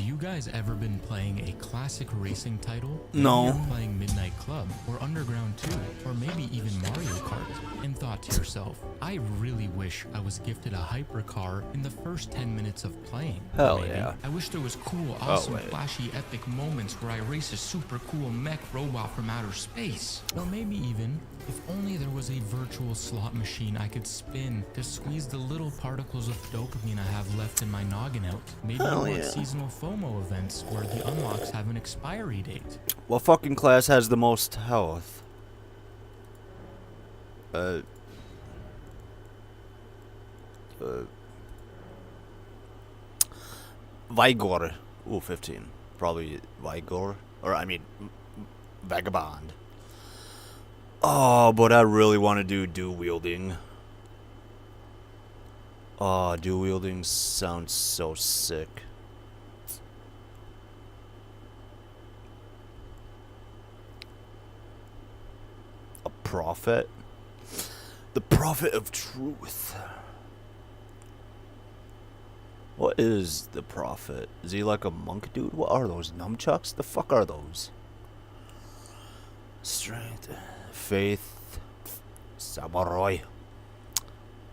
you guys ever been playing a classic racing title? No. Maybe you're playing Midnight Club or Underground 2 or maybe even Mario Kart and thought to yourself, I really wish I was gifted a hypercar in the first 10 minutes of playing. Hell Maybe yeah. I wish there was cool, awesome, wait. flashy, epic moments where I race a super cool mech robot from outer space. Or maybe even, if only there was a virtual slot machine I could spin to squeeze the little particles of dopamine I have left in my noggin out. Maybe Hell you want yeah. seasonal FOMO events where the unlocks have an expiry date. What fucking class has the most health? Vigor. Ooh, 15. Probably Vigor. Or, I mean, Vagabond. Oh, but I really want to do dual wielding. Oh, dual wielding sounds so sick. A prophet? The prophet of truth. What is the prophet? Is he like a monk dude? What are those? Nunchucks? The fuck are those? Strength. Faith. Samurai.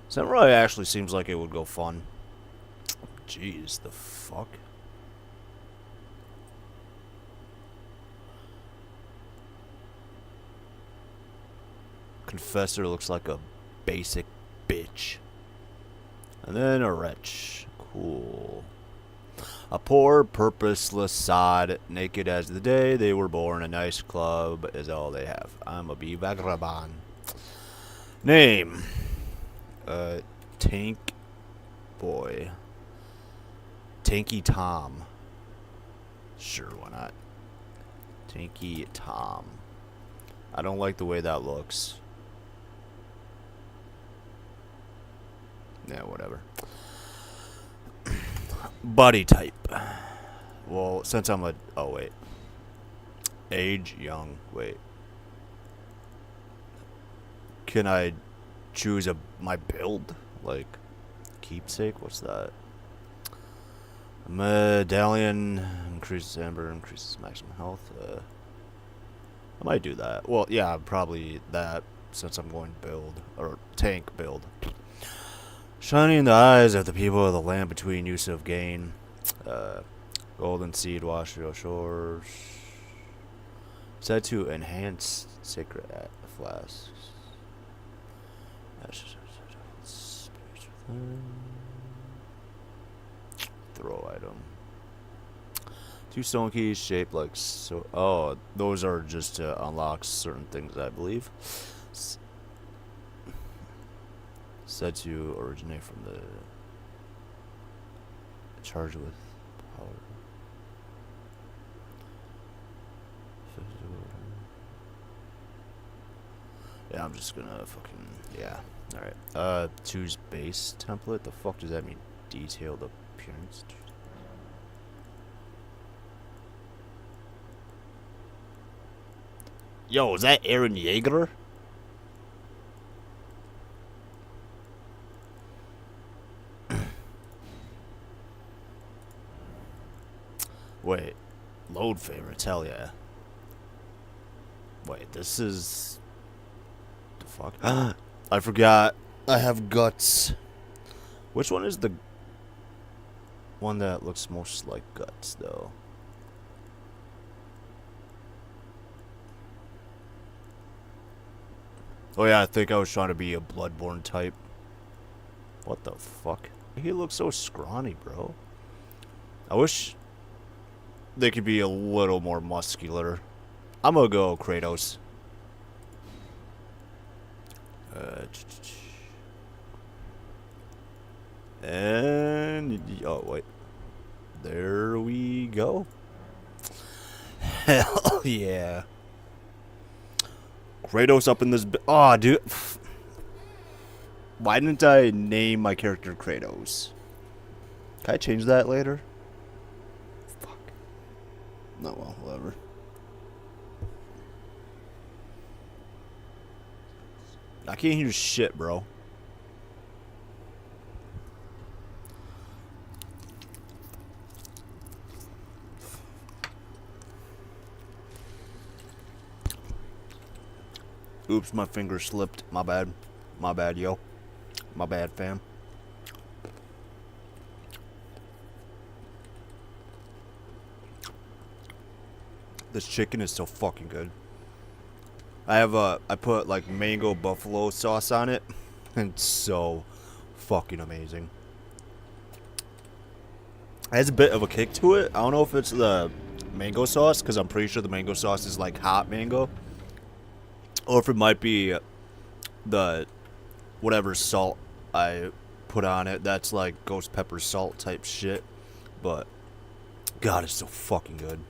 Samurai actually seems like it would go fun. Jeez, the fuck? Confessor looks like a basic bitch. And then a wretch. Cool. A poor, purposeless sod, naked as the day they were born. A nice club is all they have. I'm a vagabond. Name. Tank Boy. Tanky Tom. Sure, why not? Tanky Tom. I don't like the way that looks. Yeah, whatever. Body type. Well, since I'm a... Oh, wait. Age, young. Wait. Can I choose my build? Like, keepsake? What's that? Medallion. Increases amber. Increases maximum health. I might do that. Well, yeah, probably that, since I'm going build. Or tank build. Shining in the eyes of the people of the land between use of gain. Golden seed wash your shores. Said to enhance sacred flasks. Throw item. 2 stone keys shaped like so. Oh, those are just to unlock certain things, I believe. Said to originate from the charged with power. Yeah, I'm just gonna fucking yeah. All right. Choose base template. The fuck does that mean? Detailed appearance. Yo, is that Aaron Yeager? Wait, load favorites, hell yeah. Wait, this is... The fuck? I forgot. I have guts. Which one is the one that looks most like guts, though? Oh yeah, I think I was trying to be a Bloodborne type. What the fuck? He looks so scrawny, bro. I wish they could be a little more muscular. I'm gonna go Kratos. And oh wait, there we go. Hell yeah, Kratos up in this. Oh, dude, why didn't I name my character Kratos? Can I change that later? Fuck. No, well, whatever. I can't hear shit, bro. Oops, my finger slipped. My bad. My bad, yo. My bad, fam. This chicken is so fucking good. I put like mango buffalo sauce on it. And it's so fucking amazing. It has a bit of a kick to it. I don't know if it's the mango sauce, because I'm pretty sure the mango sauce is like hot mango. Or if it might be the whatever salt I put on it. That's like ghost pepper salt type shit. But God, it's so fucking good.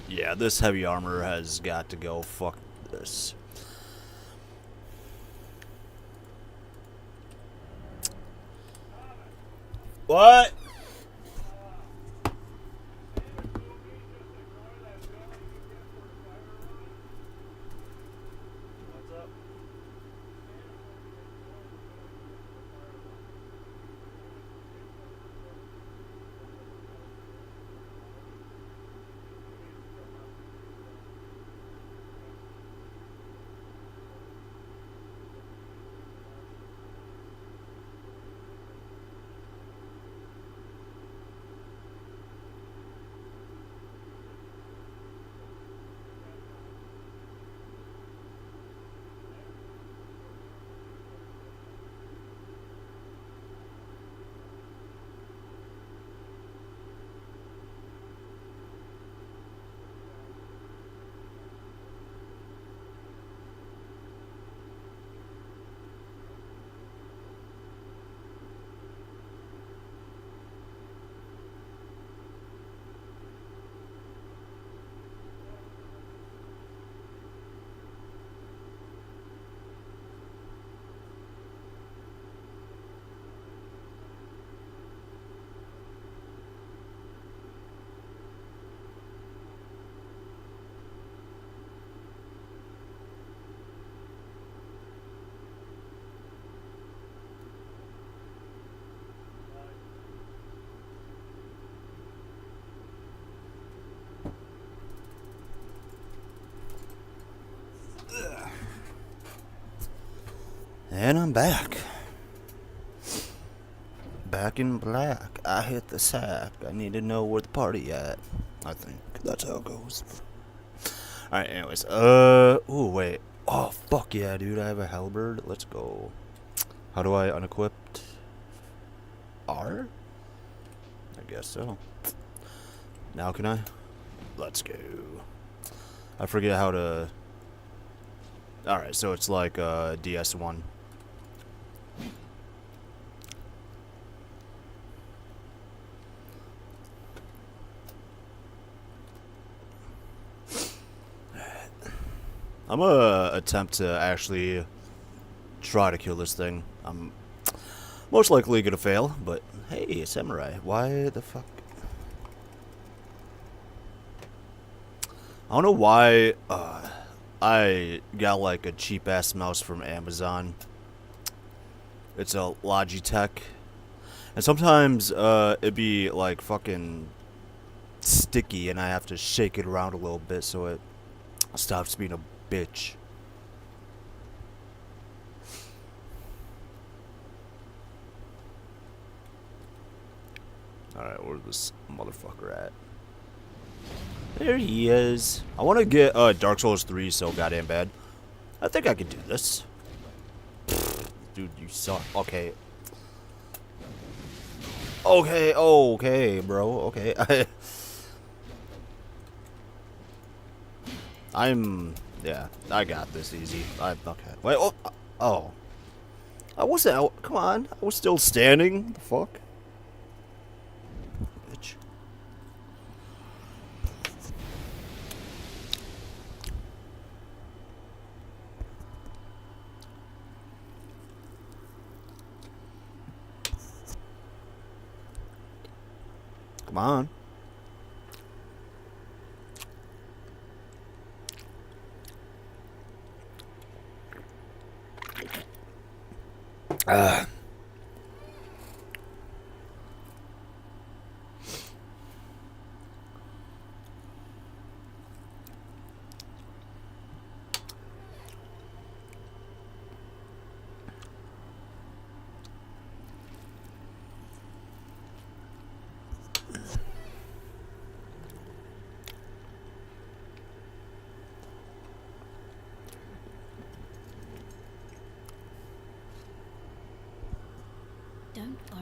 Yeah, this heavy armor has got to go. Fuck this. What? And I'm back. Back in black. I hit the sack. I need to know where the party at. I think that's how it goes. Alright, anyways. Ooh, wait. Oh, fuck yeah, dude. I have a halberd. Let's go. How do I unequip? R? I guess so. Now can I? Let's go. I forget how to... Alright, so it's like DS1. I'm gonna attempt to actually try to kill this thing. I'm most likely gonna fail, but hey, samurai, why the fuck? I don't know why I got like a cheap ass mouse from Amazon. It's a Logitech, and sometimes it'd be like fucking sticky, and I have to shake it around a little bit so it stops being a bitch. Alright, where's this motherfucker at? There he is. I want to get Dark Souls 3 so goddamn bad. I think I can do this. Dude, you suck. Okay. Okay, okay, bro. Okay. Yeah, I got this easy. Okay. Wait, oh. I wasn't, come on. I was still standing. The fuck? Bitch. Come on.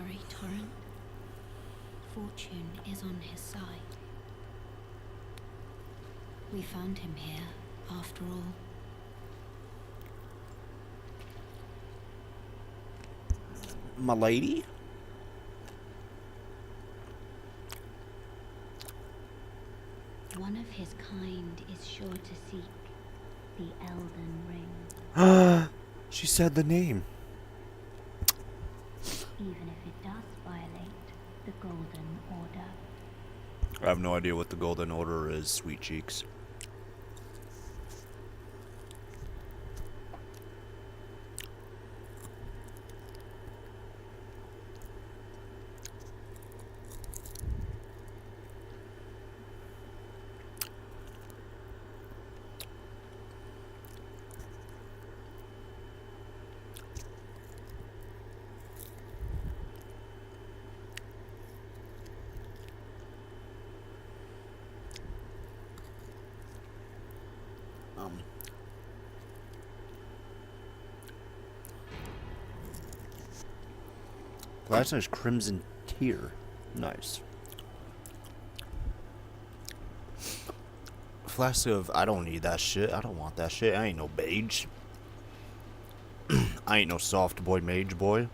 worry, Torrent. Fortune is on his side. We found him here, after all. My lady? One of his kind is sure to seek the Elden Ring. She said the name. Even if it does violate the Golden Order. I have no idea what the Golden Order is, sweet cheeks. Last night's Crimson Tear. Nice. Flask of, I don't need that shit. I don't want that shit. I ain't no mage. I ain't no soft boy mage boy.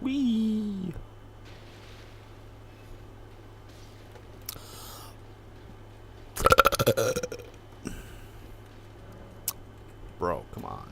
Wee. Bro, come on.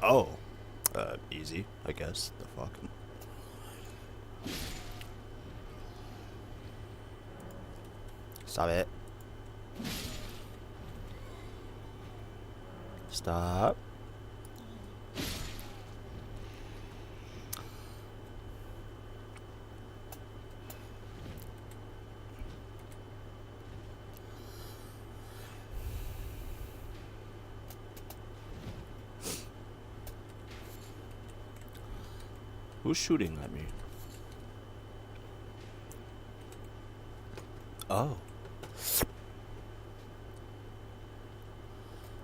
Oh. Easy, I guess. The fuck. Stop it. Stop. Who's shooting at me? Oh.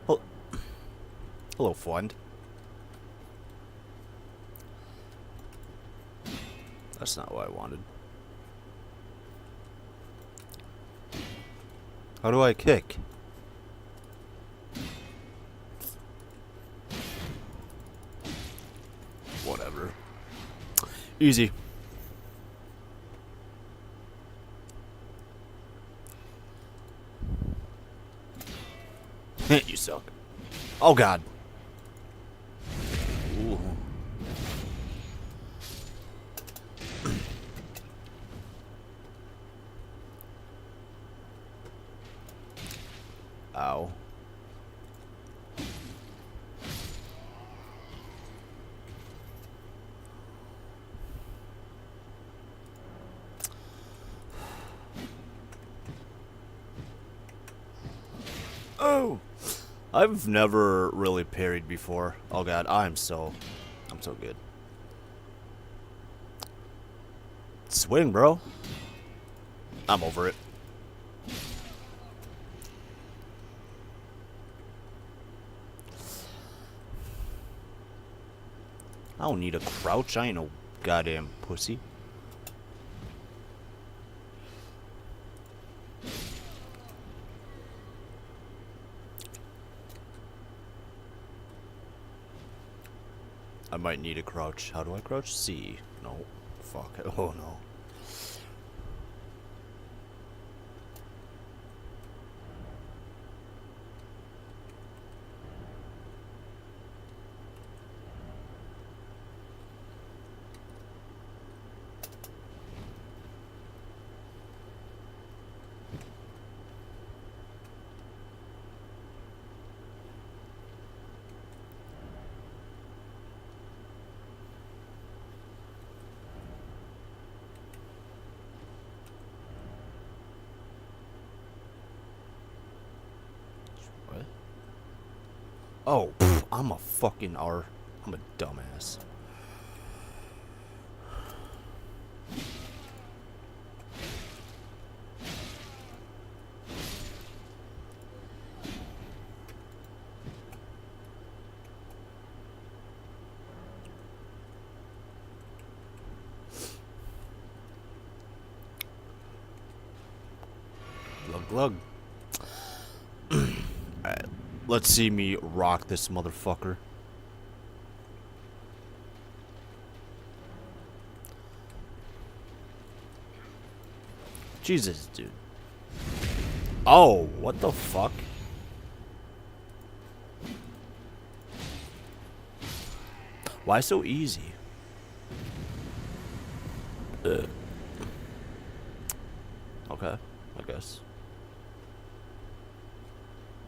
Oh. Hello, friend. That's not what I wanted. How do I kick? Whatever. Easy. You suck. Oh god. Ooh. Ow. Oh! I've never really parried before. Oh god, I'm so good. Swing, bro. I'm over it. I don't need a crouch. I ain't no goddamn pussy. I might need a crouch. How do I crouch? C. No. Fuck. Oh no. Oh, I'm a fucking I'm a dumbass. Glug glug. Alright, let's see me rock this motherfucker. Jesus, dude. Oh, what the fuck? Why so easy? Okay, I guess.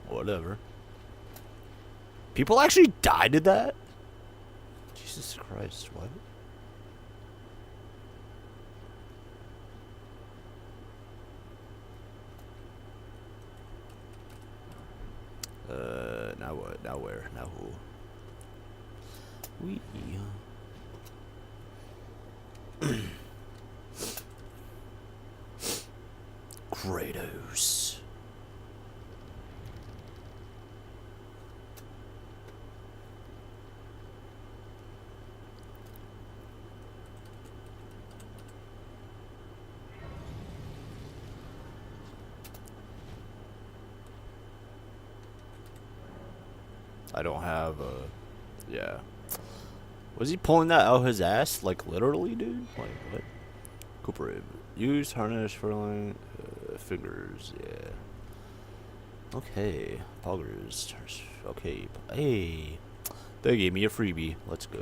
Whatever. People actually died to that? Jesus Christ, what? Now what? Now where? Now who? We. Kratos. I don't have a. Yeah. Was he pulling that out his ass? Like, literally, dude? Like, what? Cooper. Use harness for line. Fingers, yeah. Okay. Poggers. Okay. Hey. They gave me a freebie. Let's go.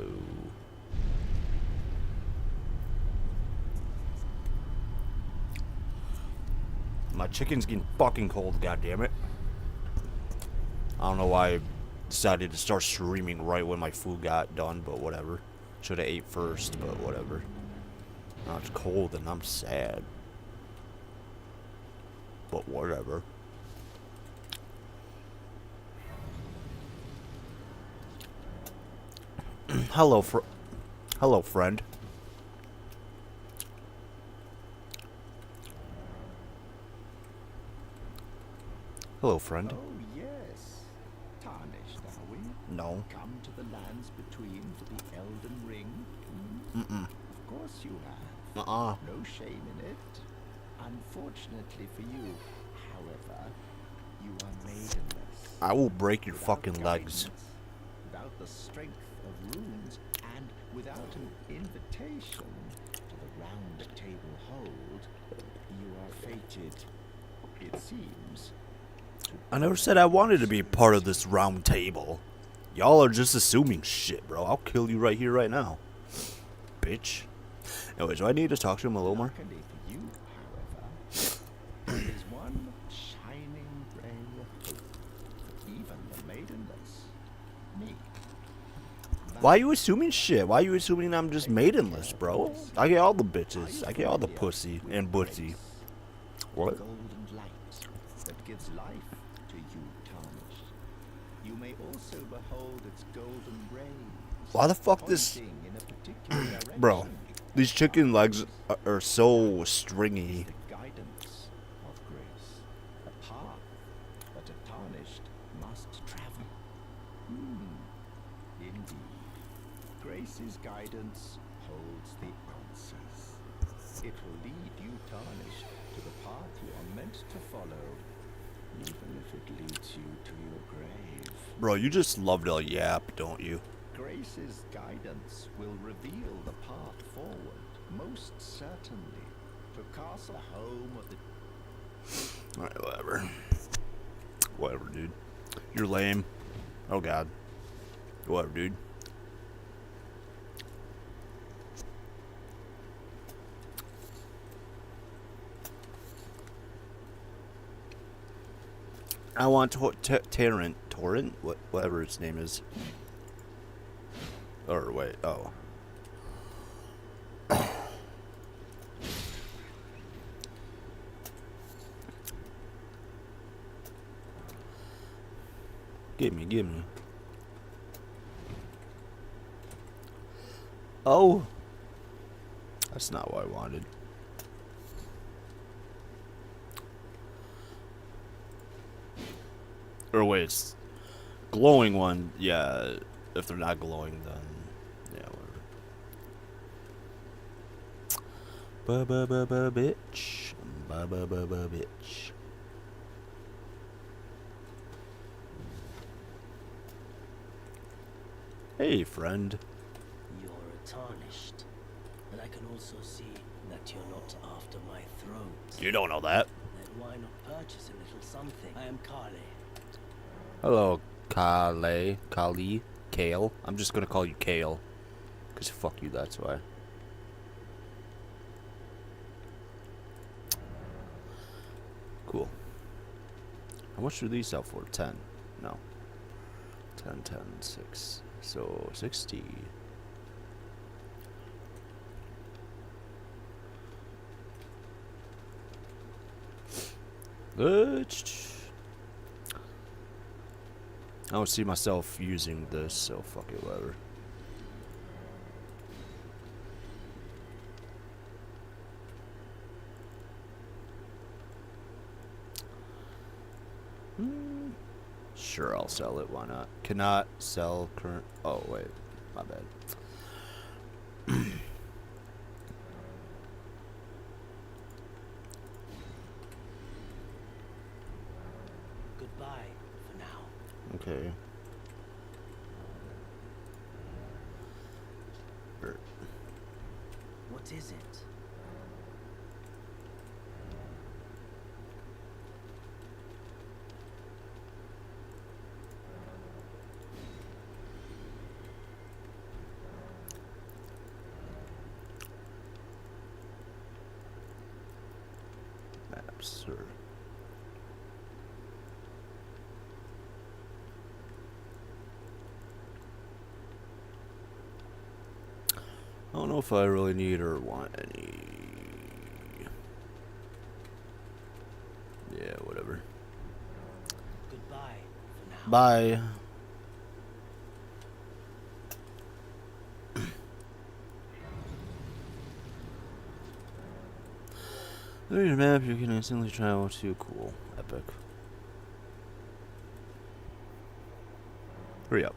My chicken's getting fucking cold, goddammit. I don't know why I decided to start streaming right when my food got done, but whatever. Should have ate first, but whatever. Now it's cold and I'm sad. But whatever. Hello, hello, friend. Hello, friend. Oh, yes. Tarnished, are we? No. Come to the lands between for the Elden Ring? Mm-mm. Of course you have. No shame in it. Unfortunately for you, however, you are maidenless. I will break your Without fucking legs. guidance, without the strength of runes, and without an invitation to the round table hold, you are fated, it seems. I never said I wanted to be part of this round table. Y'all are just assuming shit, bro. I'll kill you right here, right now. Bitch. Anyways, do I need to talk to him a little more? Luckily for you, however, there is one shining ray of hope for even the maidenless. Me. Why are you assuming shit? Why are you assuming I'm just maidenless, bro? I get all the bitches. I get all the pussy and bootsy. What? Golden light that gives life to you, tarnished. You may also behold its golden rays. Why the fuck this... pointing in a particular direction. Bro, these chicken legs are so stringy. The guidance of grace, a path that a tarnished must travel. Indeed, Grace's guidance holds the answers. It will lead you, tarnished, to the path you are meant to follow, even if it leads you to your grave. Bro, you just love to yap, don't you? Grace's guidance will reveal the path forward, most certainly, to castle home of the... Alright, whatever. Whatever, dude. You're lame. Oh, God. Whatever, dude. I want Torrent, whatever its name is. Or wait, oh. Give me. Oh! That's not what I wanted. Or wait, it's glowing one. Yeah, if they're not glowing, then yeah, whatever. Ba ba ba ba bitch. Ba ba ba ba bitch. Hey, friend. You're tarnished, but I can also see that you're not after my throat. You don't know that. Then why not purchase a little something? I am Kale. Hello, Kale, Kale. I'm just gonna call you Kale. Cause fuck you, that's why. Cool. How much do these sell for? 10? No. 10, 10, 6. So, 60. I don't see myself using this, so fuck it, whatever. Sure, I'll sell it. Why not? Cannot sell current. Oh, wait. My bad. Goodbye for now. Okay. What is it? Maps, sir. I don't know if I really need or want any. Yeah, whatever. Goodbye for now. Bye. There's your map. You can instantly travel to. Cool. Epic. Hurry up.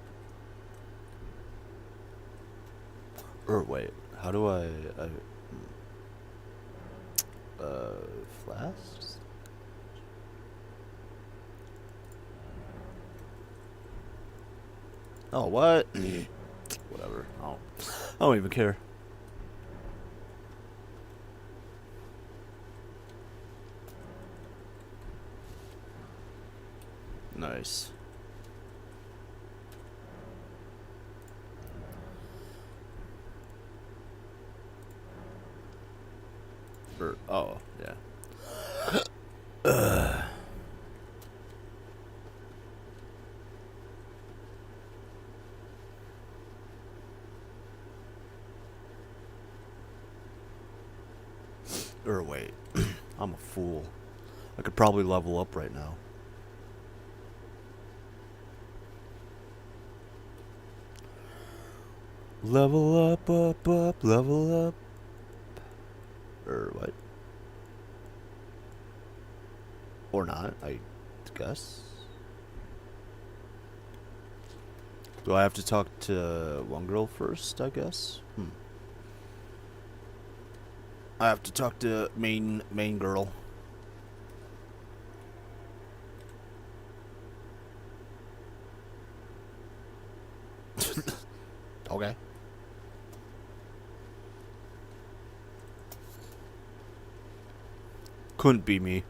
Or wait, how do I flasks? Oh, what? Whatever. I don't even care. Nice. Oh, yeah. Or wait. I'm a fool. I could probably level up right now. Level up, level up. Or what? Or not, I guess. Do I have to talk to one girl first, I guess? I have to talk to main girl. Okay. Couldn't be me.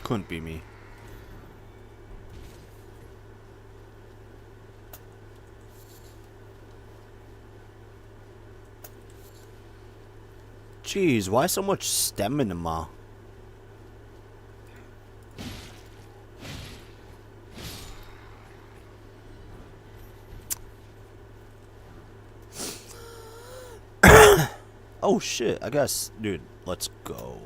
Couldn't be me. Jeez, why so much stamina? Oh shit, I guess, dude, let's go.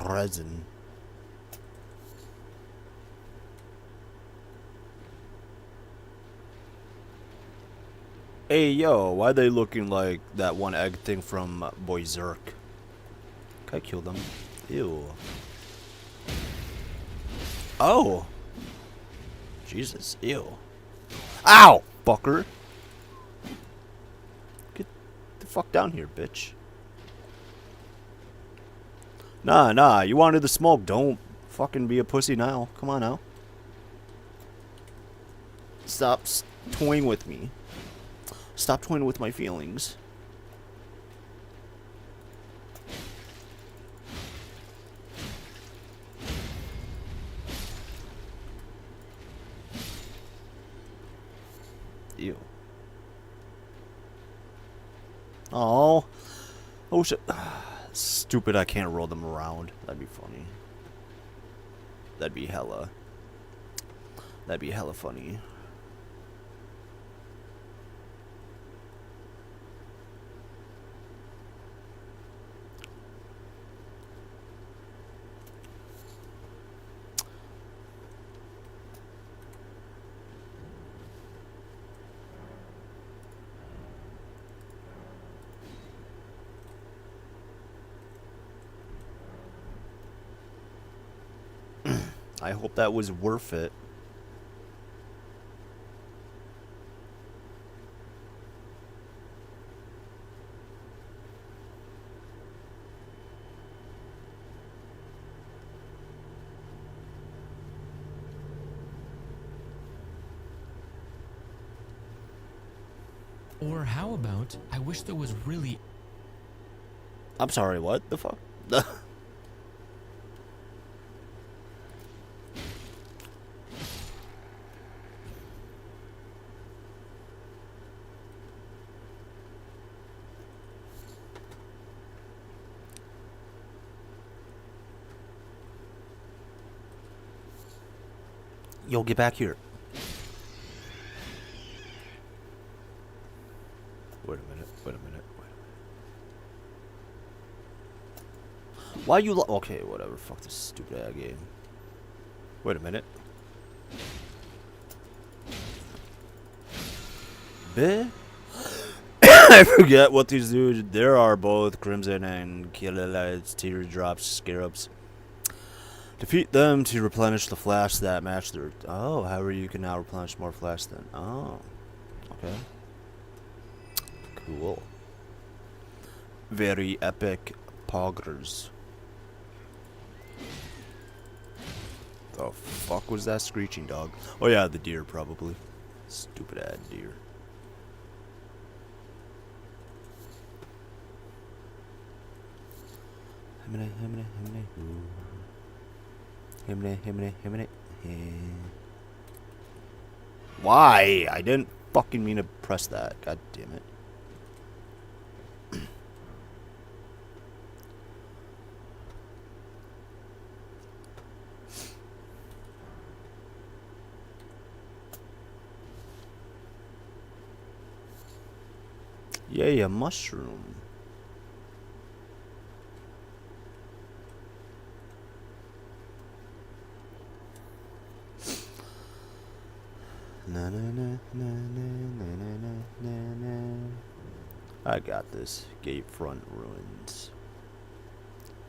resin. Hey, yo, why they looking like that one egg thing from Boyzerk? Can I kill them? Ew. Oh! Jesus, ew. Ow! Fucker! Get the fuck down here, bitch. Nah, you wanted the smoke. Don't fucking be a pussy now. Come on now. Stop toying with me. Stop toying with my feelings. Ew. Oh. Oh shit. Stupid, I can't roll them around. That'd be funny. That'd be hella funny. I hope that was worth it. Or how about, I wish there was really... I'm sorry, what the fuck? Yo, get back here. Wait a minute. Why you okay, whatever. Fuck this stupid ass game. Wait a minute. Bleh. I forget what these do. There are both Crimson and Killites, Teardrops, Scarabs. Defeat them to replenish the flask that match their... Oh, however you can now replenish more flasks then. Oh. Okay. Cool. Very epic poggers. The fuck was that screeching dog? Oh yeah, the deer probably. Stupid ass deer. Why? I didn't fucking mean to press that. God damn it. Yay, a mushroom. Na, na, na, na, na, na, na, na. I got this. Gate front ruins.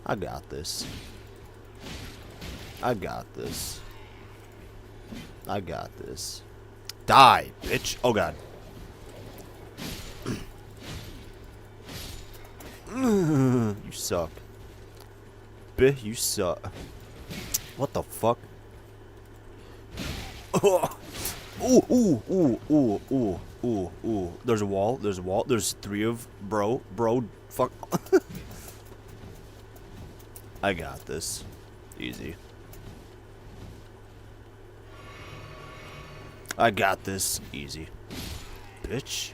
I got this. I got this. I got this. Die, bitch. Oh god. You suck. Bitch, you suck. What the fuck? Oh. Ooh. There's a wall. There's three of bro. Fuck. I got this. Easy. I got this. Easy. Bitch.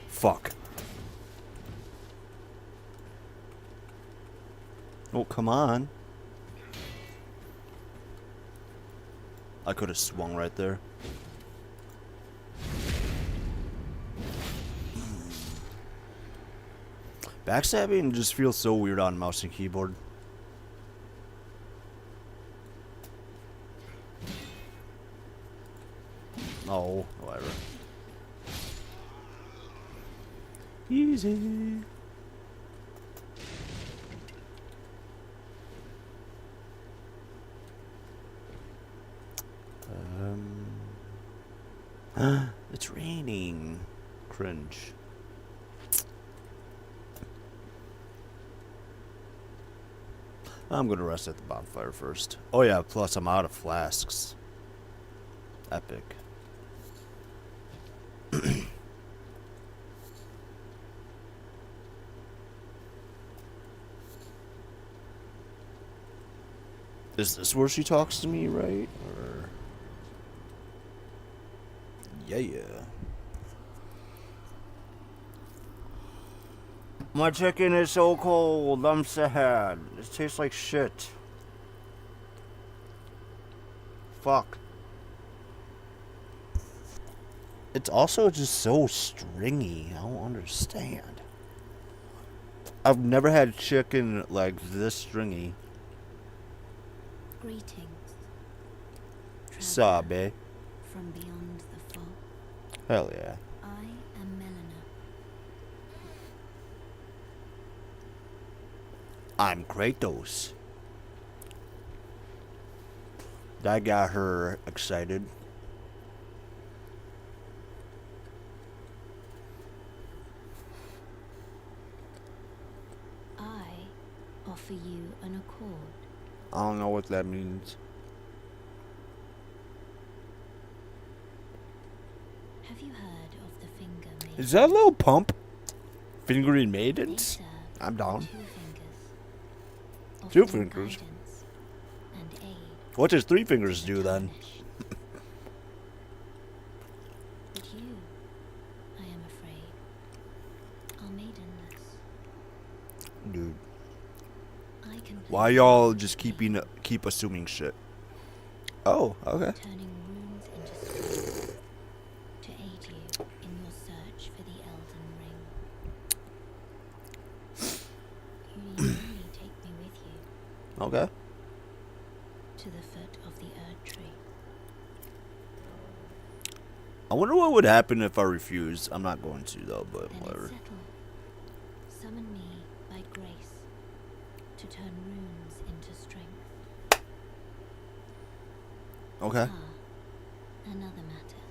Fuck. Oh, come on. I could have swung right there. Backstabbing just feels so weird on mouse and keyboard. Oh, whatever. Easy. It's raining. Cringe. I'm gonna rest at the bonfire first. Oh yeah, plus I'm out of flasks. Epic. Is this where she talks to me, right? Or yeah. My chicken is so cold. I'm sad. It tastes like shit. Fuck. It's also just so stringy. I don't understand. I've never had chicken like this stringy. Greetings. Sabe. traveler From beyond the fog. Hell yeah. I am Melina. I'm Kratos. That got her excited. I offer you an accord. I don't know what that means. Have you heard of the finger maiden? Is that a little pump? Fingering They maidens? serve I'm down. two fingers. Two offering fingers? guidance and aid What does three to fingers the do then? tarnished. But you, I am afraid, are maidenless. Dude. I can Why place y'all you just in keep assuming shit? Oh, okay. turning runes into strength to aid you in your search for the Elden Ring. You need only take me with you Okay. to the foot of the Erd Tree. I wonder what would happen if I refused. I'm not going to though, but Then whatever. it's settled. Summon me by grace to turn runes into strength. Okay. Ah, another matter.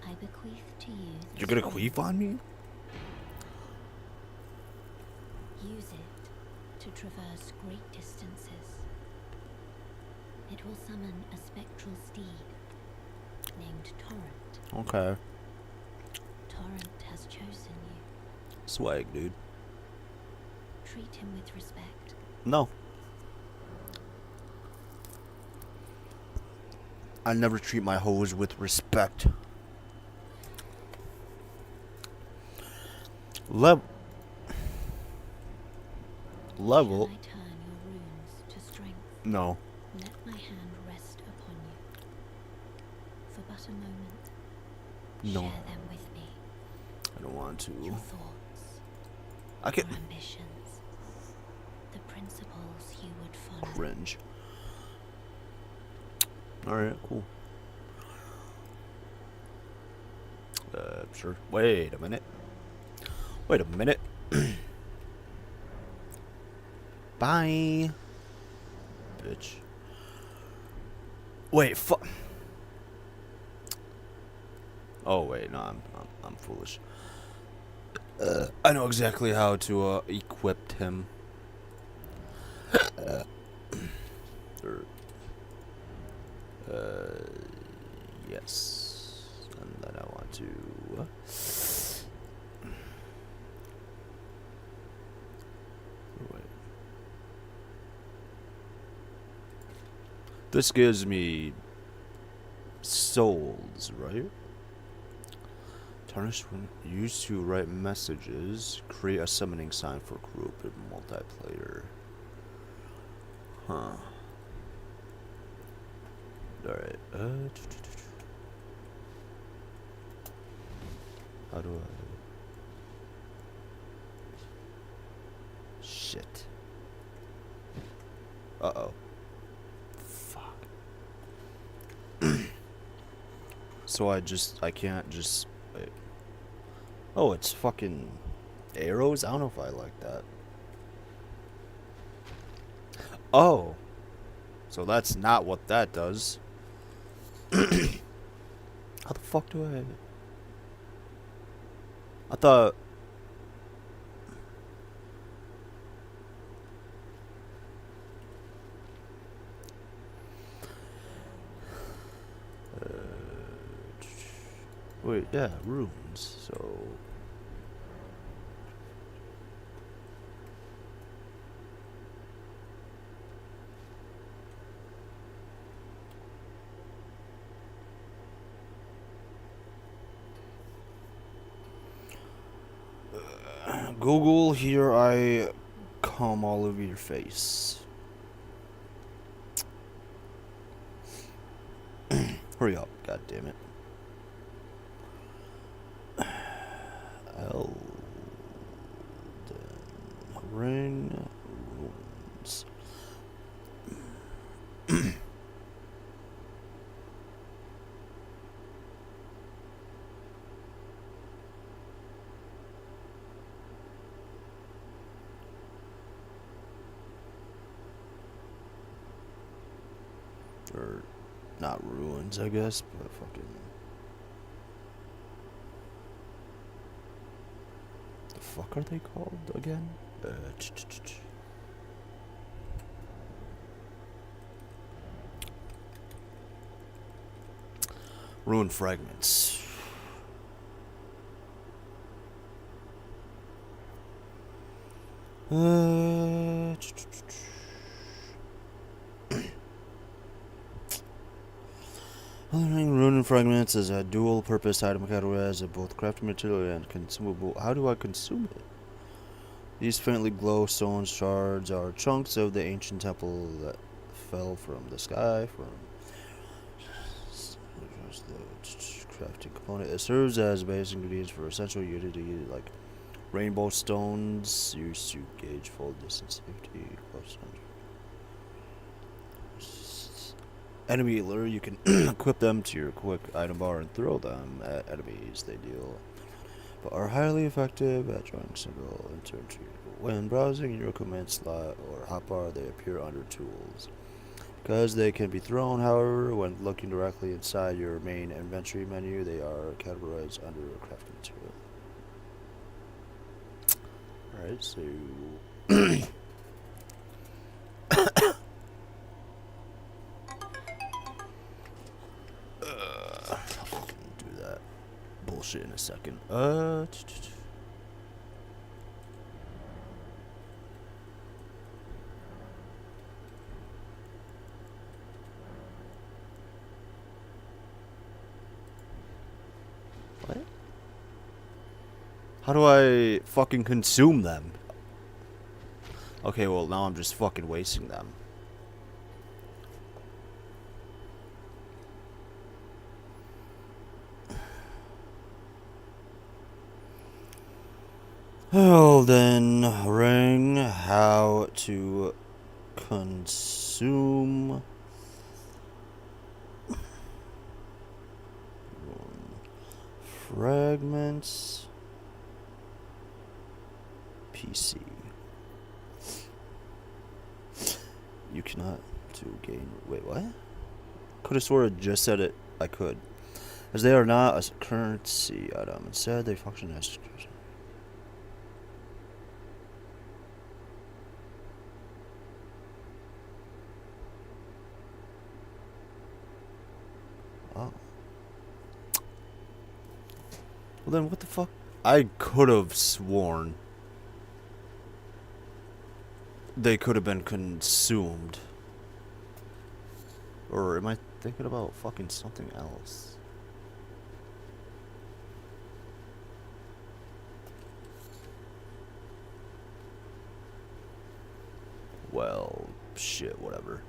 I bequeath to you this You're gonna ring. queef on me? Use it to traverse great distances. It will summon a spectral steed named Torrent. Okay. Torrent has chosen you. Swag, dude. Treat him with respect. No. I never treat my hoes with respect. Level. Shall I turn your runes to strength? No. Let my hand rest upon you. For but a moment, No. share them with me. I don't want Your to. thoughts, I can your ambitions, the principles you would follow. cringe. Alright, cool. Sure. Wait a minute. Wait a minute. Bye. Bitch. Wait, Oh wait, no, I'm foolish. I know exactly how to equip him. Or, yes, and then I want to. Wait. This gives me souls, right? Tarnished when used to write messages, create a summoning sign for group in multiplayer. Huh. Alright. How do I? Shit. Uh-oh. Fuck. So I can't just, wait. Oh, it's fucking arrows? I don't know if I like that. Oh. So that's not what that does. How the fuck do I thought... Wait, yeah, runes, so... Google, here I come all over your face. Hurry up, god damn it. Elden Ring runes. Or not ruins, I guess, but fucking... The fuck are they called again? Rune fragments. Rune fragments is a dual-purpose item categorized as both crafting material and consumable. How do I consume it? These faintly glow stone shards are chunks of the ancient temple that fell from the sky. From the crafting component, it serves as basic ingredients for essential utility like rainbow stones used to gauge full distance safety. Enemy lure, you can equip them to your quick item bar and throw them at enemies. They deal, but are highly effective at drawing single infantry. When browsing in your command slot or hotbar, they appear under tools. Because they can be thrown, however, when looking directly inside your main inventory menu, they are categorized under crafting material. Alright, so... do that bullshit in a second. What? How do I fucking consume them? Okay, well now I'm just fucking wasting them. Elden Ring, how to consume fragments. PC. You cannot to gain. Wait, what? Could have sworn it just said it. I could, as they are not a currency item. Instead, they function as. Oh. Well then, what the fuck? I could have sworn they could have been consumed. Or am I thinking about fucking something else? Well, shit, whatever.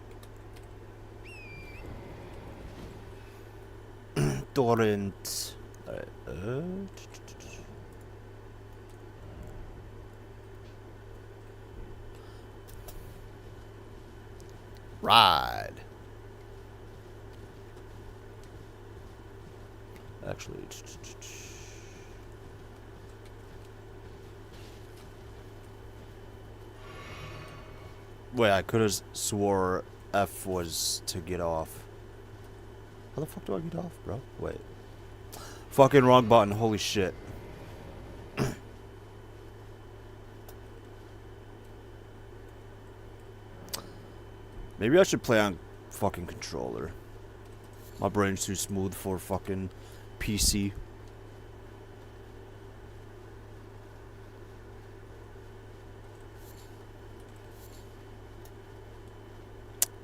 Torrent. Alright, ride. Actually, wait, I could have swore F was to get off. How the fuck do I get off, bro? Wait. Fucking wrong button, holy shit. Maybe I should play on fucking controller. My brain's too smooth for fucking PC.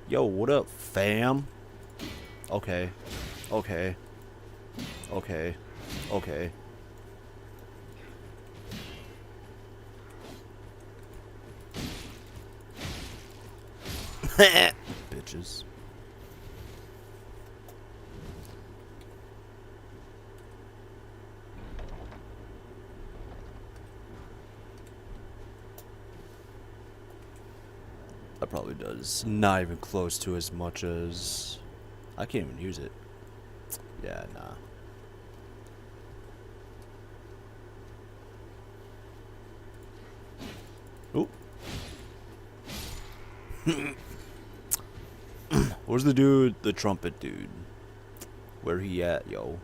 Yo, what up, fam? Okay. Okay. Okay. Okay. Bitches. That probably does. Not even close to as much as... I can't even use it. Yeah, nah. Oop. Where's the dude, the trumpet dude? Where he at, yo?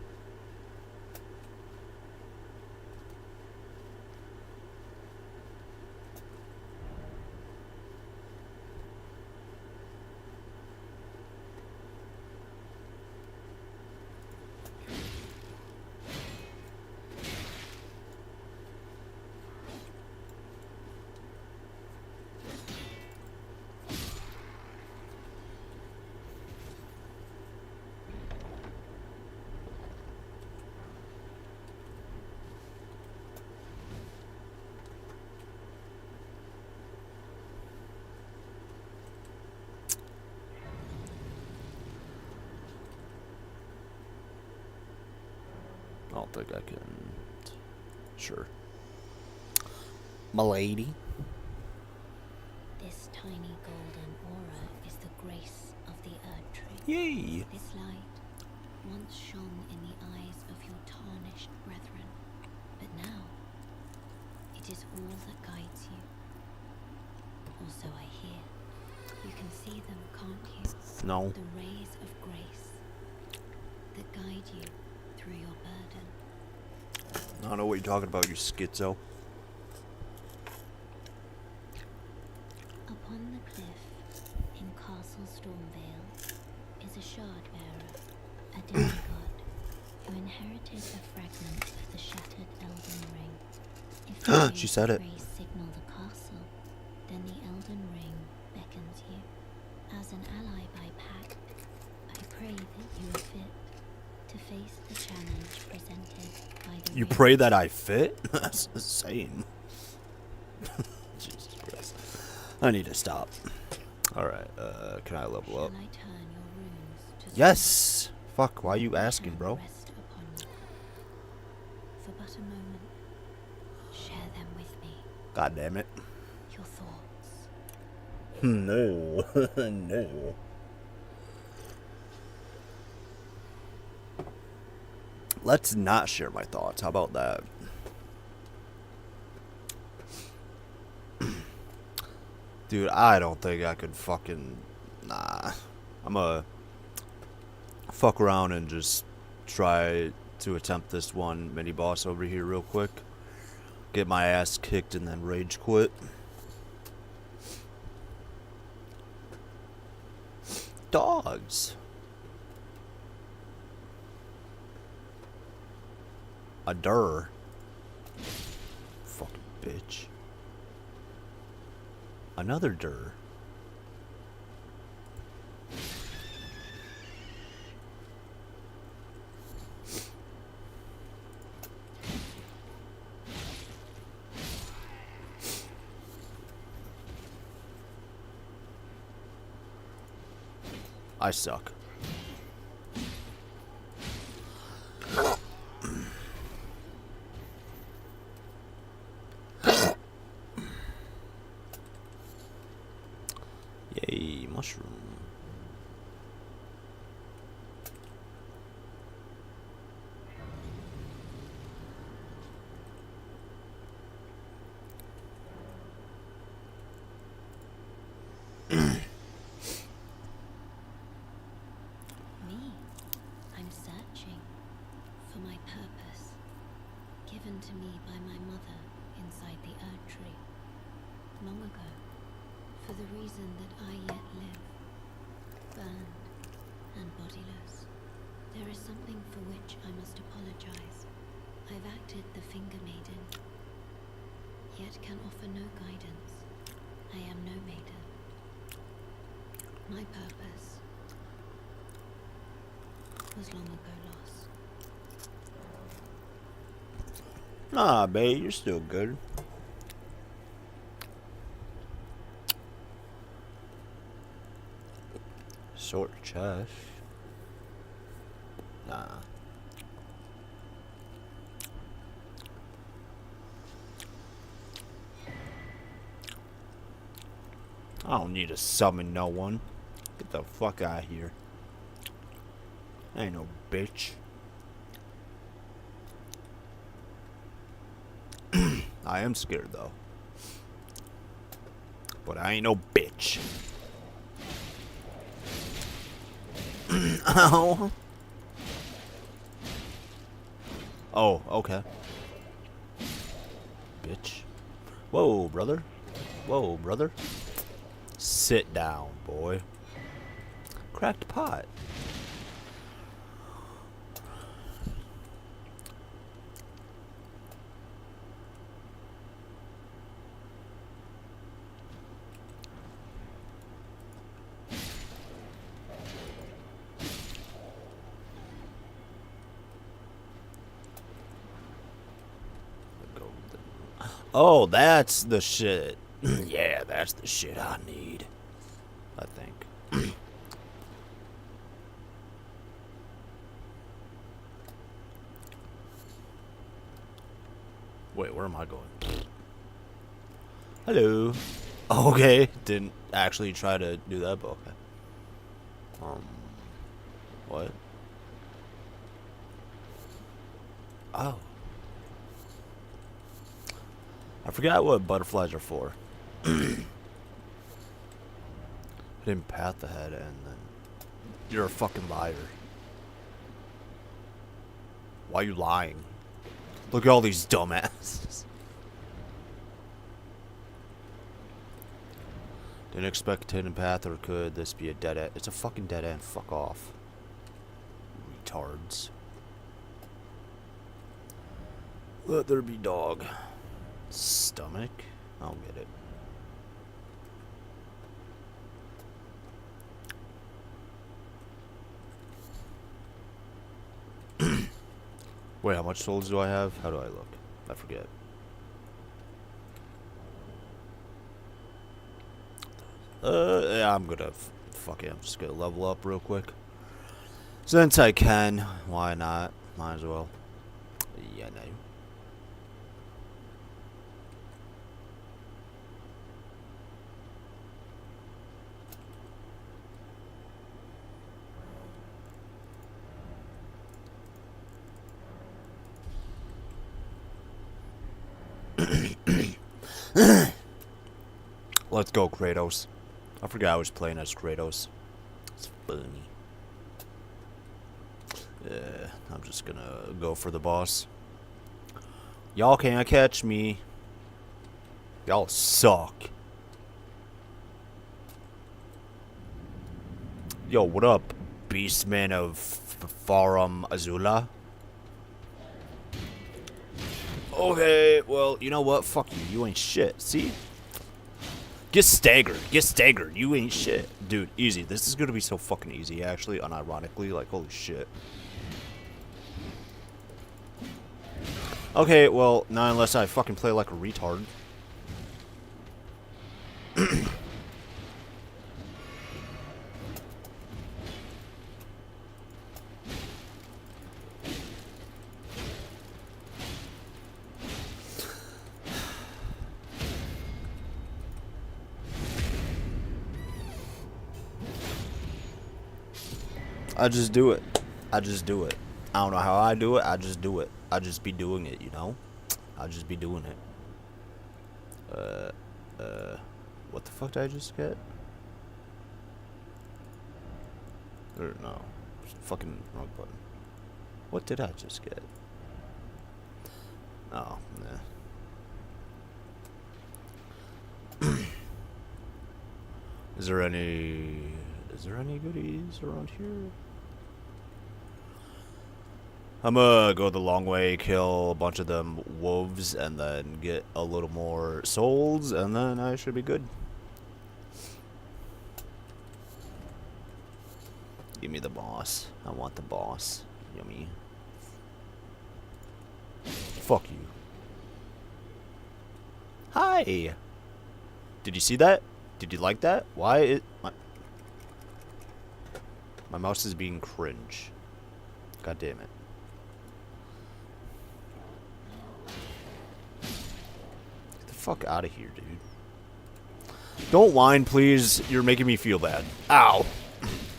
I don't think I can. Sure. M'lady. This tiny golden aura is the grace of the Earth Tree. Yay! This light once shone in the eyes of your tarnished brethren, but now it is all that guides you. Also, I hear. You can see them, can't you? No. The rays of grace that guide you through your burden. I don't know what you're talking about, you schizo. Upon the cliff in Castle Stormvale is a shard bearer, a demigod, who inherited a fragment of the shattered Elden Ring. If the She said it. rays signal the castle, then the Elden Ring beckons you. As an ally by pact, I pray that you are fit to face the challenge presented by the You ring. pray that I fit? That's the same. Jesus Christ. I need to stop. Alright, can I level Shall up? I turn your runes to Yes! Fuck, why are you asking, bro? rest upon you. For but a moment, share them with me. God damn it. Your thoughts. No. No. Let's not share my thoughts. How about that? Dude, I don't think I could fucking... Nah. I'm gonna fuck around and just try to attempt this one mini boss over here real quick. Get my ass kicked and then rage quit. Dogs. A durr. Fucking bitch. Another durr. I suck. Yay, mushroom. purpose, given to me by my mother inside the Erd tree, long ago, for the reason that I yet live, burned and bodiless. There is something for which I must apologize. I've acted the Finger Maiden, yet can offer no guidance. I am no maiden. My purpose was long ago lost. Nah, babe, you're still good. Sword chest. Nah. I don't need to summon no one. Get the fuck out of here. I ain't no bitch. I am scared though. But I ain't no bitch. Ow. Oh, okay. Bitch. Whoa, brother. Whoa, brother. Sit down, boy. Cracked pot. Oh, that's the shit. Yeah, that's the shit I need. I think. Wait, where am I going? Hello. Okay, didn't actually try to do that, but okay. What? Oh. I forgot what butterflies are for. I didn't pat the head and then... You're a fucking liar. Why are you lying? Look at all these dumbasses. Didn't expect a hidden path, or could this be a dead end? It's a fucking dead end. Fuck off. Retards. Let there be dog. Stomach? I don't get it. Wait, how much souls do I have? How do I look? I forget. Yeah, I'm gonna fuck it. I'm just gonna level up real quick. Since I can, why not? Might as well. Yeah, no. Let's go, Kratos. I forgot I was playing as Kratos. It's funny. Yeah, I'm just gonna go for the boss. Y'all can't catch me. Y'all suck. Yo, what up, Beastman of Farum Azula? Okay, well, you know what? Fuck you. You ain't shit. See? Get staggered. Get staggered. You ain't shit. Dude, easy. This is gonna be so fucking easy, actually, unironically. Like, holy shit. Okay, well, not unless I fucking play like a retard. I just do it. I just do it. I don't know how I do it. I just do it. I just be doing it, you know? I just be doing it. What the fuck did I just get? Or no. Fucking wrong button. What did I just get? Oh, nah. Is there any goodies around here? I'm gonna go the long way, kill a bunch of them wolves, and then get a little more souls, and then I should be good. Give me the boss. I want the boss. Yummy. Fuck you. Hi! Did you see that? Did you like that? Why is my mouse is being cringe. God damn it. Get the fuck out of here, dude. Don't whine, please. You're making me feel bad. Ow.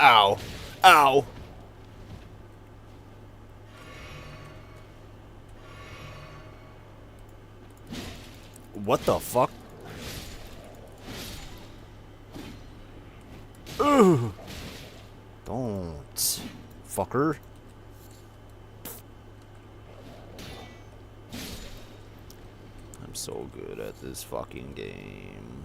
Ow. Ow. What the fuck? Ugh. Don't. Fucker. I'm so good at this fucking game.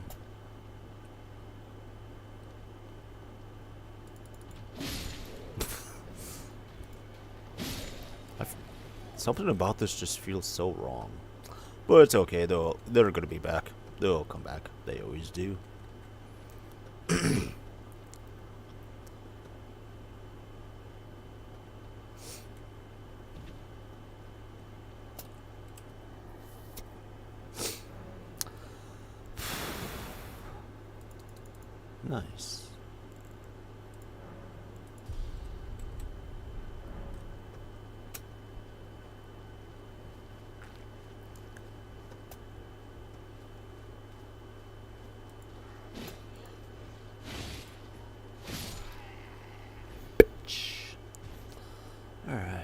Something about this just feels so wrong. But it's okay, though. They're gonna be back. They'll come back. They always do. Nice. Alright.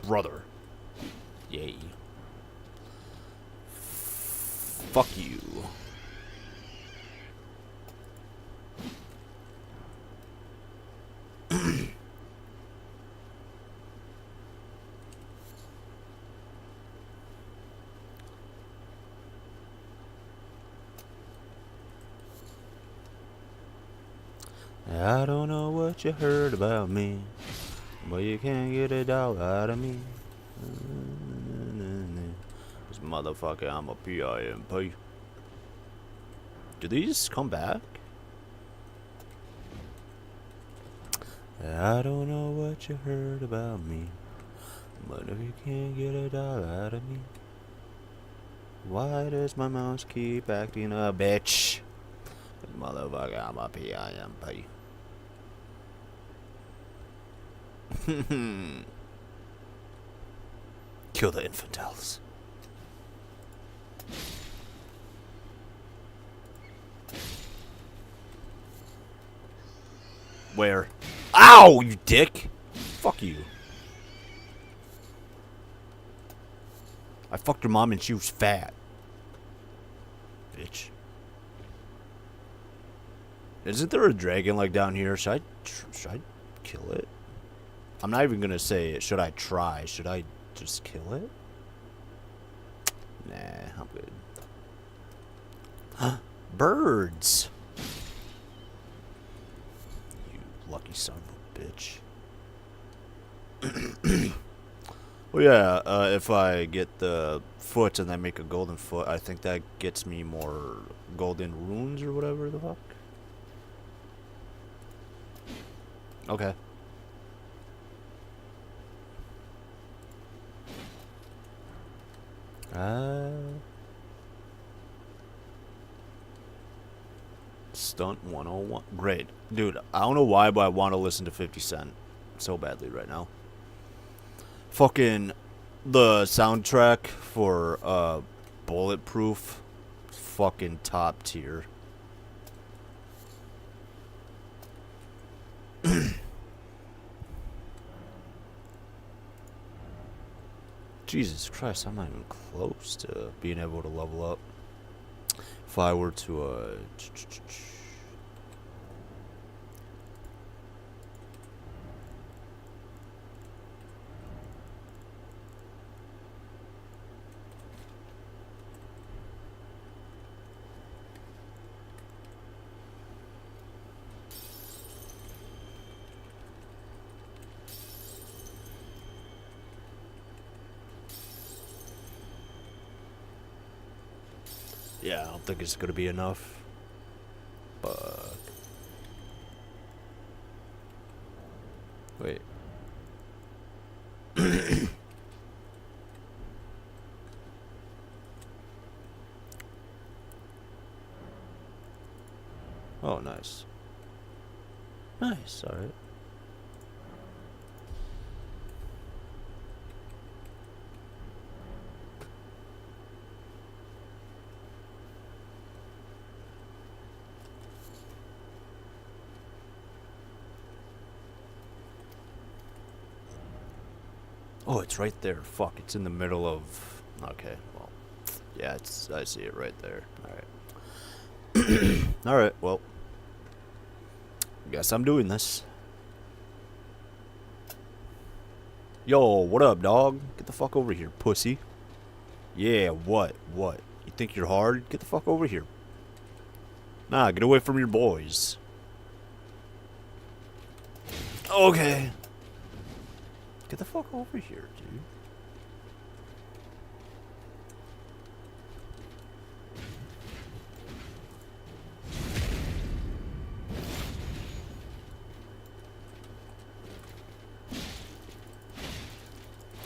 Brother. Yay. Fuck you. I don't know what you heard about me, but you can't get a dollar out of me. This motherfucker, I'm a PIMP. Do these come back? I don't know what you heard about me, but if you can't get a dollar out of me, why does my mouse keep acting a bitch? This motherfucker, I'm a PIMP. Kill the infantils. Where? Ow, you dick! Fuck you. I fucked her mom and she was fat. Bitch. Isn't there a dragon like down here? Should I kill it? I'm not even gonna say it. Should I try? Should I just kill it? Nah, I'm good. Huh? Birds! You lucky son of a bitch. Well, yeah, if I get the foot and then make a golden foot, I think that gets me more golden runes or whatever the fuck. Okay. Stunt 101. Great. Dude, I don't know why, but I want to listen to 50 Cent so badly right now. Fucking the soundtrack for Bulletproof, fucking top tier. Jesus Christ, I'm not even close to being able to level up. If I were to, yeah, I don't think it's gonna be enough. But wait. Oh, nice. Nice, alright. Oh, it's right there. Fuck, it's in the middle of... Okay, well... Yeah, it's... I see it right there. Alright. Alright, well... Guess I'm doing this. Yo, what up, dog? Get the fuck over here, pussy. Yeah, what? What? You think you're hard? Get the fuck over here. Nah, get away from your boys. Okay. Get the fuck over here, dude.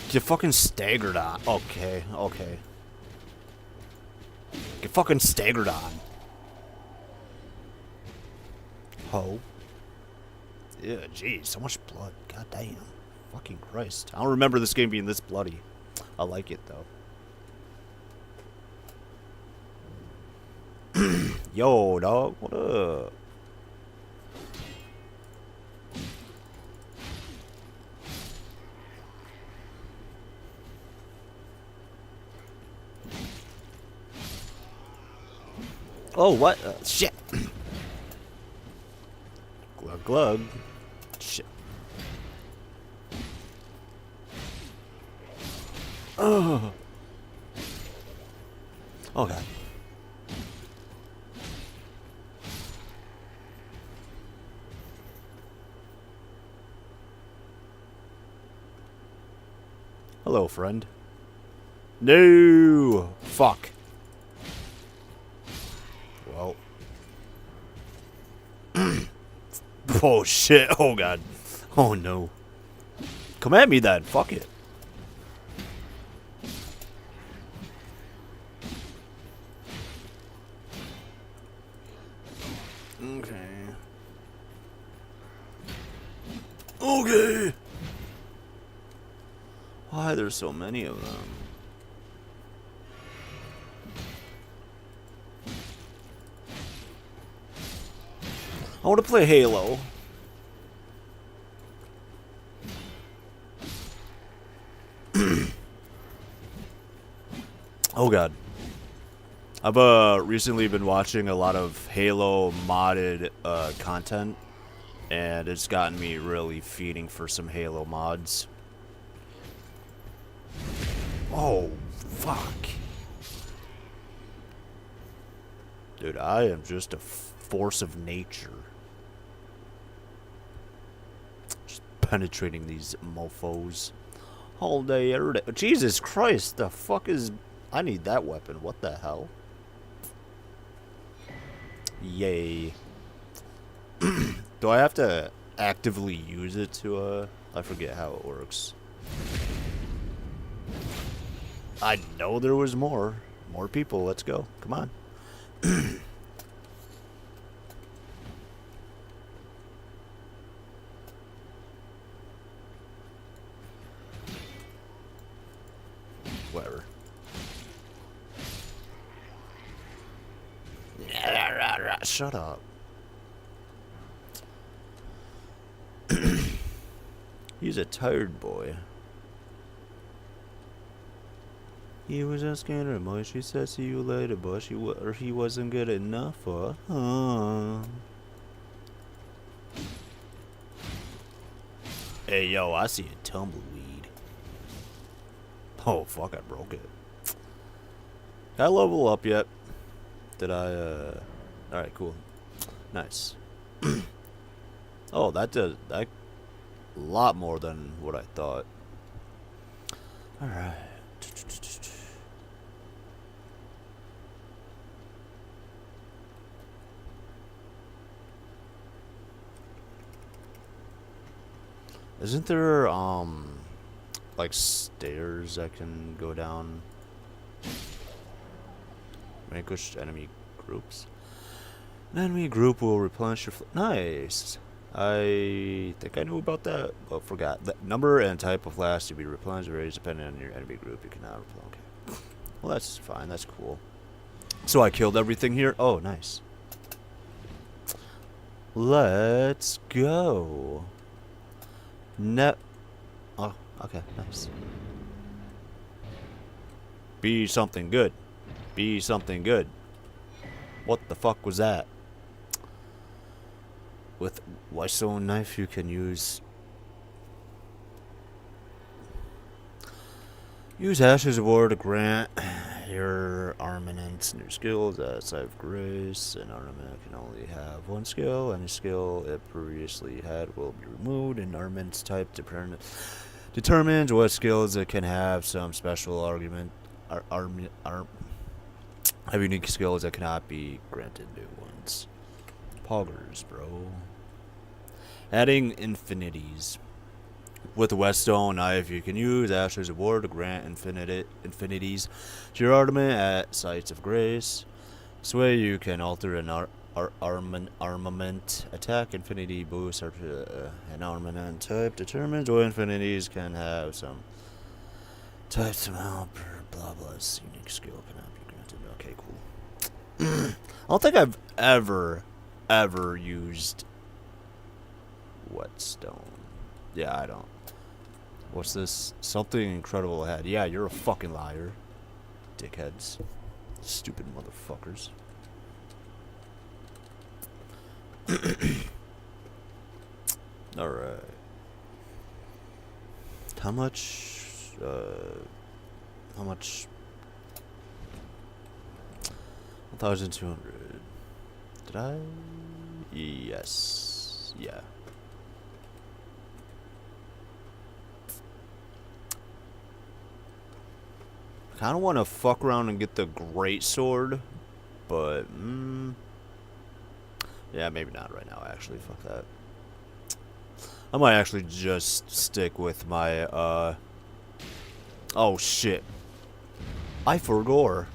Get fucking staggered on. Okay, okay. Get fucking staggered on. Ho. Yeah, jeez, so much blood. God damn. Fucking Christ. I don't remember this game being this bloody. I like it, though. Yo, dog. What up? Oh, what? Shit. Glug, glug. Shit. Oh. Okay. Hello, friend. No. Fuck. Well. Oh, shit. Oh, God. Oh, no. Come at me, then. Fuck it. Okay. Okay. Why there's so many of them? I want to play Halo. Oh god. I've recently been watching a lot of Halo modded content, and it's gotten me really feeding for some Halo mods. Oh, fuck. Dude, I am just a force of nature. Just penetrating these mofos. All day, every day. Jesus Christ, the fuck is... I need that weapon. What the hell? Yay. Do I have to actively use it to, I forget how it works. I know there was more. More people. Let's go. Come on. Whatever. Shut up. He's a tired boy. He was asking her more. She said, "See you later," but he wasn't good enough for her. Hey, yo, I see a tumbleweed. Oh, fuck, I broke it. Did I level up yet? Did I, Alright, cool. Nice. Oh, that does, that, a lot more than what I thought. Alright. Isn't there, like stairs I can go down? Vanquish enemy groups. An enemy group will replenish your nice. I think I knew about that, but forgot. The number and type of flask to be replenished varies depending on your enemy group. You cannot replenish. Okay. Well, that's fine. That's cool. So I killed everything here. Oh, nice. Let's go. Oh, okay, nice. Be something good. Be something good. What the fuck was that? With Wystone knife you can use ashes of war to grant your armaments new skills outside of grace. An armament can only have one skill. Any skill it previously had will be removed. An armament's type determines what skills it can have. Some special have unique skills that cannot be granted new ones. Poggers, bro. Adding infinities. With the Whetstone knife, you can use Ashes of War to grant infinities to your armament at sites of grace. This way you can alter an armament attack infinity boost or an armament type determines what infinities can have some types amount per blah blah. Unique skill cannot be granted. Okay, cool. I don't think I've ever used Whetstone. Yeah, I don't. What's this? Something incredible ahead. Yeah, you're a fucking liar. Dickheads. Stupid motherfuckers. Alright. How much? 1,200. Did I? Yes. Yeah. I kind of want to fuck around and get the great sword, but yeah, maybe not right now. Actually, fuck that. I might actually just stick with my oh shit. I forgot.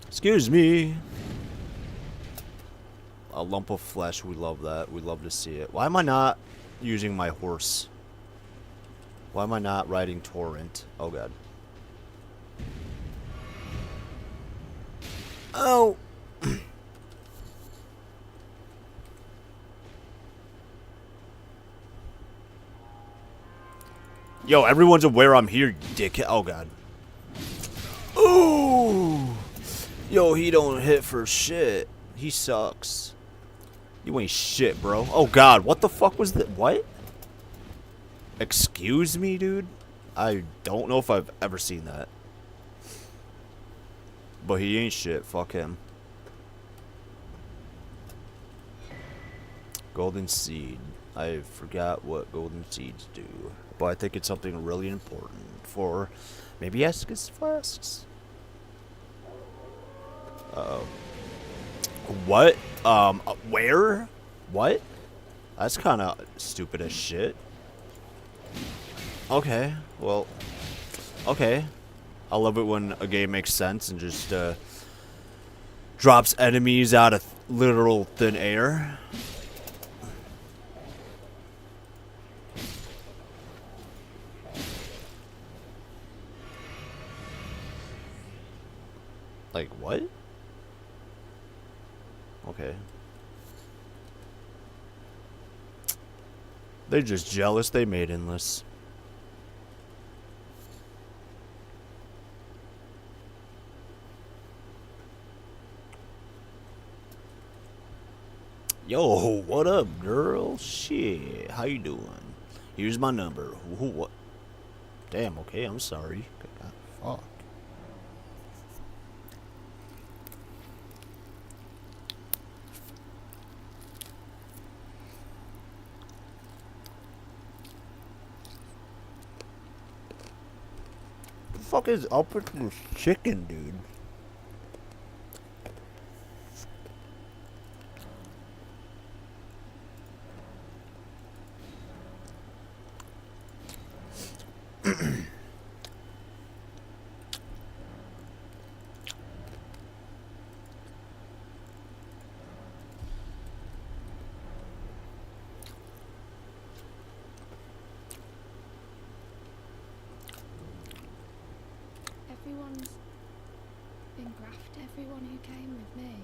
Excuse me. A lump of flesh. We love that. We love to see it. Why am I not using my horse? Why am I not riding Torrent? Oh, God. Oh! Yo, everyone's aware I'm here, you dickhead. Oh, God. Ooh! Yo, he don't hit for shit. He sucks. You ain't shit, bro. Oh, God. What the fuck was that? What? Excuse me, dude? I don't know if I've ever seen that. But he ain't shit. Fuck him. Golden seed. I forgot what golden seeds do. But I think it's something really important for maybe Escus flasks. Uh-oh. What? Where? What? That's kind of stupid as shit. Okay, well, okay. I love it when a game makes sense and just drops enemies out of literal thin air. Like, what? Okay. They're just jealous they made endless. Yo, what up, girl? Shit, how you doing? Here's my number. What? Damn, okay, I'm sorry. God, fuck. The fuck is up with this chicken, dude? Everyone's been grafted. Everyone who came with me,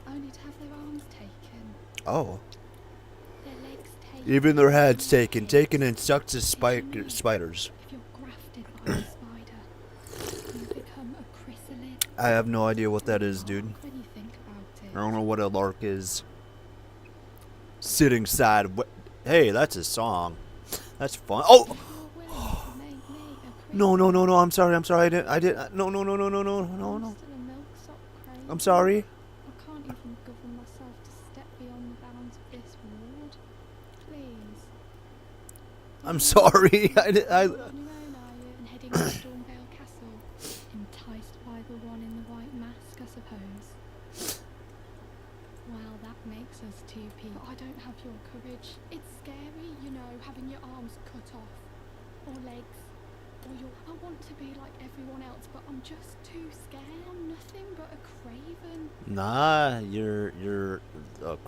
only to have their arms taken, Oh. their legs taken. Even their heads taken If and stuck to you spiders. you're grafted by a spider, you become a chrysalid. I have no idea what that is, dude. When you think about it, I don't know what a lark is. Sitting side. Hey, that's a song. That's fun. Oh! you're willing to make me a No, no, no, no. chrysalid. I'm sorry. I didn't. No, no, no, no, no, no, no, I'm no. still a milksop crane. I'm sorry. I can't even govern myself to step beyond the bounds of this ward. Please. I'm sorry. On your own, are you? And heading to Stormvale Castle, enticed by the one in the white mask, I suppose. Well, that makes us two people. I don't have your courage. It's scary, you know, having your arms cut off, or legs, or your. I want to be like everyone else, but I'm just too scared. I'm nothing but a craven. Nah, you're. What?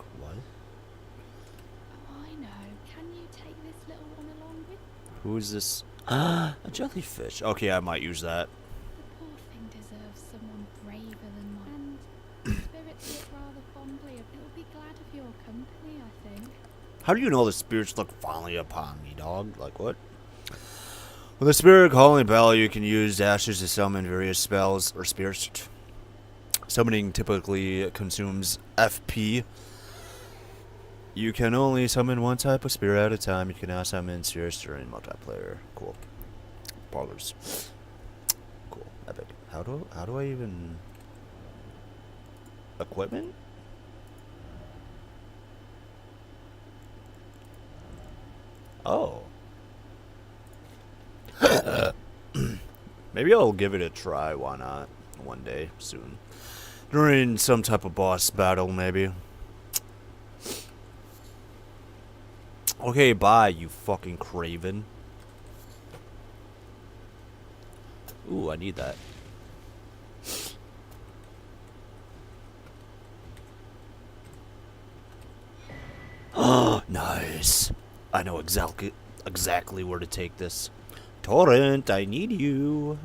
Oh, I know. Can you take this little one along with? Who is this? A jellyfish. Okay, I might use that. The poor thing deserves someone braver than mine. And spirits look rather fondly. It'll be glad of your company, I think. How do you know the spirits look fondly upon me, dog? Like what? With the spirit calling bell, you can use dashes to summon various spells or spirits. Summoning typically consumes FP. You can only summon one type of spirit at a time. You can now summon spirits during multiplayer. Cool. Parlors. Cool. Epic. How do I even equipment? Oh. Maybe I'll give it a try. Why not? One day soon. During some type of boss battle, maybe. Okay, bye, you fucking craven. Ooh, I need that. Oh, nice. I know exactly where to take this. Torrent, I need you.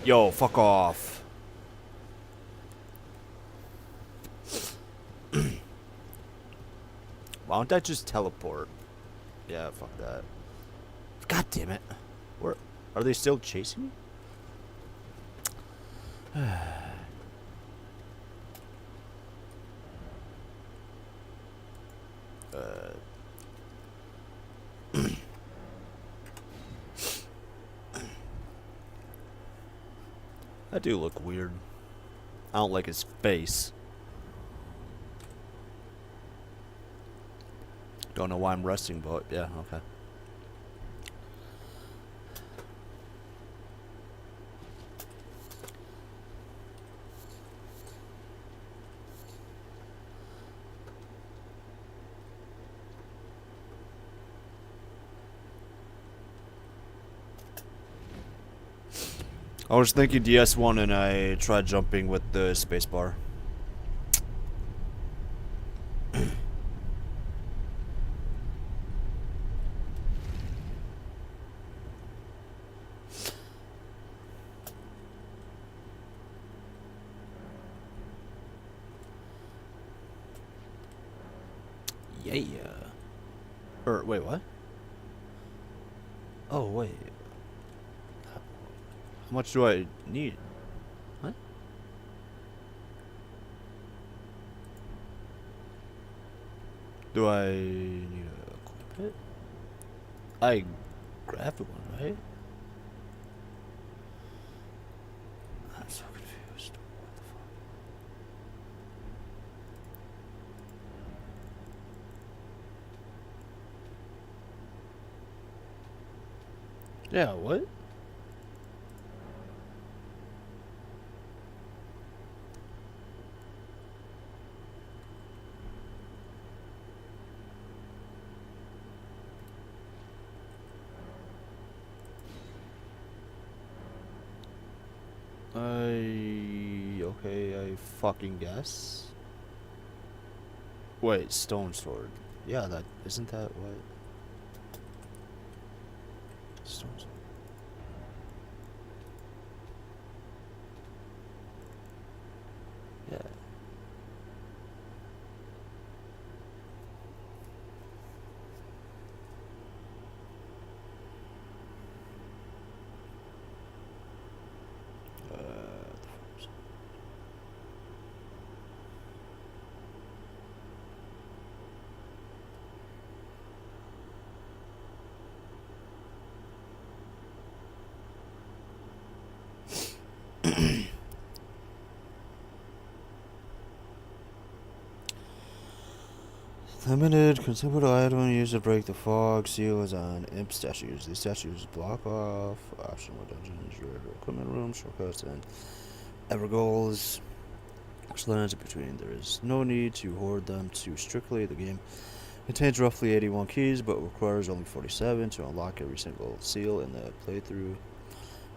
Yo, fuck off. Why don't I just teleport? Yeah, fuck that. God damn it. Where are they still chasing me? That do look weird. I don't like his face. Don't know why I'm resting, but yeah, okay. I was thinking DS1 and I tried jumping with the spacebar. Yeah. Or wait, what? Oh wait. How much do I need? What? Do I need to equip it? I grabbed one, right? I'm so confused. What the fuck? Yeah, what? Okay, I fucking guess. Wait, stone sword. Yeah, that isn't that what? Stone sword. Yeah. Limited consumable item used to break the fog seals on imp statues. These statues block off optional dungeons, rare equipment rooms, shortcuts, and ever goals. Lands between. There is no need to hoard them too strictly. The game contains roughly 81 keys, but requires only 47 to unlock every single seal in the playthrough.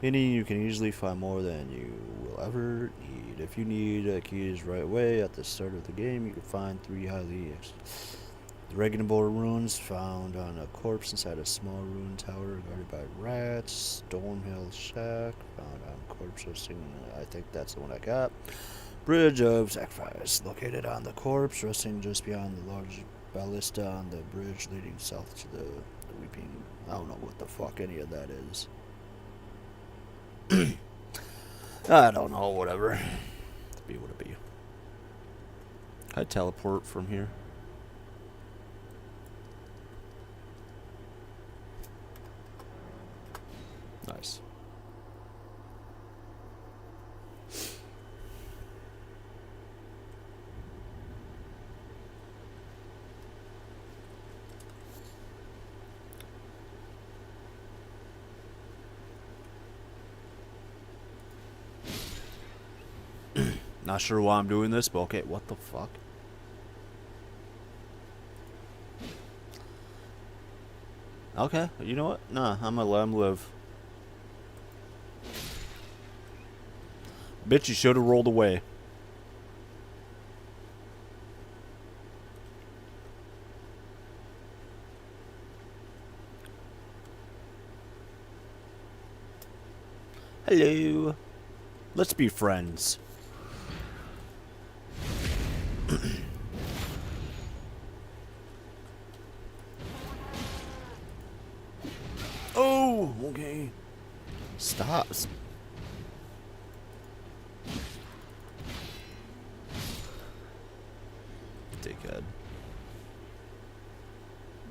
Meaning you can easily find more than you will ever need. If you need keys right away at the start of the game, you can find 3 highly regenerable runes found on a corpse inside a small ruin tower guarded by rats. Stonehill Shack found on corpse resting. I think that's the one I got. Bridge of Sacrifice located on the corpse, resting just beyond the large ballista on the bridge leading south to the Weeping. I don't know what the fuck any of that is. I don't know, whatever. To be what it be. Can I teleport from here? Nice. Not sure why I'm doing this, but okay, what the fuck? Okay, you know what? Nah, I'm gonna let him live. Bitch, you should have rolled away. Hello. Let's be friends. Oh, okay. Stop. Dickhead.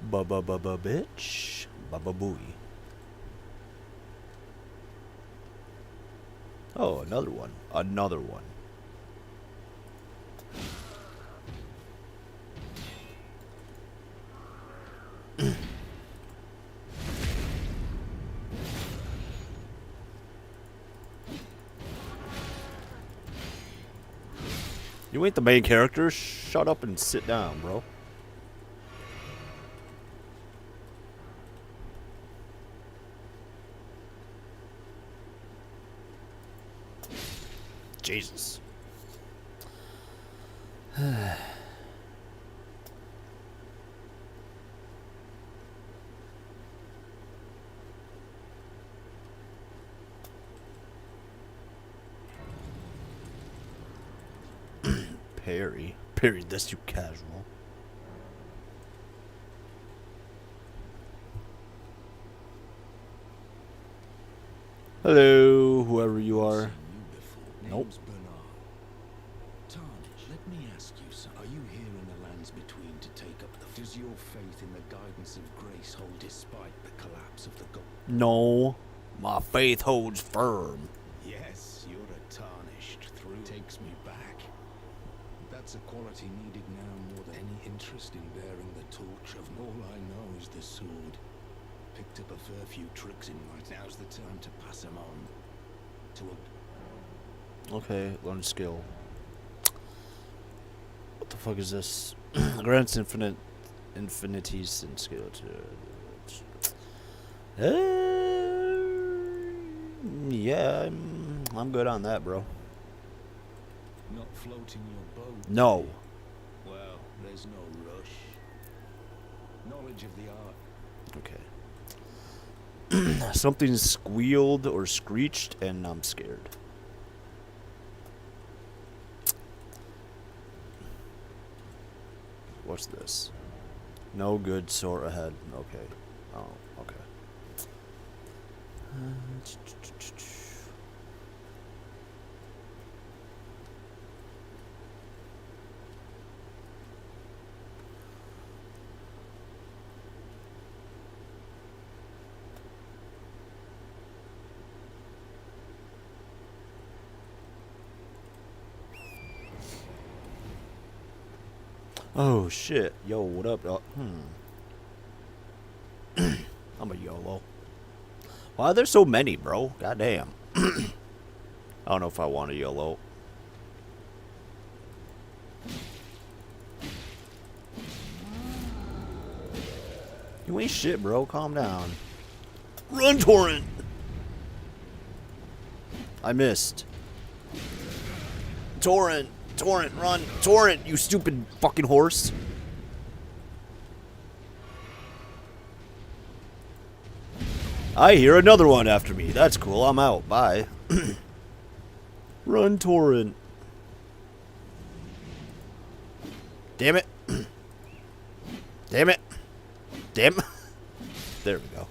Ba-ba-ba-ba, bitch. Ba-ba-booey. Oh, another one. Another one. You ain't the main character. Shut up and sit down, bro. Jesus. Parry. Parry, that's too casual. Hello. whoever you are. Seen you before. Nope. Name's Bernard. Tarnish, let me ask you something. Are you here in the lands between to take up the... Does your faith in the guidance of grace hold despite the collapse of the god? No. My faith holds firm. Yes, you're a tarnished through. Takes me back. That's a quality needed now more than any interest in bearing the torch of all I know is the sword. Picked up a fair few tricks in my... Now's the time to pass them on. To a... Okay, learn skill. What the fuck is this? Grants infinities and skill to... yeah, I'm good on that, bro. Not floating your boat. No. Well, there's no rush. Knowledge of the art. Okay. Something squealed or screeched, and I'm scared. What's this? No good sort ahead. Okay. Oh, okay. Oh shit. Yo, what up, dog? I'm a YOLO. Why are there so many, bro? Goddamn. I don't know if I want a YOLO. You ain't shit, bro. Calm down. Run, Torrent! I missed. Torrent! Torrent, run! Torrent, you stupid fucking horse! I hear another one after me. That's cool. I'm out. Bye. Run, Torrent. Damn it. Damn it. Damn it. There we go.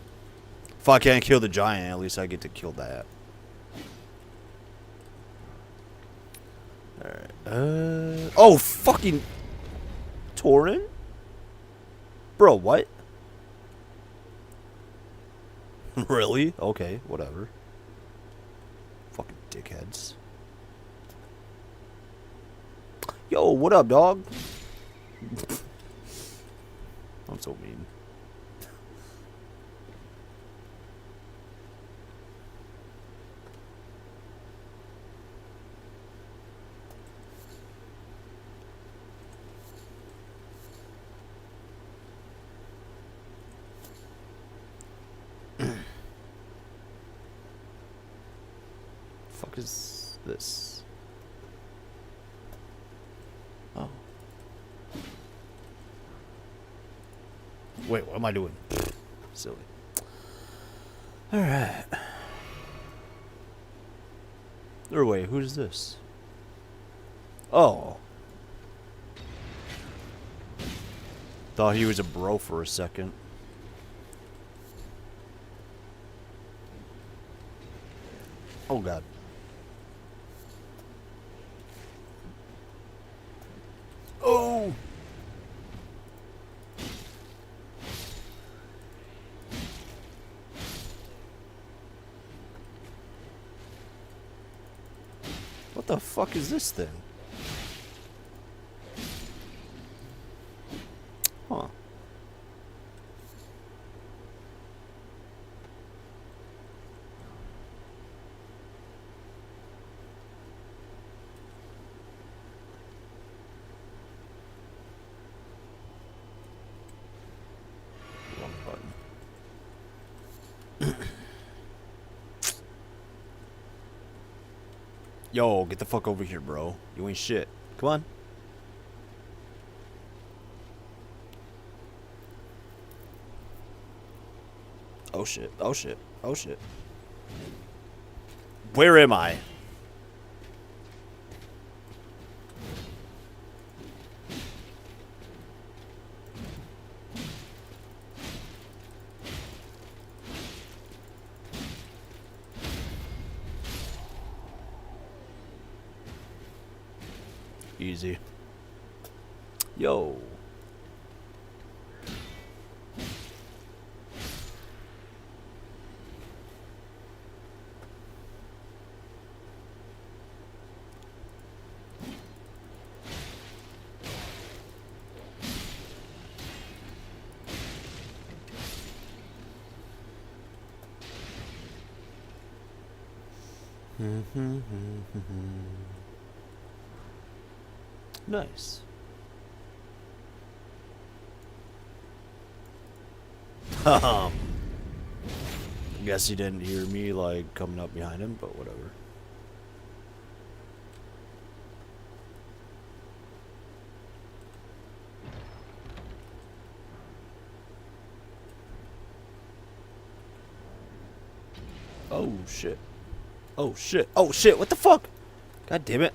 If I can't kill the giant, at least I get to kill that. Alright. Oh, fucking... Torrent? Bro, what? Really? Okay, whatever. Fucking dickheads. Yo, what up, dog? I'm so mean. Fuck is this? Oh. Wait, what am I doing? Silly. Alright. Or wait, who's this? Oh. Thought he was a bro for a second. Oh god. Oh! What the fuck is this thing? Huh. Wrong button. Yo, get the fuck over here, bro. You ain't shit. Come on. Oh shit. Oh shit. Oh shit. Where am I? Easy. Yo. Nice. Guess he didn't hear me like coming up behind him, but whatever. Oh shit. Oh shit. Oh shit. What the fuck? God damn it.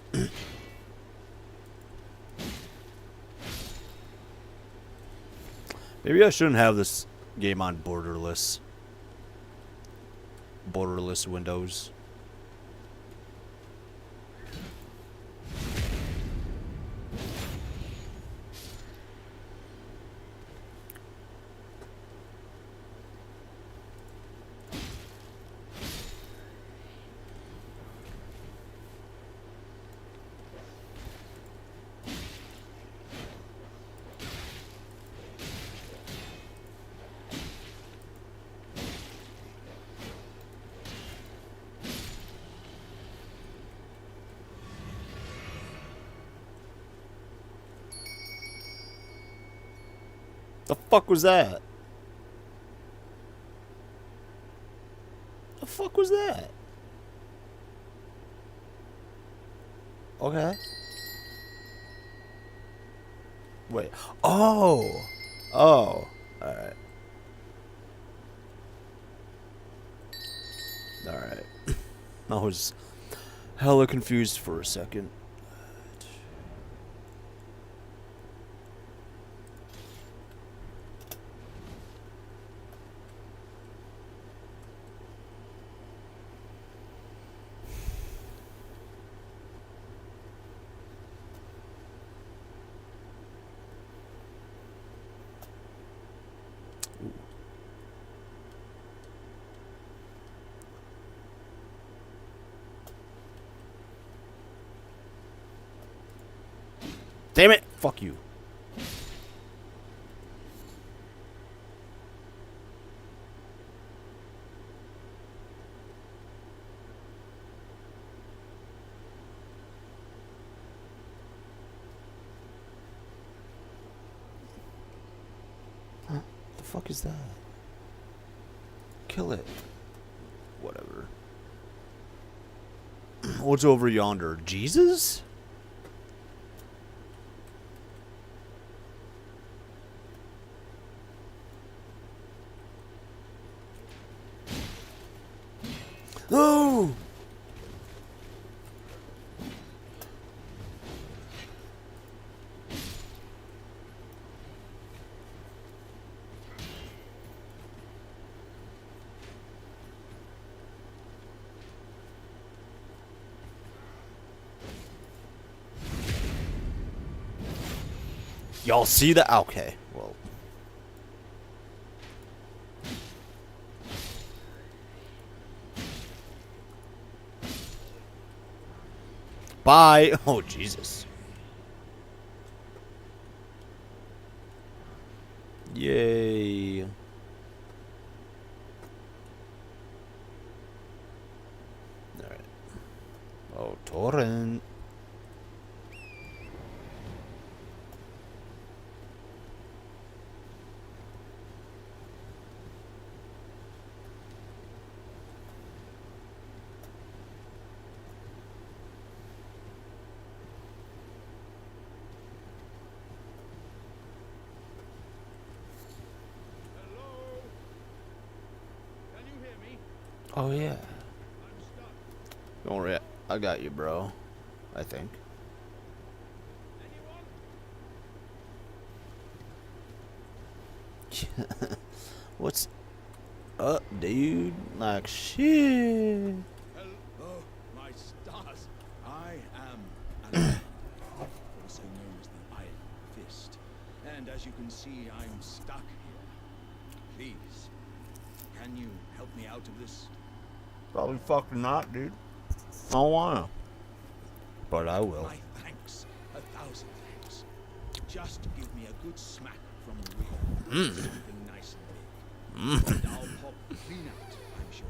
Maybe I shouldn't have this game on borderless. Borderless windows. The fuck was that? The fuck was that? Okay. Wait. Oh. Oh. Alright. Alright. I was hella confused for a second. Damn it! Fuck you. Huh? The fuck is that? Kill it. Whatever. What's over yonder? Jesus? Oh! Y'all see that? Okay, well. Bye. Oh, Jesus. Yay. Alright. Oh, torrent. Oh, yeah. Don't worry. I got you, bro. I think. What's up, dude? Like, shit. Oh, my stars. I am an as you can see, I'm stuck here. Please, can you help me out of this? Probably fucking not, dude. I don't wanna. But I will. My thanks. 1,000 thanks. Just give me a good smack from the rear. Something nice and big. And I'll pop clean out, I'm sure.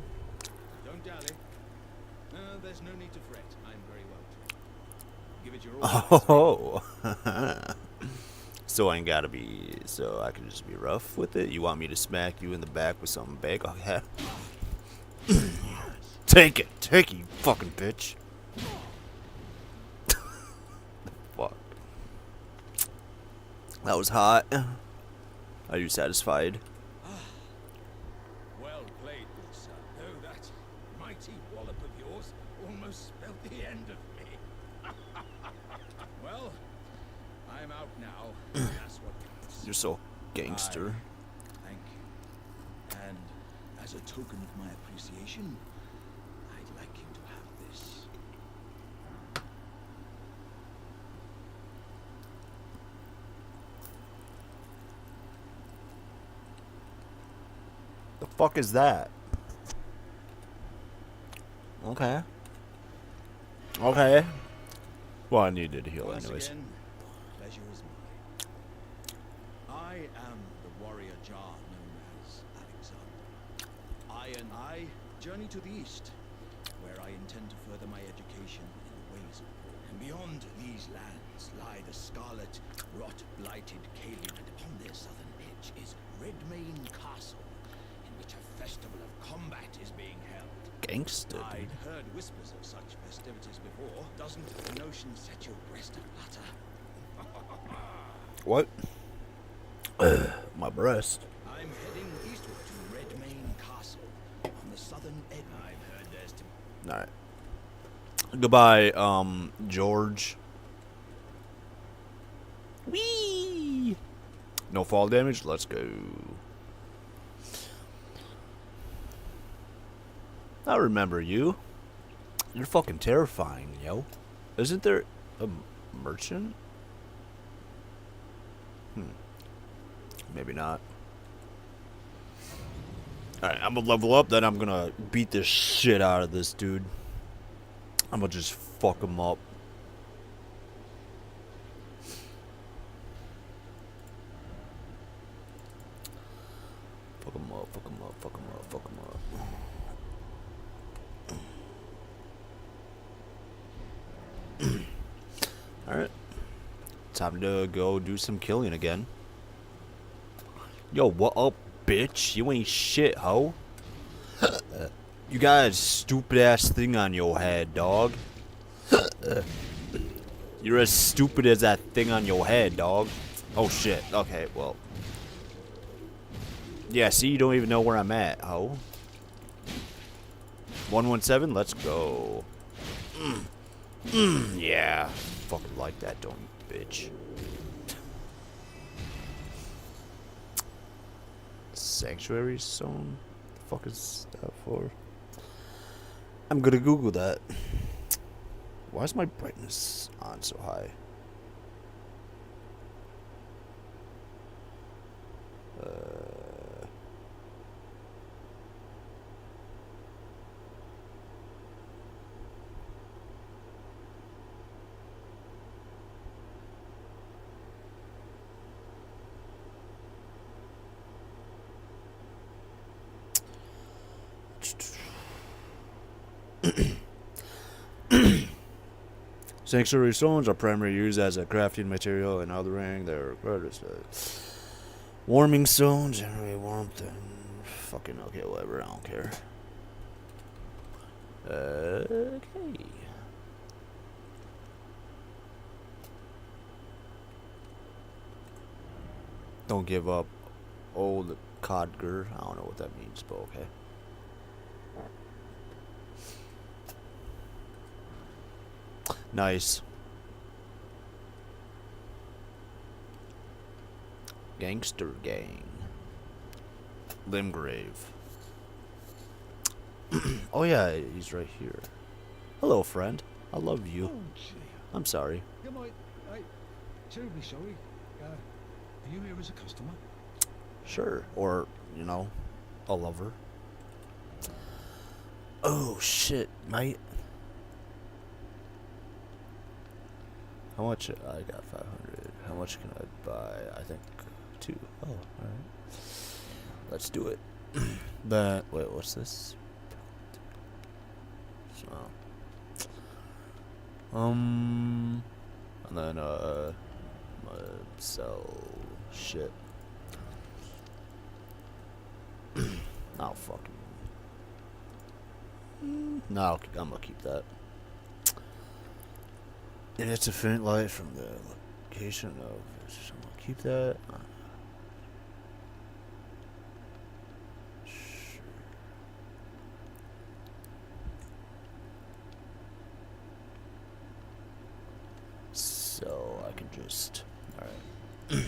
Don't dally. There's no need to fret. I'm very well trained. Give it your all. Oh. So I ain't gotta be. So I can just be rough with it? You want me to smack you in the back with something big? Okay. Take it. Take it, you fucking bitch. Fuck. That was hot. Are you satisfied? Well played, good sir. Though that mighty wallop of yours almost spelled the end of me. Well, I'm out now. That's what counts. You're so gangster. Thank you. And as a token of my appreciation, I'd like you to have this. The fuck is that? Okay. Okay. Well, I needed to heal Once anyways. again, pleasure is mine. I am the warrior Jar known as Alexander. I and I journey to the east, where I intend to further my education in the ways of war. And beyond these lands lie the scarlet, rot-blighted Caelid, and upon their southern edge is Redmane Castle, in which a festival of combat is being held. Gangster, I'd dude. heard whispers of such festivities before. Doesn't the notion set your breast aflutter? What? My breast. I'm heading eastward to Redmane Castle on the southern edge. I've heard there's to... Alright. Goodbye, George. Whee! No fall damage? Let's go. I remember you. You're fucking terrifying, yo. Isn't there a merchant? Maybe not. Alright, I'm gonna level up, then I'm gonna beat the shit out of this dude. I'm gonna just fuck him up. Fuck him up, fuck him up, fuck him up, fuck him up. Alright. Time to go do some killing again. Yo, what up, bitch? You ain't shit, ho. You got a stupid ass thing on your head, dog. You're as stupid as that thing on your head, dog. Oh shit. Okay, well. Yeah, see, you don't even know where I'm at, ho. 117, let's go. Yeah. Fucking like that, don't you, bitch. Sanctuary zone? The fuck is that for? I'm gonna Google that. Why is my brightness on so high? Sanctuary stones are primarily used as a crafting material in Elden. They're required as warming stones, generate warmth and fucking okay, whatever. I don't care. Okay. Don't give up, old codger. I don't know what that means, but okay. Nice. Gangster gang. Limgrave. Oh yeah, he's right here. Hello, friend. I love you. Oh, gee. I'm sorry. You might, terribly sorry. Are you here as a customer? Sure. Or, you know, a lover. Oh, shit, mate. How much? I got 500. How much can I buy? I think 2. Oh, alright. Let's do it. Wait, what's this? So, and then, sell shit. I'll fucking. No, I'm gonna keep that. And it's a faint light from the location of. I'm gonna keep that. Sure. So I can just. All right.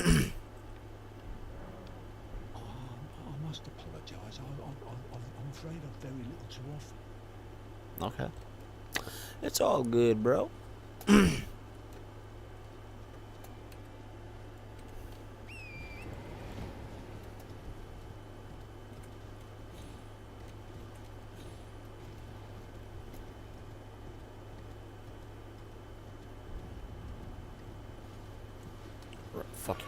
I must apologise. I'm afraid I've very little to offer. Okay. It's all good, bro. Fuck you.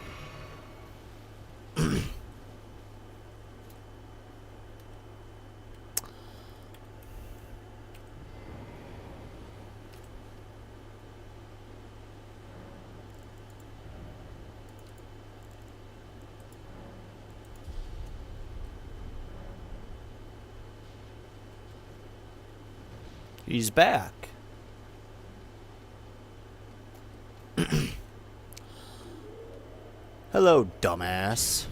He's back. Hello, dumbass.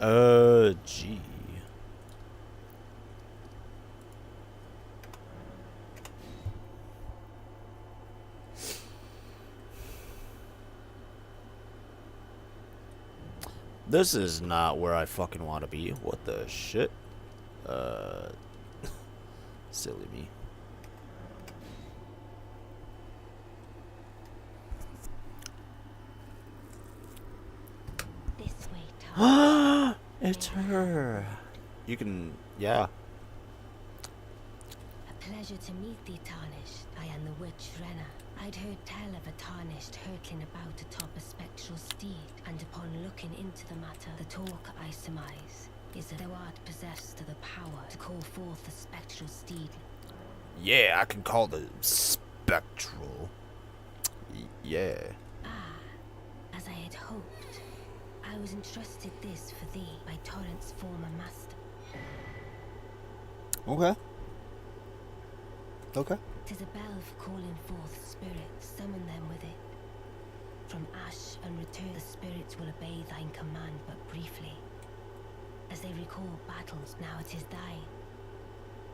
Alright, gee. This is not where I fucking want to be. What the shit? Silly me. This way, Tom. It's her. You can, yeah. A pleasure to meet thee, Tarnished. I am the witch Renna. I'd heard tell of a Tarnished hurtling about atop a spectral steed, and upon looking into the matter, the talk, I surmise, is that thou art possessed of the power to call forth the spectral steed. Yeah, I can call the spectral. Yeah. Ah, as I had hoped. I was entrusted this for thee by Torrent's former master. Okay. Okay. 'Tis a bell for calling forth spirits, summon them with it. from ash and return, the spirits will obey thine command but briefly. As they recall battles, now it is thine,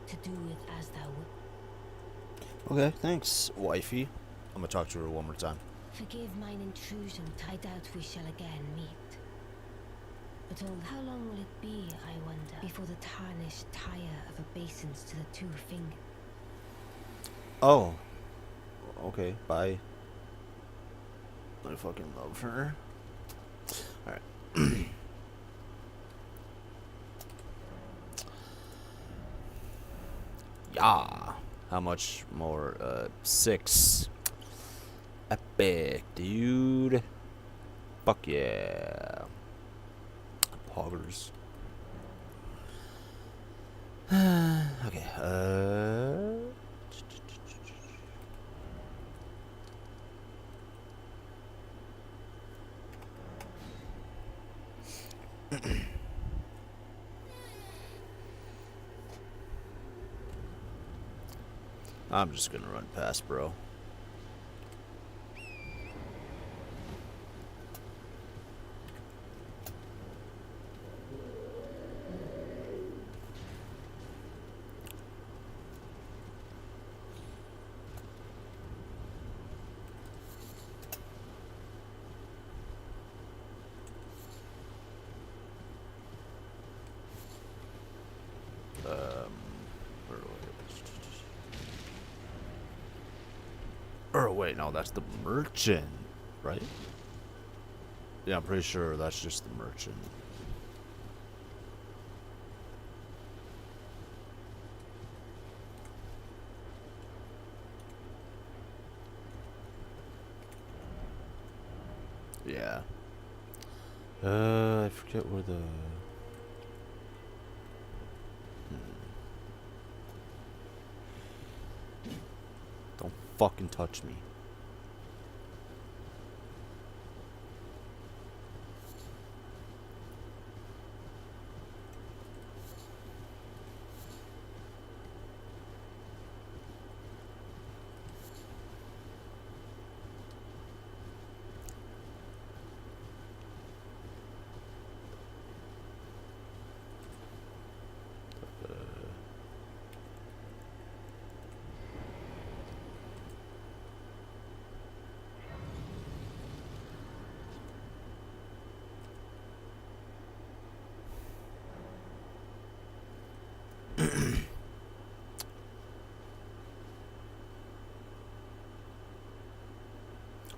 to do with as thou wilt. Okay, thanks, wifey. I'm gonna talk to her one more time. Forgive mine intrusion, I doubt we shall again meet. But how long will it be, I wonder, before the tarnished tire of obeisance to the two fingers? Oh. Okay, bye. I fucking love her. Alright. Yeah. How much more? 6. Epic, dude. Fuck yeah. Poggers. Okay, I'm just gonna run past, bro. Or wait, no, that's the merchant, right? Yeah, I'm pretty sure that's just the merchant. Yeah. I forget where the... Don't fucking touch me.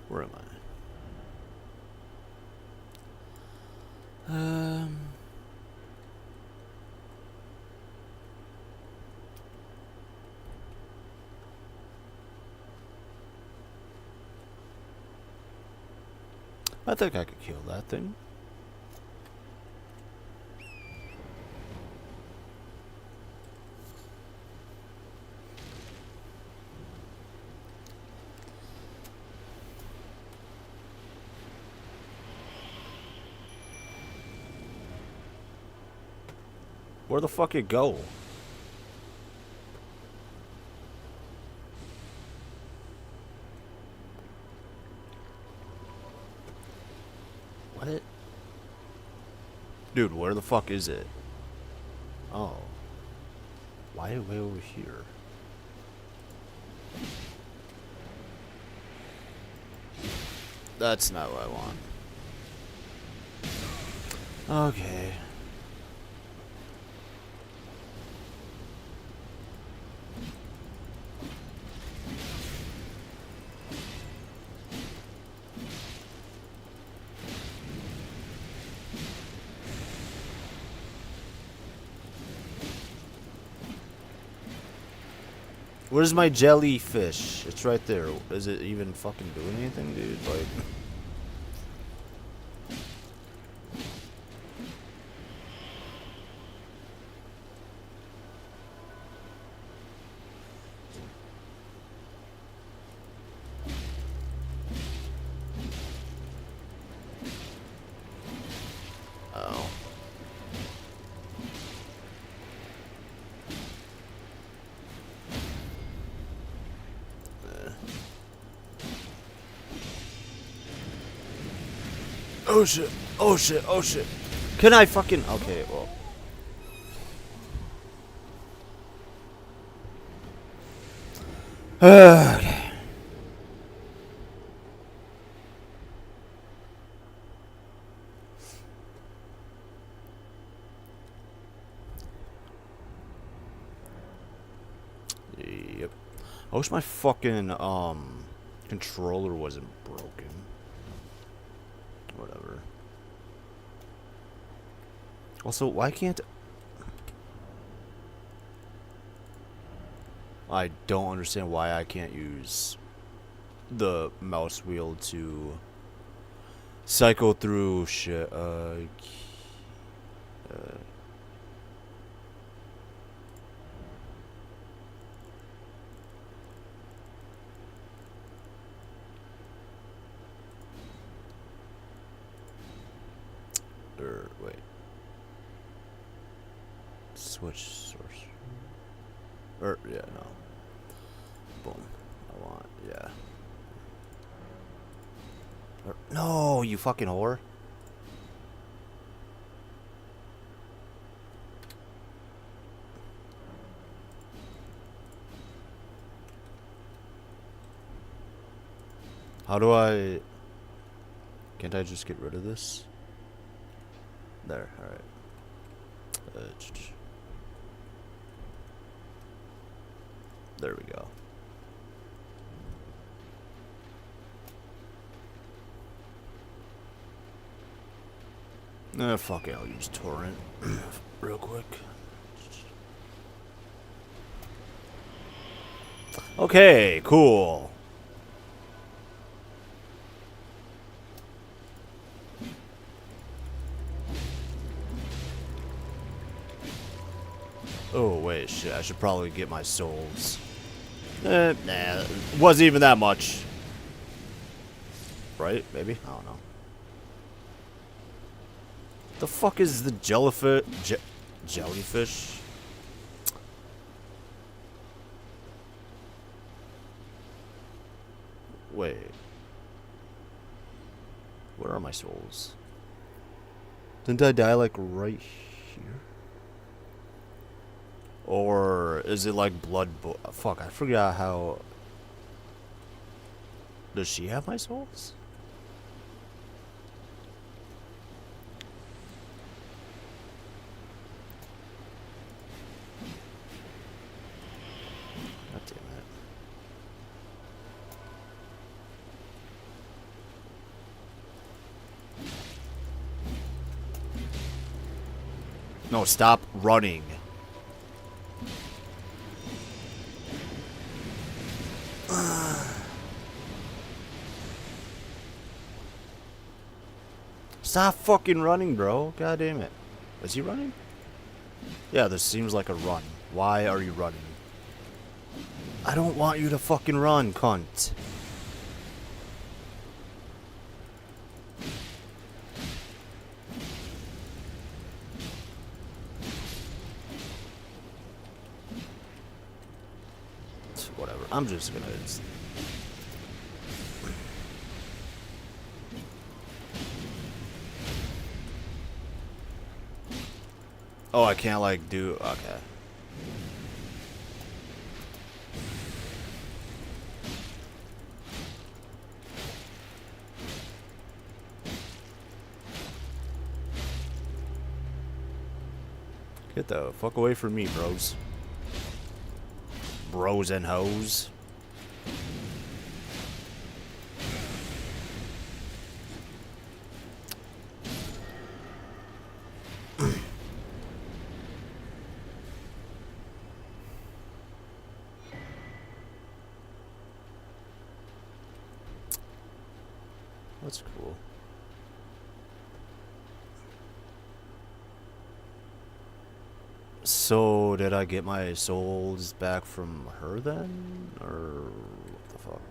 Where am I? I think I could kill that thing. Where the fuck it go? What? Dude, where the fuck is it? Oh. Why way over here? That's not what I want. Okay. Where's my jellyfish? It's right there. Is it even fucking doing anything, dude? Like... Oh. Oh shit. Oh shit. Oh shit. Can I fucking... Okay, well. Okay. Yep. I wish my fucking controller wasn't broken. Whatever. Also, why can't... I don't understand why I can't use the mouse wheel to cycle through shit. Wait. Switch source. Yeah, no. Boom. I want, yeah. No, you fucking whore. How do I... Can't I just get rid of this? There, alright. There we go. Fuck it, I'll use torrent real quick. Okay, cool. Oh wait, shit, I should probably get my souls. Nah, it wasn't even that much. Right? Maybe? I don't know. The fuck is the jellyfish? Jellyfish? Wait. Where are my souls? Didn't I die like right here? Or is it like blood? Fuck, I forgot how. Does she have my souls? God damn it. No, stop running. Stop fucking running, bro. God damn it. Is he running? Yeah, this seems like a run. Why are you running? I don't want you to fucking run, cunt. Whatever. I'm just gonna... Oh, I can't like do... Okay. Get the fuck away from me, bros. Bros and hoes. That's cool. So, did I get my souls back from her then? Or what the fuck?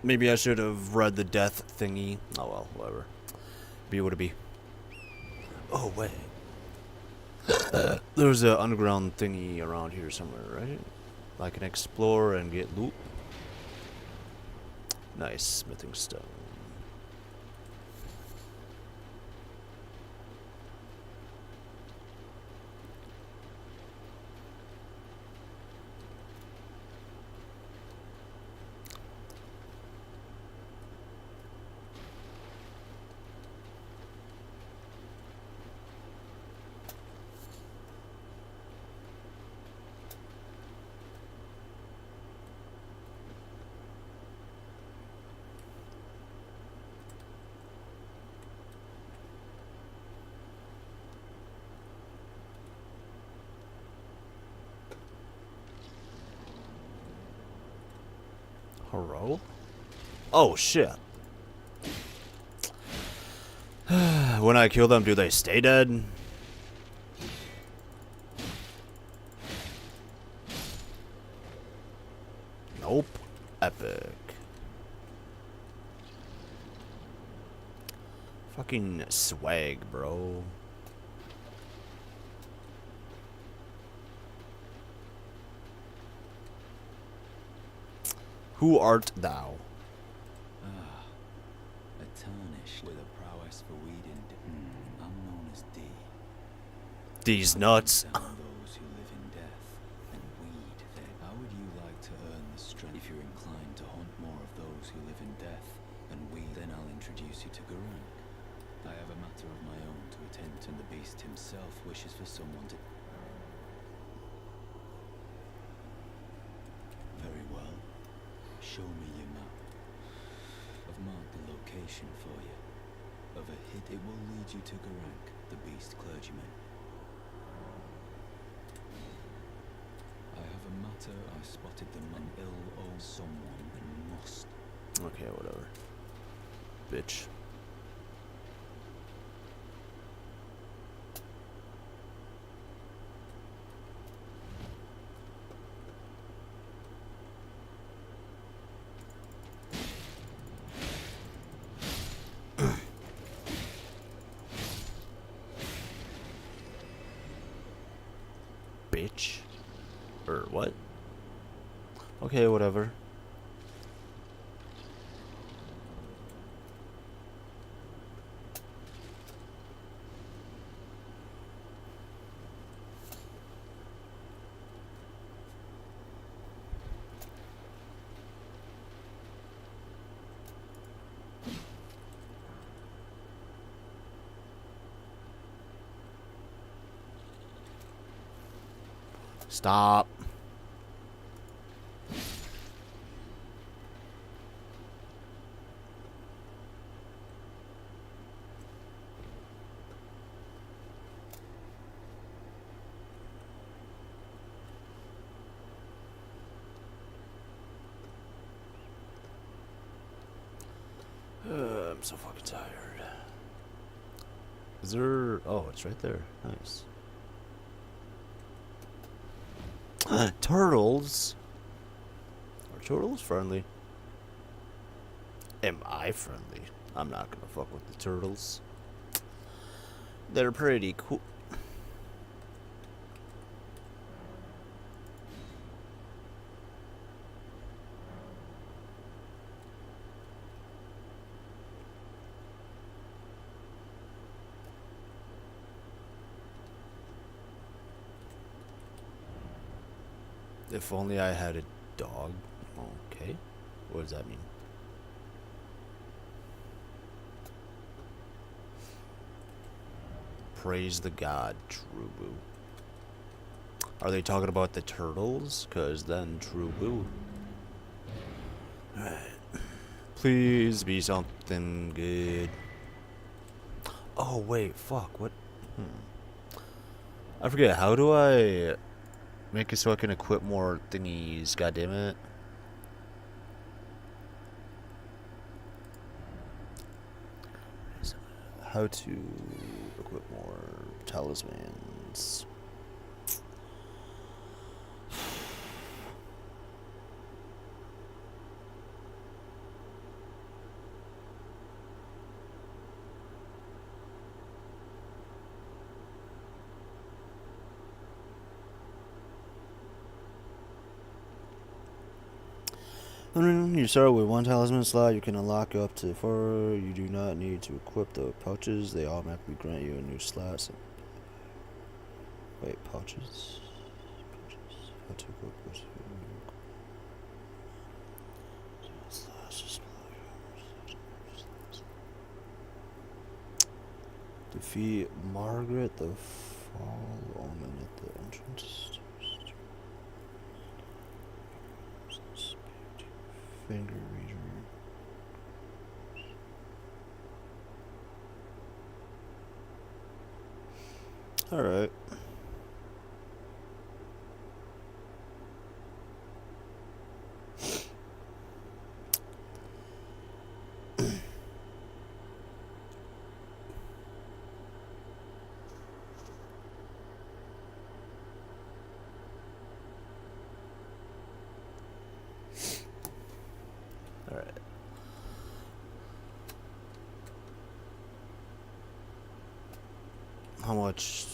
Maybe I should have read the death thingy. Oh well, whatever. Be what it be. Oh, wait. There's an underground thingy around here somewhere, right? I can explore and get loot. Nice smithing stone. Hello? Oh shit. When I kill them, do they stay dead? Nope. Epic. Fucking swag, bro. Who art thou? Ah, a tarnished with a prowess for weeding. I'm known as D. These nuts. Down those who live in death and weed them. How would you like to earn the strength? If you're inclined to hunt more of those who live in death and weed, then I'll introduce you to Gurranq. I have a matter of my own to attend to, and the beast himself wishes for someone to... Very well. Show me your map. I've marked the location for you. Of a hit, it will lead you to Gurranq, the beast clergyman. I have a matter. I spotted them an ill-old someone and must. Okay, whatever. Bitch. Bitch. Or what? Okay, whatever. Stop. I'm so fucking tired. Is there... Oh, it's right there. Nice. Turtles? Are turtles friendly? Am I friendly? I'm not gonna fuck with the turtles. They're pretty cool. If only I had a dog. Okay. What does that mean? Praise the god, True Boo. Are they talking about the turtles? Cause then True Boo. Alright. Please be something good. Oh wait, fuck, what? I forget, how do I make it so I can equip more thingies, god damn it. How to equip more talismans. You start with one talisman slot. You can unlock up to 4. You do not need to equip the pouches. They automatically grant you a new slot. Wait, pouches? How to equip this? Defeat Margaret the Fall Omen at the entrance. Finger reader. Alright. Alright. How much?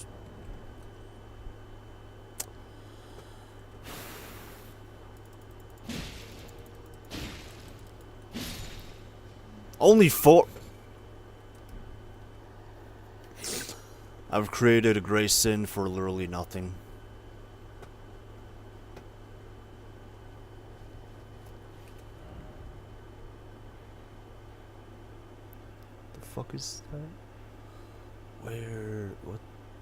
Only 4. I've created a gray sin for literally nothing. The fuck is that? Where? What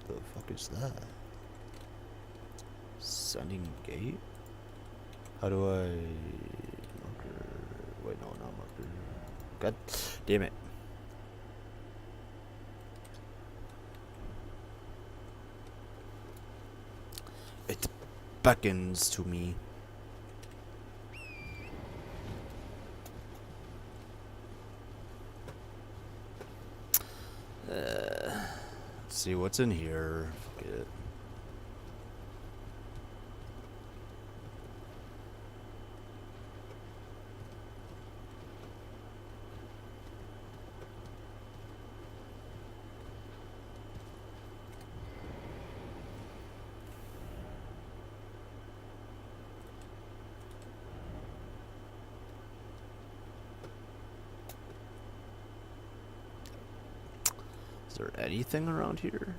the fuck is that? Sending gate? How do I marker? Wait, no, not marker. God damn it. It beckons to me. Let's see what's in here. Fuck it. Is there anything around here?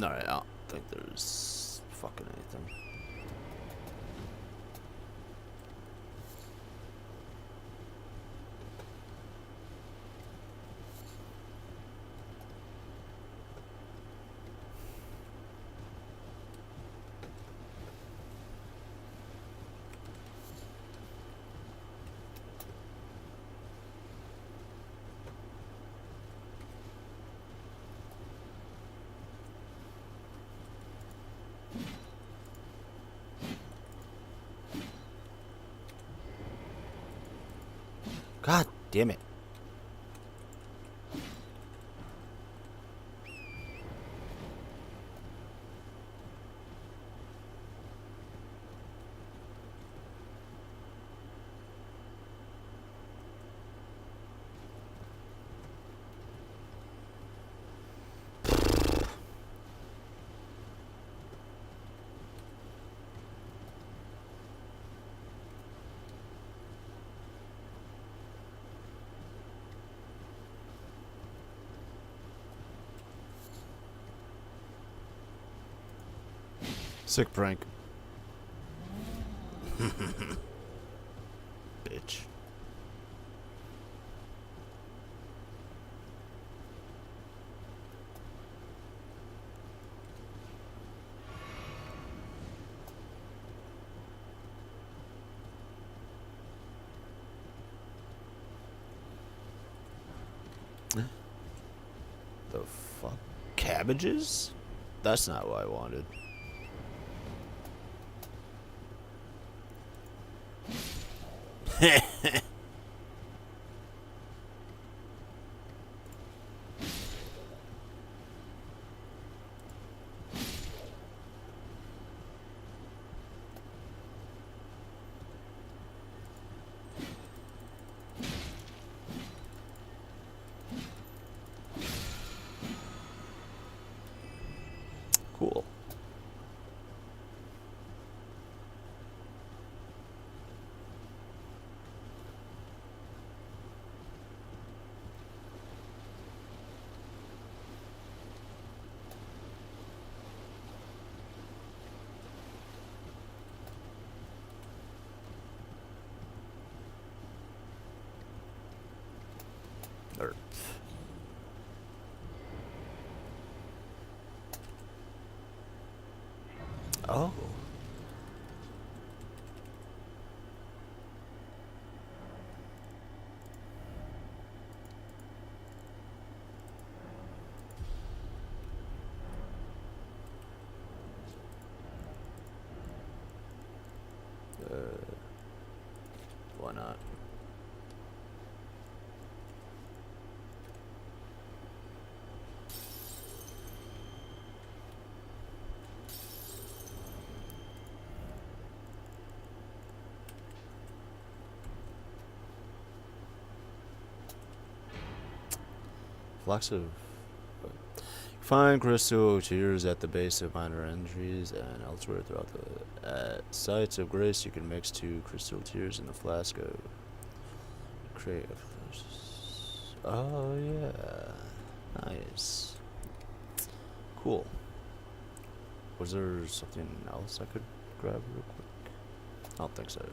Alright, I don't think there's fucking anything. God damn it. Sick prank. Bitch. The fuck? Cabbages? That's not what I wanted. Cool. Earth. Oh. Why not? Flocks of find crystal tears at the base of minor entries and elsewhere throughout the sites of grace. You can mix 2 crystal tears in the flask of creative. Oh yeah, nice, cool. Was there something else I could grab real quick? I don't think so.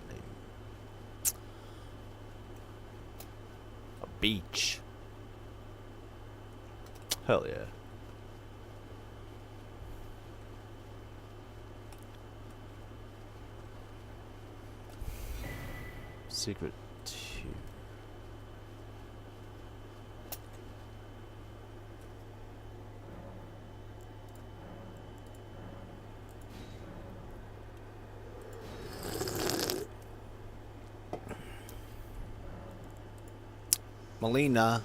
Maybe. A beach. Hell yeah. Secret 2. Melina.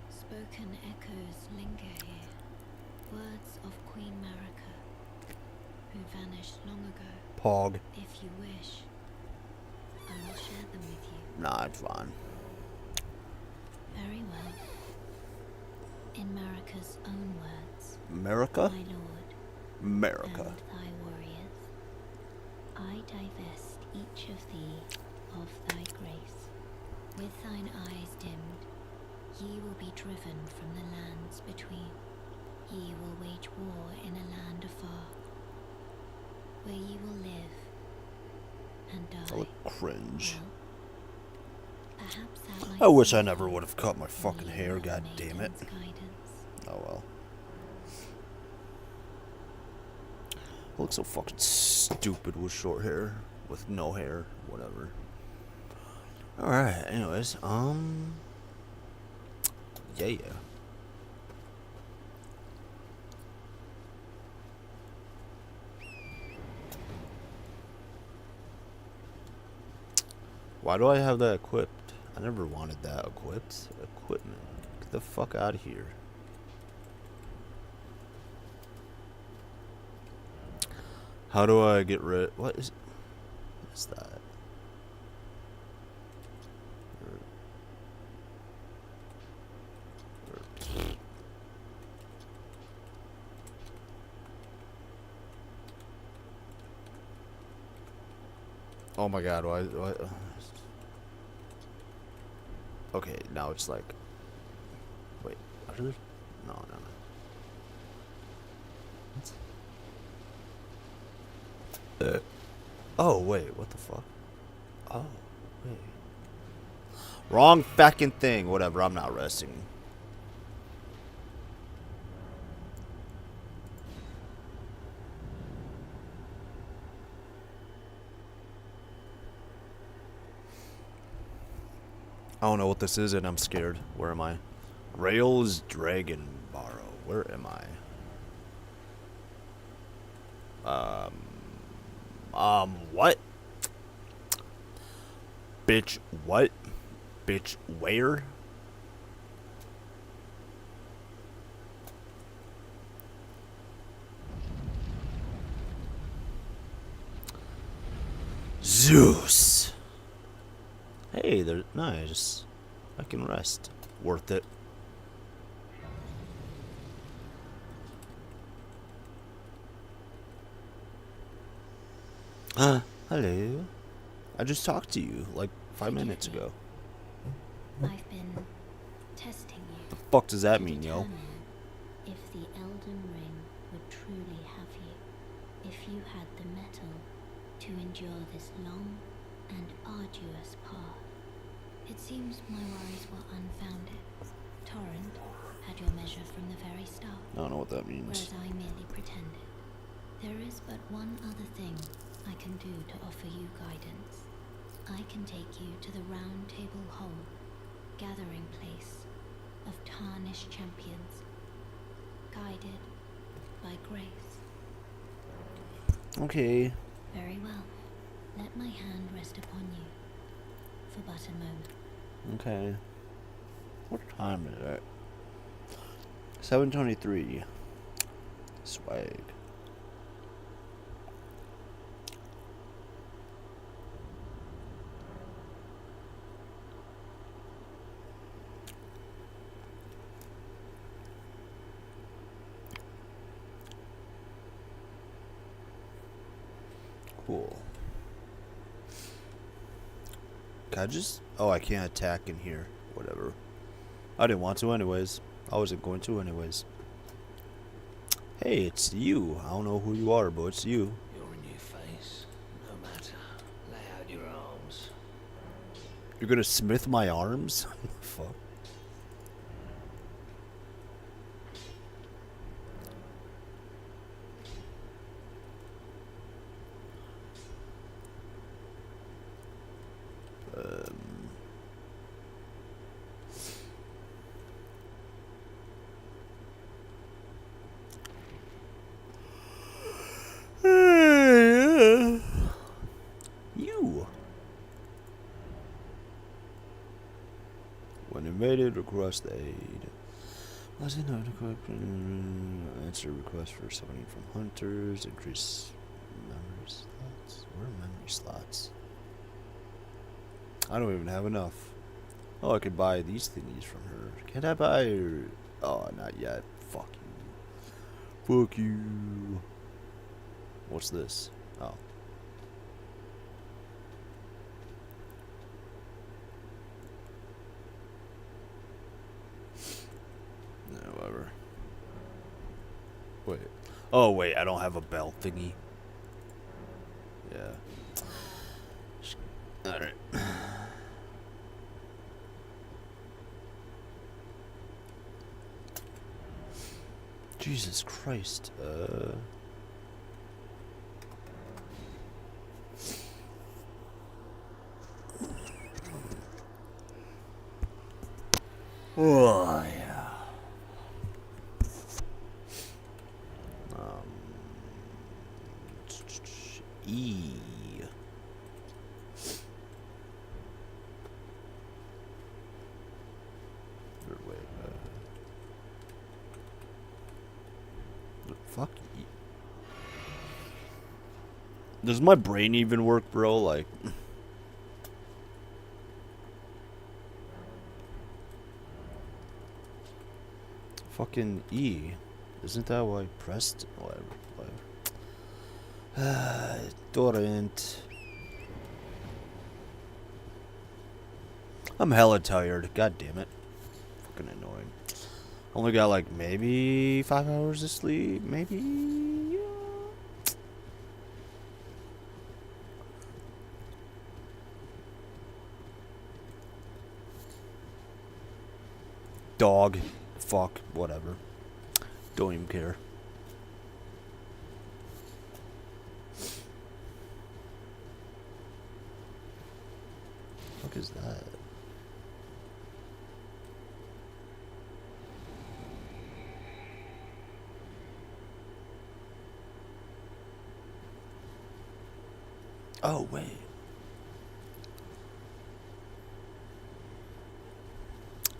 Spoken echoes linger here. Words of Queen Marika, who vanished long ago. Pog. If you wish, I will share them with you. Nah, it's fine. Very well. In Marika's own words, America? my lord, America. and thy warriors, I divest each of thee of thy grace. With thine eyes dimmed, ye will be driven from the lands between. Ye will wage war in a land afar, where ye will live and die. I look cringe. Well, perhaps thou might I wish I see never would have cut my fucking the hair, god damn it. maiden's guidance. Oh well. I look so fucking stupid with short hair. With no hair. Whatever. Alright, anyways, yeah. Why do I have that equipped? I never wanted that equipped. Equipment. Get the fuck out of here. How do I get rid? What is that? Oh my god, why? Okay, now it's like. Wait, are there? No, no, no. What? Oh, wait, what the fuck? Oh, wait. Wrong fucking thing. Whatever, I'm not resting. I don't know what this is and I'm scared. Where am I? Rails Dragon Barrow. Where am I? What? Bitch, what? Bitch, where? Zeus. Hey, they're nice. I can rest. Worth it. Hello. I just talked to you like 5 Forgive minutes me. ago. I've been testing you. The fuck does that to mean, yo? determine if the Elden Ring would truly have you, if you had the mettle to endure this long and arduous path. It seems my worries were unfounded. Torrent had your measure from the very start, I don't know what that means. whereas I merely pretended. There is but one other thing I can do to offer you guidance. I can take you to the Round Table Hall, gathering place of tarnished champions, guided by grace. Okay. Very well. Let my hand rest upon you for but a moment. Okay. What time is it? 7:23. Swag. Cool. Can I just... Oh, I can't attack in here. Whatever. I didn't want to anyways. I wasn't going to anyways. Hey, it's you. I don't know who you are, but it's you. You're a new face. No matter. Lay out your arms. You're gonna smith my arms? Fuck. You. When invaded, request aid. Last not answer request for summoning from hunters. Increase memory slots. Where are memory slots? I don't even have enough. Oh, I could buy these thingies from her. Can't I buy her? Oh, not yet. Fuck you. Fuck you. What's this? Oh. No, whatever. Wait. Oh, wait. I don't have a bell thingy. Yeah. Alright. Jesus Christ. Oh, yeah. E. Or wait, the fuck? E. Does my brain even work, bro? Like. Fucking E. Isn't that what I pressed? Whatever. Torrent. I'm hella tired. God damn it. Fucking annoying. Only got like maybe 5 hours of sleep. Maybe. Yeah. Dog. Fuck. Whatever. Don't even care. What is that? Oh, wait.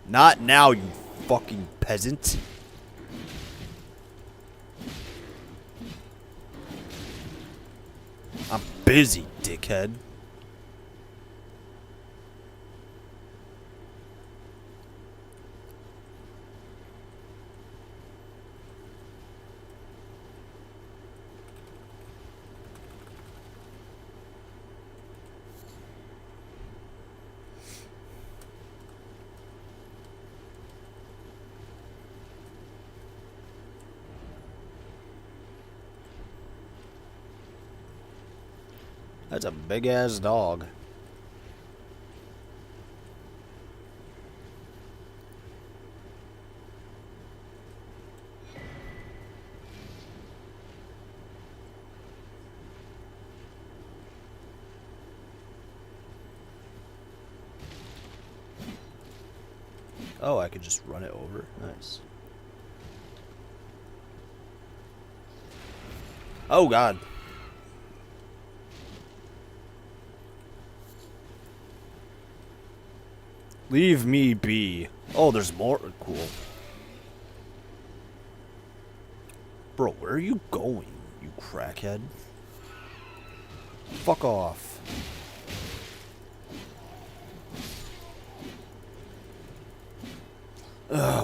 Not now, you fucking peasant. I'm busy, dickhead. That's a big ass dog. Oh, I could just run it over. Nice. Oh, God. Leave me be. Oh, there's more. Cool. Bro, where are you going, you crackhead? Fuck off.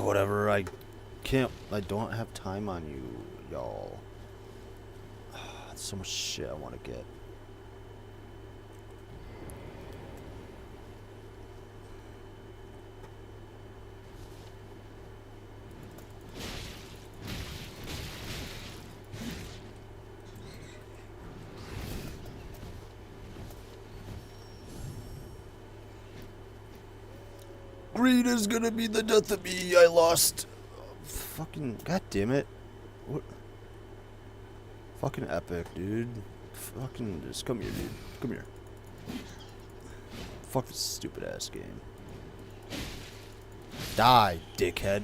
Whatever. I don't have time on you, y'all. There's so much shit I want to get. Greed is gonna be the death of me. I lost. Fucking. God damn it. What? Fucking epic, dude. Fucking. Just come here, dude. Come here. Fuck this stupid ass game. Die, dickhead.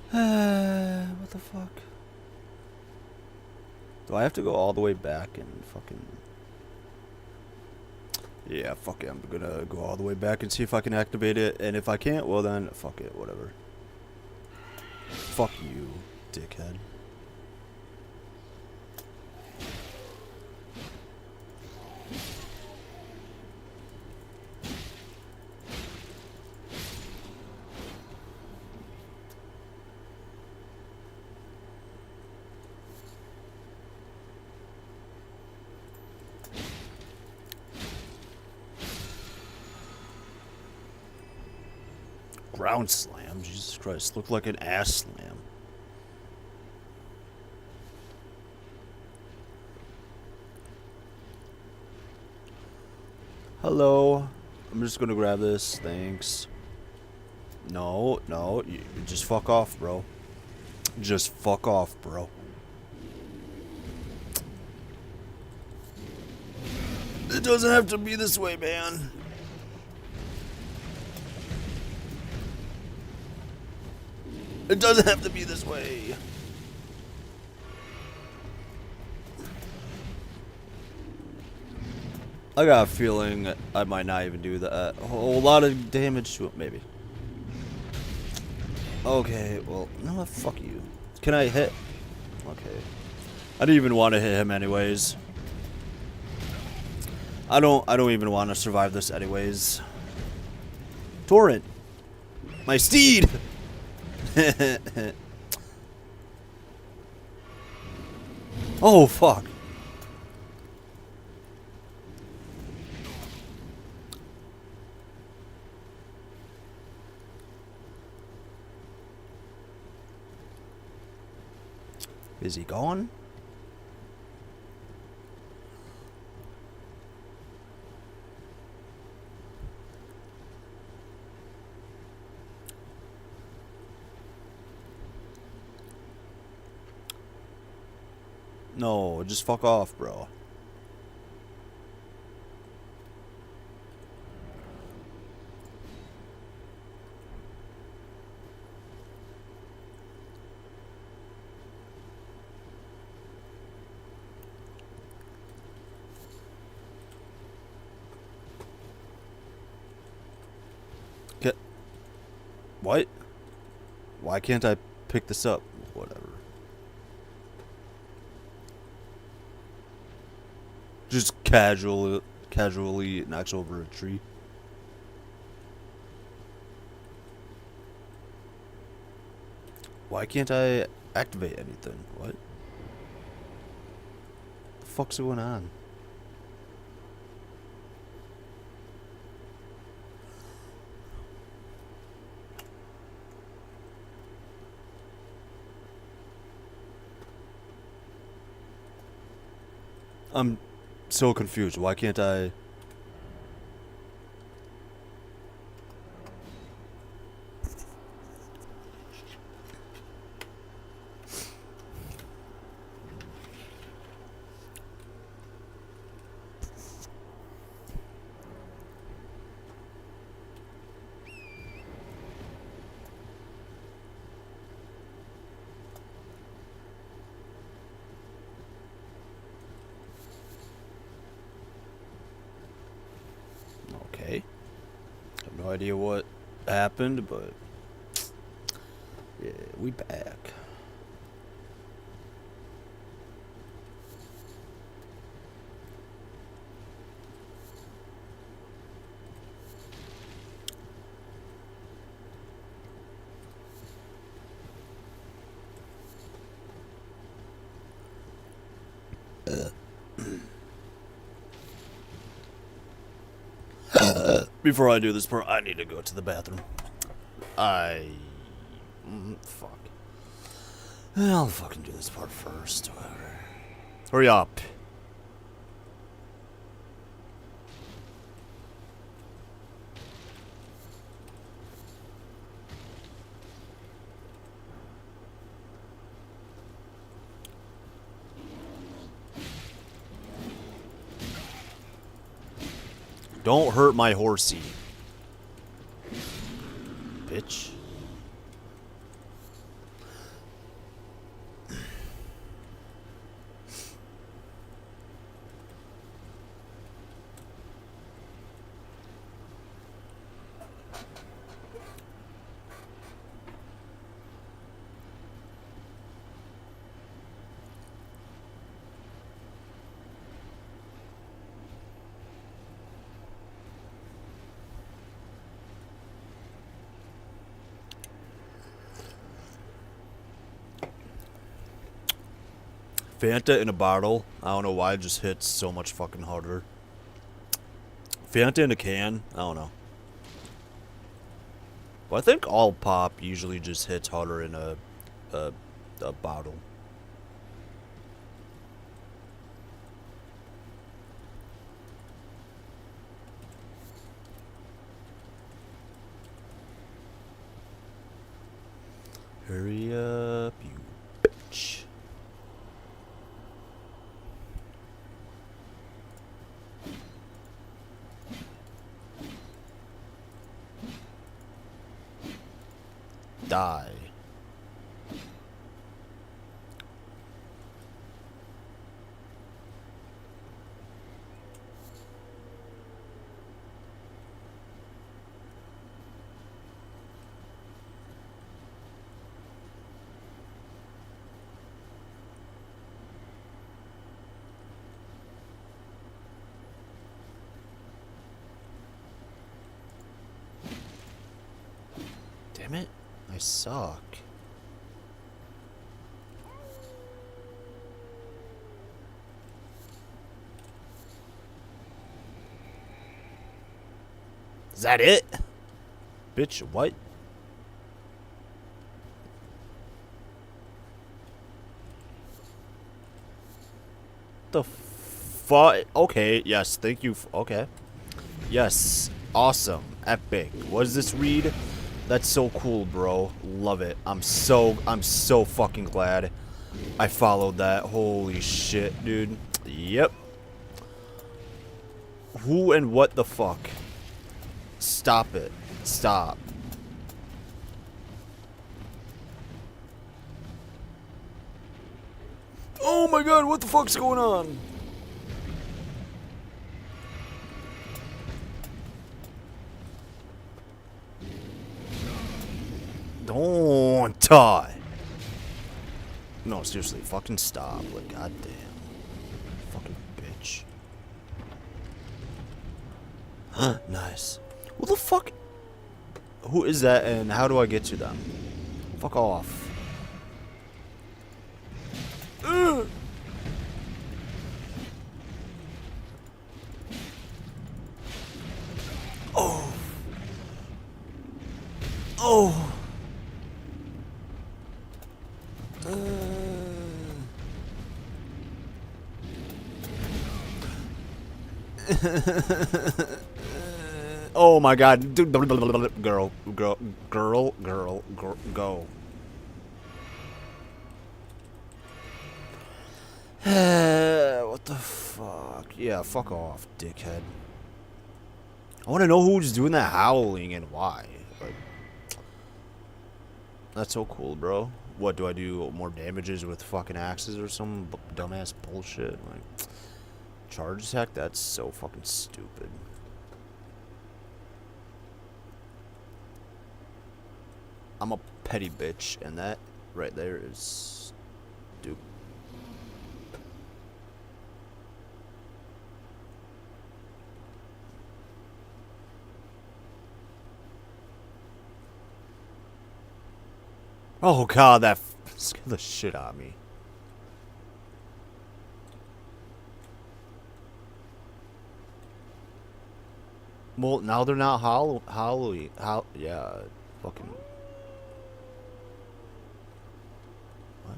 What the fuck? Do I have to go all the way back and fucking... Yeah, fuck it. I'm gonna go all the way back and see if I can activate it. And if I can't, well then, fuck it. Whatever. Fuck you, dickhead. Ground slam? Jesus Christ. Looked like an ass slam. Hello. I'm just gonna grab this. Thanks. No, no. You just fuck off, bro. Just fuck off, bro. It doesn't have to be this way, man. It doesn't have to be this way. I got a feeling I might not even do that. A whole lot of damage to it, maybe. Okay, well, no, fuck you. Can I hit? Okay. I didn't even want to hit him anyways. I don't even want to survive this anyways. Torrent. My steed! Oh, fuck. Is he gone? No, just fuck off, bro. What? Why can't I pick this up? Whatever. Just casually knocks over a tree. Why can't I activate anything? What? The fuck's going on? I'm so confused. Why can't I? Okay. I have no idea what happened, but yeah, we back. Before I do this part, I need to go to the bathroom. Fuck. I'll fucking do this part first. Whatever. Hurry up. Don't hurt my horsey. Bitch. Fanta in a bottle. I don't know why it just hits so much fucking harder. Fanta in a can. I don't know. But I think all pop usually just hits harder in a bottle. Hurry up, you bitch. Die. Damn it. I suck. Is that it? Bitch, what? The fuck? Okay, yes, thank you. Okay. Yes, awesome, epic. What does this read? That's so cool, bro. Love it. I'm so fucking glad I followed that. Holy shit, dude. Yep. Who and what the fuck? Stop it. Stop. Oh my god, what the fuck's going on? Don't die. No, seriously, fucking stop. Like, goddamn. Fucking bitch. Nice. Who the fuck? Who is that and how do I get to them? Fuck off. Ugh. Oh. Oh. Oh my god. Girl, go. What the fuck? Yeah, fuck off, dickhead. I want to know who's doing that howling and why. Like, that's so cool, bro. What, do I do more damages with fucking axes or some dumbass bullshit? Like, charge attack? That's so fucking stupid. I'm a petty bitch, and that right there is stupid. Oh god, that scared the shit out of me. Well, now they're not Halloween. Yeah, fucking. What?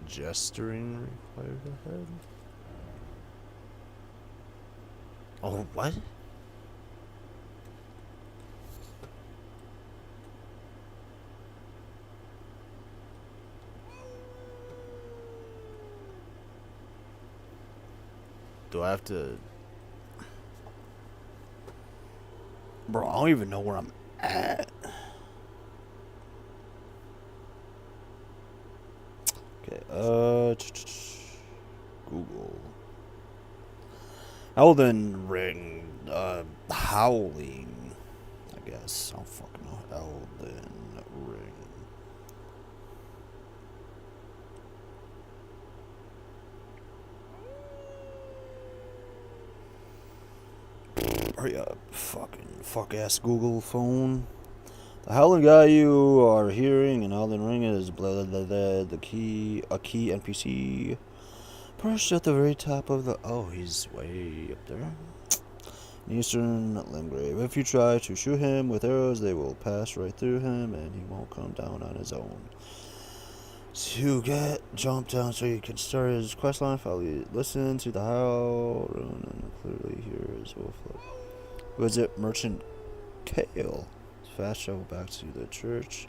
Gesturing required ahead. Oh, what? Do I have to... Bro, I don't even know where I'm at. Okay, Google. Elden Ring, Howling, I guess. I don't fucking know. Elden Ring. Hurry up, fuck ass Google phone. The howling guy you are hearing in Elden Ring is blah, blah, blah, a key NPC perched at the very top of the... Oh, he's way up there. In Eastern Limgrave. If you try to shoot him with arrows, they will pass right through him, and he won't come down on his own. To jump down so you can start his questline, follow, listen to the howl, and clearly hear his wolf. Visit Merchant Kale. Fast travel back to the church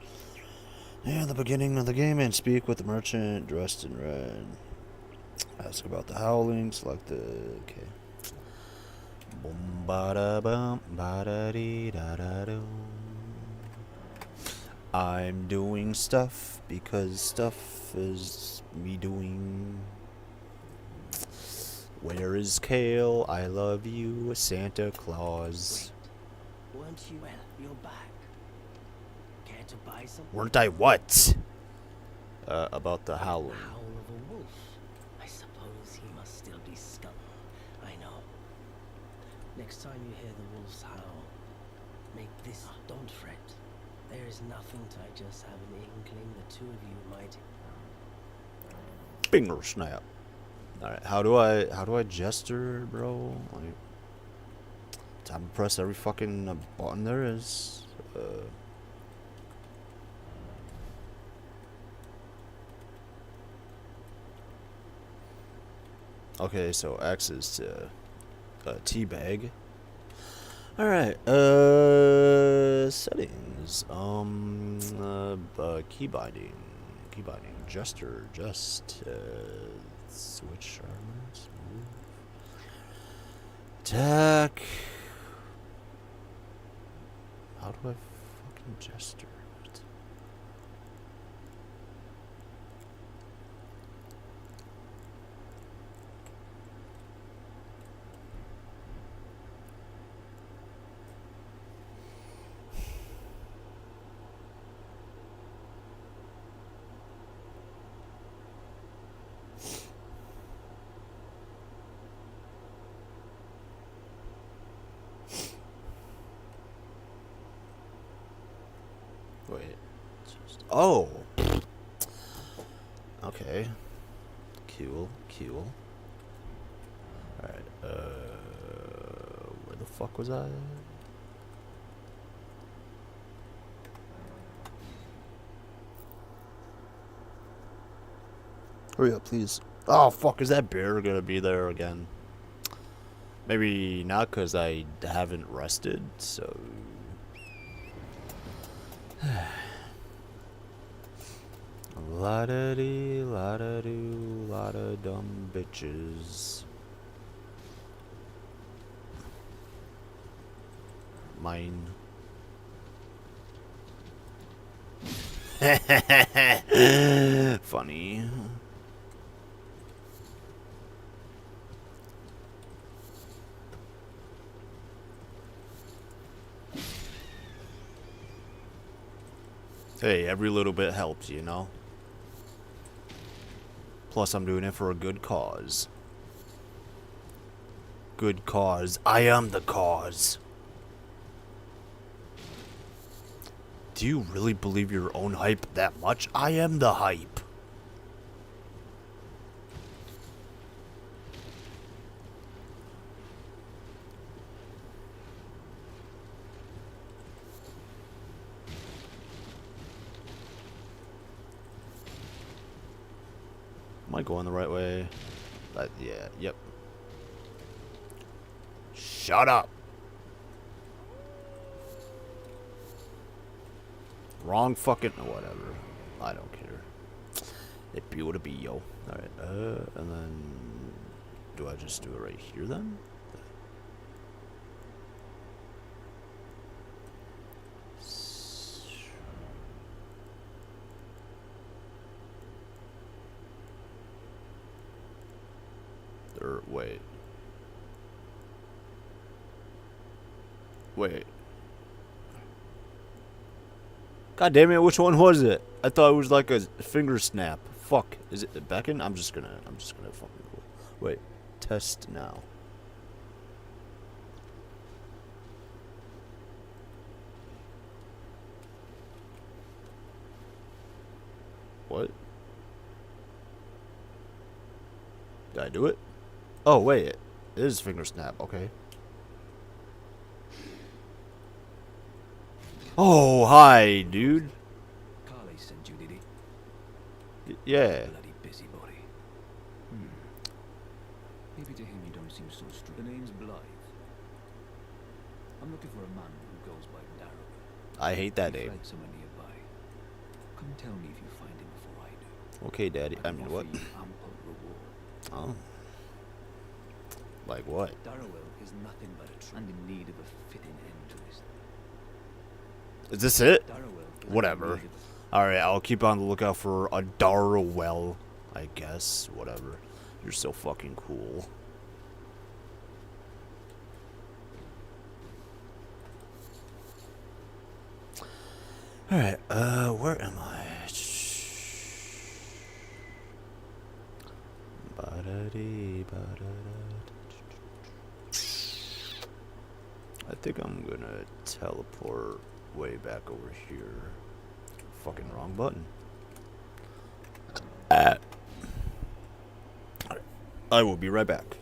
near the beginning of the game and speak with the merchant dressed in red. Ask about the howling. Select the... Okay. Boom, ba-da, bum, ba-da-dee, da-da-doo. I'm doing stuff because stuff is me doing. Where is Kale? I love you, Santa Claus. Wait. Weren't you? Well, you're back. Care to buy something? Weren't I what? About the howling. The howl of a wolf. I suppose he must still be scum. I know. Next time you hear the wolf's howl, make this. Don't fret. There is nothing to. I just have an inkling the two of you might. Finger snap. All right, how do I gesture, bro? Like, time to press every fucking button there is. Okay, so X is to teabag. All right, settings. Key binding, gesture, switch armors, move, attack. How do I fucking gesture? Wait. Oh. Okay. Cool. Alright, fuck was that? Hurry up, please. Oh, fuck, is that bear gonna be there again? Maybe not, because I haven't rested, so... La-da-dee, la-da-doo, lot of dumb bitches. Mine. Funny. Hey, every little bit helps, you know? Plus, I'm doing it for a good cause. Good cause. I am the cause. Do you really believe your own hype that much? I am the hype. Am I going the right way? Yeah, yep. Shut up. Wrong fucking... whatever. I don't care. It be what it be, yo. Alright, and then... do I just do it right here, then? Or, wait. Wait. God damn it, which one was it? I thought it was like a finger snap. Fuck. Is it Beckon? I'm just gonna fucking go. Wait. Test now. What? Did I do it? Oh, wait. It is finger snap. Okay. Oh, hi, dude. Carly sent you, did he? Yeah. Bloody busybody. Maybe to him you don't seem so strict. The name's Blythe. I'm looking for a man who goes by Darrow. I hate that He name. fled somewhere nearby. Come tell me if you find him before I do. Okay, Daddy. I mean, can what? offer you ample reward. Oh. Like what? Darrowell is nothing but a and in need of a fitting end to his. Is this it? Darrowell is in Whatever. need of Alright, I'll keep on the lookout for a Darwell, I guess. Whatever. You're so fucking cool. Alright, where am I? I think I'm gonna teleport way back over here. Fucking wrong button. Alright. I will be right back.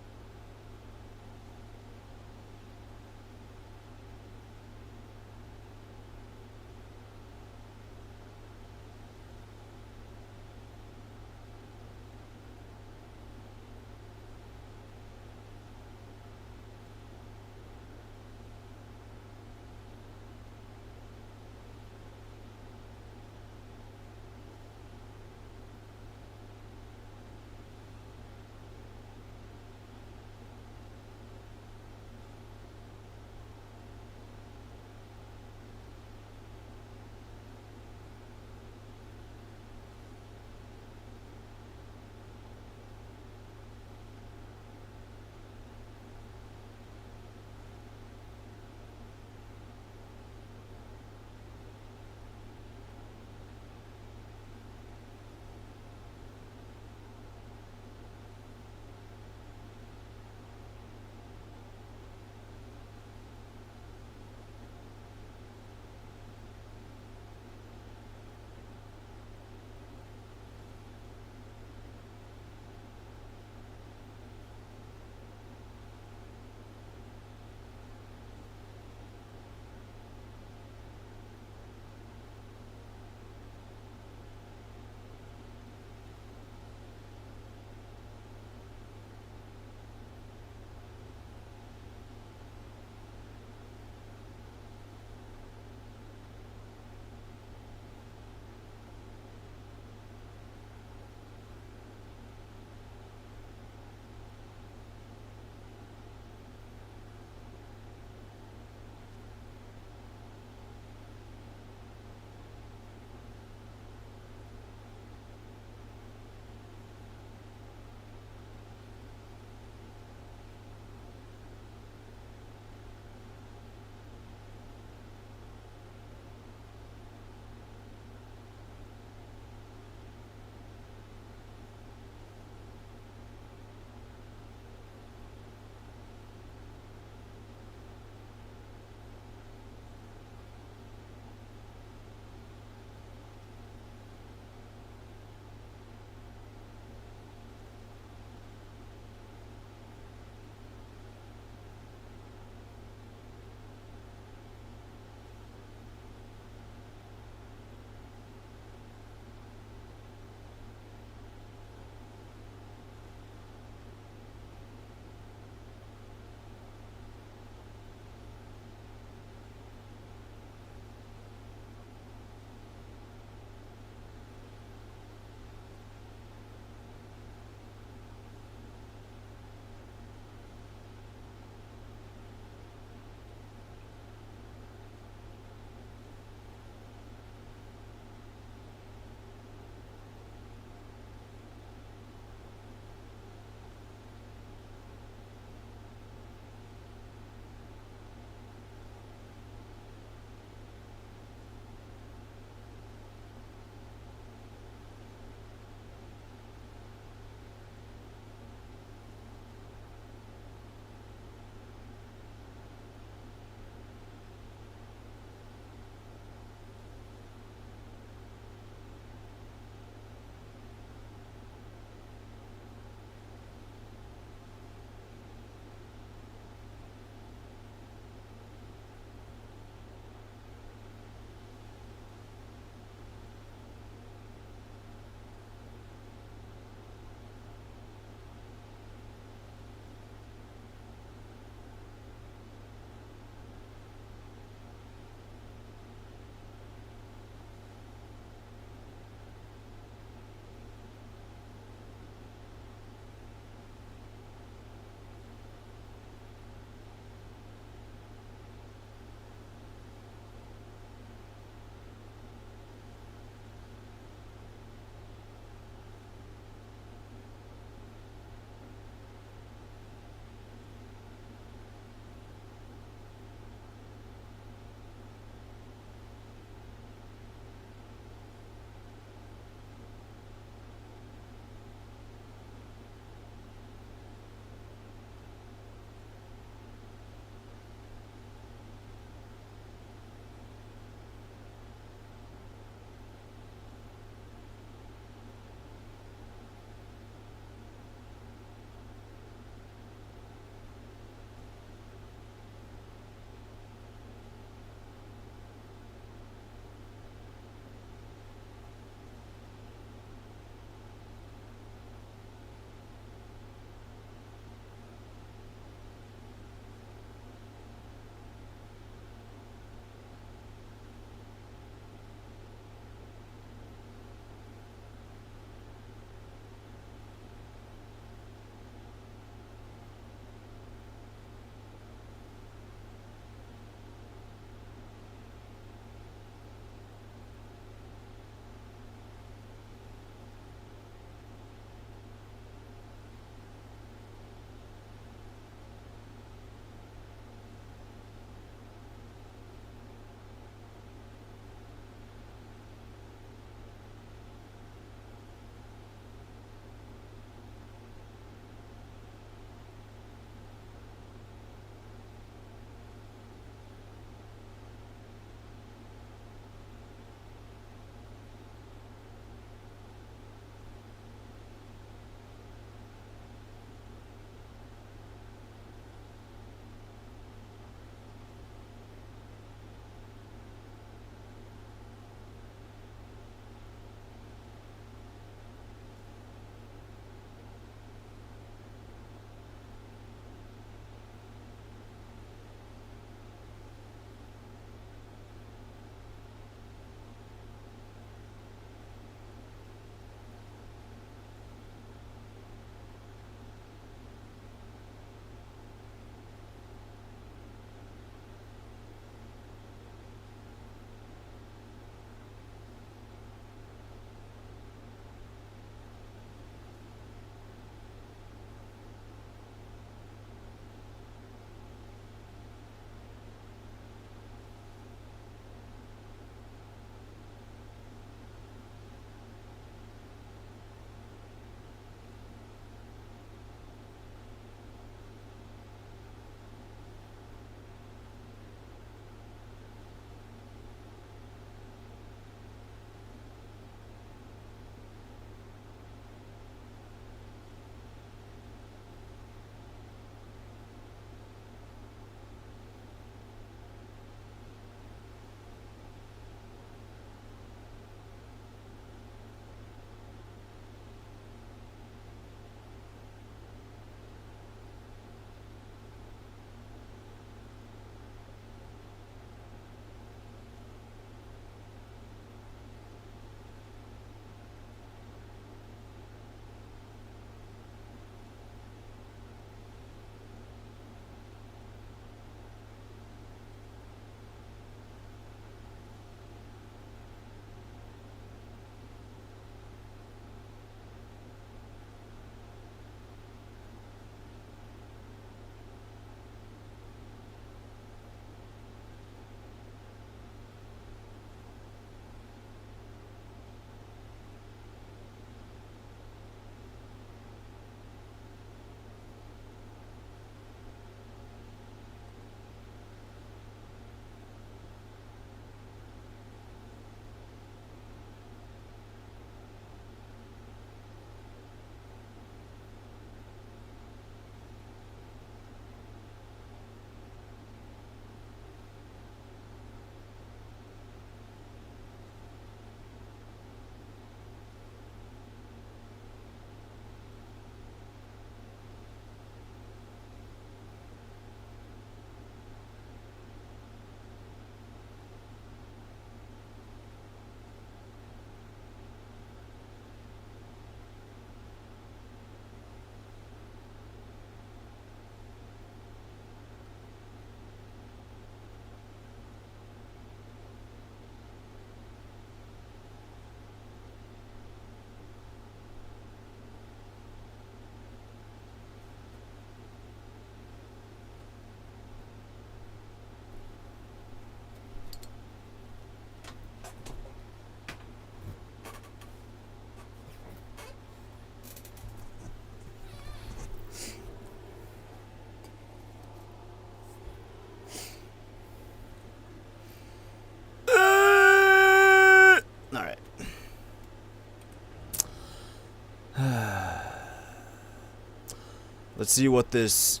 Let's see what this.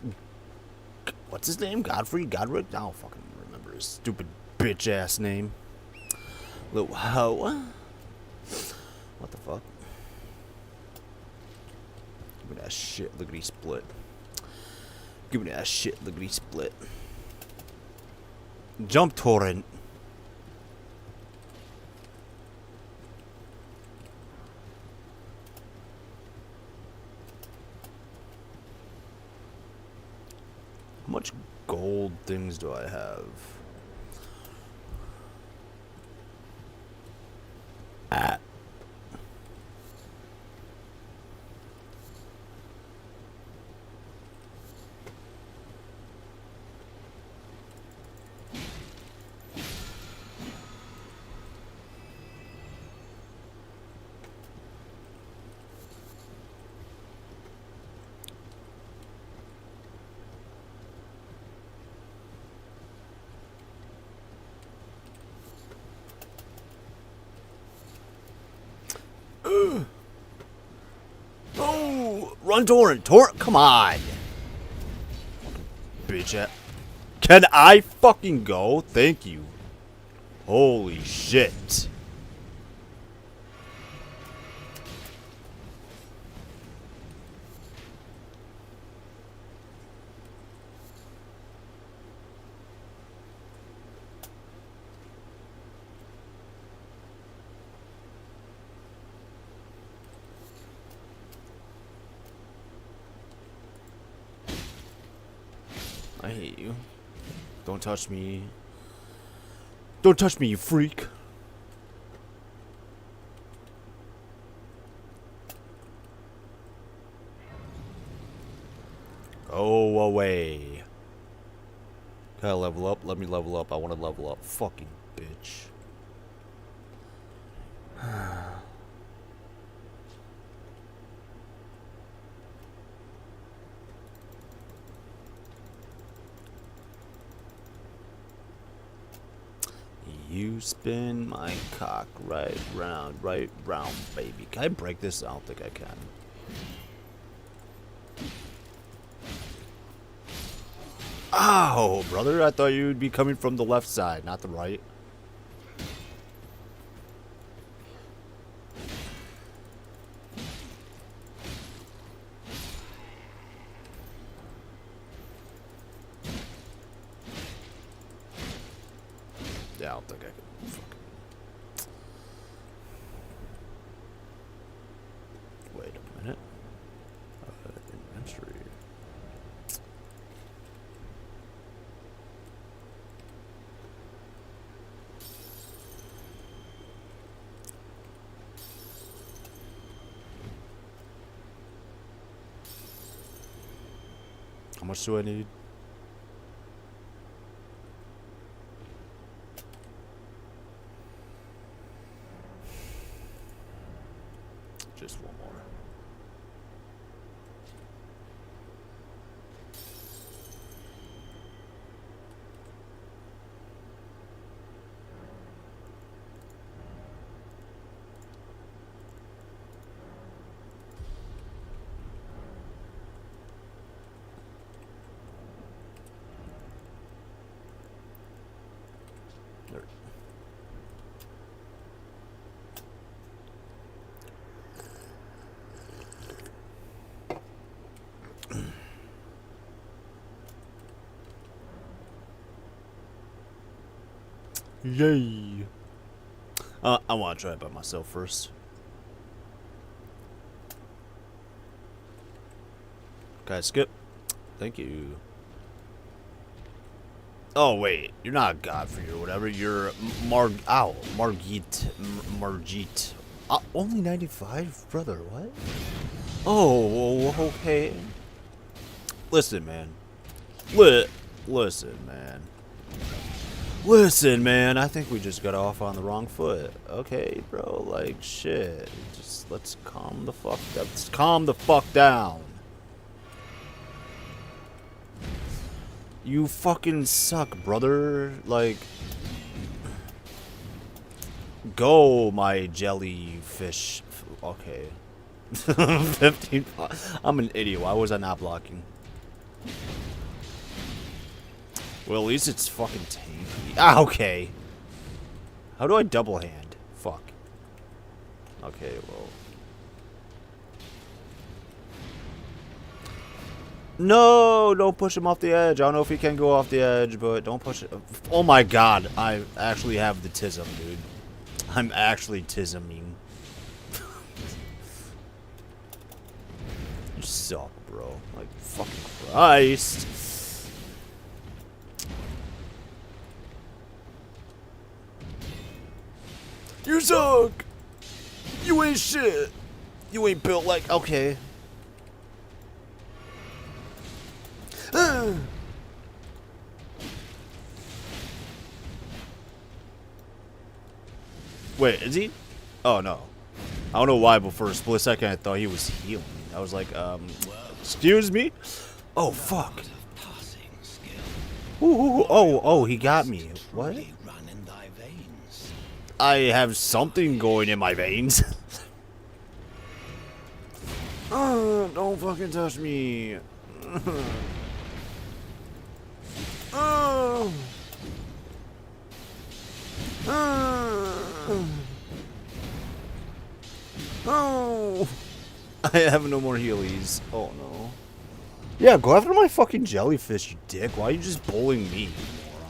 What's his name? Godfrey? Godric? I don't fucking remember his stupid bitch ass name. Little hoe. What the fuck? Give me that shit. Lickety split. Give me that shit. Lickety split. Jump torrent. How much gold things do I have? Ah. Oh, run, Torrent. Torrent, come on. Bitch. Can I fucking go? Thank you. Holy shit. I hate you. Don't touch me. Don't touch me, you freak. Go away. Can I level up? Let me level up. I want to level up. Fucking bitch. You spin my cock right round, baby. Can I break this? I don't think I can. Ow, brother. I thought you would be coming from the left side, not the right. Yeah, I don't think I can fucking... Wait a minute. Inventory. How much do I need? Just one more. There. Yay! I want to try it by myself first. Okay, skip. Thank you. Oh wait, you're not Godfrey or whatever. You're Margit. Only 95, brother. What? Oh, okay. Listen, man. Listen, man. Listen, man, I think we just got off on the wrong foot. Okay, bro, like, shit. Just, let's calm the fuck down. Let's calm the fuck down. You fucking suck, brother. Like, go, my jellyfish. Okay. 15. I'm an idiot. Why was I not blocking? Well, at least it's fucking tanky. Ah, okay. How do I double hand? Fuck. Okay, well. No, don't push him off the edge. I don't know if he can go off the edge, but don't push it. Oh my god, I actually have the tism, dude. I'm actually tisming. You suck, bro. Like, fucking Christ. You suck! You ain't shit! You ain't built like... Okay. Wait, is he? Oh, no. I don't know why, but for a split second I thought he was healing. I was like, excuse me? Oh, fuck. Ooh, oh, he got me. What? I have something going in my veins. Oh, don't fucking touch me. Oh. Oh. I have no more healies. Oh no. Yeah, go after my fucking jellyfish, you dick. Why are you just bullying me, you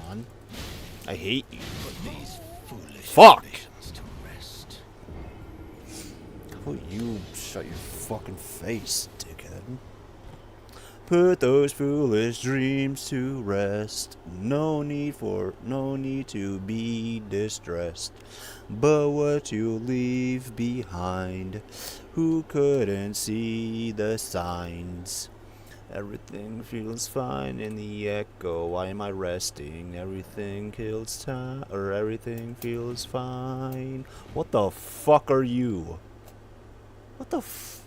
moron? I hate you. Fuck! How about you shut your fucking face, dickhead? Put those foolish dreams to rest. No need to be distressed. But what you leave behind, who couldn't see the signs? Everything feels fine in the echo. Why am I resting? Everything kills time, or everything feels fine. What the fuck are you? What the f...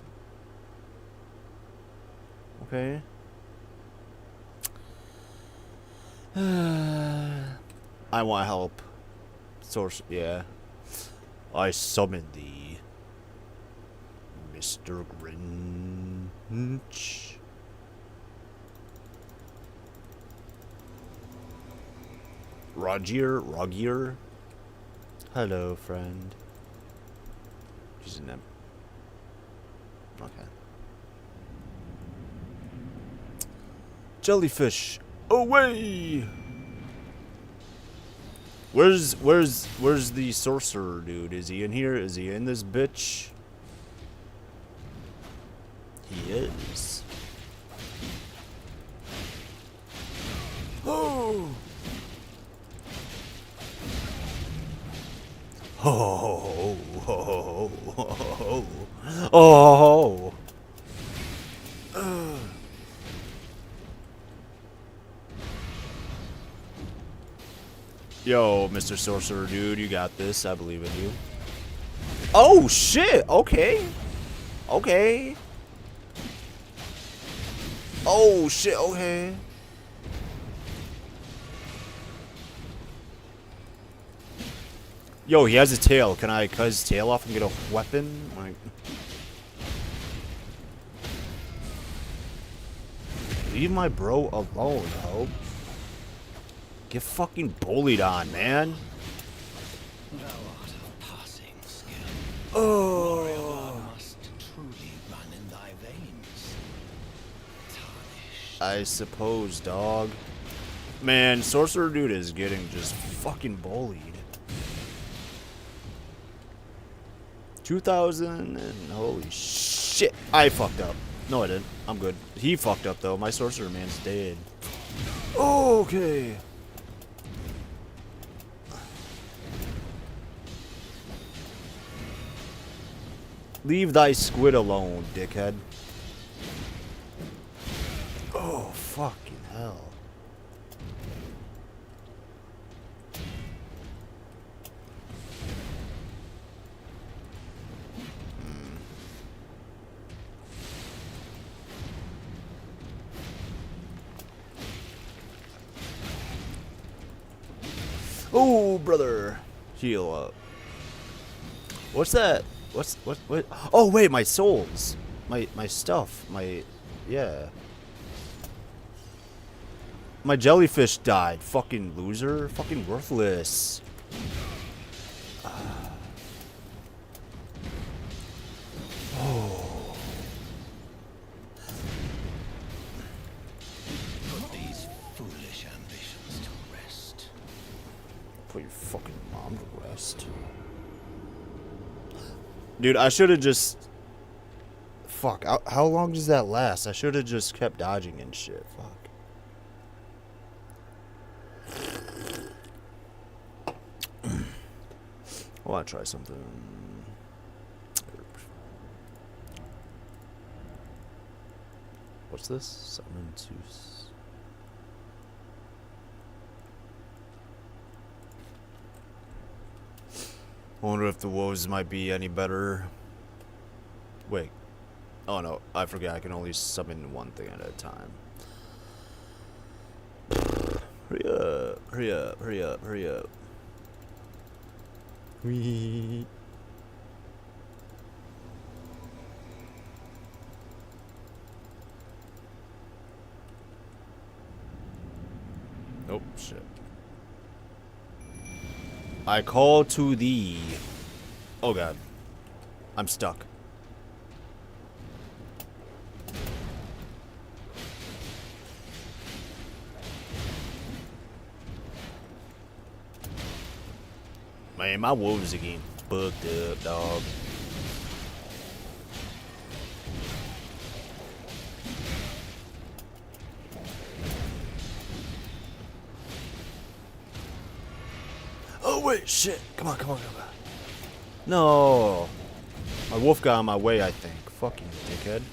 Okay. I want help. Source, yeah. I summon thee, Mr. Grinch. Rogier? Hello, friend. She's an M. Okay. Jellyfish, away! Where's the sorcerer dude? Is he in here? Is he in this bitch? He is. Oh! Oh! Oh! Oh! Oh! Yo, Mr. Sorcerer dude, you got this. I believe in you. Oh shit! Okay. Okay. Oh shit, okay. Yo, he has a tail. Can I cut his tail off and get a weapon? Like, leave my bro alone, Hope. Get fucking bullied on, man. Thou art of passing skill. Oh. Must truly run in thy veins. Tarnished. I suppose, dog. Man, Sorcerer dude is getting just fucking bullied. 2000 and holy shit. I fucked up. No, I didn't. I'm good. He fucked up, though. My Sorcerer man's dead. Okay. Leave thy squid alone, dickhead. Oh, fucking hell. Oh, brother. Heal up. What's that? what? Oh wait, my souls, my stuff, yeah. My jellyfish died. Fucking loser. Fucking worthless. Oh. Put these foolish ambitions to rest. Put your fucking mom to rest. Dude, I should have just... Fuck, how long does that last? I should have just kept dodging and shit. Fuck. I want to try something. What's this? Summon to... I wonder if the woes might be any better. Wait. Oh no, I forget I can only summon one thing at a time. Hurry up, hurry up, hurry up, hurry up. Wee. Oh shit. I call to thee. Oh god. I'm stuck. Man, my wolves are getting fucked up, dog. Oh wait, shit. Come on, come on, come on. No. My wolf got on my way, I think. Fucking dickhead.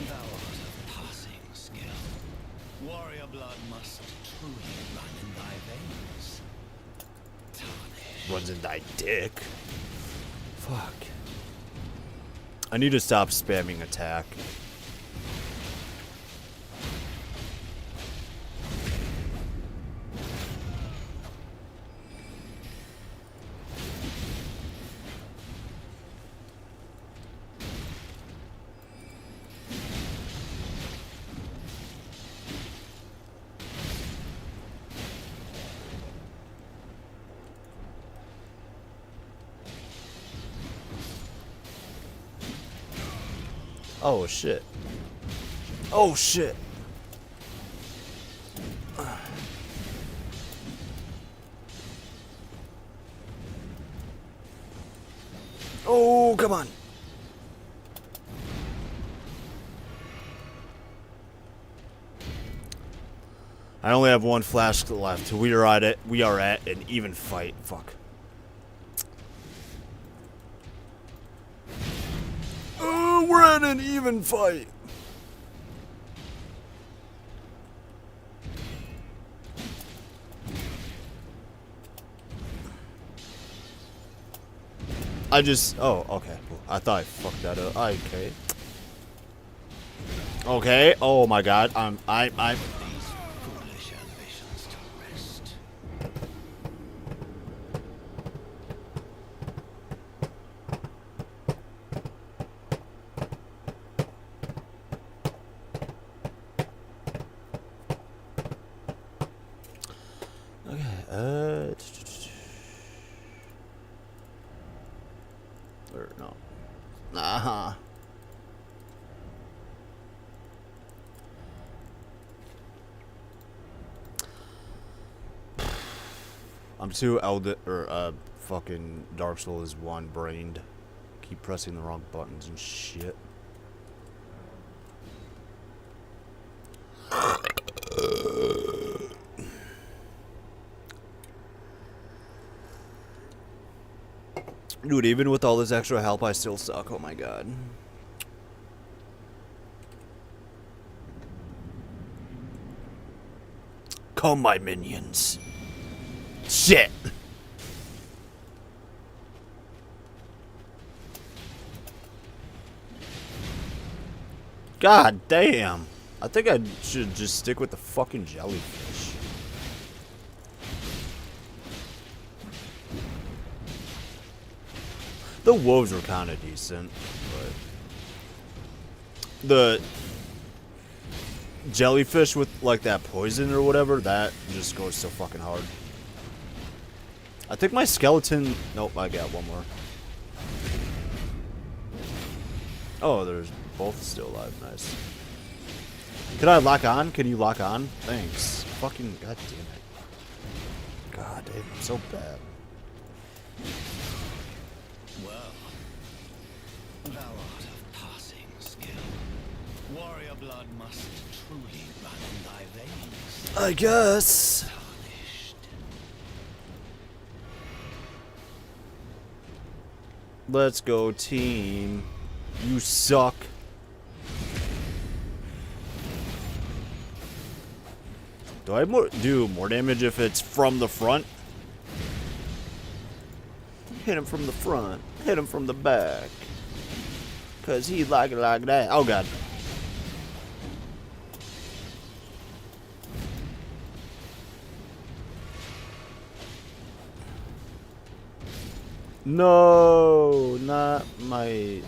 Thou art of passing skill. Warrior blood must truly run in thy veins. Tarnish. Runs in thy dick. Fuck. I need to stop spamming attack. Oh shit. Oh shit. Oh, come on. I only have one flask left. We are at it. We are at an even fight. Fuck. We're at an even fight. I just... Oh, okay. I thought I fucked that up. Okay. Okay. Oh my god. I'm... These foolish ambitions to rest. Okay. Or no. Uh-huh. I'm too Elden or fucking Dark Souls 1 brained. Keep pressing the wrong buttons and shit. Dude, even with all this extra help, I still suck. Oh my god. Come, my minions. Shit. God damn. I think I should just stick with the fucking jellyfish. The wolves were kind of decent, but the jellyfish with like that poison or whatever, that just goes so fucking hard. I think my skeleton. Nope, I got one more. Oh, there's both still alive. Nice. Can I lock on? Can you lock on? Thanks. Fucking god damn it. God damn, I'm so bad. Well, thou art of passing skill. Warrior blood must truly run in thy veins. I guess. Tarnished. Let's go, team. You suck. Do I do more damage if it's from the front? Hit him from the front. Hit him from the back. Cause he like it like that. Oh god. No, not my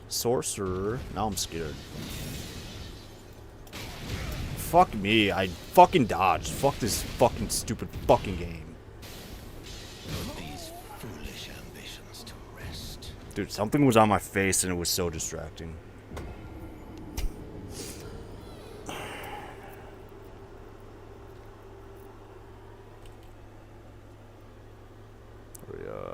sorcerer. Now I'm scared. Fuck me, I fucking dodged. Fuck this fucking stupid fucking game. Put these foolish ambitions to rest. Dude, something was on my face and it was so distracting. Hurry up.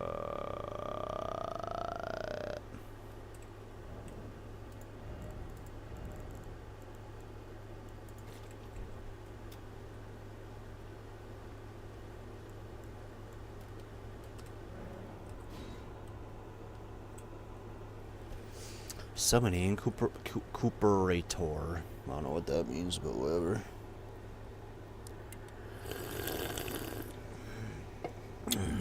Summoning Cooperator. I don't know what that means, but whatever.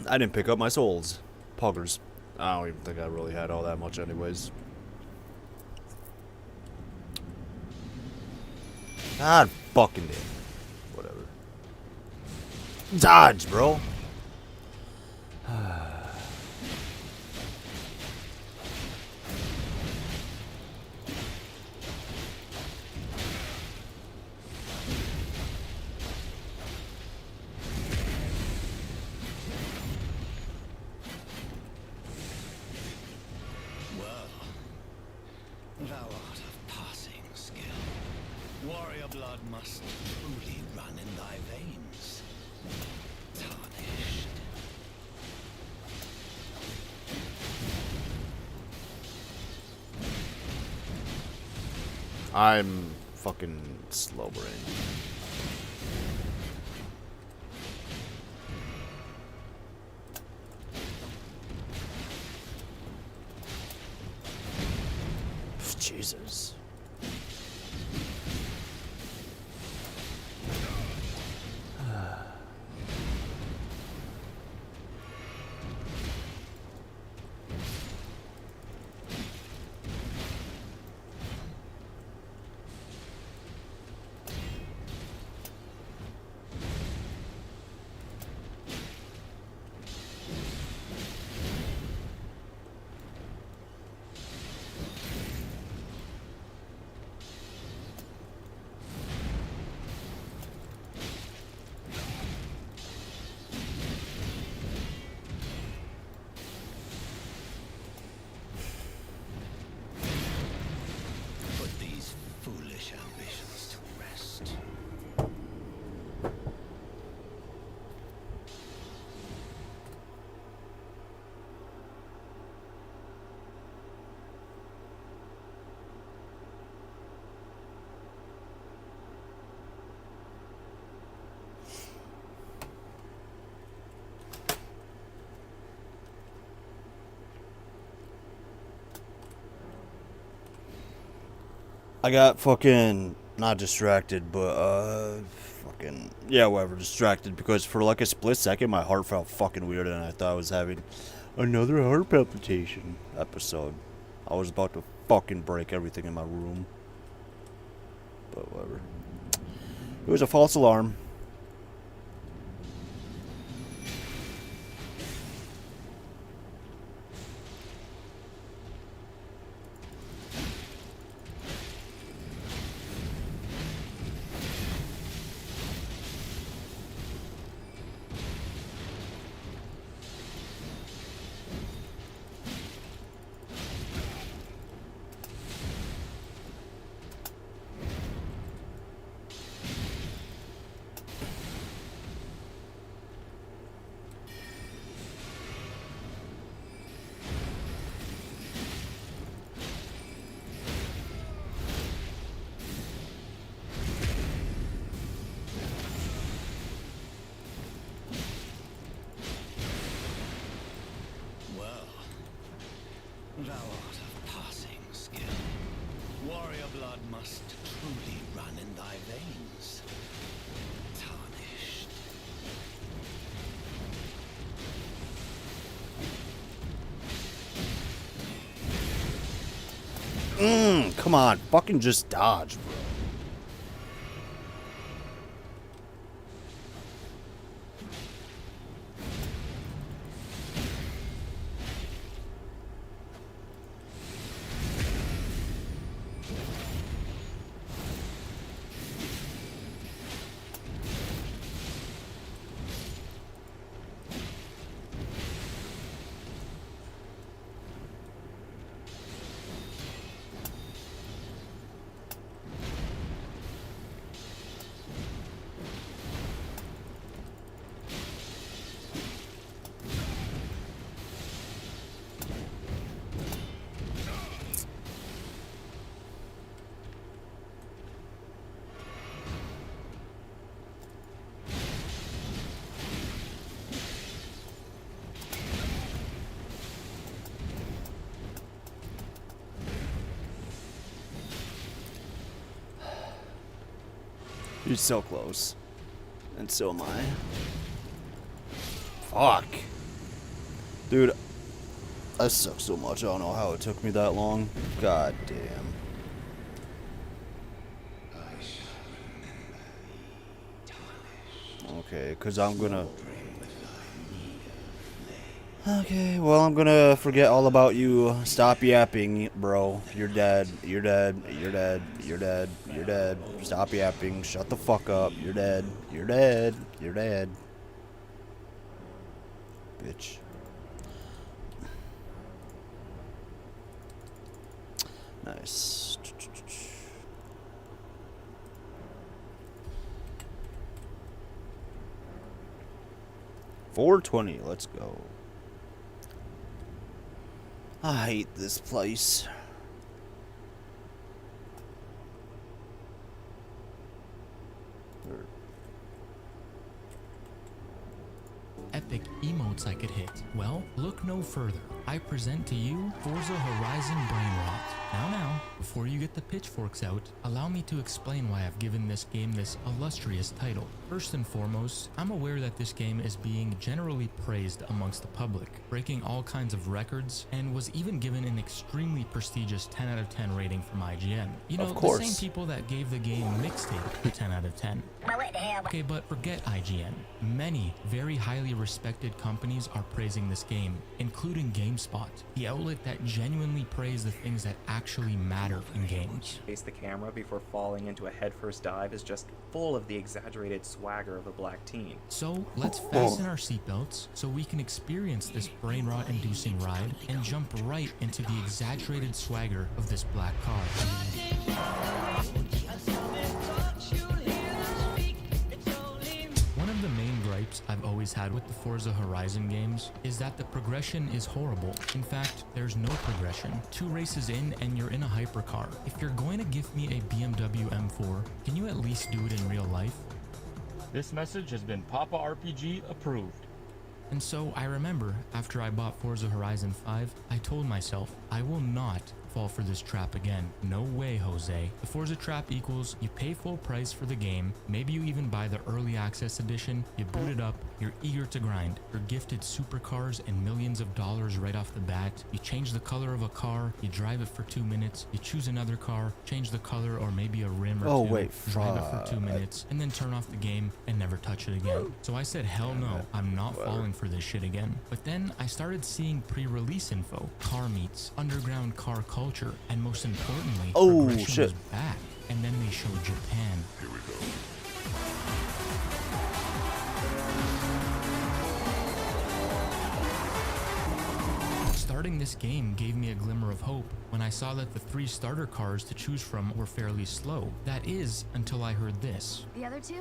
I didn't pick up my souls. Poggers. I don't even think I really had all that much anyways. God fucking damn. Whatever. Dodge, bro. Thou art of passing skill. Warrior blood must truly run in thy veins. Tarnished. I'm fucking slow brain. Jesus. Put these foolish ambitions to rest. I got fucking not distracted, but fucking yeah, whatever, distracted because for like a split second my heart felt fucking weird and I thought I was having another heart palpitation episode. I was about to fucking break everything in my room. But whatever. It was a false alarm. come on, fucking just dodge, bro. You're so close. And so am I. Fuck. Dude, I suck so much. I don't know how it took me that long. God damn. Okay, because I'm gonna... Okay, well, I'm gonna forget all about you. Stop yapping, bro. You're dead. You're dead. You're dead. You're dead. You're dead. Stop yapping. Shut the fuck up. You're dead. You're dead. You're dead. Bitch. Nice. 420. Let's go. I hate this place. Epic emotes I could hit. Well, look no further. I present to you Forza Horizon Brain Rot. Now, before you get the pitchforks out, allow me to explain why I've given this game this illustrious title. First and foremost, I'm aware that this game is being generally praised amongst the public, breaking all kinds of records, and was even given an extremely prestigious 10 out of 10 rating from IGN. You know, the same people that gave the game Mixtape a 10 out of 10. Okay, but forget IGN. Many very highly respected companies are praising this game, including GameSpot, the outlet that genuinely praise the things that actually matter in games. Face the camera before falling into a headfirst dive is just full of the exaggerated swagger of a black teen. So let's fasten our seatbelts so we can experience this brain rot inducing ride and jump right into the exaggerated swagger of this black car. One of the main gripes I've always had with the Forza Horizon games is that the progression is horrible. In fact, there's no progression. 2 races in and you're in a hypercar. If you're going to give me a BMW M4, can you at least do it in real life? This message has been Papa RPG approved. And so I remember after I bought Forza Horizon 5, I told myself, I will not fall for this trap again. No way, Jose. The Forza trap equals you pay full price for the game, maybe you even buy the early access edition, you boot it up, you're eager to grind, you're gifted supercars and millions of dollars right off the bat, you change the color of a car, you drive it for 2 minutes, you choose another car, change the color or maybe a rim or two, drive it for 2 minutes, and then turn off the game and never touch it again. So I said, hell no, I'm not falling for this shit again. But then I started seeing pre-release info, car meets, underground car culture, and most importantly, progression was back. And then they showed Japan. Here we go. Starting this game gave me a glimmer of hope when I saw that the 3 starter cars to choose from were fairly slow. That is, until I heard this. The other 2?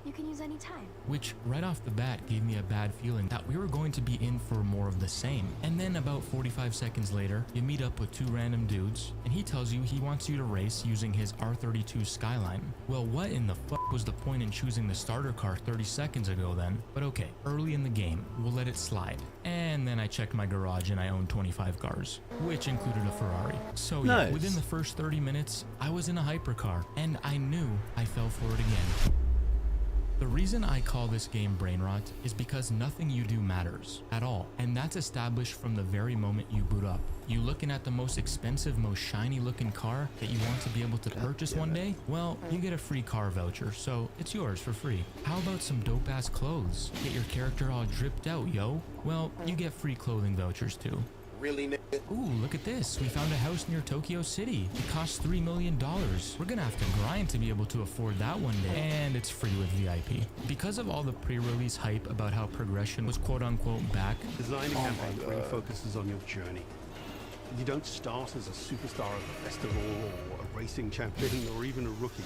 You can use any time. Which, right off the bat, gave me a bad feeling that we were going to be in for more of the same. And then about 45 seconds later, you meet up with 2 random dudes, and he tells you he wants you to race using his R32 Skyline. Well, what in the fuck was the point in choosing the starter car 30 seconds ago then? But okay, early in the game, we'll let it slide. And then I checked my garage and I owned 25 cars, which included a Ferrari. So yeah, within the first 30 minutes, I was in a hypercar, and I knew I fell for it again. The reason I call this game brain rot is because nothing you do matters at all, and that's established from the very moment you boot up. You looking at the most expensive, most shiny looking car that you want to be able to purchase one day? Well, you get a free car voucher, so it's yours for free. How about some dope ass clothes? Get your character all dripped out, yo. Well, you get free clothing vouchers too. Really, nigga? Ooh, look at this. We found a house near Tokyo City. It costs $3 million. We're gonna have to grind to be able to afford that one day. And it's free with VIP. Because of all the pre-release hype about how progression was quote-unquote back, design a campaign that really focuses on your journey. You don't start as a superstar of a festival or a racing champion or even a rookie.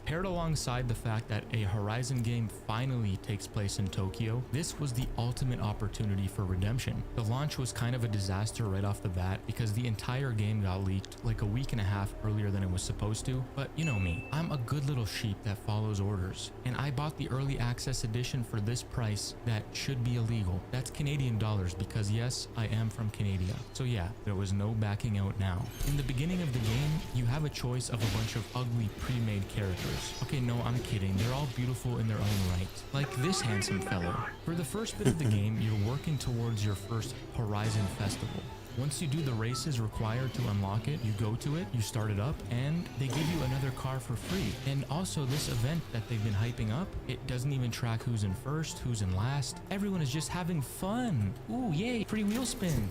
paired alongside the fact that a Horizon game finally takes place in Tokyo, this was the ultimate opportunity for redemption. The launch was kind of a disaster right off the bat because the entire game got leaked like a week and a half earlier than it was supposed to, but you know me, I'm a good little sheep that follows orders, and I bought the early access edition for this price that should be illegal. That's Canadian dollars because yes, I am from Canada. So yeah, there was no backing out now. In the beginning of the game, you have a choice of a bunch of ugly pre-made characters. Okay, no, I'm kidding. They're all beautiful in their own right. Like this handsome fellow. For the first bit of the game, you're working towards your first Horizon Festival. Once you do the races required to unlock it, you go to it, you start it up, and they give you another car for free. And also this event that they've been hyping up, it doesn't even track who's in first, who's in last. Everyone is just having fun. Ooh, yay, free wheel spin.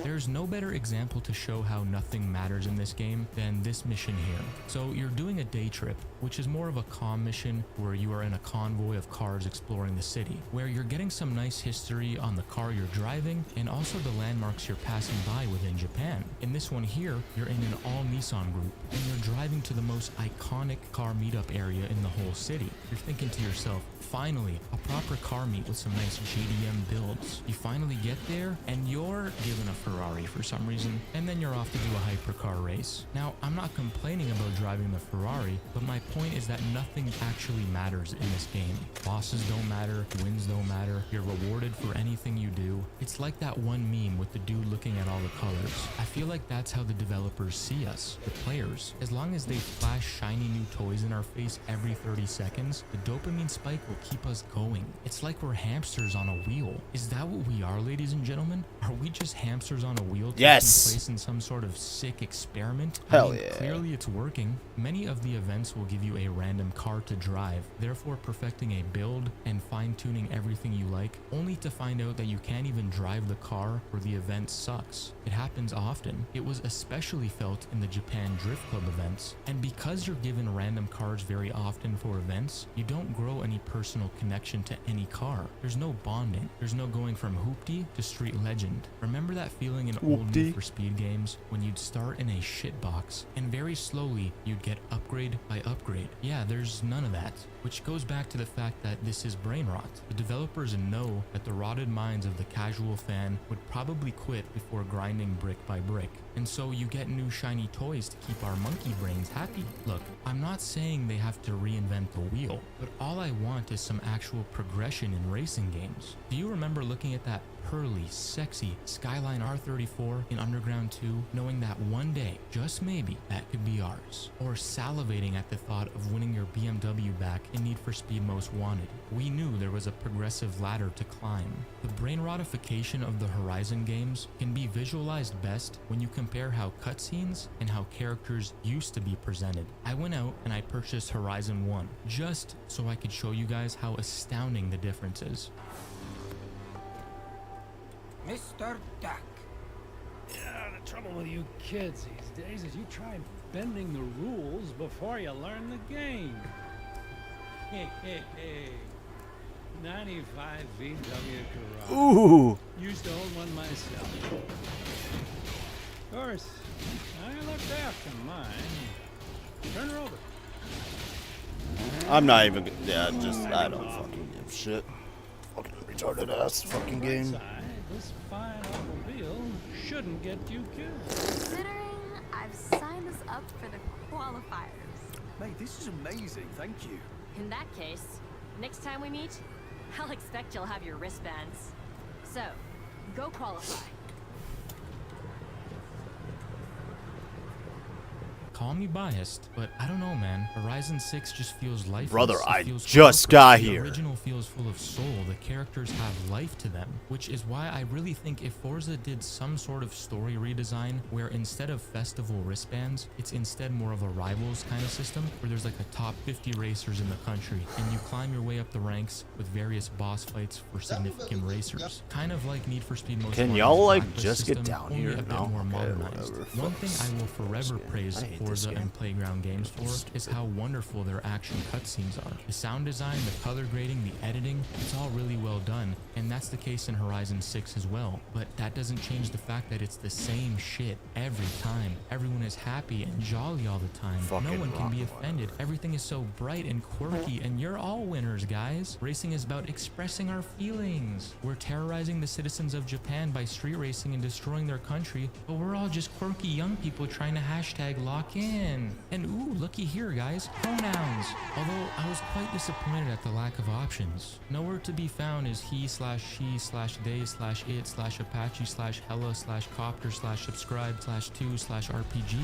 There's no better example to show how nothing matters in this game than this mission here. So you're doing a day trip, which is more of a comm mission where you are in a convoy of cars exploring the city, where you're getting some nice history on the car you're driving and also the landmarks you're passing by within Japan. In this one here, you're in an all Nissan group and you're driving to the most iconic car meetup area in the whole city. You're thinking to yourself, finally, a proper car meet with some nice JDM builds. You finally get there and you're given a Ferrari for some reason, and then you're off to do a hypercar race. Now, I'm not complaining about driving the Ferrari, but my point is that nothing actually matters in this game. Bosses don't matter, wins don't matter, you're rewarded for anything you do. It's like that one meme with the dude looking at all the colors. I feel like that's how the developers see us, the players. As long as they flash shiny new toys in our face every 30 seconds, the dopamine spike will keep us going. It's like we're hamsters on a wheel. Is that what we are, ladies and gentlemen? Are we just hamsters on a wheel taking place in some sort of sick experiment? Hell yeah. Clearly it's working. Many of the events will give you a random car to drive, therefore perfecting a build and fine-tuning everything you like, only to find out that you can't even drive the car or the event sucks. It happens often. It was especially felt in the Japan Drift Club events, and because you're given random cars very often for events, you don't grow any personal connection to any car. There's no bonding. There's no going from hoopty to street legend. Remember that feeling in old Need for Speed games when you'd start in a shitbox and very slowly you'd get upgrade by upgrade? Yeah, there's none of that, which goes back to the fact that this is brain rot. The developers know that the rotted minds of the casual fan would probably quit before grinding brick by brick, and so you get new shiny toys to keep our monkey brains happy. Look, I'm not saying they have to reinvent the wheel, but all I want is some actual progression in racing games. Do you remember looking at that pearly, sexy Skyline R34 in Underground 2, knowing that one day, just maybe, that could be ours? Or salivating at the thought of winning your BMW back in Need for Speed Most Wanted? We knew there was a progressive ladder to climb. The brain rotification of the Horizon games can be visualized best when you compare how cutscenes and how characters used to be presented. I went out and I purchased Horizon 1, just so I could show you guys how astounding the difference is. Mr. Duck. Yeah, the trouble with you kids these days is you try bending the rules before you learn the game. Hey, hey, hey. 95 VW Carrera. Ooh. Used to own one myself. Of course, I looked after mine. Turn her over. I'm not even. Yeah, just I don't fucking give shit. Fucking retarded ass fucking game. This fine automobile shouldn't get you killed. Considering I've signed this up for the qualifiers. Mate, this is amazing, thank you. In that case, next time we meet, I'll expect you'll have your wristbands. So, go qualify. Call me biased, but I don't know, man. Horizon 6 just feels lifeless. Brother, It I feels just corporate. got The here. original feels full of soul. The characters have life to them, which is why I really think if Forza did some sort of story redesign where instead of festival wristbands, it's instead more of a rivals kind of system where there's like a top 50 racers in the country and you climb your way up the ranks with various boss fights for significant racers. Kind of like Need for Speed Most Can Wanted's y'all, like, Blacklist just get system, down only here? a bit No? more Okay, modernized. whatever. One thing I will forever praise I hate this Forza game. and Playground Games for is how wonderful their action cutscenes are. The sound design, the color grading, the editing, it's all really well done, and that's the case in Horizon 6 as well. But that doesn't change the fact that it's the same shit every time. Everyone is happy and jolly all the time. No Fucking one can be rock, offended. Everything is so bright and quirky, and you're all winners, guys. Racing is about expressing our feelings. We're terrorizing the citizens of Japan by street racing and destroying their country, but we're all just quirky young people trying to hashtag lock in. And ooh, looky here, guys, pronouns. Although I was quite disappointed at the lack of options. Nowhere to be found is he/she/they/it/apache/hella/copter/subscribe/2/RPG.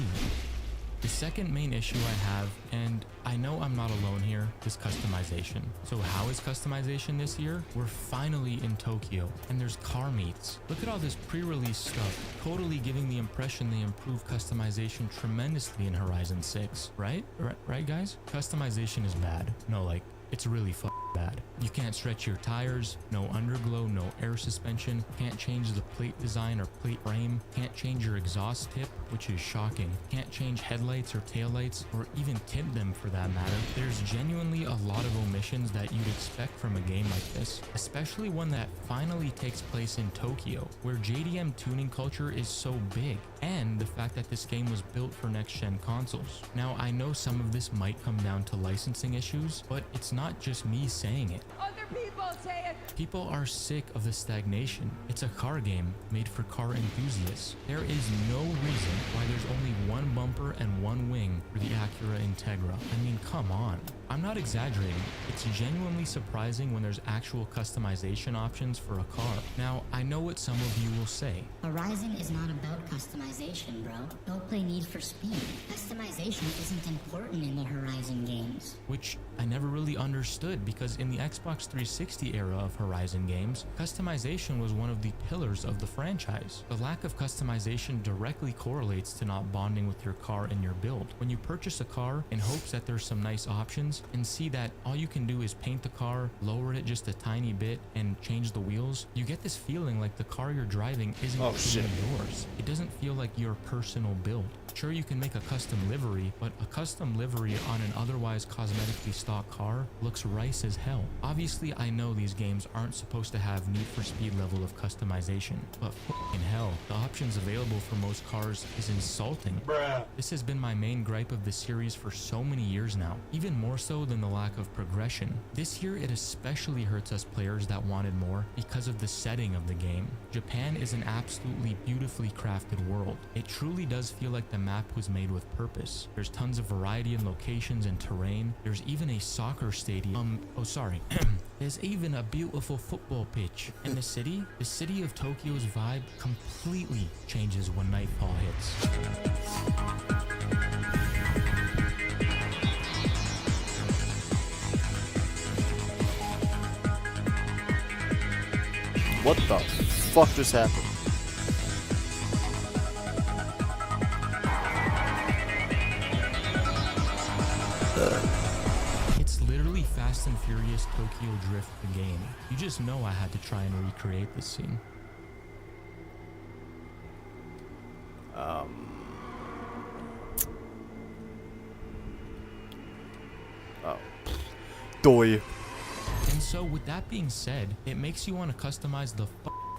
The second main issue I have, and I know I'm not alone here, is customization. So how is customization this year? We're finally in Tokyo, and there's car meets. Look at all this pre-release stuff, totally giving the impression they improved customization tremendously in Horizon 6, right? Right, guys? Customization is bad. No, like, it's really bad. You can't stretch your tires, no underglow, no air suspension, can't change the plate design or plate frame, can't change your exhaust tip, which is shocking, can't change headlights or taillights, or even tint them for that matter. There's genuinely a lot of omissions that you'd expect from a game like this, especially one that finally takes place in Tokyo, where JDM tuning culture is so big, and the fact that this game was built for next-gen consoles. Now, I know some of this might come down to licensing issues, but it's not just me saying it. Other people say it. People are sick of the stagnation. It's a car game made for car enthusiasts. There is no reason why there's only one bumper and one wing for the Acura Integra. I mean, come on. I'm not exaggerating. It's genuinely surprising when there's actual customization options for a car. Now, I know what some of you will say. Horizon is not about customization, bro. Go play Need for Speed. Customization isn't important in the Horizon games. Which I never really understood, because in the Xbox 360 era of Horizon games, customization was one of the pillars of the franchise. The lack of customization directly correlates to not bonding with your car and your build. When you purchase a car in hopes that there's some nice options, and see that all you can do is paint the car, lower it just a tiny bit, and change the wheels, you get this feeling like the car you're driving isn't truly yours. It doesn't feel like your personal build. Sure, you can make a custom livery, but a custom livery on an otherwise cosmetically stock car looks rice as hell. Obviously, I know these games aren't supposed to have Need for Speed level of customization, but f***ing hell, the options available for most cars is insulting. Bruh. This has been my main gripe of the series for so many years now, even more so than the lack of progression. This year, it especially hurts us players that wanted more because of the setting of the game. Japan is an absolutely beautifully crafted world. It truly does feel like the map was made with purpose. There's tons of variety in locations and terrain. There's even a soccer stadium. There's even a beautiful football pitch. And the city of Tokyo's vibe completely changes when nightfall hits. What the fuck just happened? It's literally Fast and Furious Tokyo Drift the game. You just know I had to try and recreate this scene. Oh. Doy. And so with that being said, it makes you want to customize the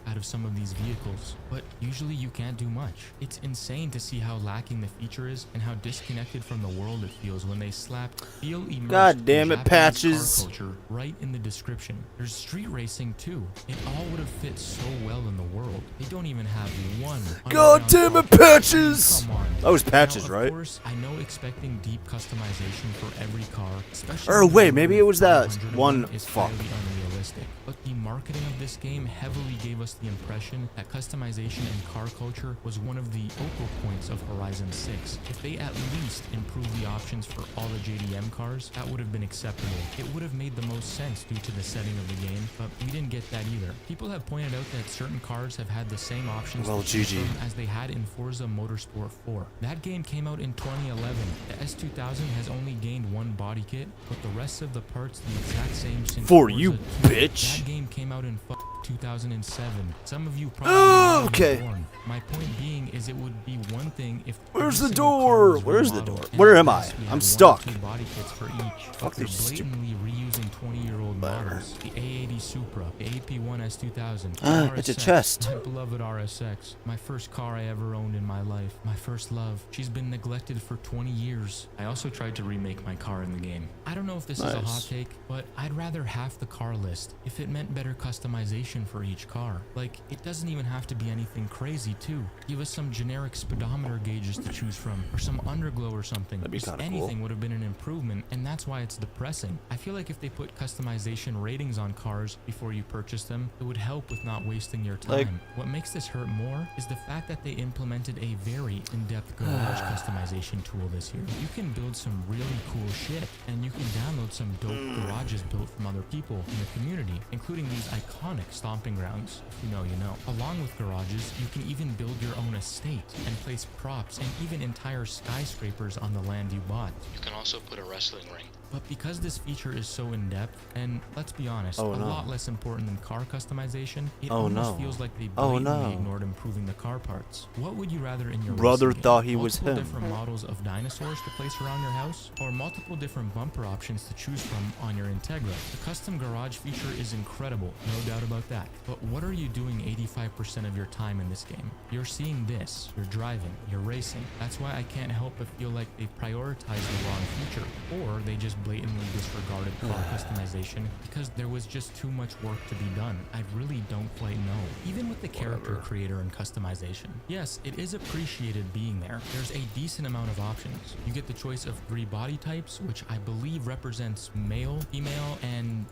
out of some of these vehicles, but usually you can't do much. It's insane to see how lacking the feature is and how disconnected from the world it feels when they slapped "feel immersed God damn in it, Japanese Patches. car culture" right in the description. There's street racing too. It all would have fit so well in the world. They don't even have one. God damn it, Patches! Come on. That was Patches, Now, right? Of course, I know expecting deep customization for every car, especially Or wait, maybe it was that one. is Fuck. highly unrealistic. But the marketing of this game heavily gave us the impression that customization and car culture was one of the focal points of Horizon 6. If they at least improved the options for all the JDM cars, that would have been acceptable. It would have made the most sense due to the setting of the game, but we didn't get that either. People have pointed out that certain cars have had the same options Well, to choose GG. from as they had in Forza Motorsport 4. That game came out in 2011. The S2000 has only gained one body kit, but the rest of the parts the exact same since For Forza you, 2. bitch. That game came out in 2007. Some of you probably weren't even Okay. born. My point being is it would be one thing if Where's every the single car door? was Where's the remodeled door? and Where at am I? best we had I'm one or stuck. two body kits for each. Fuck But they're these stupid- blatantly reusing 20-year-old models. The A80 Supra, the AP1 S2000, the It's a RSX, chest. my beloved RSX, my first car I ever owned in my life, my first love. She's been neglected for 20 years. I also tried to remake my car in the game. I don't know if this is a hot Nice. take, but I'd rather half the car list if it meant better customization for each car. Like, it doesn't even have to be anything crazy too. Give us some generic speedometer gauges to choose from, or some underglow or something. That'd be Just kinda anything cool. would have been an improvement, and that's why it's depressing. I feel like if they put customization ratings on cars before you purchase them, it would help with not wasting your time. Like- What makes this hurt more is the fact that they implemented a very in-depth garage customization tool this year. You can build some really cool shit, and you can download some dope garages built from other people in the community, including these iconic stomping grounds. If you know, you know. Along with garages, you can even build your own estate and place props and even entire skyscrapers on the land you bought. You can also put a wrestling ring. But because this feature is so in-depth, and let's be honest, Oh, a no. lot less important than car customization, it Oh, almost no. feels like they Oh, blatantly no. ignored improving the car parts. What would you rather in your Brother racing game? thought he was Multiple him. different models of dinosaurs to place around your house, or multiple different bumper options to choose from on your Integra? The custom garage feature is incredible, no doubt about that. But what are you doing 85% of your time in this game? You're seeing this, you're driving, you're racing. That's why I can't help but feel like they've prioritized the wrong feature, or they just blatantly disregarded car customization because there was just too much work to be done. I really don't quite know. Even with the character creator and customization, yes, it is appreciated being there. There's a decent amount of options. You get the choice of 3 body types, which I believe represents male, female, and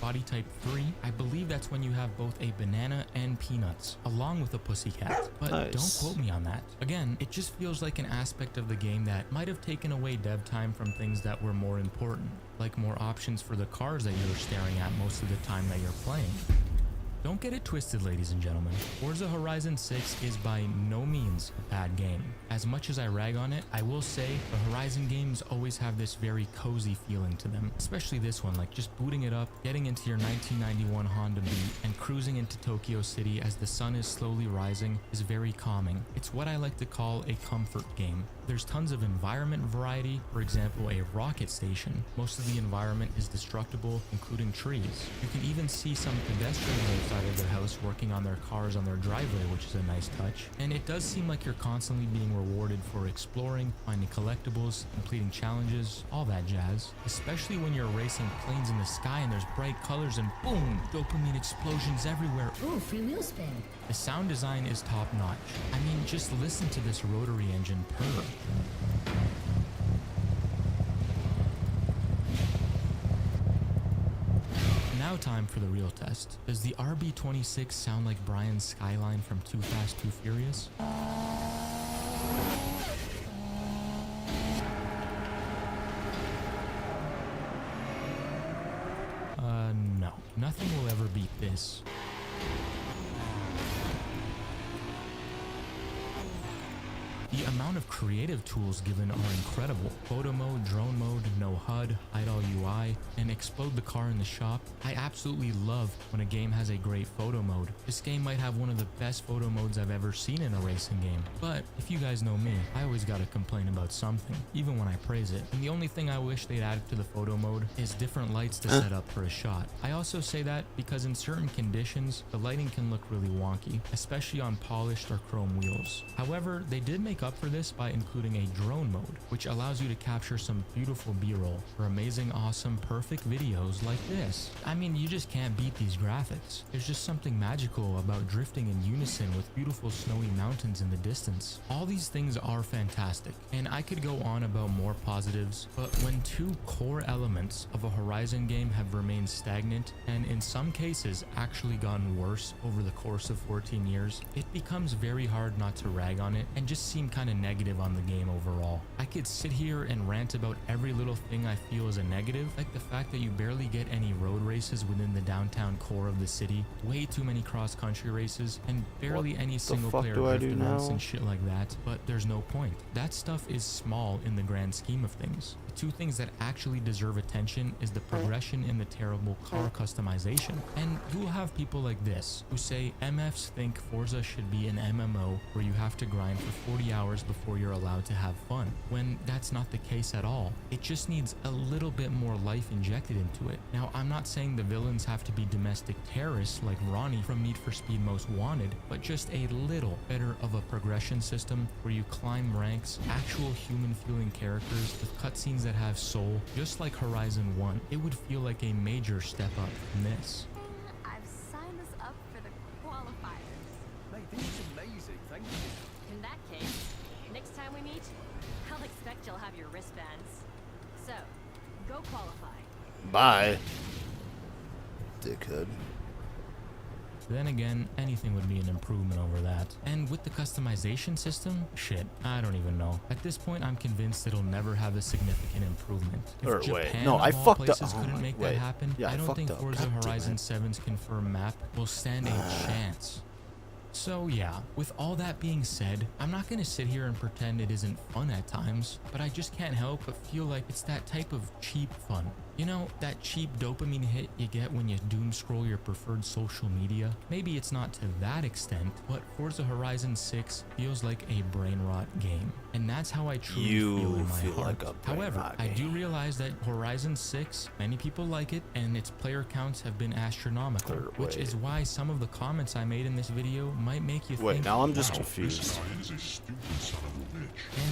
body type 3. I believe that's when you have both a banana and peanuts, along with a pussycat. But Nice. don't quote me on that. Again, it just feels like an aspect of the game that might have taken away dev time from things that were more important, like more options for the cars that you're staring at most of the time that you're playing. Don't get it twisted, ladies and gentlemen. Forza Horizon 6 is by no means a bad game. As much as I rag on it, I will say the Horizon games always have this very cozy feeling to them. Especially this one, like just booting it up, getting into your 1991 Honda Beat, and cruising into Tokyo City as the sun is slowly rising is very calming. It's what I like to call a comfort game. There's tons of environment variety, for example a rocket station. Most of the environment is destructible, including trees. You can even see some pedestrians outside of their house working on their cars on their driveway, which is a nice touch. And it does seem like you're constantly being rewarded for exploring, finding collectibles, completing challenges, all that jazz. Especially when you're racing planes in the sky and there's bright colors and boom, dopamine explosions everywhere. Ooh, free wheel spin. The sound design is top notch. I mean, just listen to this rotary engine purr. Now time for the real test. Does the RB26 sound like Brian's Skyline from Too Fast, Too Furious? No. Nothing will ever beat this. The amount of creative tools given are incredible. Photo mode, drone mode, no HUD, idle UI, and explode the car in the shop. I absolutely love when a game has a great photo mode. This game might have one of the best photo modes I've ever seen in a racing game. But if you guys know me, I always gotta complain about something, even when I praise it. And the only thing I wish they'd added to the photo mode is different lights to set up for a shot. I also say that because in certain conditions, the lighting can look really wonky, especially on polished or chrome wheels. However, they did make make up for this by including a drone mode, which allows you to capture some beautiful B-roll for amazing, awesome, perfect videos like this. I mean, you just can't beat these graphics. There's just something magical about drifting in unison with beautiful snowy mountains in the distance. All these things are fantastic, and I could go on about more positives, but when two core elements of a Horizon game have remained stagnant, and in some cases actually gotten worse over the course of 14 years, it becomes very hard not to rag on it and just seem kind of negative on the game overall. I could sit here and rant about every little thing I feel is a negative, like the fact that you barely get any road races within the downtown core of the city, way too many cross-country races, and barely any single-player drift events and shit like that, but there's no point. That stuff is small in the grand scheme of things. The two things that actually deserve attention is the progression and the terrible car customization. And you'll have people like this who say MFs think Forza should be an MMO where you have to grind for 40 hours before you're allowed to have fun, when that's not the case at all. It just needs a little bit more life injected into it. Now, I'm not saying the villains have to be domestic terrorists like Ronnie from Need for Speed Most Wanted, but just a little better of a progression system where you climb ranks, actual human feeling characters with cutscenes that have soul, just like Horizon 1. It would feel like a major step up from this. I've signed us up for the qualifiers. Mate, this is amazing. Thank you. In that case, next time we meet, I'll expect you'll have your wristbands. So, go qualify. Bye. Dickhead. Then again, anything would be an improvement over that. And with the customization system, shit, I don't even know. At this point, I'm convinced it'll never have a significant improvement. If Japan, no, I of all fucked up. places, couldn't make that happen, Yeah, I don't think fucked up. Forza God Horizon 7's confirmed map will stand a chance. So yeah, with all that being said, I'm not gonna sit here and pretend it isn't fun at times, but I just can't help but feel like it's that type of cheap fun. You know, that cheap dopamine hit you get when you doom scroll your preferred social media? Maybe it's not to that extent, but Forza Horizon 6 feels like a brain rot game. And that's how I truly feel in my heart. Like a brain However, rot I do game. realize that Horizon 6, many people like it, and its player counts have been astronomical, which is why some of the comments I made in this video might make you think, Wait, now I'm just wow, confused. and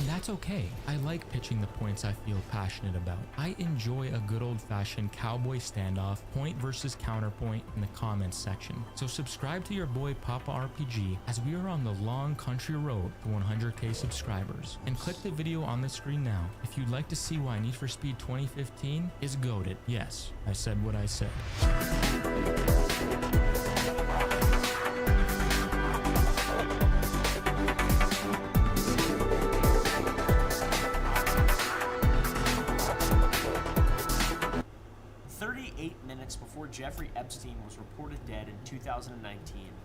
that's okay. I like pitching the points I feel passionate about. I enjoy a good old-fashioned cowboy standoff, point versus counterpoint in the comments section. So subscribe to your boy Papa RPG as we are on the long country road to 100k subscribers. And click the video on the screen now if you'd like to see why Need for Speed 2015 is goated. Yes, I said what I said. 38 minutes before Jeffrey Epstein was reported dead in 2019,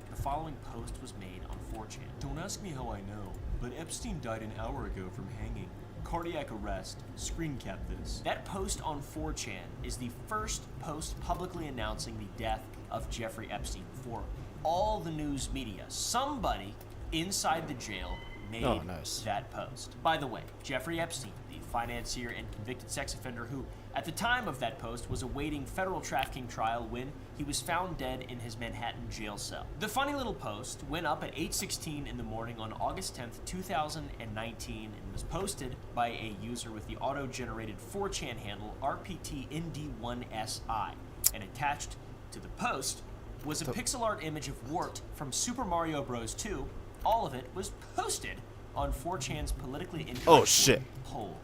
the following post was made on 4chan. Don't ask me how I know, but Epstein died an hour ago from hanging. Cardiac arrest. Screen cap this. That post on 4chan is the first post publicly announcing the death of Jeffrey Epstein for all the news media. Somebody inside the jail made that post. By the way, Jeffrey Epstein, the financier and convicted sex offender who, at the time of that post, was awaiting federal trafficking trial when he was found dead in his Manhattan jail cell. The funny little post went up at 8:16 in the morning on August 10th, 2019 and was posted by a user with the auto-generated 4chan handle RPTND1SI. And attached to the post was a pixel art image of Wart from Super Mario Bros. 2. All of it was posted on 4chan's politically incorrect poll.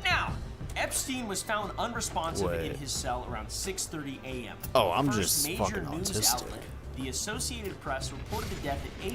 Now, Epstein was found unresponsive in his cell around 6:30 a.m. Oh, I'm First just major fucking news autistic. outlet, the Associated Press, reported the death at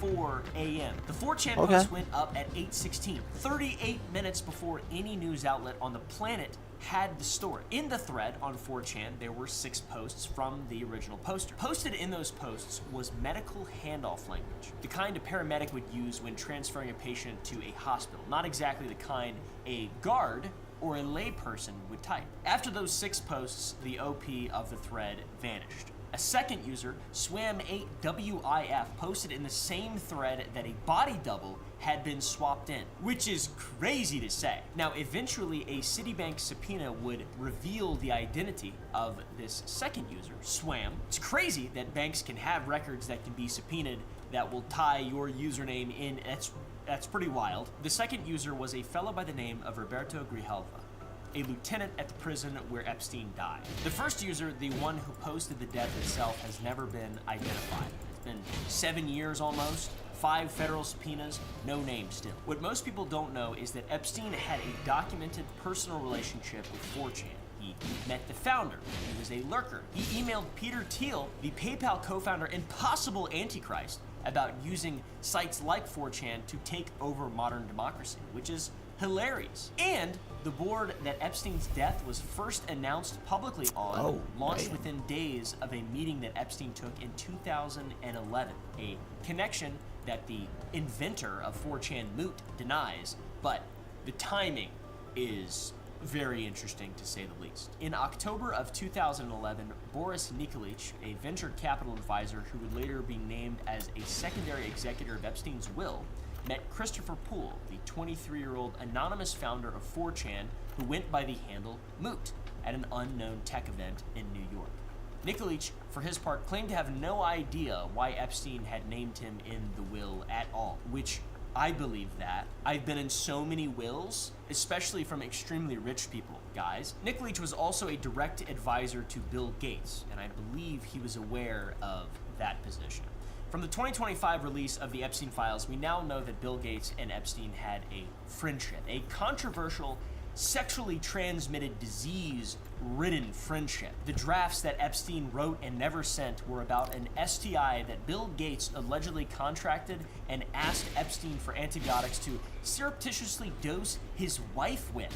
8:54 a.m. The 4chan Okay. post went up at 8:16, 38 minutes before any news outlet on the planet had the story. In the thread on 4chan, there were 6 posts from the original poster. Posted in those posts was medical handoff language, the kind a paramedic would use when transferring a patient to a hospital, not exactly the kind a guard or a layperson would type. After those 6 posts, the OP of the thread vanished. A second user, Swam8WIF, posted in the same thread that a body double had been swapped in, which is crazy to say. Now, eventually, a Citibank subpoena would reveal the identity of this second user, Swam. It's crazy that banks can have records that can be subpoenaed that will tie your username in. That's pretty wild. The second user was a fellow by the name of Roberto Grijalva, a lieutenant at the prison where Epstein died. The first user, the one who posted the death itself, has never been identified. It's been 7 years almost, 5 federal subpoenas, no name still. What most people don't know is that Epstein had a documented personal relationship with 4chan. He met the founder. He was a lurker. He emailed Peter Thiel, the PayPal co-founder and possible antichrist, about using sites like 4chan to take over modern democracy, which is hilarious. And the board that Epstein's death was first announced publicly on launched within days of a meeting that Epstein took in 2011, a connection that the inventor of 4chan Moot denies, but the timing is very interesting to say the least. In October of 2011, Boris Nikolic, a venture capital advisor who would later be named as a secondary executor of Epstein's will, met Christopher Poole, the 23-year-old anonymous founder of 4chan who went by the handle Moot at an unknown tech event in New York. Nikolic, for his part, claimed to have no idea why Epstein had named him in the will at all, which I believe that. I've been in so many wills, especially from extremely rich people, guys. Nikolic was also a direct advisor to Bill Gates, and I believe he was aware of that position. From the 2025 release of the Epstein files, we now know that Bill Gates and Epstein had a friendship, a controversial, sexually transmitted, disease-ridden friendship. The drafts that Epstein wrote and never sent were about an STI that Bill Gates allegedly contracted and asked Epstein for antibiotics to surreptitiously dose his wife with.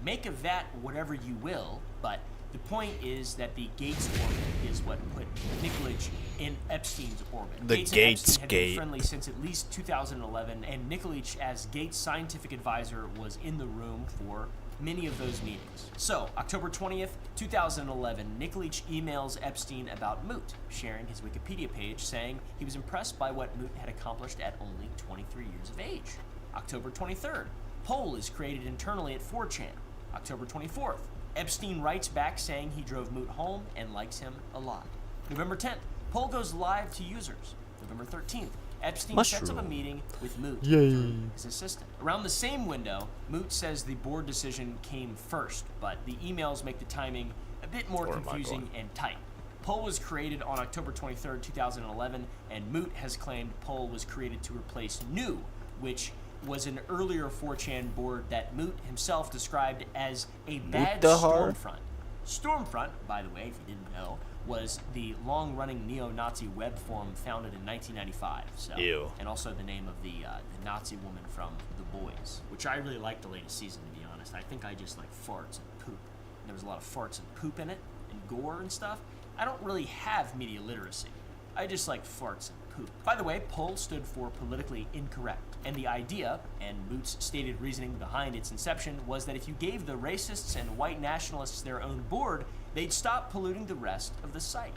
Make of that whatever you will, but the point is that the Gates orbit is what put Nikolic in Epstein's orbit. The Gates Gates and Epstein had been Gate. friendly since at least 2011, and Nikolic, as Gates' scientific advisor, was in the room for many of those meetings. So, October 20th, 2011, Nikolic emails Epstein about Moot, sharing his Wikipedia page, saying he was impressed by what Moot had accomplished at only 23 years of age. October 23rd, poll is created internally at 4chan. October 24th, Epstein writes back saying he drove Moot home and likes him a lot. November 10th, poll goes live to users. November 13th, Epstein sets up a meeting with Moot through his assistant. Around the same window, Moot says the board decision came first, but the emails make the timing a bit more confusing and tight. Poll was created on October 23rd, 2011, and Moot has claimed Poll was created to replace New, which was an earlier 4chan board that Moot himself described as a bad Stormfront. Stormfront, by the way, if you didn't know, was the long-running neo-Nazi web forum founded in 1995. So, Ew. And also the name of the Nazi woman from The Boys, which I really liked the latest season, to be honest. I think I just like farts and poop. There was a lot of farts and poop in it, and gore and stuff. I don't really have media literacy. I just like farts and poop. By the way, Poll stood for politically incorrect. And the idea, and Moot's stated reasoning behind its inception, was that if you gave the racists and white nationalists their own board, they'd stop polluting the rest of the site.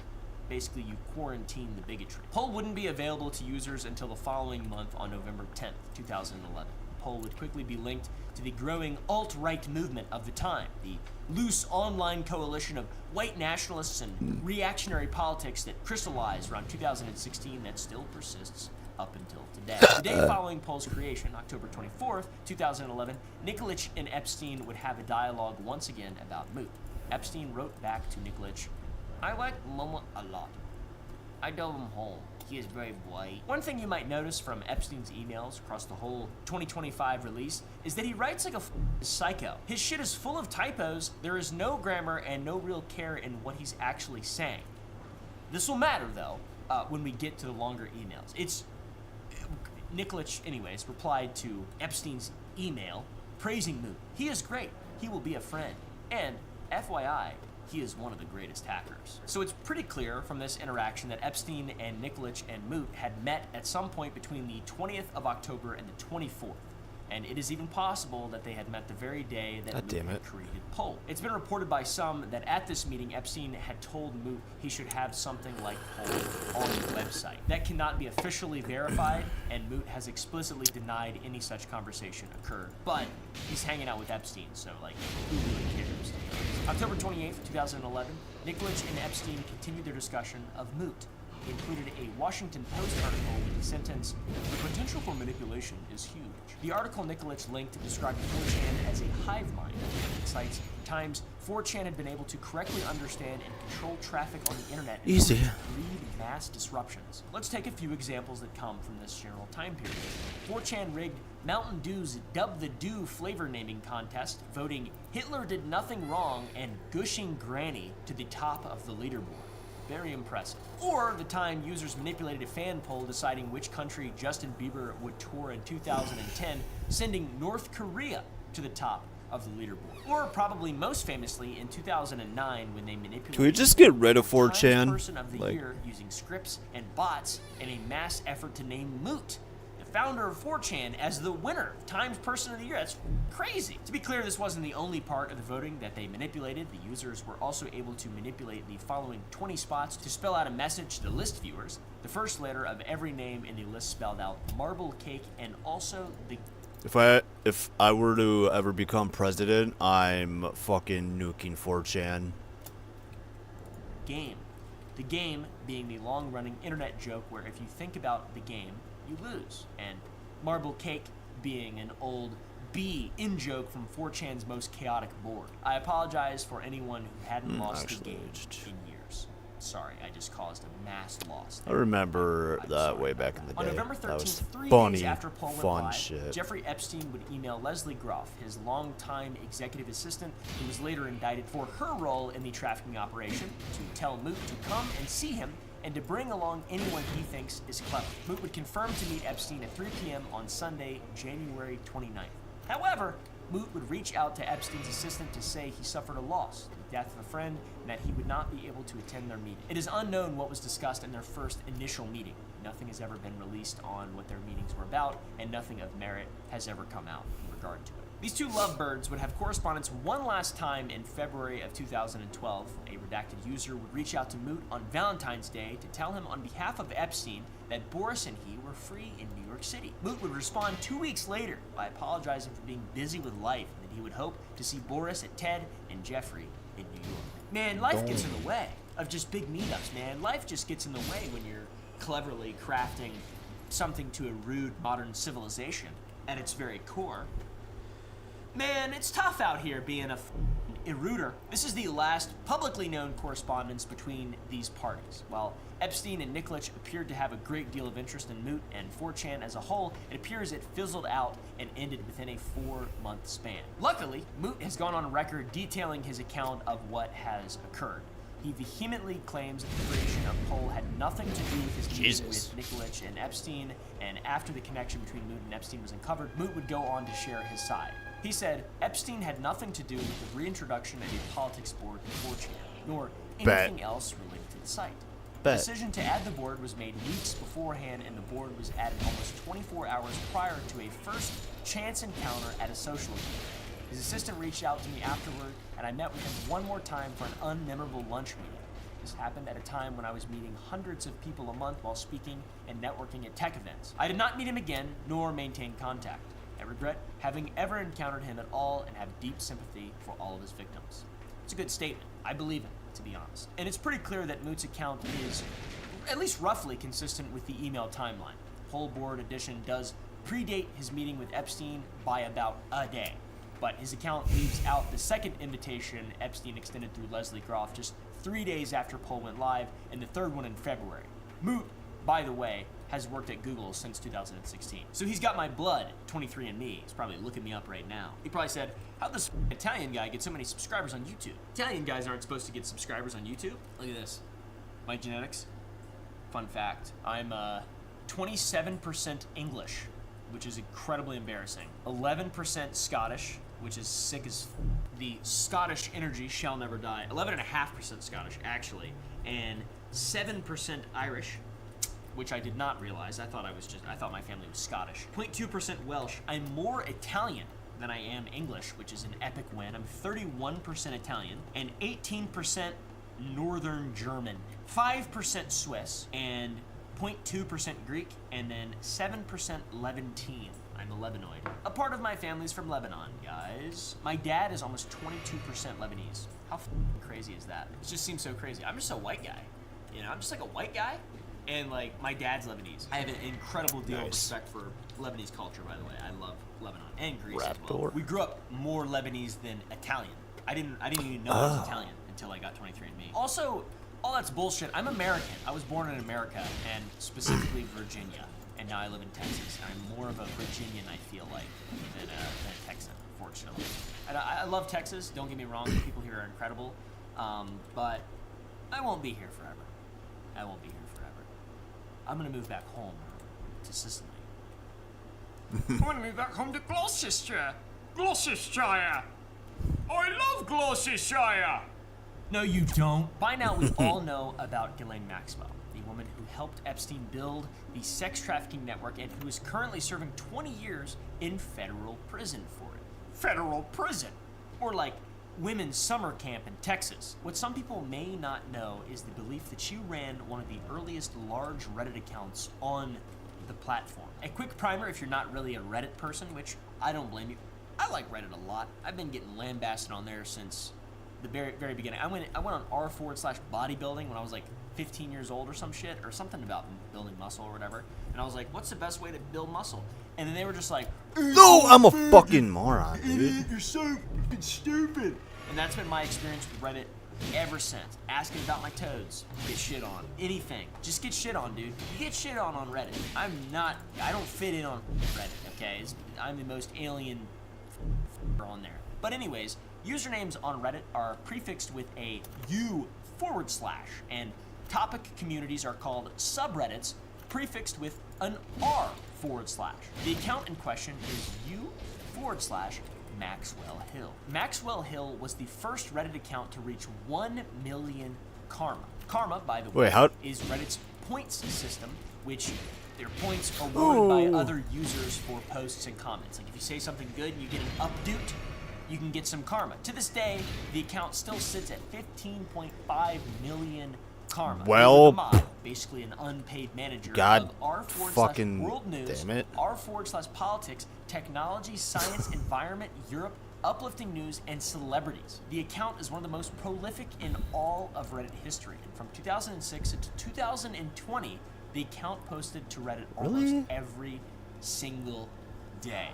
Basically, you quarantine the bigotry. Poll wouldn't be available to users until the following month on November 10th, 2011. Poll would quickly be linked to the growing alt-right movement of the time, the loose online coalition of white nationalists and reactionary politics that crystallized around 2016 that still persists up until today. The day following Poll's creation, October 24th, 2011, Nikolic and Epstein would have a dialogue once again about Moot. Epstein wrote back to Nikolic, "I like Mama a lot. I drove him home. He is very white." One thing you might notice from Epstein's emails across the whole 2025 release is that he writes like a psycho. His shit is full of typos, there is no grammar, and no real care in what he's actually saying. This will matter, though, when we get to the longer emails. Nikolic, anyways, replied to Epstein's email praising Moot. He is great. He will be a friend. And, FYI, he is one of the greatest hackers. So it's pretty clear from this interaction that Epstein and Nikolic and Moot had met at some point between the 20th of October and the 24th. And it is even possible that they had met the very day that Moot had created Poll. It's been reported by some that at this meeting, Epstein had told Moot he should have something like Poll on the website. That cannot be officially verified, and Moot has explicitly denied any such conversation occurred. But he's hanging out with Epstein, so, like, who really cares? October 28th, 2011, Nikolic and Epstein continued their discussion of Moot. included a Washington Post article with the sentence, "The potential for manipulation is huge." The article Nikolic linked described 4chan as a hive mind. It cites times 4chan had been able to correctly understand and control traffic on the internet and Easy. lead mass disruptions. Let's take a few examples that come from this general time period. 4chan rigged Mountain Dew's Dub the Dew flavor naming contest, voting Hitler did nothing wrong and gushing Granny to the top of the leaderboard. Very impressive. Or the time users manipulated a fan poll deciding which country Justin Bieber would tour in 2010, sending North Korea to the top of the leaderboard. Or probably most famously in 2009 when they manipulated Can we just get rid of Times 4chan? Person of the Like- Year using scripts and bots in a mass effort to name Moot, the founder of 4chan, as the winner, Times Person of the Year. That's crazy. To be clear, this wasn't the only part of the voting that they manipulated. The users were also able to manipulate the following 20 spots to spell out a message to list viewers. The first letter of every name in the list spelled out marble cake, and also the If I were to ever become president, I'm fucking nuking 4chan. game. The game being the long-running internet joke where if you think about the game, you lose. And marble cake being an old B in-joke from 4chan's most chaotic board. I apologize for anyone who hadn't lost the game in years. Sorry, I just caused a mass loss. I remember that way back in the On day. November That was 13th, 3 funny, days after Poll went fun live, shit. Jeffrey Epstein would email Leslie Groff, his longtime executive assistant, who was later indicted for her role in the trafficking operation, to tell Moot to come and see him and to bring along anyone he thinks is clever. Moot would confirm to meet Epstein at 3 p.m. on Sunday, January 29th. However, Moot would reach out to Epstein's assistant to say he suffered a loss, the death of a friend, and that he would not be able to attend their meeting. It is unknown what was discussed in their first initial meeting. Nothing has ever been released on what their meetings were about, and nothing of merit has ever come out in regard to it. These two lovebirds would have correspondence one last time in February of 2012. A redacted user would reach out to Moot on Valentine's Day to tell him on behalf of Epstein that Boris and he were free in New York City. Moot would respond 2 weeks later by apologizing for being busy with life and that he would hope to see Boris at Ted and Jeffrey in New York. Man, life gets in the way of just big meetups, man. Life just gets in the way when you're cleverly crafting something to a rude modern civilization at its very core. Man, it's tough out here being a eruder. This is the last publicly known correspondence between these parties. While Epstein and Nikolic appeared to have a great deal of interest in Moot and 4chan as a whole, it appears it fizzled out and ended within a 4-month span. Luckily, Moot has gone on record detailing his account of what has occurred. He vehemently claims that the creation of Poll had nothing to do with his meeting with Nikolic and Epstein, and after the connection between Moot and Epstein was uncovered, Moot would go on to share his side. He said, Epstein had nothing to do with the reintroduction of a politics board in 4chan, nor anything else related to the site. The decision to add the board was made weeks beforehand, and the board was added almost 24 hours prior to a first chance encounter at a social event. His assistant reached out to me afterward, and I met with him one more time for an unmemorable lunch meeting. This happened at a time when I was meeting hundreds of people a month while speaking and networking at tech events. I did not meet him again, nor maintain contact. I regret having ever encountered him at all and have deep sympathy for all of his victims. It's a good statement. I believe it, to be honest. And it's pretty clear that Moot's account is at least roughly consistent with the email timeline. Poll board edition does predate his meeting with Epstein by about a day, but his account leaves out the second invitation Epstein extended through Leslie Groff just 3 days after Poll went live, and the third one in February. Moot, by the way, has worked at Google since 2016. So he's got my blood, 23andMe. He's probably looking me up right now. He probably said, how'd this Italian guy get so many subscribers on YouTube? Italian guys aren't supposed to get subscribers on YouTube. Look at this. My genetics. Fun fact. I'm 27% English, which is incredibly embarrassing. 11% Scottish, which is sick as the Scottish energy shall never die. 11.5% Scottish, actually. And 7% Irish, which I did not realize. I thought my family was Scottish. 0.2% Welsh. I'm more Italian than I am English, which is an epic win. I'm 31% Italian and 18% Northern German, 5% Swiss, and 0.2% Greek, and then 7% Levantine. I'm a Lebanoid. A part of my family's from Lebanon, guys. My dad is almost 22% Lebanese. How crazy is that? It just seems so crazy. I'm just a white guy. You know, I'm just like a white guy And like my dad's Lebanese. I have an incredible deal of Nice. respect for Lebanese culture, by the way. I love Lebanon and Greece as Raptor. well. We grew up more Lebanese than Italian. I didn't even know I was Italian until I got 23andMe. Also, all that's bullshit. I'm American. I was born in America, and specifically Virginia, and now I live in Texas. And I'm more of a Virginian, I feel like, than a Texan, unfortunately. And I love Texas. Don't get me wrong. The people here are incredible, but I won't be here forever. I won't be here forever. I'm gonna move back home to Sicily. I'm gonna move back home to Gloucestershire. Gloucestershire. I love Gloucestershire. No, you don't. By now, we all know about Ghislaine Maxwell, the woman who helped Epstein build the sex trafficking network and who is currently serving 20 years in federal prison for it. Federal prison? Or like women's summer camp in Texas. What some people may not know is the belief that she ran one of the earliest large Reddit accounts on the platform. A quick primer if you're not really a Reddit person, which I don't blame you. I like Reddit a lot. I've been getting lambasted on there since the very beginning. I went on r/bodybuilding when I was like 15 years old or some shit, or something about building muscle or whatever. And I was like, what's the best way to build muscle? And then they were just like, No, I'm a fucking moron, dude. You're so fucking stupid. And that's been my experience with Reddit ever since. Asking about my toads, get shit on. Anything, just get shit on, dude. You get shit on Reddit. I don't fit in on Reddit, okay? I'm the most alien on there. But anyways, usernames on Reddit are prefixed with a U/, and topic communities are called subreddits prefixed with an R/. The account in question is U/Maxwell Hill. Maxwell Hill was the first Reddit account to reach 1 million karma. Karma, by the way, is Reddit's points system, which their points are awarded by other users for posts and comments. Like if you say something good and you get an updoot, you can get some karma. To this day, the account still sits at 15.5 million karma. Well, basically an unpaid manager God of fucking r/world news, damn it. r/politics, technology, science, environment, Europe, uplifting news, and celebrities. The account is one of the most prolific in all of Reddit history. And from 2006 to 2020, the account posted to Reddit almost every single day.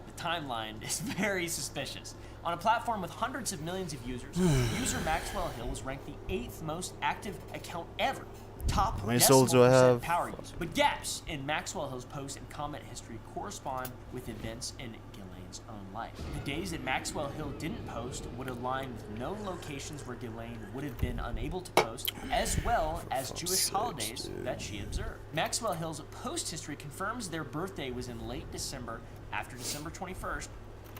The timeline is very suspicious. On a platform with hundreds of millions of users, user Maxwell Hill was ranked the 8th most active account ever. Top How many souls do I have? power use. But gaps in Maxwell Hill's post and comment history correspond with events in Ghislaine's own life. The days that Maxwell Hill didn't post would align with known locations where Ghislaine would have been unable to post, as well as Jewish holidays that she observed. Maxwell Hill's post history confirms their birthday was in late December after December 21st.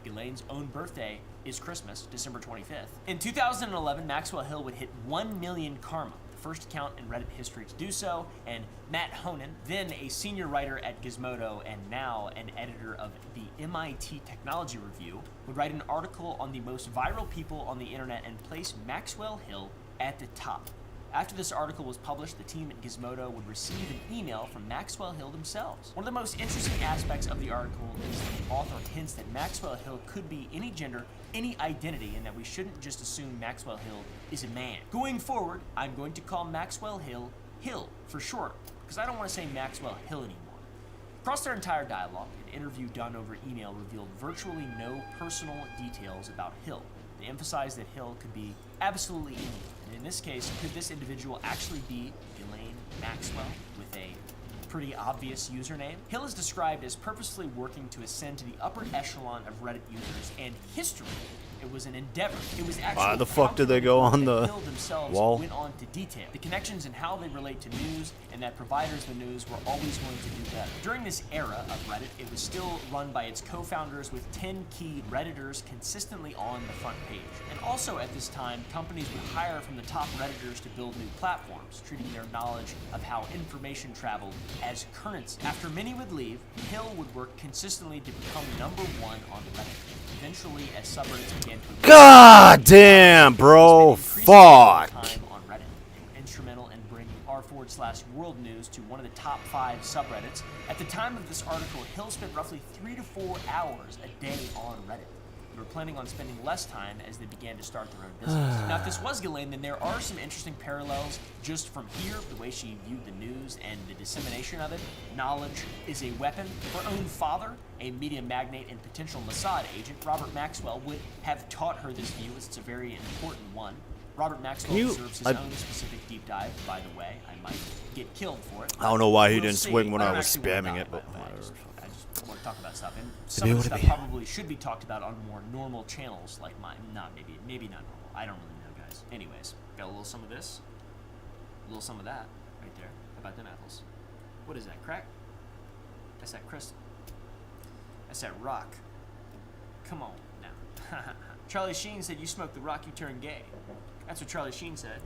Ghislaine's own birthday is Christmas, December 25th. In 2011, Maxwell Hill would hit 1 million karma, the first account in Reddit history to do so, and Matt Honan, then a senior writer at Gizmodo and now an editor of the MIT Technology Review, would write an article on the most viral people on the internet and place Maxwell Hill at the top. After this article was published, the team at Gizmodo would receive an email from Maxwell Hill themselves. One of the most interesting aspects of the article is that the author hints that Maxwell Hill could be any gender, any identity, and that we shouldn't just assume Maxwell Hill is a man. Going forward, I'm going to call Maxwell Hill Hill for short, because I don't want to say Maxwell Hill anymore. Across their entire dialogue, an interview done over email revealed virtually no personal details about Hill. They emphasized that Hill could be absolutely anyone. And in this case, could this individual actually be Ghislaine Maxwell with a pretty obvious username? Hill is described as purposely working to ascend to the upper echelon of Reddit users, and history. It was an endeavor. It was actually Why the fuck did they go on the Hill themselves wall? went on to detail the connections and how they relate to news, and that providers of the news were always going to do better. During this era of Reddit, it was still run by its co-founders with 10 key Redditors consistently on the front page. And also at this time, companies would hire from the top Redditors to build new platforms, treating their knowledge of how information traveled as currency. After many would leave, Hill would work consistently to become #1 on Reddit. Eventually, as subreddits began to God damn, bro. Fuck. time on Reddit. They were instrumental in bringing r/world news to one of the top 5 subreddits. At the time of this article, Hill spent roughly 3 to 4 hours a day on Reddit. but are planning on spending less time as they began to start their own business. Now, if this was Ghislaine, then there are some interesting parallels just from here, the way she viewed the news and the dissemination of it. Knowledge is a weapon. Her own father, a media magnate and potential Mossad agent, Robert Maxwell, would have taught her this view, as it's a very important one. Robert Maxwell deserves his own specific deep dive, by the way. I might get killed for it. I don't know why he We'll didn't see. swing when I don't was actually wanna spamming die, it, but by the way. I just want to talk about stuff. And It some be of the what it stuff be. probably should be talked about on more normal channels like mine. Maybe not normal. I don't really know, guys. Anyways, got a little some of this, a little some of that right there. How about them apples? What is that, crack? That's that crystal. That's that rock. Come on now. Charlie Sheen said, "You smoke the rock, you turn gay." That's what Charlie Sheen said.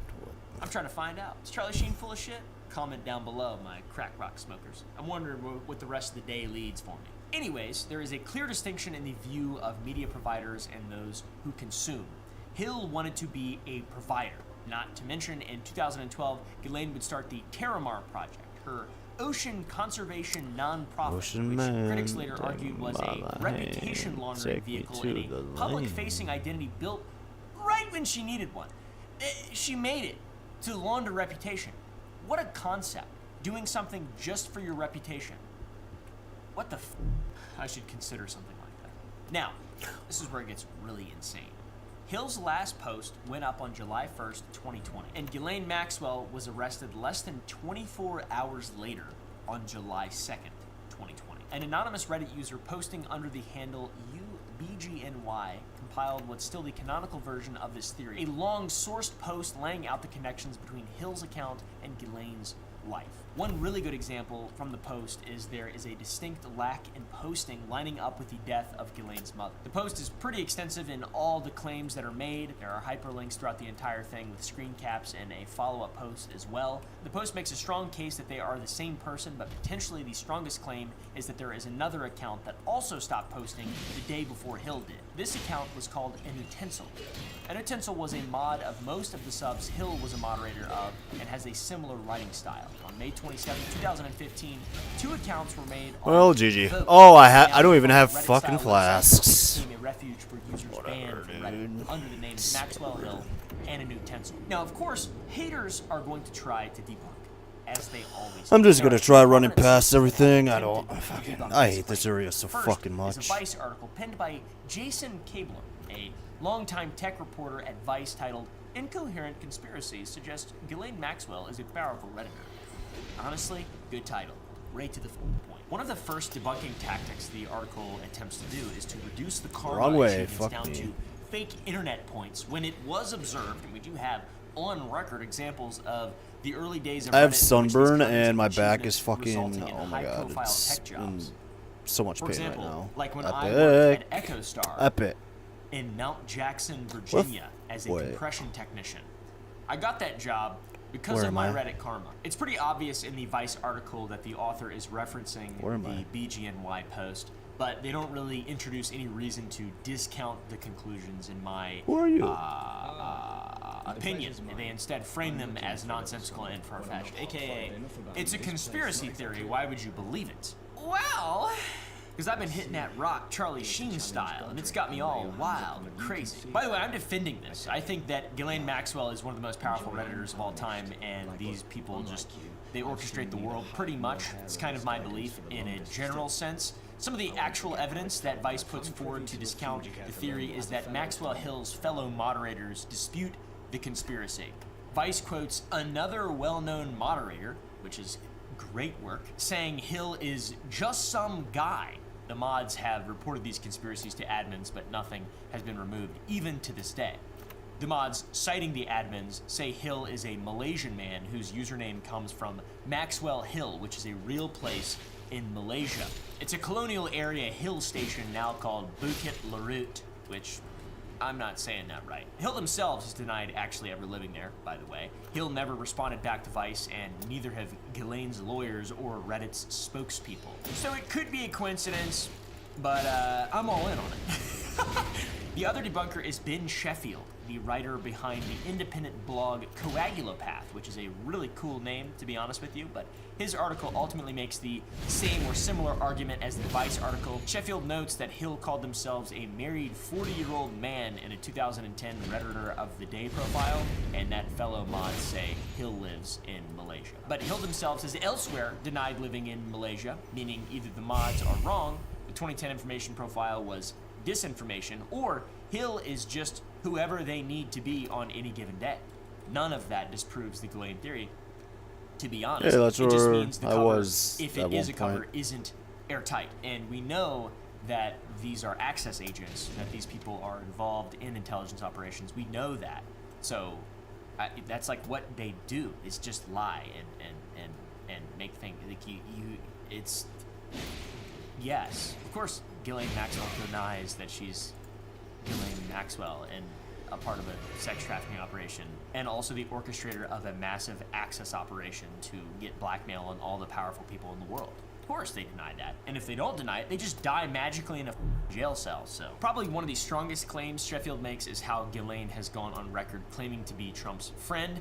I'm trying to find out. Is Charlie Sheen full of shit? Comment down below, my crack rock smokers. I'm wondering what the rest of the day leads for me. Anyways, there is a clear distinction in the view of media providers and those who consume. Hill wanted to be a provider. Not to mention, in 2012, Ghislaine would start the Terramar Project, her ocean conservation nonprofit, which critics later argued was a reputation laundering vehicle and a public-facing identity built right when she needed one. She made it to launder reputation. What a concept. Doing something just for your reputation. What the I should consider something like that. Now, this is where it gets really insane. Hill's last post went up on July 1st, 2020, and Ghislaine Maxwell was arrested less than 24 hours later on July 2nd, 2020. An anonymous Reddit user posting under the handle UBGNY compiled what's still the canonical version of this theory, a long sourced post laying out the connections between Hill's account and Ghislaine's life. One really good example from the post is there is a distinct lack in posting lining up with the death of Ghislaine's mother. The post is pretty extensive in all the claims that are made. There are hyperlinks throughout the entire thing with screen caps and a follow-up post as well. The post makes a strong case that they are the same person, but potentially the strongest claim is that there is another account that also stopped posting the day before Hill did. This account was called An Utensil. An Utensil was a mod of most of the subs Hill was a moderator of and has a similar writing style. On May 27, 2015, 2 accounts were made on Well, GG. Vote. Oh, I don't even have Reddit fucking style website flasks. became a refuge for users banned from Reddit under the names Maxwell Hill and An Utensil. Now, of course, haters are going to try to debunk, as they always do. I'm just There gonna are try two running prominent past sources that everything. have I don't attempted to fucking. debunk I this hate this claim. area so First fucking is much. a Vice article penned by Jason Kabler, a longtime tech reporter at Vice, titled "Incoherent Conspiracies Suggest Ghislaine Maxwell is a Powerful Redditor." Honestly, good title. Right to the point. One of the first debunking tactics the article attempts to do is to reduce the karma Wrong way, achievements fuck down me. to fake internet points when it was observed, and we do have on record examples of the early days of I have Reddit in which these sunburn kinds and of my back is achievements fucking. resulting in Oh my god, high-profile it's tech in jobs. so much For pain example, right now. like when I worked Epic. at EchoStar Epic. in Mount Jackson, Virginia, as a Wait. compression technician. I got that job because Where of am my I? Reddit karma. It's pretty obvious in the Vice article that the author is referencing Where am the I? BGNY post, but they don't really introduce any reason to discount the conclusions in my Who are you? opinion. They instead frame them as nonsensical and far-fetched, aka, it's a conspiracy theory, why would you believe it? Well, because I've been hitting that rock Charlie Sheen style, and it's got me all wild and crazy. By the way, I'm defending this. I think that Ghislaine Maxwell is one of the most powerful Redditors of all time, and these people just, they orchestrate the world pretty much. It's kind of my belief in a general sense. Some of the actual evidence that Vice puts forward to discount the theory is that Maxwell Hill's fellow moderators dispute the conspiracy. Vice quotes another well-known moderator, which is great work, saying Hill is just some guy. The mods have reported these conspiracies to admins, but nothing has been removed, even to this day. The mods, citing the admins, say Hill is a Malaysian man whose username comes from Maxwell Hill, which is a real place in Malaysia. It's a colonial area hill station now called Bukit Lerut, which I'm not saying that right. Hill themselves has denied actually ever living there, by the way. Hill never responded back to Vice, and neither have Ghislaine's lawyers or Reddit's spokespeople. So it could be a coincidence, but I'm all in on it. The other debunker is Ben Sheffield, the writer behind the independent blog Coagulopath, which is a really cool name, to be honest with you, but his article ultimately makes the same or similar argument as the Vice article. Sheffield notes that Hill called themselves a married 40-year-old man in a 2010 Redditor of the Day profile, and that fellow mods say Hill lives in Malaysia. But Hill themselves has elsewhere denied living in Malaysia, meaning either the mods are wrong, the 2010 information profile was disinformation, or Hill is just whoever they need to be on any given day. None of that disproves the Ghislaine theory, to be honest. Yeah, that's it just where means the I cover, was if at it is one a cover, point. isn't airtight. And we know that these are access agents, that these people are involved in intelligence operations. We know that. So that's like what they do, is just lie and make things like it's yes, of course Ghislaine Maxwell denies that she's Ghislaine Maxwell and a part of a sex trafficking operation, and also the orchestrator of a massive access operation to get blackmail on all the powerful people in the world. Of course they deny that. And if they don't deny it, they just die magically in a jail cell. So probably one of the strongest claims Sheffield makes is how Ghislaine has gone on record claiming to be Trump's friend,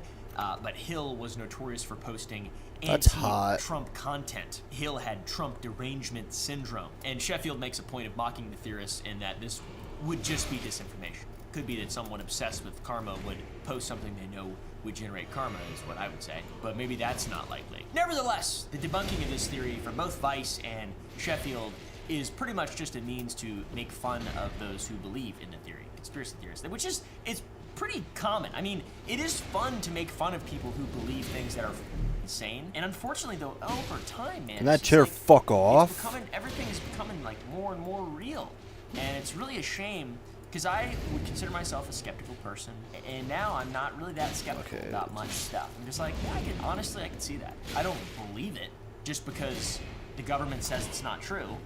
but Hill was notorious for posting anti-Trump content. Hill had Trump derangement syndrome. And Sheffield makes a point of mocking the theorists in that this would just be disinformation. Could be that someone obsessed with karma would post something they know would generate karma, is what I would say. But maybe that's not likely. Nevertheless, the debunking of this theory from both Vice and Sheffield is pretty much just a means to make fun of those who believe in the theory, conspiracy theorists, which is, it's pretty common. I mean, it is fun to make fun of people who believe things that are insane. And unfortunately, though, over time, man, Can that chair fuck off? Everything is becoming like more and more real. And it's really a shame, because I would consider myself a skeptical person, and now I'm not really that skeptical about much stuff. I'm just like, yeah, I can see that. I don't believe it just because the government says it's not true.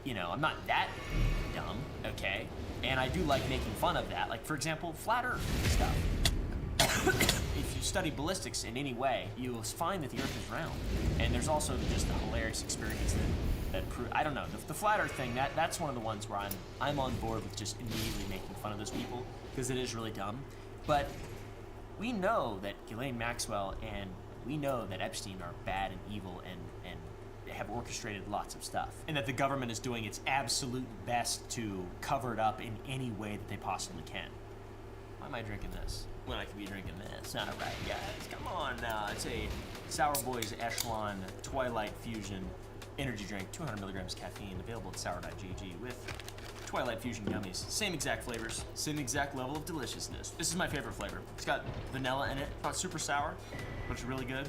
You know, I'm not that dumb, okay? And I do like making fun of that. Like, for example, flat earth stuff. If you study ballistics in any way, you will find that the earth is round. And there's also just a hilarious experience that I don't know, the flat earth thing, that's one of the ones where I'm on board with just immediately making fun of those people, because it is really dumb. But we know that Ghislaine Maxwell and we know that Epstein are bad and evil and have orchestrated lots of stuff, and that the government is doing its absolute best to cover it up in any way that they possibly can. Why am I drinking this when I could be drinking this? All right, guys, come on now. It's a Sour Boys Echelon Twilight Fusion energy drink, 200 milligrams caffeine, available at sour.gg with Twilight Fusion gummies. Same exact flavors, same exact level of deliciousness. This is my favorite flavor. It's got vanilla in it, not super sour, but it's really good.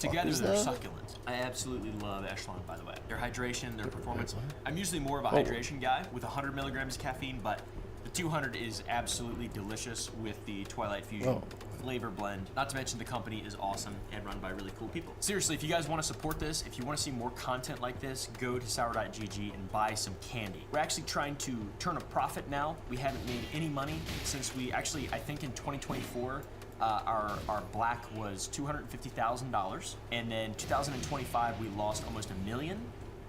Together, they're succulent. I absolutely love Echelon, by the way. Their hydration, their performance. I'm usually more of a hydration guy with 100 milligrams of caffeine, but the 200 is absolutely delicious with the Twilight Fusion flavor blend. Not to mention the company is awesome and run by really cool people. Seriously, if you guys want to support this, if you want to see more content like this, go to sour.gg and buy some candy. We're actually trying to turn a profit now. We haven't made any money since we actually, I think in 2024, our black was $250,000, and then 2025 we lost almost $1 million,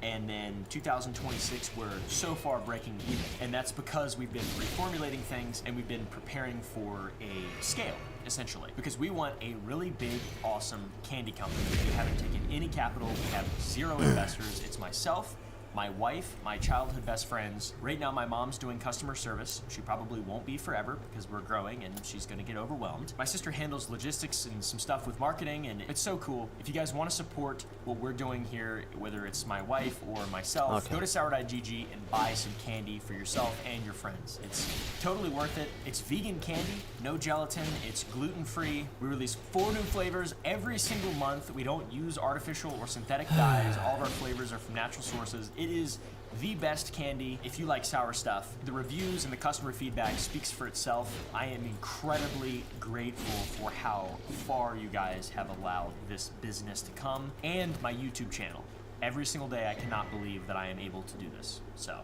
and then 2026 we're so far breaking even, and that's because we've been reformulating things and we've been preparing for a scale, essentially, because we want a really big, awesome candy company. We haven't taken any capital, we have 0 investors. It's myself, my wife, my childhood best friends. Right now my mom's doing customer service. She probably won't be forever because we're growing and she's gonna get overwhelmed. My sister handles logistics and some stuff with marketing, and it's so cool. If you guys want to support what we're doing here, whether it's my wife or myself, go to sour.gg and buy some candy for yourself and your friends. It's totally worth it. It's vegan candy, no gelatin, it's gluten-free. We release 4 new flavors every single month. We don't use artificial or synthetic dyes. All of our flavors are from natural sources. It is the best candy if you like sour stuff. The reviews and the customer feedback speaks for itself. I am incredibly grateful for how far you guys have allowed this business to come, and my YouTube channel. Every single day I cannot believe that I am able to do this. So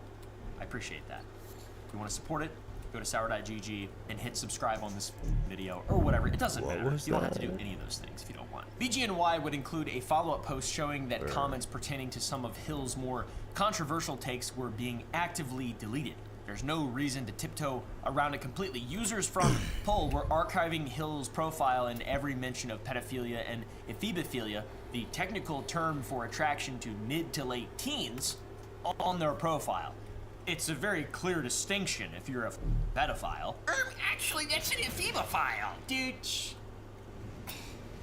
I appreciate that. If you want to support it, go to sour.gg and hit subscribe on this video or whatever. It doesn't matter. You don't have to do any of those things if you don't want. BGNY would include a follow-up post showing that comments pertaining to some of Hill's more controversial takes were being actively deleted. There's no reason to tiptoe around it completely. Users from Poll were archiving Hill's profile and every mention of pedophilia and ephebophilia, the technical term for attraction to mid to late teens, on their profile. It's a very clear distinction if you're a pedophile. Actually, that's an ephebophile. Dude,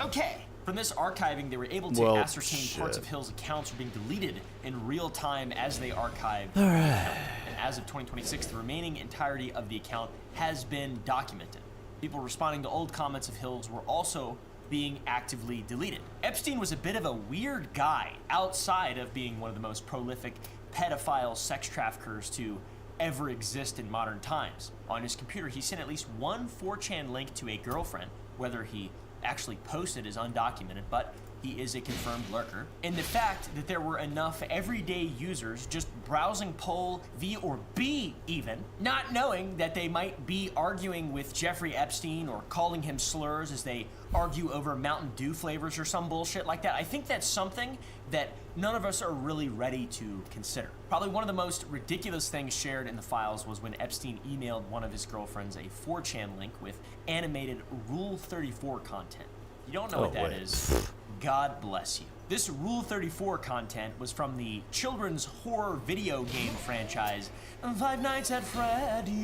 okay. From this archiving, they were able to ascertain parts of Hill's accounts were being deleted in real time as they archived. All right. And as of 2026, the remaining entirety of the account has been documented. People responding to old comments of Hill's were also being actively deleted. Epstein was a bit of a weird guy outside of being one of the most prolific pedophile sex traffickers to ever exist in modern times. On his computer, he sent at least one 4chan link to a girlfriend, whether he actually posted is undocumented, but he is a confirmed lurker. And the fact that there were enough everyday users just browsing Poll V or B even, not knowing that they might be arguing with Jeffrey Epstein or calling him slurs as they argue over Mountain Dew flavors or some bullshit like that. I think that's something that none of us are really ready to consider. Probably one of the most ridiculous things shared in the files was when Epstein emailed one of his girlfriends a 4chan link with animated Rule 34 content. You don't know what that is? God bless you. This Rule 34 content was from the children's horror video game franchise Five Nights at Freddy's.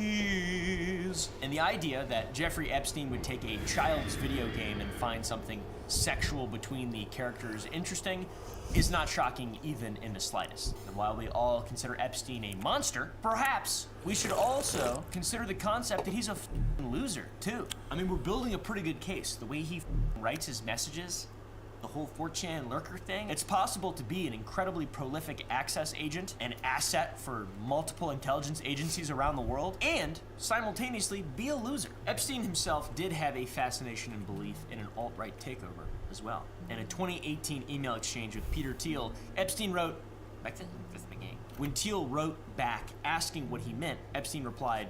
And the idea that Jeffrey Epstein would take a child's video game and find something sexual between the characters interesting is not shocking even in the slightest. And while we all consider Epstein a monster, perhaps we should also consider the concept that he's a loser too. I mean, we're building a pretty good case. The way he writes his messages, the whole 4chan lurker thing, it's possible to be an incredibly prolific access agent, an asset for multiple intelligence agencies around the world, and simultaneously be a loser. Epstein himself did have a fascination and belief in an alt-right takeover as well. In a 2018 email exchange with Peter Thiel, Epstein wrote, when Thiel wrote back asking what he meant, Epstein replied,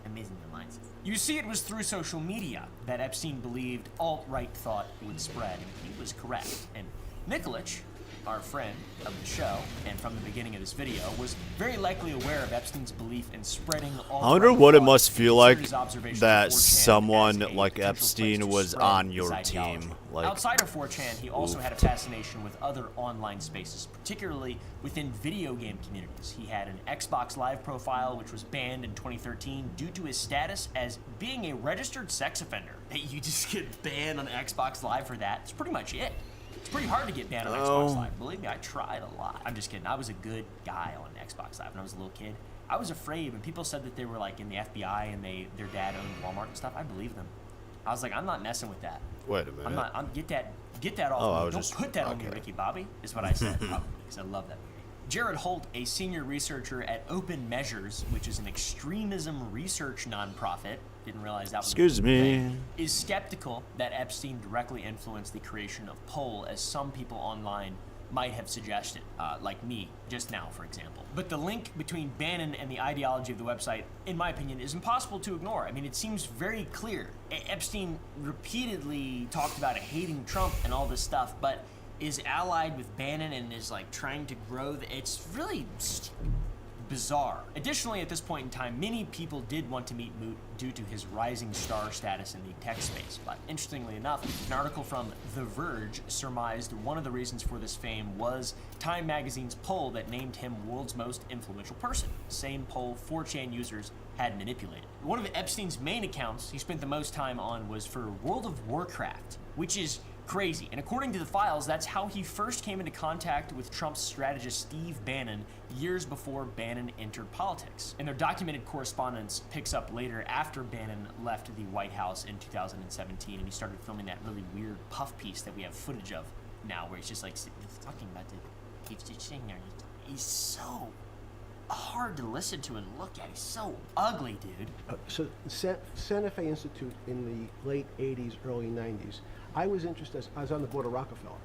amazing alliances. You see, it was through social media that Epstein believed alt-right thought would spread, and he was correct. And Mikulich, our friend of the show, and from the beginning of this video, was very likely aware of Epstein's belief in spreading alt-right. I wonder what it must feel like that that someone like Epstein was on your team. Like, outside of 4chan, he also had a fascination with other online spaces, particularly within video game communities. He had an Xbox Live profile, which was banned in 2013 due to his status as being a registered sex offender. Hey, you just get banned on Xbox Live for that. That's pretty much it. It's pretty hard to get banned on Xbox Live. Believe me, I tried a lot. I'm just kidding. I was a good guy on Xbox Live when I was a little kid. I was afraid when people said that they were like in the FBI and their dad owned Walmart and stuff. I believed them. I was like, I'm not messing with that. Wait a minute. Get that off me. Don't put that on me, Ricky Bobby, is what I said, probably, because I love that movie. Jared Holt, a senior researcher at Open Measures, which is an extremism research nonprofit, didn't realize that was excuse me, is skeptical that Epstein directly influenced the creation of Poll, as some people online might have suggested, like me, just now, for example. But the link between Bannon and the ideology of the website, in my opinion, is impossible to ignore. I mean, it seems very clear. Epstein repeatedly talked about hating Trump and all this stuff, but is allied with Bannon and is like trying to grow. It's really bizarre. Additionally, at this point in time, many people did want to meet Moot due to his rising star status in the tech space. But interestingly enough, an article from The Verge surmised one of the reasons for this fame was Time Magazine's poll that named him world's most influential person. The same poll 4chan users had manipulated. One of Epstein's main accounts he spent the most time on was for World of Warcraft, which is crazy. And according to the files, that's how he first came into contact with Trump's strategist Steve Bannon years before Bannon entered politics. And their documented correspondence picks up later after Bannon left the White House in 2017 and he started filming that really weird puff piece that we have footage of now, where he's just like talking about he's just sitting there. He's so hard to listen to and look at. He's so ugly, dude. So Santa Fe Institute in the late 80s, early 90s, I was interested, I was on the board of Rockefeller.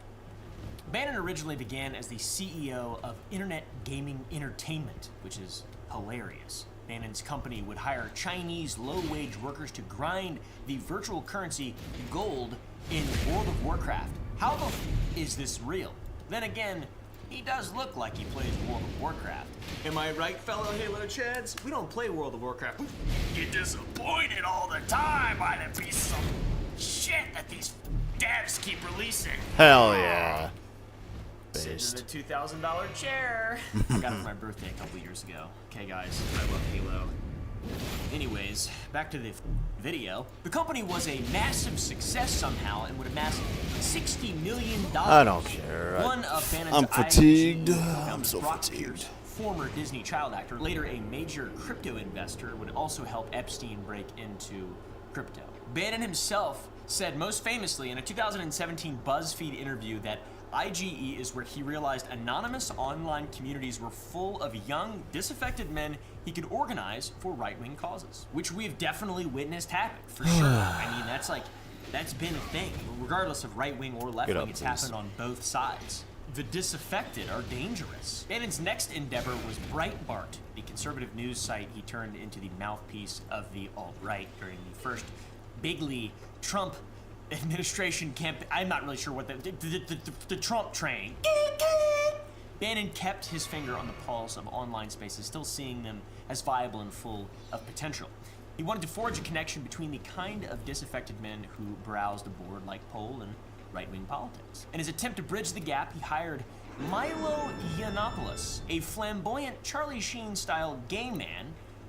Bannon originally began as the CEO of Internet Gaming Entertainment, which is hilarious. Bannon's company would hire Chinese low-wage workers to grind the virtual currency gold in World of Warcraft. How the is this real? Then again, he does look like he plays World of Warcraft. Am I right, fellow Halo Chads? We don't play World of Warcraft. We get disappointed all the time by the piece of shit that these devs keep releasing. Hell yeah. Based. Sitting in a $2,000 chair. I got it for my birthday a couple years ago. Okay, guys, I love Halo. Anyways, back to the video. The company was a massive success somehow and would amass $60 million. I don't care. One of Bannon's I'm fatigued. I'm so fatigued. Former Disney child actor, later a major crypto investor, would also help Epstein break into crypto. Bannon himself said most famously in a 2017 BuzzFeed interview that IGE is where he realized anonymous online communities were full of young, disaffected men he could organize for right-wing causes, which we've definitely witnessed happen, for sure. I mean, that's been a thing. Regardless of right-wing or left-wing, it's happened on both sides. The disaffected are dangerous. Bannon's next endeavor was Breitbart, the conservative news site he turned into the mouthpiece of the alt-right during the first bigly Trump administration campaign. I'm not really sure what the Trump train. Bannon kept his finger on the pulse of online spaces, still seeing them as viable and full of potential. He wanted to forge a connection between the kind of disaffected men who browsed a board like Poll and right-wing politics. In his attempt to bridge the gap, he hired Milo Yiannopoulos, a flamboyant Charlie Sheen-style gay man,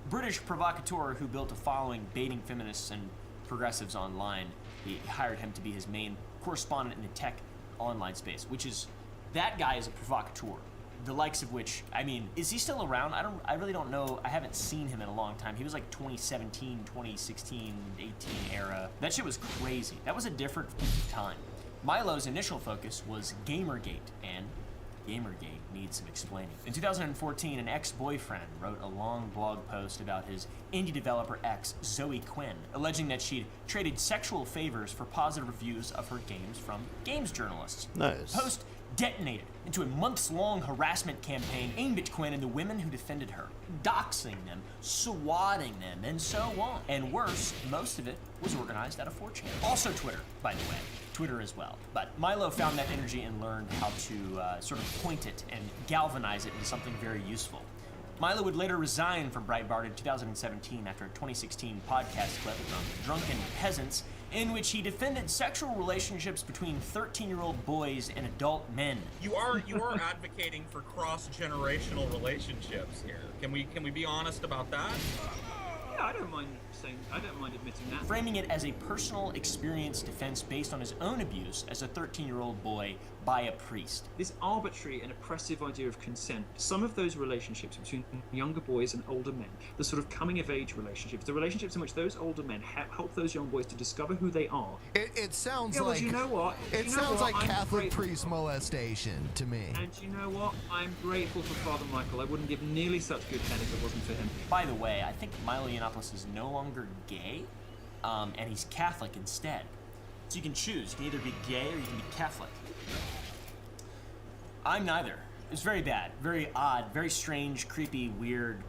British provocateur who built a following baiting feminists and progressives online. He hired him to be his main correspondent in the tech online space, which is, that guy is a provocateur. The likes of which, I mean, is he still around? I really don't know. I haven't seen him in a long time. He was like 2017, 2016, 18 era. That shit was crazy. That was a different time. Milo's initial focus was Gamergate, and Gamergate needs some explaining. In 2014, an ex-boyfriend wrote a long blog post about his indie developer ex, Zoe Quinn, alleging that she'd traded sexual favors for positive reviews of her games from games journalists. Nice. The post detonated into a months-long harassment campaign aimed at Quinn and the women who defended her, doxing them, swatting them, and so on. And worse, most of it was organized out of 4chan. Also Twitter, by the way. Twitter as well. But Milo found that energy and learned how to sort of point it and galvanize it into something very useful. Milo would later resign from Breitbart in 2017 after a 2016 podcast clip from Drunken Peasants in which he defended sexual relationships between 13-year-old boys and adult men. You are advocating for cross-generational relationships here. Can we be honest about that? Yeah, I don't mind admitting that. Framing it as a personal experience defense based on his own abuse as a 13-year-old boy by a priest. This arbitrary and oppressive idea of consent, some of those relationships between younger boys and older men, the sort of coming-of-age relationships, the relationships in which those older men help those young boys to discover who they are. It sounds like... like... you know what? It sounds like Catholic priest molestation to me. And you know what? I'm grateful for Father Michael. I wouldn't give nearly such good head if it wasn't for him. By the way, I think Milo Yiannopoulos is no longer gay, and he's Catholic instead. So you can choose. You can either be gay or you can be Catholic. I'm neither. It was very bad, very odd, very strange, creepy, weird,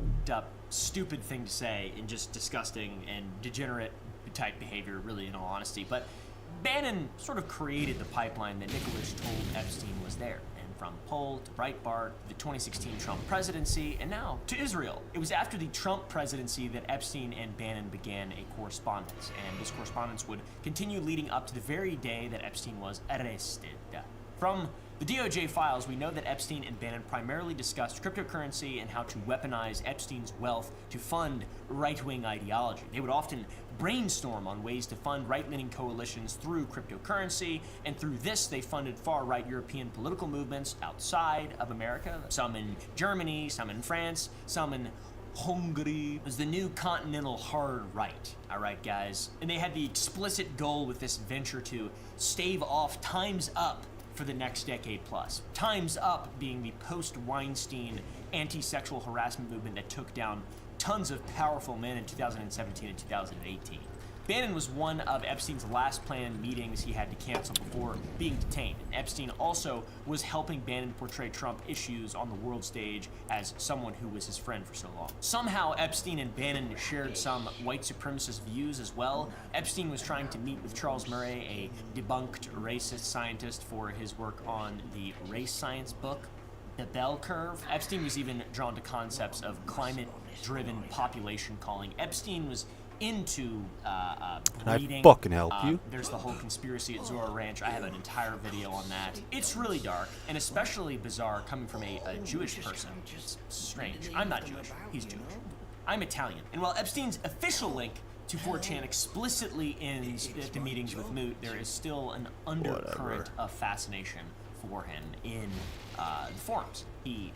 stupid thing to say, and just disgusting and degenerate type behavior, really, in all honesty. But Bannon sort of created the pipeline that Nicholas told Epstein was there. And from Poll to Breitbart, the 2016 Trump presidency, and now to Israel. It was after the Trump presidency that Epstein and Bannon began a correspondence, and this correspondence would continue leading up to the very day that Epstein was arrested. From the DOJ files, we know that Epstein and Bannon primarily discussed cryptocurrency and how to weaponize Epstein's wealth to fund right-wing ideology. They would often brainstorm on ways to fund right-leaning coalitions through cryptocurrency, and through this they funded far-right European political movements outside of America, some in Germany, some in France, some in Hungary. It was the new continental hard right, all right, guys? And they had the explicit goal with this venture to stave off Time's Up for the next decade plus. Time's Up being the post-Weinstein anti-sexual harassment movement that took down tons of powerful men in 2017 and 2018. Bannon was one of Epstein's last planned meetings he had to cancel before being detained. Epstein also was helping Bannon portray Trump issues on the world stage as someone who was his friend for so long. Somehow, Epstein and Bannon shared some white supremacist views as well. Epstein was trying to meet with Charles Murray, a debunked racist scientist, for his work on the race science book. the bell curve. Epstein was even drawn to concepts of climate-driven population calling. Epstein was into breeding. I fucking help you? There's the whole conspiracy at Zora Ranch. I have an entire video on that. It's really dark, and especially bizarre coming from a Jewish person. It's strange. I'm not Jewish. He's Jewish. I'm Italian. And while Epstein's official link to 4chan explicitly ends at the meetings with Moot, there is still an undercurrent of fascination for him in the forums. He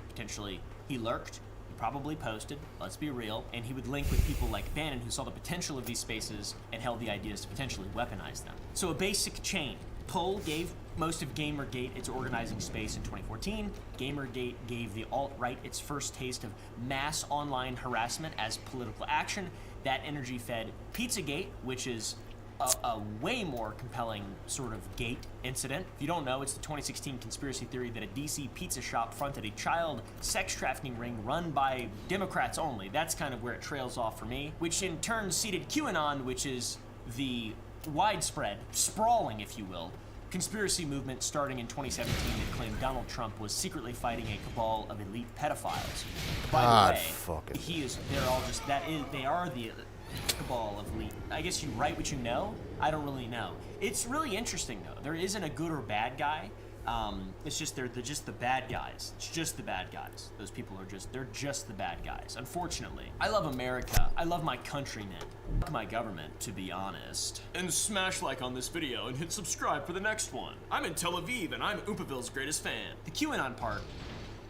lurked, he probably posted, let's be real, and he would link with people like Bannon who saw the potential of these spaces and held the ideas to potentially weaponize them. So a basic chain. Poll gave most of Gamergate its organizing space in 2014. Gamergate gave the alt-right its first taste of mass online harassment as political action. That energy fed Pizzagate, which is a way more compelling sort of gate incident. If you don't know, it's the 2016 conspiracy theory that a DC pizza shop fronted a child sex trafficking ring run by Democrats only. That's kind of where it trails off for me, which in turn seeded QAnon, which is the widespread, sprawling, if you will, conspiracy movement starting in 2017 that claimed Donald Trump was secretly fighting a cabal of elite pedophiles. By the way, they are the cabal of elite. I guess you write what you know. I don't really know. It's really interesting though. There isn't a good or bad guy. It's just they're just the bad guys. It's just the bad guys. Those people are they're just the bad guys. Unfortunately, I love America. I love my countrymen. Fuck my government, to be honest. And smash like on this video and hit subscribe for the next one. I'm in Tel Aviv and I'm Oopaville's greatest fan. The QAnon part,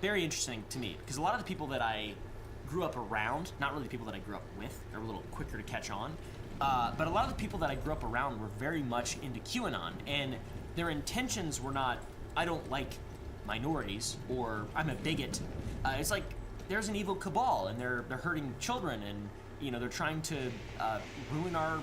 very interesting to me because a lot of the people that I grew up around, not really the people that I grew up with, they're a little quicker to catch on, but a lot of the people that I grew up around were very much into QAnon, and their intentions were not, I don't like minorities, or I'm a bigot. It's like, there's an evil cabal, and they're hurting children, and you know, they're trying to ruin our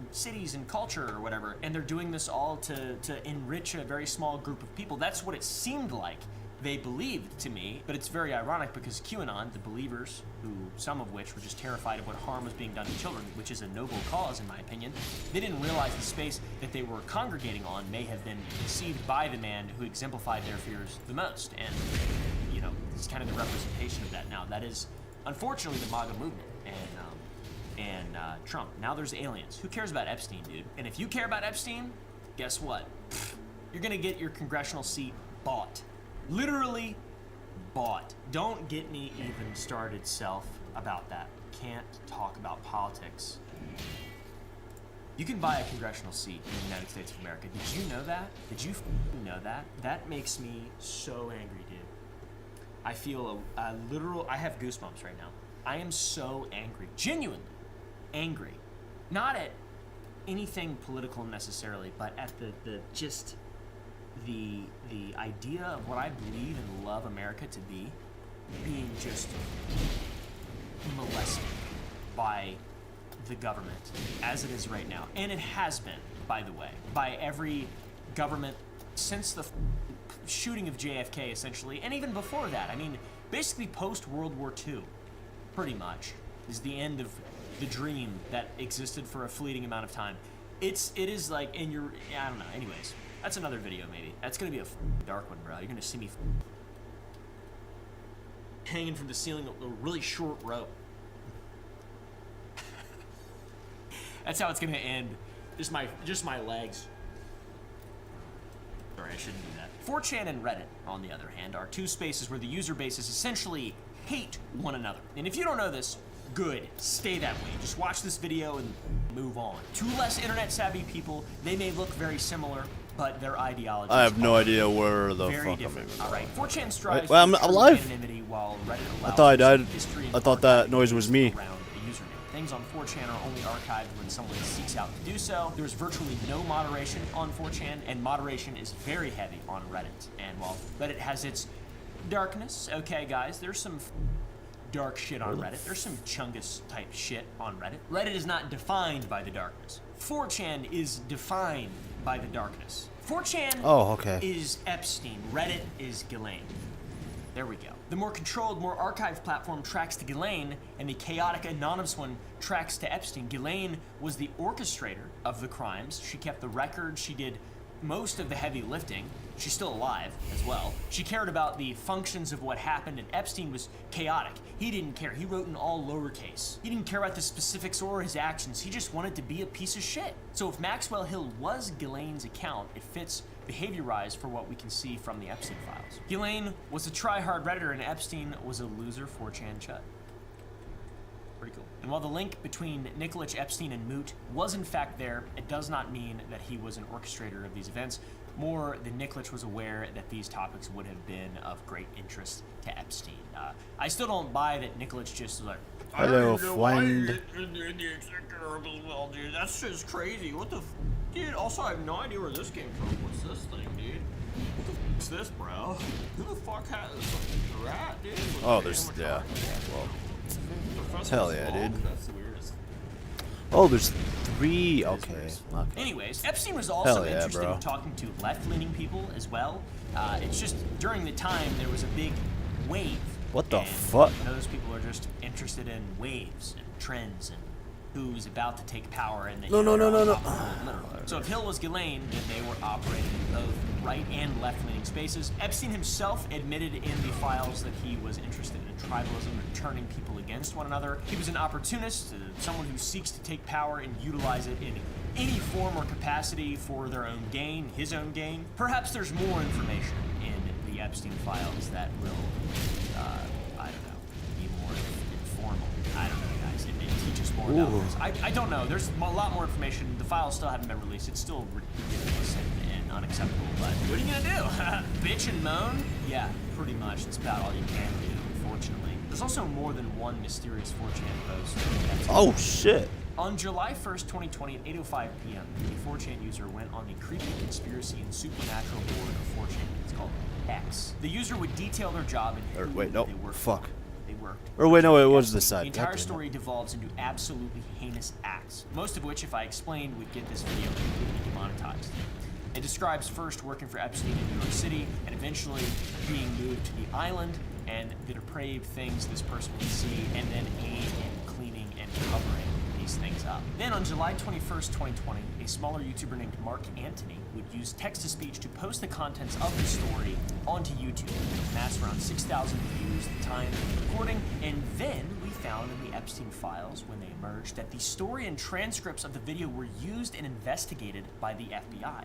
cities and culture or whatever, and they're doing this all to enrich a very small group of people. That's what it seemed like they believed to me, but it's very ironic because QAnon, the believers, who some of which were just terrified of what harm was being done to children, which is a noble cause in my opinion, they didn't realize the space that they were congregating on may have been deceived by the man who exemplified their fears the most. And, you know, it's kind of the representation of that now. That is, unfortunately, the MAGA movement and Trump. Now there's aliens. Who cares about Epstein, dude? And if you care about Epstein, guess what? You're gonna get your congressional seat bought. Literally bought. Don't get me even started, self, about that. Can't talk about politics. You can buy a congressional seat in the United States of America. Did you know that? Did you know that? That makes me so angry, dude. I feel a literal, I have goosebumps right now. I am so angry. Genuinely angry. Not at anything political necessarily, but at the idea of what I believe and love America to be being just molested by the government as it is right now. And it has been, by the way, by every government since the shooting of JFK, essentially, and even before that. I mean, basically post-World War II, pretty much, is the end of the dream that existed for a fleeting amount of time. It is like, and I don't know, anyways. That's another video, maybe. That's gonna be a dark one, bro. You're gonna see me hanging from the ceiling with a really short rope. That's how it's gonna end. Just my legs. Sorry, I shouldn't do that. 4chan and Reddit, on the other hand, are two spaces where the user bases essentially hate one another. And if you don't know this, good. Stay that way. Just watch this video and move on. Two less internet savvy people, they may look very similar, but their ideologies I have no idea where the very fuck different. I'm All right, 4chan strives Wait, I'm for alive? anonymity while Reddit I allows thought I died. history and I thought that noise was me. around a username. Things on 4chan are only archived when someone seeks out to do so. There's virtually no moderation on 4chan, and moderation is very heavy on Reddit. And while Reddit has its darkness, okay guys, there's some dark shit on Reddit. There's some Chungus type shit on Reddit. Reddit is not defined by the darkness. 4chan is defined by the darkness. 4chan is Epstein. Reddit is Ghislaine. There we go. The more controlled, more archived platform tracks to Ghislaine, and the chaotic, anonymous one tracks to Epstein. Ghislaine was the orchestrator of the crimes. She kept the records. She did most of the heavy lifting. She's still alive as well. She cared about the functions of what happened, and Epstein was chaotic. He didn't care. He wrote in all lowercase. He didn't care about the specifics or his actions. He just wanted to be a piece of shit. So if Maxwell Hill was Ghislaine's account, it fits behavior-wise for what we can see from the Epstein files. Ghislaine was a try-hard Redditor, and Epstein was a loser 4chan chut. Pretty cool. And while the link between Nikolic, Epstein, and Moot was in fact there, it does not mean that he was an orchestrator of these events. More than Nikolic was aware that these topics would have been of great interest to Epstein. I still don't buy that Nikolic just was like, hello, I don't know why friend. you're in the executive as well, dude. That's just crazy. What the dude, also I have no idea where this came from. What's this thing, dude? What the is this, bro? Who the fuck has a rat, dude? Oh, there's, yeah. Well, hell yeah, dude. That's the weirdest. Oh, there's 3. Okay. Anyways, Epstein was also yeah, interested bro. in talking to left-leaning people as well. It's just during the time there was a big wave. What the and fuck? Those people are just interested in waves and trends and who's about to take power. And No. literally. So if Hill was Ghislaine, then they were operating in both right and left-leaning spaces. Epstein himself admitted in the files that he was interested in tribalism and turning people against one another. He was an opportunist, someone who seeks to take power and utilize it in any form or capacity for their own gain, his own gain. Perhaps there's more information in the Epstein files that will, I don't know, be more informal. I don't know, guys. It teaches more about this. I don't know. There's a lot more information. The files still haven't been released. It's still ridiculous and unacceptable, but what are you gonna do? Bitch and moan? Yeah, pretty much. That's about all you can do, unfortunately. There's also more than one mysterious 4chan post. Oh, shit. On July 1st, 2020 at 8:05 p.m., a 4chan user went on the Creepy Conspiracy and Supernatural board of 4chan. It's called X. The user would detail their job and who they worked for. They worked. Or wait, no, it was the side. The entire story devolves into absolutely heinous acts, most of which, if I explained, would get this video completely demonetized. It describes first working for Epstein in New York City and eventually being moved to the island and the depraved things this person would see, and then aid in cleaning and covering these things up. Then on July 21st, 2020, a smaller YouTuber named Mark Antony would use text-to-speech to post the contents of the story onto YouTube. It amassed around 6,000 views at the time of the recording, and then we found in the Epstein files, when they emerged, that the story and transcripts of the video were used and investigated by the FBI.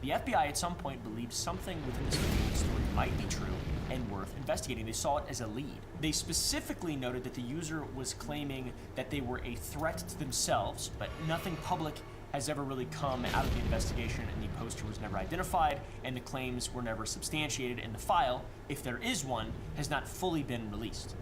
The FBI at some point believed something within this video and story might be true and worth investigating. They saw it as a lead. They specifically noted that the user was claiming that they were a threat to themselves, but nothing public has ever really come out of the investigation, and the poster was never identified, and the claims were never substantiated, and the file, if there is one, has not fully been released.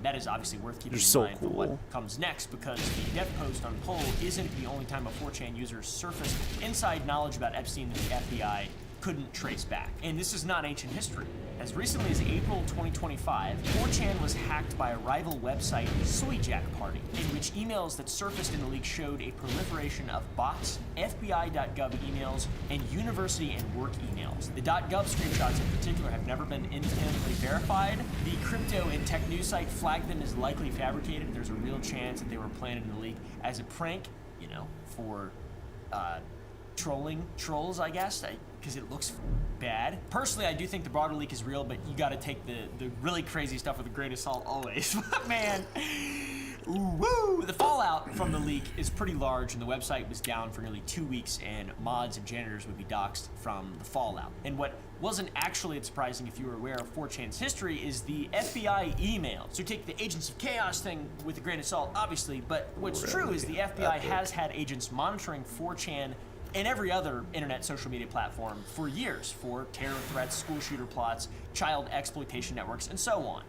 That is obviously worth keeping in mind for what comes next, because the death post on Poll isn't the only time a 4chan user surfaced inside knowledge about Epstein that the FBI couldn't trace back. And this is not ancient history. As recently as April 2025, 4chan was hacked by a rival website, Soyjack Party, in which emails that surfaced in the leak showed a proliferation of bots, FBI.gov emails, and university and work emails. The .gov screenshots in particular have never been independently verified. The crypto and tech news site flagged them as likely fabricated. There's a real chance that they were planted in the leak as a prank, you know, for trolls, I guess, because it looks bad. Personally, I do think the broader leak is real, but you gotta take the really crazy stuff with a grain of salt always. Man, woo! The fallout from the leak is pretty large, and the website was down for nearly 2 weeks, and mods and janitors would be doxxed from the fallout. And what wasn't actually surprising, if you were aware of 4chan's history, is the FBI email. So take the Agents of Chaos thing with a grain of salt, obviously, but what's true is the FBI has had agents monitoring 4chan and every other internet social media platform for years for terror threats, school shooter plots, child exploitation networks, and so on.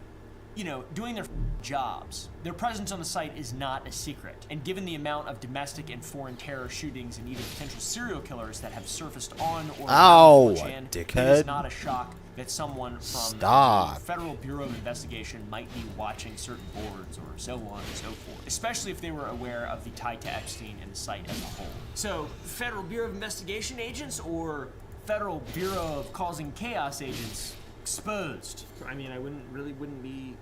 You know, doing their jobs. Their presence on the site is not a secret. And given the amount of domestic and foreign terror shootings and even potential serial killers that have surfaced on or around 4chan, it is not a shock that someone from the Federal Bureau of Investigation might be watching certain boards or so on and so forth, especially if they were aware of the tie to Epstein and the site as a whole. So, Federal Bureau of Investigation agents or Federal Bureau of Causing Chaos agents exposed? I mean, I wouldn't be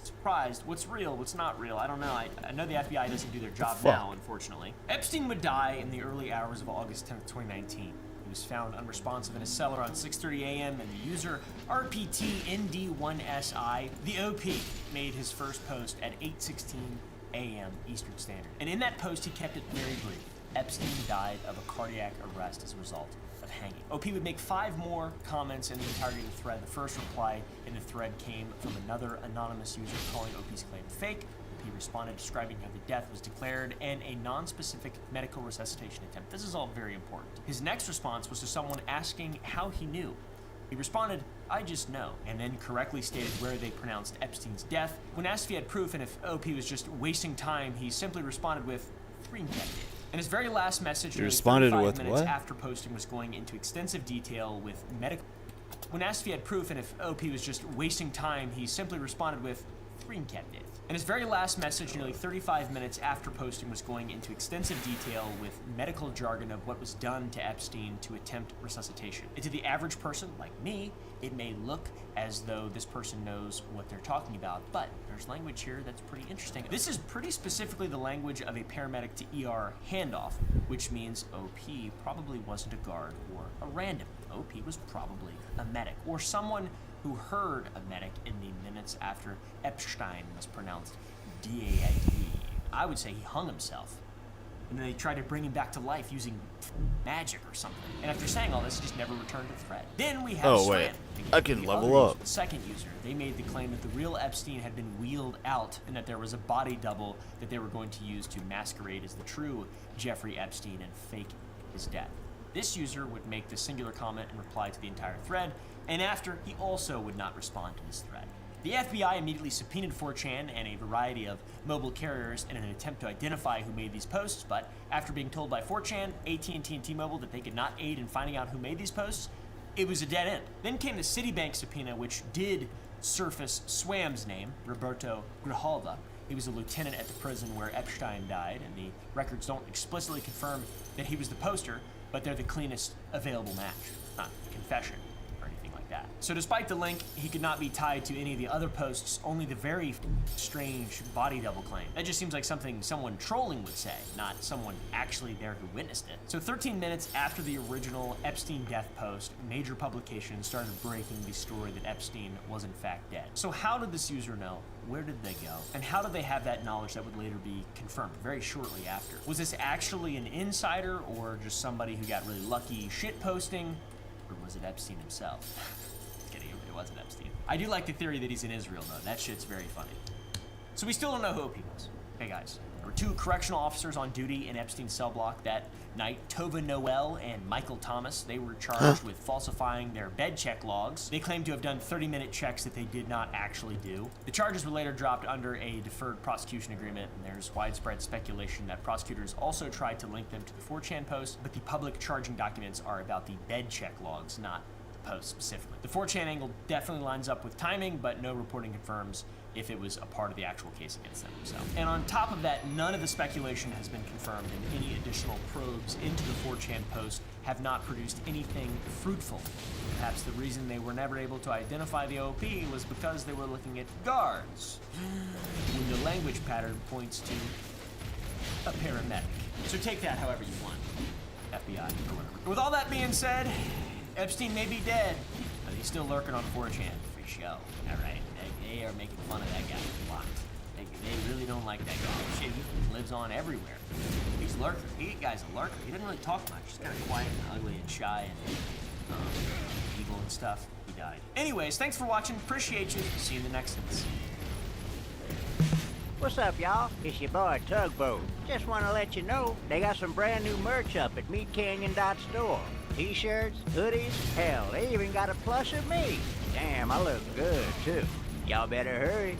surprised. What's real, what's not real? I don't know. I know the FBI doesn't do their job now, unfortunately. Epstein would die in the early hours of August 10th, 2019. He was found unresponsive in a cellar on 6:30 a.m. and the user RPTND1SI, the OP, made his first post at 8:16 a.m. Eastern Standard. And in that post, he kept it very brief. Epstein died of a cardiac arrest as a result of hanging. OP would make 5 more comments in the entirety of the thread. The first reply in the thread came from another anonymous user calling OP's claim fake. He responded describing how the death was declared and a non-specific medical resuscitation attempt. This is all very important. His next response was to someone asking how he knew. He responded, "I just know," and then correctly stated where they pronounced Epstein's death. When asked if he had proof and if OP was just wasting time, he simply responded with, "Screencapted." And his very last message, He responded 35 with minutes what? after posting, was going into extensive detail with medical. When asked if he had proof and if OP was just wasting time, he simply responded with, "Screencapted." And his very last message, nearly 35 minutes after posting, was going into extensive detail with medical jargon of what was done to Epstein to attempt resuscitation. And to the average person like me, it may look as though this person knows what they're talking about, but there's language here that's pretty interesting. This is pretty specifically the language of a paramedic to ER handoff, which means OP probably wasn't a guard or a random. OP was probably a medic, or someone who heard a medic in the minutes after Epstein was pronounced D-A-I-D. I would say he hung himself. And then they tried to bring him back to life using magic or something. And after saying all this, he just never returned to the thread. Then we have Oh, wait. Strand, I can the level other up. user, the second user. They made the claim that the real Epstein had been wheeled out and that there was a body double that they were going to use to masquerade as the true Jeffrey Epstein and fake his death. This user would make the singular comment and reply to the entire thread, and after, he also would not respond to this thread. The FBI immediately subpoenaed 4chan and a variety of mobile carriers in an attempt to identify who made these posts, but after being told by 4chan, AT&T, and T-Mobile that they could not aid in finding out who made these posts, it was a dead end. Then came the Citibank subpoena, which did surface Swam's name, Roberto Grijalva. He was a lieutenant at the prison where Epstein died, and the records don't explicitly confirm that he was the poster, but they're the cleanest available match, not a confession or anything like that. So despite the link, he could not be tied to any of the other posts, only the very strange body double claim. That just seems like something someone trolling would say, not someone actually there who witnessed it. So 13 minutes after the original Epstein death post, major publications started breaking the story that Epstein was in fact dead. So how did this user know? Where did they go? And how did they have that knowledge that would later be confirmed very shortly after? Was this actually an insider or just somebody who got really lucky shit posting? Or was it Epstein himself? Kidding, it wasn't Epstein. I do like the theory that he's in Israel though. That shit's very funny. So we still don't know who OP was. Hey guys, there were 2 correctional officers on duty in Epstein's cell block that night. Tova Noel and Michael Thomas. They were charged with falsifying their bed check logs. They claimed to have done 30-minute checks that they did not actually do. The charges were later dropped under a deferred prosecution agreement, and there's widespread speculation that prosecutors also tried to link them to the 4chan post, but the public charging documents are about the bed check logs, not the post specifically. The 4chan angle definitely lines up with timing, but no reporting confirms if it was a part of the actual case against them. So, and on top of that, none of the speculation has been confirmed, and any additional probes into the 4chan post have not produced anything fruitful. Perhaps the reason they were never able to identify the OP was because they were looking at guards, when the language pattern points to a paramedic. So take that however you want, FBI or whatever. With all that being said, Epstein may be dead, but he's still lurking on 4chan for show. All right. They are making fun of that guy a lot. They really don't like that guy. Shit, he lives on everywhere. He's a lurker. Guy's a lurker. He doesn't really talk much. He's kind of quiet and ugly and shy and evil and stuff. He died. Anyways, thanks for watching. Appreciate you. See you in the next ones. What's up, y'all? It's your boy Tugboat. Just want to let you know they got some brand new merch up at MeatCanyon.store. T-shirts, hoodies, hell, they even got a plush of me. Damn, I look good too. Y'all better hurry.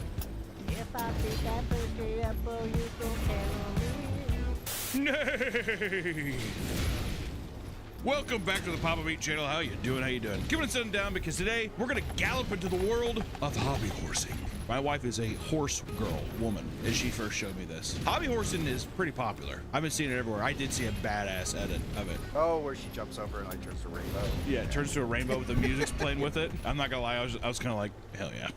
If I pick that pussy up, oh, you gon' tell me. Nay! Welcome back to the Papa Meat channel. How you doing? How you doing? Giving it sitting down because today we're gonna gallop into the world of hobby horsing. My wife is a horse girl, woman, as she first showed me this. Hobby horsing is pretty popular. I've been seeing it everywhere. I did see a badass edit of it. Oh, where she jumps over and like turns to a rainbow. Yeah, it turns to a rainbow with the music's playing with it. I'm not gonna lie, I was kind of like, hell yeah.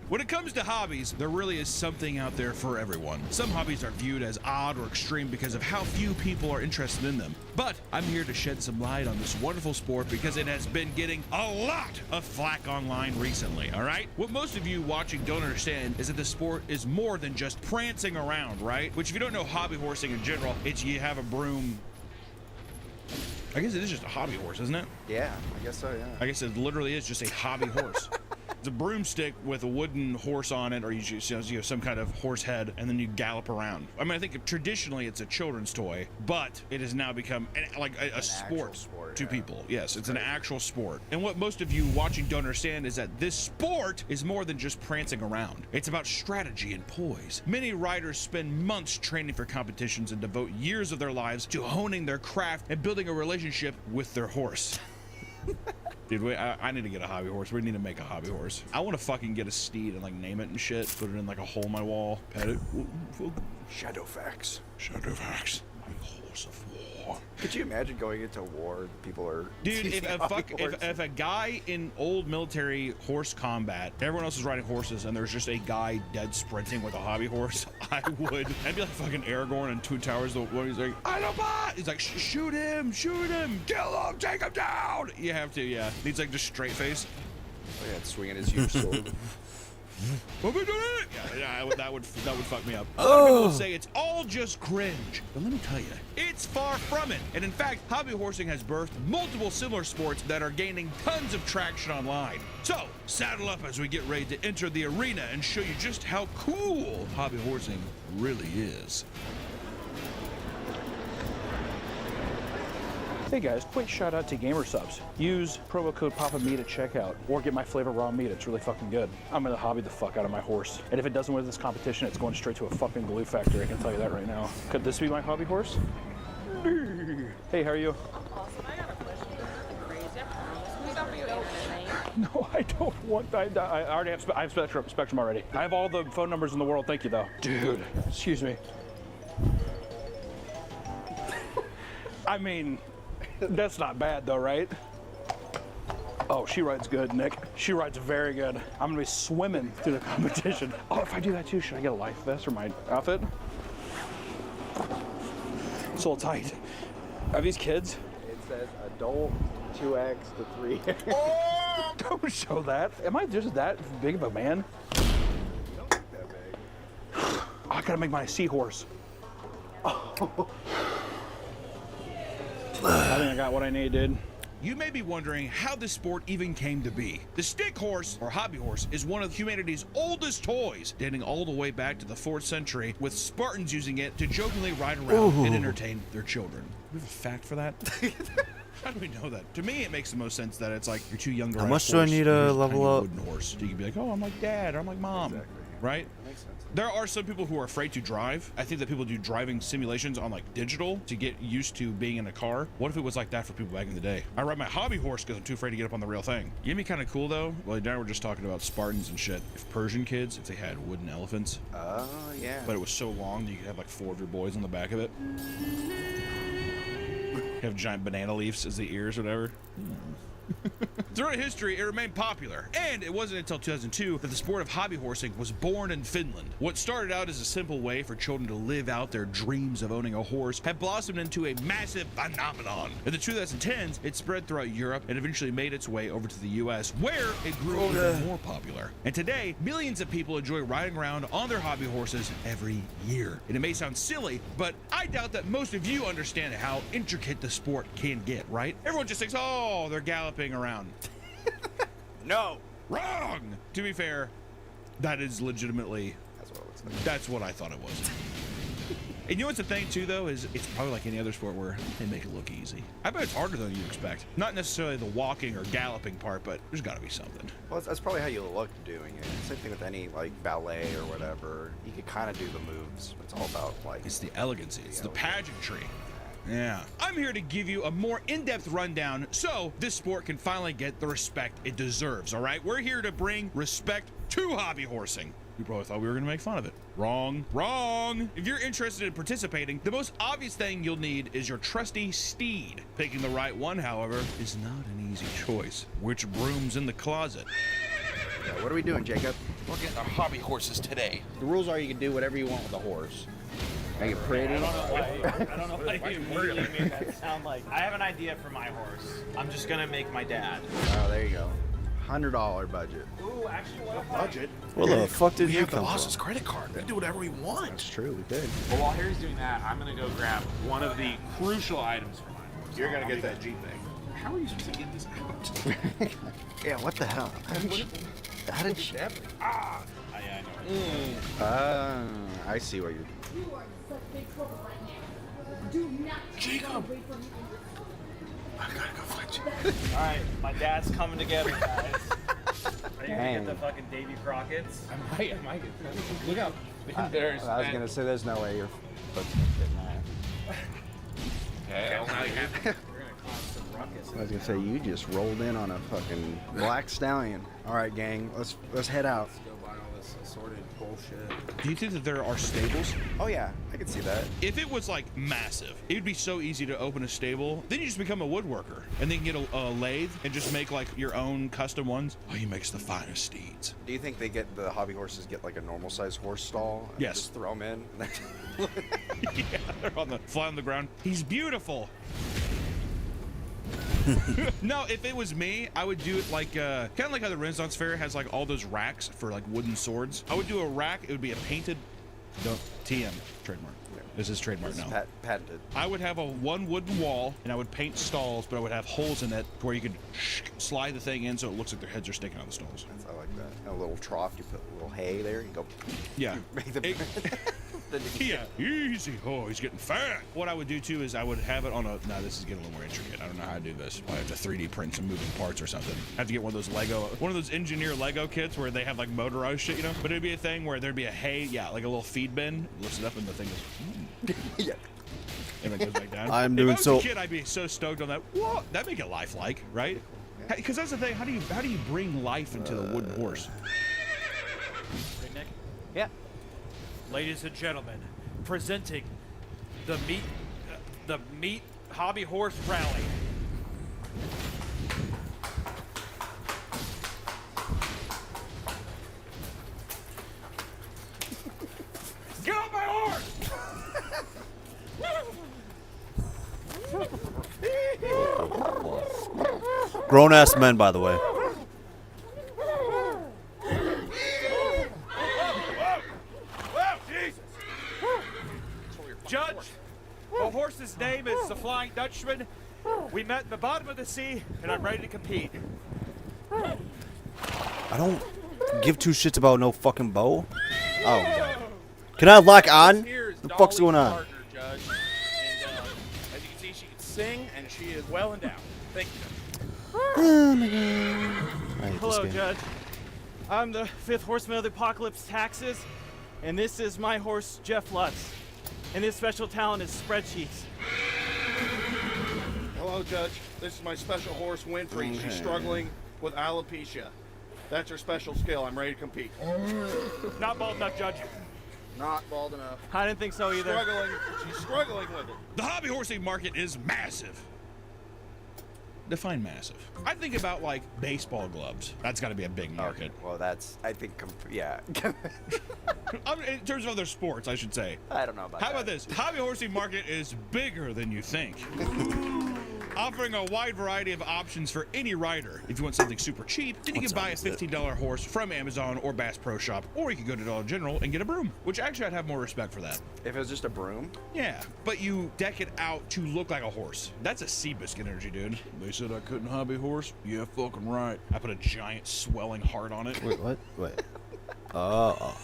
When it comes to hobbies, there really is something out there for everyone. Some hobbies are viewed as odd or extreme because of how few people are interested in them. But I'm here to shed some light on this wonderful sport because it has been getting a lot of flack online recently, all right? What most of you watching don't understand is that the sport is more than just prancing around, right? Which if you don't know hobby horsing in general, it's you have a broom. I guess it is just a hobby horse, isn't it? Yeah, I guess so, yeah. I guess it literally is just a hobby horse. It's a broomstick with a wooden horse on it, or you just some kind of horse head, and then you gallop around. I mean, I think traditionally it's a children's toy, but it has now become like a sport to people. Yes, it's an actual sport. And what most of you watching don't understand is that this sport is more than just prancing around. It's about strategy and poise. Many riders spend months training for competitions and devote years of their lives to honing their craft and building a relationship with their horse. Dude, I need to get a hobby horse. We need to make a hobby horse. I want to fucking get a steed and like name it and shit. Put it in like a hole in my wall. Pet it. Shadowfax. Shadowfax. My horse of war. Could you imagine going into war? People are. Dude, if a guy in old military horse combat, everyone else is riding horses, and there's just a guy dead sprinting with a hobby horse, I would. I'd be like fucking Aragorn in Two Towers. The one he's like, Autobot! He's like, shoot him, kill him, take him down. You have to, yeah. He's like just straight face. Oh yeah, swinging his huge sword. What are we doing? Yeah, that would fuck me up. A lot of people say it's all just cringe, but let me tell you, it's far from it. And in fact, hobby horsing has birthed multiple similar sports that are gaining tons of traction online. So saddle up as we get ready to enter the arena and show you just how cool hobby horsing really is. Hey guys, quick shout out to Gamer Subs. Use promo code PAPAMeat at checkout or get my flavor raw meat. It's really fucking good. I'm gonna hobby the fuck out of my horse. And if it doesn't win this competition, it's going straight to a fucking glue factory. I can tell you that right now. Could this be my hobby horse? Hey, how are you? Awesome. I got a question. Nothing crazy. I promise. We don't do internet. No, I don't want. I already have. I have Spectrum already. I have all the phone numbers in the world. Thank you, though. Dude, excuse me. I mean, that's not bad, though, right? Oh, she rides good, Nick. She rides very good. I'm gonna be swimming through the competition. Oh, if I do that too, should I get a life vest for my outfit? It's all tight. Are these kids? It says adult 2X to 3. Oh, don't show that. Am I just that big of a man? You don't look that big. Oh, I gotta make my seahorse. Oh. I think I got what I need, dude. You may be wondering how this sport even came to be. The stick horse, or hobby horse, is one of humanity's oldest toys, dating all the way back to the 4th century, with Spartans using it to jokingly ride around and entertain their children. Do we have a fact for that? How do we know that? To me, it makes the most sense that it's like you're too young to ride a horse. How much do I need to level up? Wooden horse. So you can be like, oh, I'm like dad, or I'm like mom. Exactly. Right? That makes sense. There are some people who are afraid to drive. I think that people do driving simulations on like digital to get used to being in a car. What if it was like that for people back in the day? I ride my hobby horse because I'm too afraid to get up on the real thing. It'd be kind of cool though. Well, now we're just talking about Spartans and shit. If Persian kids, if they had wooden elephants. Oh, yeah. But it was so long that you could have like 4 of your boys on the back of it. Have giant banana leaves as the ears or whatever. Throughout history, it remained popular, and it wasn't until 2002 that the sport of hobby horsing was born in Finland. What started out as a simple way for children to live out their dreams of owning a horse had blossomed into a massive phenomenon. In the 2010s, it spread throughout Europe and eventually made its way over to the US, where it grew even more popular. And today, millions of people enjoy riding around on their hobby horses every year. And it may sound silly, but I doubt that most of you understand how intricate the sport can get, right? Everyone just thinks, oh, they're galloping around. No. Wrong! To be fair, that is legitimately... That's what it looks like. That's what I thought it was. And you know what's the thing, too, though, is it's probably like any other sport where they make it look easy. I bet it's harder than you expect. Not necessarily the walking or galloping part, but there's got to be something. Well, that's probably how you look doing it. Same thing with any, like, ballet or whatever. You could kind of do the moves. It's all about, like... It's the elegancy. It's the pageantry. Yeah. I'm here to give you a more in-depth rundown so this sport can finally get the respect it deserves, all right? We're here to bring respect to hobby horsing. You probably thought we were going to make fun of it. Wrong. Wrong. If you're interested in participating, the most obvious thing you'll need is your trusty steed. Picking the right one, however, is not an easy choice. Which broom's in the closet? Yeah, what are we doing, Jacob? We're getting our hobby horses today. The rules are you can do whatever you want with a horse. Make it pretty. I don't know why you immediately made that sound like. I have an idea for my horse. I'm just gonna make my dad. Oh, there you go. $100 budget. Ooh, actually, what budget? Where the fuck did we you have the come boss's from? credit card. We can do whatever we want. That's true, we did. Well, while Harry's doing that, I'm gonna go grab one of the crucial items for my horse. You're gonna get that Jeep thing. How are you supposed to get this out? Yeah, what the hell? How did she? Ah! I know. I see what you're. You are in such big trouble right now. Do not Jacob! away from me. I gotta go find you. Alright, my dad's coming together, guys. Are you gonna Dang. get the fucking Davy Crockett's? I might get. Look out. There's. I was gonna say there's no way you're getting that. Okay, well, now you have to. We're gonna cause some ruckus. I was gonna say you just rolled in on a fucking black stallion. All right, gang, let's head out. Let's go buy all this assorted bullshit. Do you think that there are stables? Oh yeah, I can see that. If it was like massive, it would be so easy to open a stable. Then you just become a woodworker, and then you get a lathe and just make like your own custom ones. Oh, he makes the finest steeds. Do you think the hobby horses get like a normal size horse stall? And Yes. Just throw them in. Yeah, they're fly on the ground. He's beautiful. No, if it was me, I would do it like kind of like how the Renaissance Fair has like all those racks for like wooden swords. I would do a rack. It would be a painted. Don't TM trademark. This is trademark now. Patented. I would have one wooden wall, and I would paint stalls, but I would have holes in it where you could slide the thing in so it looks like their heads are sticking out of the stalls. I like that. And a little trough. You put a little hay there. You go. Yeah. Make the. Yeah, easy. Oh, he's getting fat. What I would do too is I would have it on a. Now this is getting a little more intricate. I don't know how to do this. I have to 3D print some moving parts or something. I have to get one of those engineer Lego kits where they have like motorized shit, you know. But it'd be a thing where there'd be a hay, like a little feed bin. Lifts it up and the thing goes. Yeah. And it goes back down. I'm if doing I was so. a kid, I'd be so stoked on that. What? That'd make it lifelike, right? Because that's the thing. How do you bring life into the wooden horse? Hey, Nick. Yeah. Ladies and gentlemen, presenting the meat hobby horse rally. Get off my horse! Grown ass men, by the way. Judge, the horse's name is the Flying Dutchman. We met at the bottom of the sea, and I'm ready to compete. I don't give two shits about no fucking bow. Oh. Can I lock on? What the fuck's going on? Partner, Judge. And as you can see, she can sing, and she is well endowed. Thank you. Oh my god. I hate Hello, this game. Judge. I'm the fifth horseman of the apocalypse, Taxes, and this is my horse, Jeff Lutz. And his special talent is spreadsheets. Hello, Judge. This is my special horse, Winfrey. Okay. She's struggling with alopecia. That's her special skill. I'm ready to compete. Not bald enough, Judge. Not bald enough. I didn't think so either. Struggling. She's struggling with it. The hobby horsing market is massive. Define massive. I think about like baseball gloves. That's got to be a big market. Well, that's I think yeah. I mean, in terms of other sports, I should say. I don't know about How that. about this? Hobby horsing market is bigger than you think. Offering a wide variety of options for any rider. If you want something super cheap, then you can buy a $15 horse from Amazon or Bass Pro Shop, or you can go to Dollar General and get a broom, which actually I'd have more respect for that. If it was just a broom? Yeah, but you deck it out to look like a horse. That's a Seabiscuit energy, dude. They said I couldn't hobby horse? Yeah, fucking right. I put a giant swelling heart on it. Wait, what? Wait. Oh.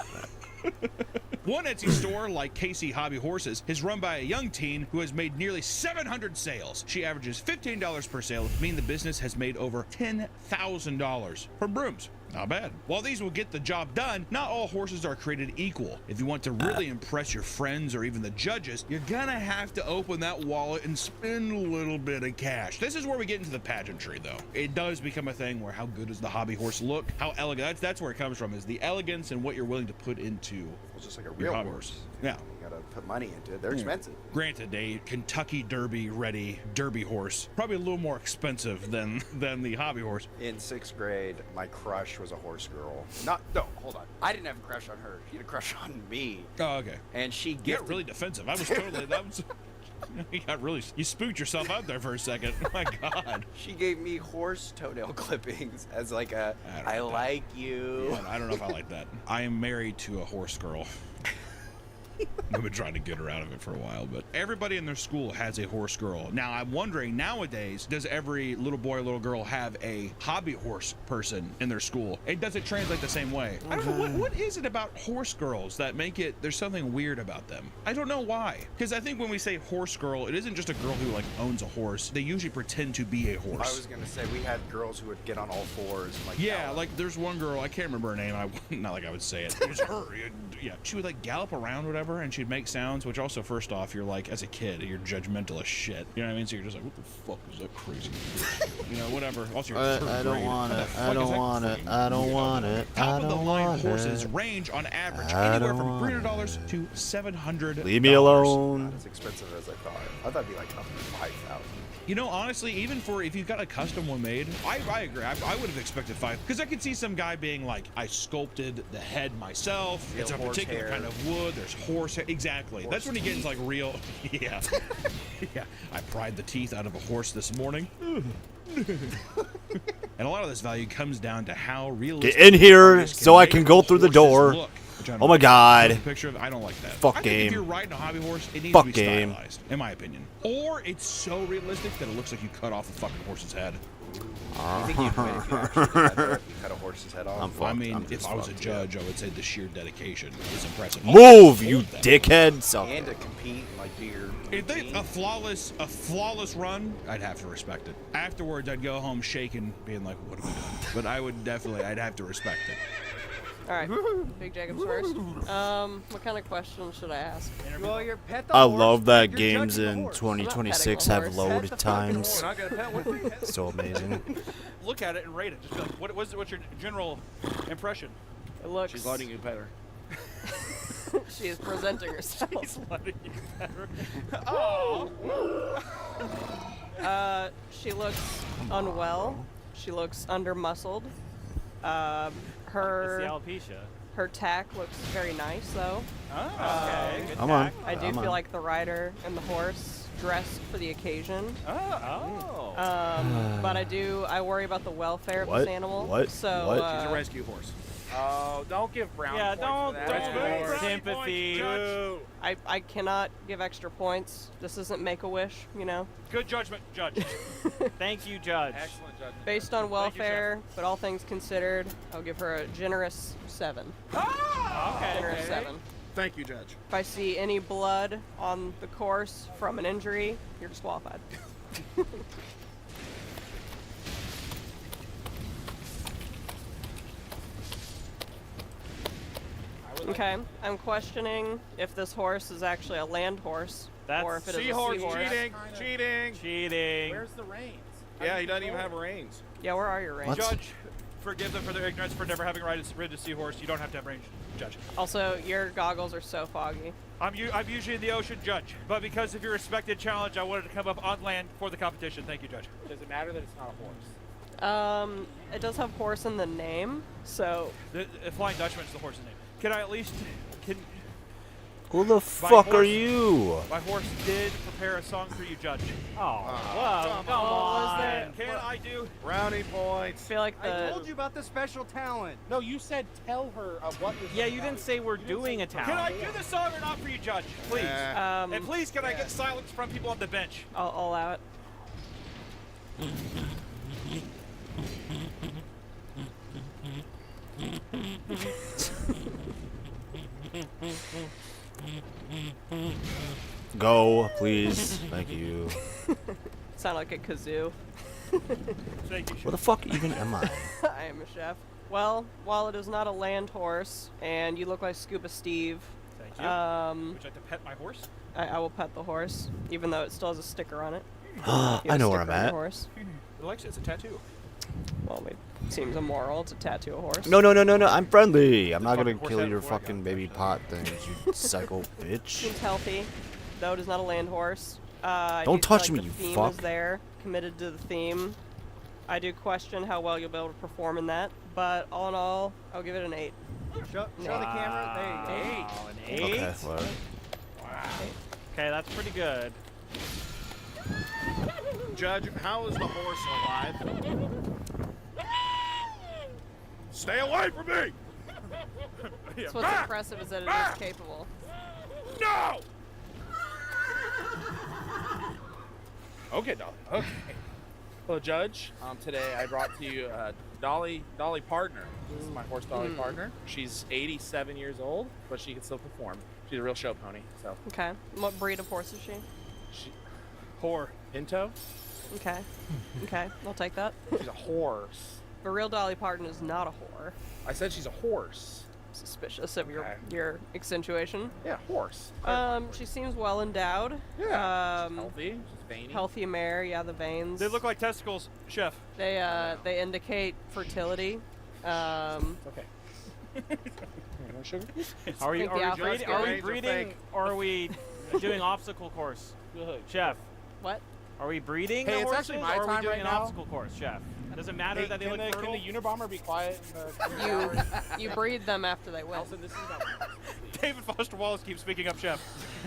One Etsy store, like Casey Hobby Horses, is run by a young teen who has made nearly 700 sales. She averages $15 per sale, meaning the business has made over $10,000 from brooms. Not bad. While these will get the job done, not all horses are created equal. If you want to really impress your friends or even the judges, you're gonna have to open that wallet and spend a little bit of cash. This is where we get into the pageantry, though. It does become a thing where how good does the hobby horse look? How elegant? That's where it comes from, is the elegance and what you're willing to put into It's just like a your real hobby horse. Yeah. You gotta put money into it. They're expensive. Granted, a Kentucky Derby ready Derby horse, probably a little more expensive than the hobby horse. In 6th grade, my crush was a horse girl. No, hold on. I didn't have a crush on her. She had a crush on me. Oh, okay. And she You gifted. got really defensive. You spooked yourself out there for a second. Oh my God. She gave me horse toenail clippings as like a, I like you. Yeah, I don't know if I like that. I am married to a horse girl. I've been trying to get her out of it for a while, but everybody in their school has a horse girl. Now, I'm wondering, nowadays, does every little boy or little girl have a hobby horse person in their school? And does it translate the same way? I don't know, what is it about horse girls that make it, there's something weird about them? I don't know why. Because I think when we say horse girl, it isn't just a girl who, like, owns a horse. They usually pretend to be a horse. I was going to say, we had girls who would get on all fours. And, like, yeah, like, there's one girl, I can't remember her name, not like I would say it. It was her. Yeah, she would, like, gallop around, whatever, and she'd make sounds, which also, first off, you're like, as a kid, you're judgmental as shit. You know what I mean? So you're just like, what the fuck is that crazy? You know, whatever. Also, you're I don't want it. I don't want it. I don't want it. Top of the line horses range on average anywhere from $300 to $700. Leave me alone. Not as expensive as I thought. I thought it'd be like up to 5,000. You know, honestly, even for if you've got a custom one made, I agree. I would have expected 5, because I could see some guy being like, I sculpted the head myself. Real it's a particular kind of wood. There's horse hair. Exactly. That's when he gets like real. Yeah. Yeah. I pried the teeth out of a horse this morning. And a lot of this value comes down to how realistic. Get in here so I can go through the door. Look. Oh my God. Picture of, I don't like that. Fuck I game. think if you're riding a hobby horse, it needs Fuck to be game. stylized, in my opinion. Or it's so realistic that it looks like you cut off the fucking horse's head. I think you'd win if you actually cut a horse's head off. I mean, if I was a judge, I would say the sheer dedication is impressive. Move, you dickhead. So. And to compete, like, do your If they a flawless run, I'd have to respect it. Afterwards, I'd go home shaking, being like, "What have we done?" But I'd have to respect it. All right, Big Jacobs first. What kind of questions should I ask? Well, your pet the I horse, love that you're games judging the in horse. 2026 I'm not have petting the load times. We're not gonna pet one. So amazing. Look at it and rate it. Just be like, what's your general impression? It looks. She's letting you pet her. She is presenting herself. She's letting you pet her. She looks unwell. She looks under-muscled. It's the Her alopecia. tack looks very nice, though. Okay, good Come on. tack. I do Come feel on. like the rider and the horse dressed for the occasion. Oh. But I worry about the welfare of What? this animal. What? So What? She's a rescue horse. Oh, don't give brown Yeah, points don't- for that. don't give brownie sympathy. points, Judge. I cannot give extra points. This isn't Make-A-Wish, you know. Good judgment, Judge. Thank you, Judge. Excellent judgment. Based on Thank you, welfare, but all things considered, I'll give her a generous 7. Okay. Generous 7. Thank you, Judge. If I see any blood on the course from an injury, you're disqualified. Okay, I'm questioning if this horse is actually a land horse That's or if it is a Seahorse, seahorse. cheating. Cheating. Where's the reins? Yeah, he doesn't even have reins. Yeah, where are your reins? Judge, forgive them for their ignorance for never having ridden a seahorse. You don't have to have range, Judge. Also, your goggles are so foggy. I'm usually in the ocean, Judge, but because of your respected challenge, I wanted to come up on land for the competition. Thank you, Judge. Does it matter that it's not a horse? It does have horse in the name, so The Flying Dutchman is the horse's name. Can I at least Who the fuck are you? My horse did prepare a song for you, Judge. Oh, well, come on. Can I do brownie points? I feel like I told you about the special talent. No, you said tell her what was. Yeah, you didn't say we're doing a talent. Can I do the song or not for you, Judge? Please. And please, can I get silence from people on the bench? I'll allow it. Go, please. Thank you. Sound like a kazoo. Thank you, Where the fuck even am I? I am a chef. Well, while it is not a land horse, and you look like Scuba Steve, Thank you. Would you like to pet my horse? I will pet the horse, even though it still has a sticker on it. I know where I'm at. Horse. It likes it. It's a tattoo. Well, it seems immoral to tattoo a horse. No, I'm friendly. I'm not gonna horse kill head your before I got fucking baby pot things, you psycho bitch. Seems healthy, though it is not a land horse. I Don't do feel touch like me, the you theme fuck. is there, committed to the theme. I do question how well you'll be able to perform in that, but all in all, I'll give it an 8. Show the camera. There you go. An 8. Okay, whatever. Wow. Okay, that's pretty good. Judge, how is the horse alive? Stay away from me! That's what's impressive is that it is capable. No! Okay, Dolly. Okay. Well, Judge, today I brought to you Dolly Partner. This is my horse, Dolly Partner. She's 87 years old, but she can still perform. She's a real show pony. So. Okay. What breed of horse is she? Whore. Pinto. Okay. Okay, I'll take that. She's a horse. But real Dolly Parton is not a whore. I said she's a horse. Suspicious of your accentuation. Yeah, horse. She seems well endowed. Yeah. She's healthy. She's veiny. Healthy mare. Yeah, the veins. They look like testicles, Chef. They indicate fertility. Okay. Sugar? Are we outfit's breeding or are we doing obstacle course? Chef. What? Are we breeding Hey, the it's horses actually my or are we time doing right an now. obstacle course, Chef? Does it matter that they look fertile? Can the Unabomber be quiet? You breed them after they win. David Foster Wallace keeps speaking up, Chef.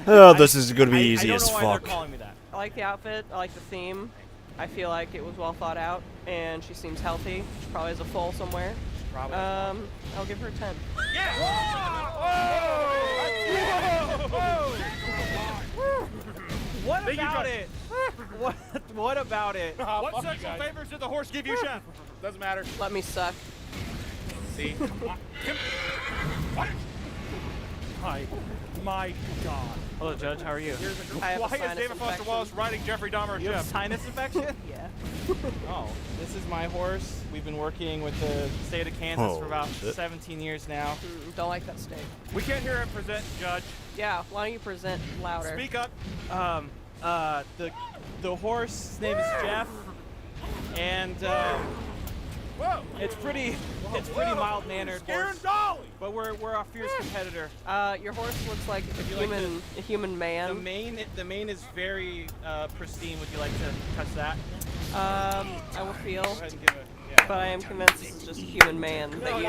Oh, this is gonna be easy I as don't know why fuck. they're calling me that. I like the outfit. I like the theme. I feel like it was well thought out, and she seems healthy. She probably has a foal somewhere. Probably. I'll give her a 10. What about it? What about it? What What sexual favors did the horse give you, Chef? Doesn't matter. Let me suck. See? My God. Hello, Judge. How are you? I have a Why is sinus David Foster infection. Wallace riding Jeffrey Dahmer, You have Chef? sinus infection? Yeah. Oh, this is my horse. We've been working with the state of Kansas for about shit. 17 years now. Don't like that state. We can't hear him present, Judge. Yeah, why don't you present louder? Speak up. The horse, his name is Jeff, and it's pretty mild mannered horse. But we're a fierce competitor. Your horse looks like you like a human man. The mane is very pristine. Would you like to touch that? I will feel, Go ahead and give it. Yeah. but I am convinced this is just a human man. No.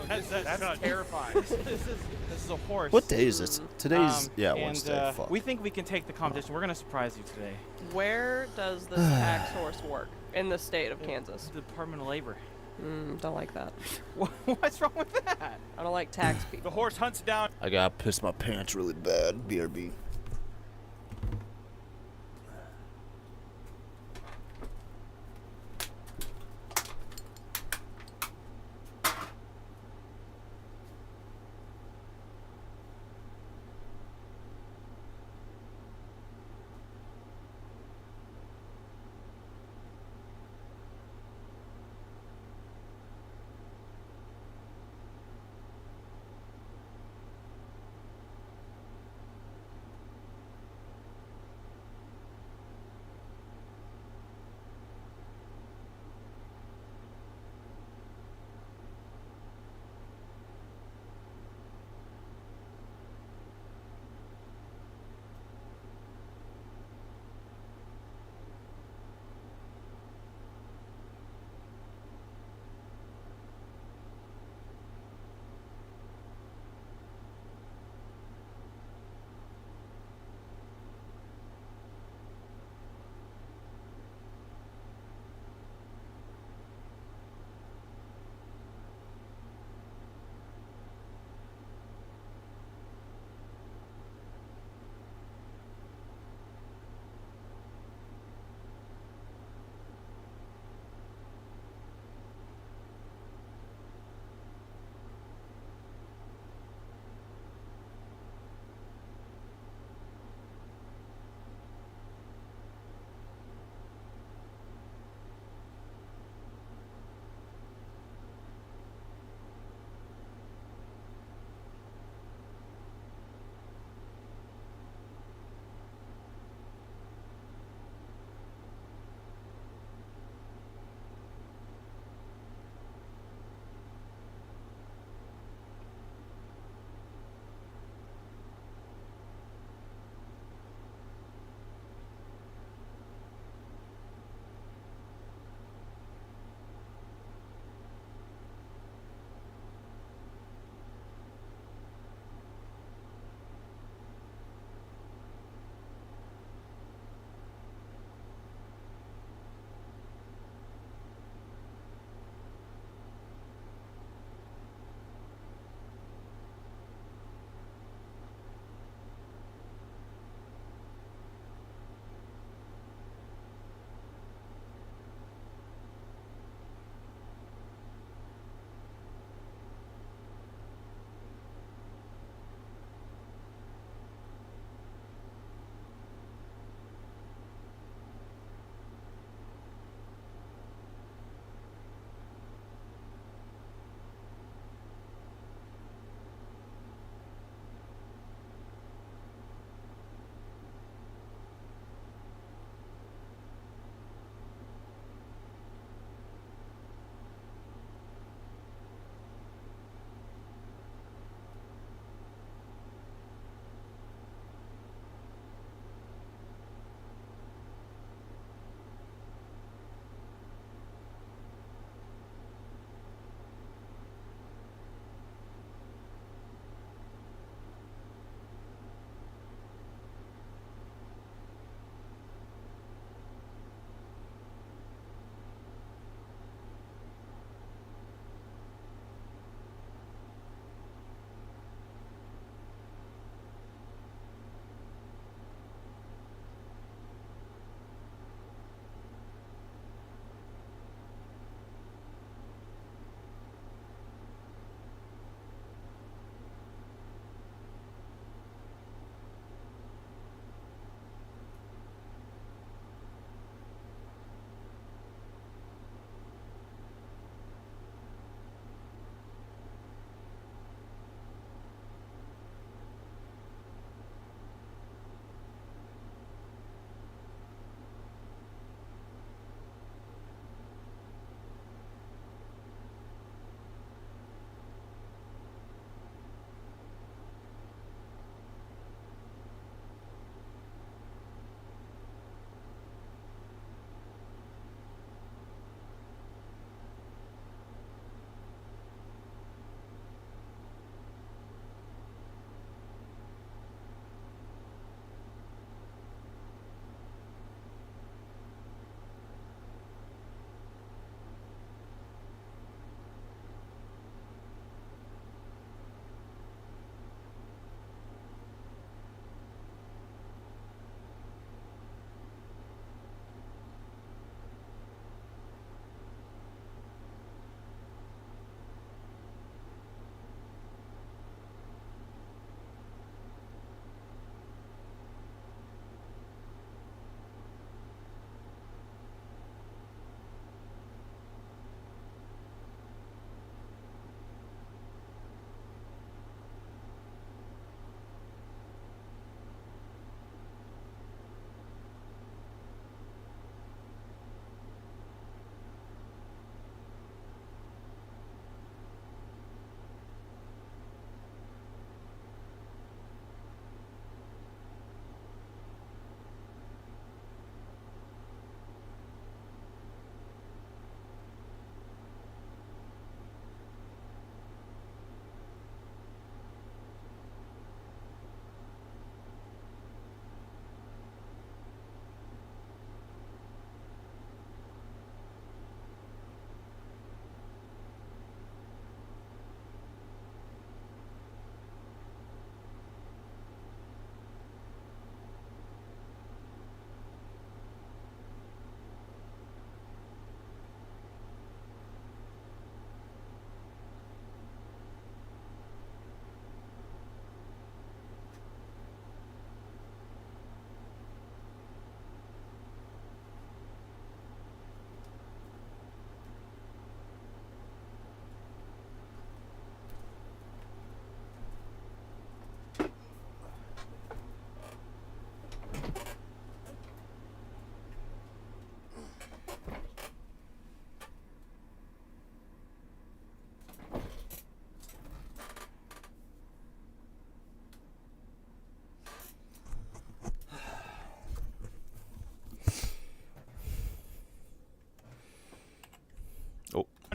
That's terrifying. This is a horse. What day is this? Today's and, Wednesday. Fuck. We think we can take the competition. We're gonna surprise you today. Where does this tax horse work in the state of Kansas? Department of Labor. Don't like that. What's wrong with that? I don't like tax people. The horse hunts down. I gotta piss my pants really bad. BRB.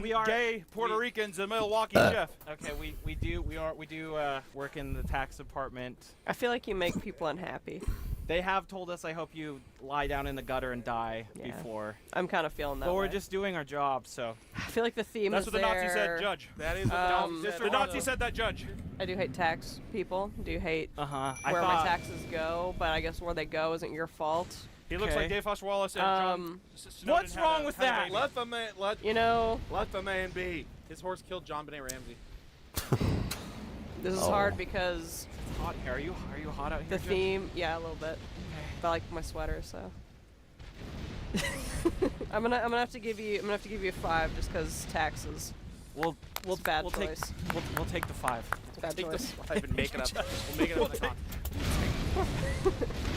We are gay Puerto Ricans in Milwaukee, Jeff. Okay, we do work in the tax department. I feel like you make people unhappy. They have told us, I hope you lie down in the gutter and die before. I'm kind of feeling that But way. we're just doing our job, so. I feel like the theme That's is what the Nazi there. said, Judge. That is what the Nazi said, that Judge. I do hate tax people. Do hate where my taxes go, but I guess where they go isn't your fault. He looks like Dave Foster Wallace and John Snowden. What's wrong with that? Let the man, let the man be. His horse killed John Benet Ramsey. This is hard because it's hot. Are you hot out here? The Judge? theme, yeah, a little bit. But I like my sweater, so. I'm gonna have to give you a 5 just because taxes. We'll bad take choice. we'll take the 5. Bad Take the choice. 5 and make it up. We'll make it up in the con.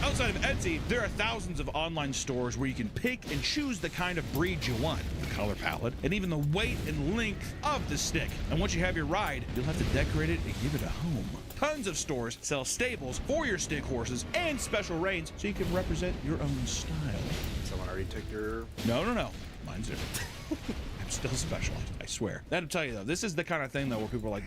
Outside of Etsy, there are thousands of online stores where you can pick and choose the kind of breed you want, the color palette, and even the weight and length of the stick. And once you have your ride, you'll have to decorate it and give it a home. Tons of stores sell stables for your stick horses and special reins so you can represent your own style. Someone already took your... No. Mine's different. I'm still specialized, I swear. That'll tell you though, this is the kind of thing though where people are like,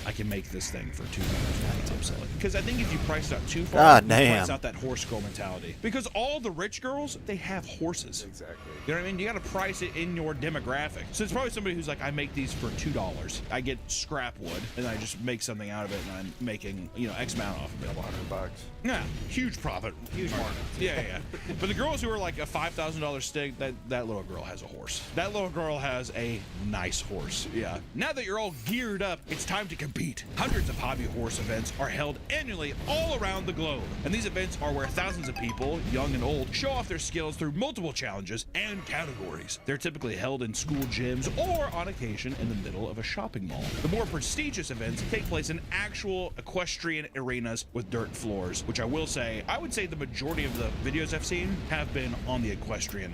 I can make this thing for $2. I'm selling. Because I think if you price it out too far, God you damn. price out that horse girl mentality. Because all the rich girls, they have horses. Exactly. You know what I mean? You gotta price it in your demographic. So it's probably somebody who's like, I make these for $2. I get scrap wood and I just make something out of it and I'm making, X amount off of it. $100. Yeah, huge profit. Huge market. Yeah. But the girls who are like a $5,000 stick, that little girl has a horse. That little girl has a nice horse. Yeah. Now that you're all geared up, it's time to compete. Hundreds of hobby horse events are held annually all around the globe. And these events are where thousands of people, young and old, show off their skills through multiple challenges and categories. They're typically held in school gyms or on occasion in the middle of a shopping mall. The more prestigious events take place in actual equestrian arenas with dirt floors, which I would say the majority of the videos I've seen have been on the equestrian.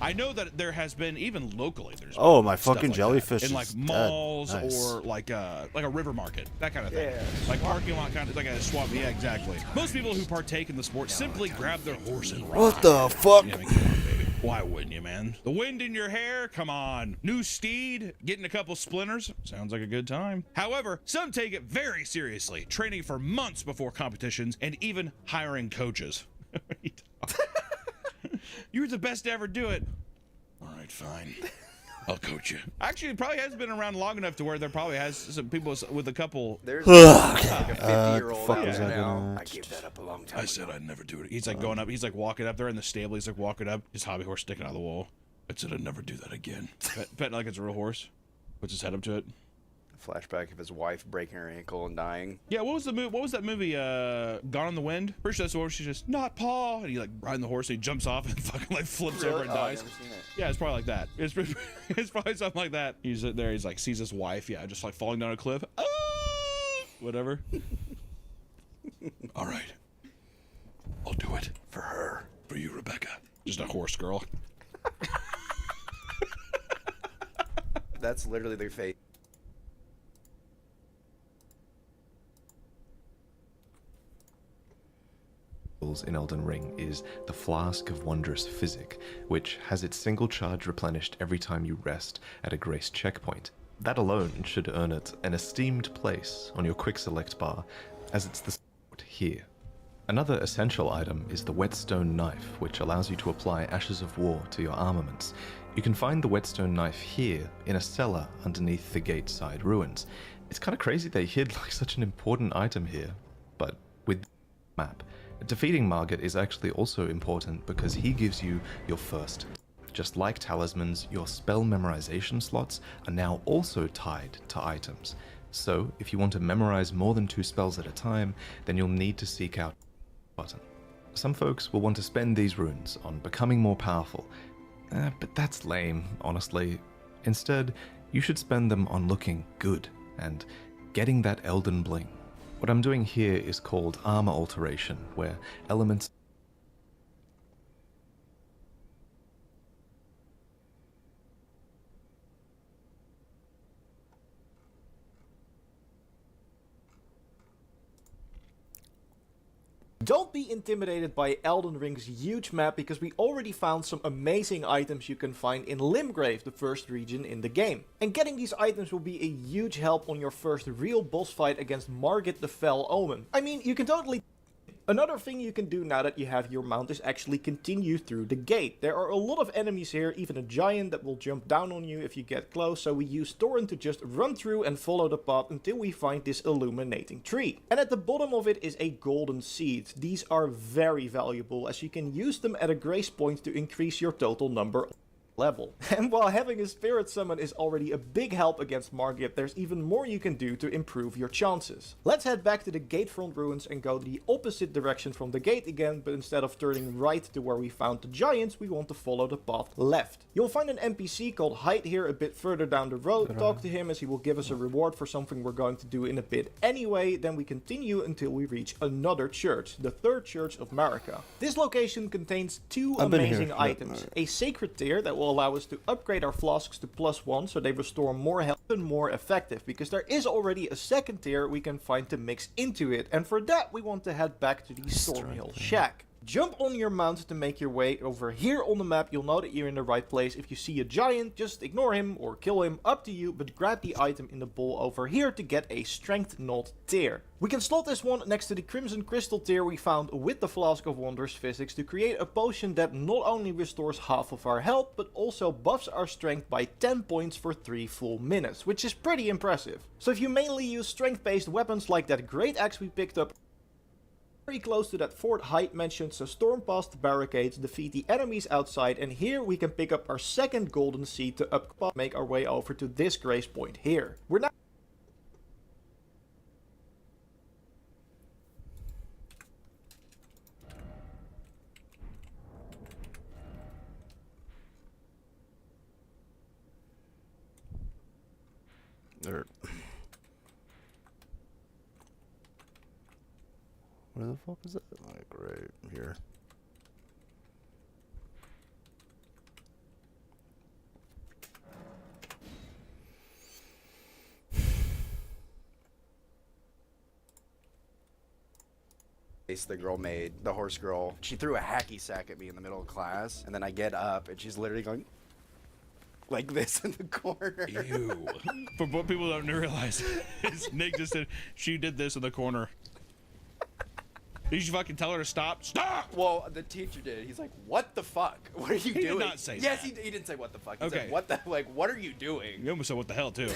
I know that there has been, even locally, there's Oh, my stuff fucking like jellyfish that. In like is malls dead. Nice. or like a river market, that kind of thing. Yeah, like parking lot kind of, like a swap. Yeah, exactly. Most people who partake in the sport simply grab their horse and ride. What the fuck? Yeah, I mean, come on, baby. Why wouldn't you, man? The wind in your hair? Come on. New steed? Getting a couple splinters? Sounds like a good time. However, some take it very seriously, training for months before competitions and even hiring coaches. You're the best to ever do it. All right, fine. I'll coach you. Actually, it probably has been around long enough to where there probably has some people with a couple. There's like a 50-year-old fuck out was there that now. gonna- I gave that up a long time I ago. said I'd never do it. He's like going up. He's like walking up there in the stable. He's like walking up. His hobby horse sticking out of the wall. I said I'd never do that again. Pet like it's a real horse. Puts his head up to it. Flashback of his wife breaking her ankle and dying. Yeah, what was that movie? Gone in the Wind. Pretty sure that's the one where she's just not Paw, and he like riding the horse, and he jumps off and fucking like flips over and Oh, I've dies. never seen it. Yeah, it's probably like that. It's probably something like that. He's there. He's like sees his wife. Yeah, just like falling down a cliff. Ah! Whatever. All right, I'll do it for her. For you, Rebecca. Just a horse girl. That's literally their fate. In Elden Ring is the Flask of Wondrous Physic, which has its single charge replenished every time you rest at a grace checkpoint. That alone should earn it an esteemed place on your quick select bar, as it's the spot here. Another essential item is the Whetstone Knife, which allows you to apply Ashes of War to your armaments. You can find the Whetstone Knife here in a cellar underneath the Gateside ruins. It's kind of crazy they hid like such an important item here, but with the map. Defeating Margit is actually also important because he gives you your first. Just like talismans, your spell memorization slots are now also tied to items. So, if you want to memorize more than 2 spells at a time, then you'll need to seek out the button. Some folks will want to spend these runes on becoming more powerful, but that's lame, honestly. Instead, you should spend them on looking good and getting that Elden bling. What I'm doing here is called armor alteration, where elements Don't be intimidated by Elden Ring's huge map, because we already found some amazing items you can find in Limgrave, the first region in the game. And getting these items will be a huge help on your first real boss fight against Margit the Fell Omen. I mean, you can totally... Another thing you can do now that you have your mount is actually continue through the gate. There are a lot of enemies here, even a giant that will jump down on you if you get close, so we use Thorin to just run through and follow the path until we find this illuminating tree. And at the bottom of it is a golden seed. These are very valuable, as you can use them at a grace point to increase your total number level. And while having a spirit summon is already a big help against Margit, there's even more you can do to improve your chances. Let's head back to the gatefront ruins and go the opposite direction from the gate again, but instead of turning right to where we found the giants, we want to follow the path left. You'll find an NPC called Hyde here a bit further down the road. Talk to him, as he will give us a reward for something we're going to do in a bit anyway. Then we continue until we reach another church, the third church of Marika. This location contains two amazing items. A sacred tear that will allow us to upgrade our flasks to +1, so they restore more health and more effective, because there is already a second tier we can find to mix into it, and for that we want to head back to the Stormhill Shack. Jump on your mount to make your way over here on the map. You'll know that you're in the right place. If you see a giant, just ignore him or kill him, up to you, but grab the item in the bowl over here to get a strength nod tier. We can slot this one next to the Crimson Crystal tier we found with the Flask of Wondrous Physics to create a potion that not only restores half of our health, but also buffs our strength by 10 points for 3 full minutes, which is pretty impressive. So if you mainly use strength-based weapons like that great axe we picked up very close to that fort Hyde mentioned, so storm past the barricades, defeat the enemies outside, and here we can pick up our second golden seed to make our way over to this grace point here. We're now Where the fuck is that? Like right here. The girl made, the horse girl, she threw a hacky sack at me in the middle of class, and then I get up and she's literally going like this in the corner. Ew. For what people don't realize is Nick just said she did this in the corner. Did you fucking tell her to stop? Stop! Well, the teacher did. He's like, "What the fuck? What are you doing?" He did not say yes, that. he didn't say what the fuck. He Okay. said, "What the what are you doing?" You almost said what the hell too.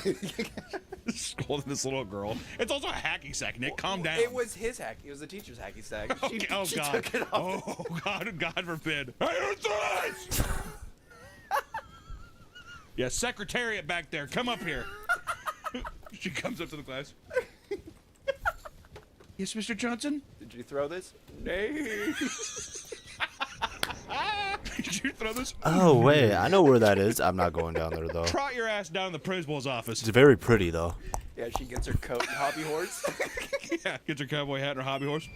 Scolding this little girl. It's also a hacky sack, Nick. Calm down. It was his hack. It was the teacher's hacky sack. Okay, She, oh she God. took it off. Oh God forbid. I this. Yeah, secretariat back there. Come up here. She comes up to the class. Yes, Mr. Johnson? Did you throw this? Nay. Did you throw this? Oh, wait. I know where that is. I'm not going down there, though. Trot your ass down the principal's office. It's very pretty, though. Yeah, she gets her coat and hobby horse. Yeah, gets her cowboy hat and her hobby horse.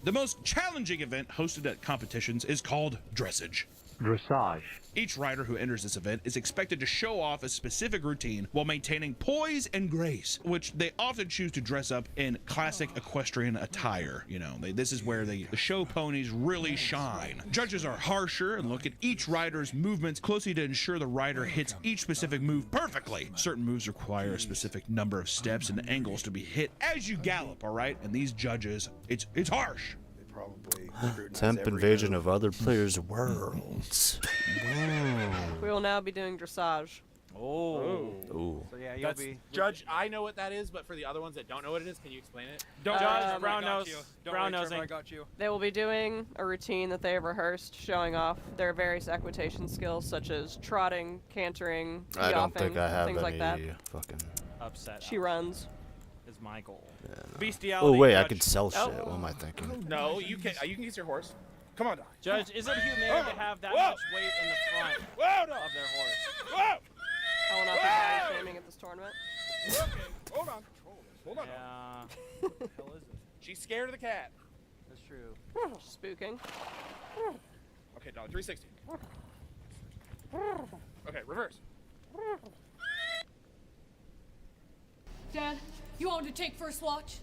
The most challenging event hosted at competitions is called dressage. Dressage. Each rider who enters this event is expected to show off a specific routine while maintaining poise and grace, which they often choose to dress up in classic equestrian attire. You know, this is where the show ponies really shine. Judges are harsher and look at each rider's movements closely to ensure the rider hits each specific move perfectly. Certain moves require a specific number of steps and angles to be hit as you gallop, all right? And these judges, it's harsh. Probably Temp invasion of other players' worlds. We will now be doing dressage. Oh. Ooh. So yeah, you'll be Judge. I know what that is, but for the other ones that don't know what it is, can you explain it? Don't Judge. Brown nose. Brown nosing. I got you. They will be doing a routine that they have rehearsed, showing off their various equitation skills, such as trotting, cantering, I don't yoffing, think I have things like that. any fucking... Upset. She runs. Is my goal. Yeah, no. Bestiality. Oh, wait, I Judge. could sell shit. What am I thinking? No, you can use your horse. Come on, Doc. Judge, is it humane to have that much weight in the front of their horse? Whoa! I will not be body shaming at this tournament. Okay, hold on. Hold on. Yeah. What the hell is this? She's scared of the cat. That's true. Spooking. Okay, Dolly, 360. Okay, reverse. Dad? You want to take first watch?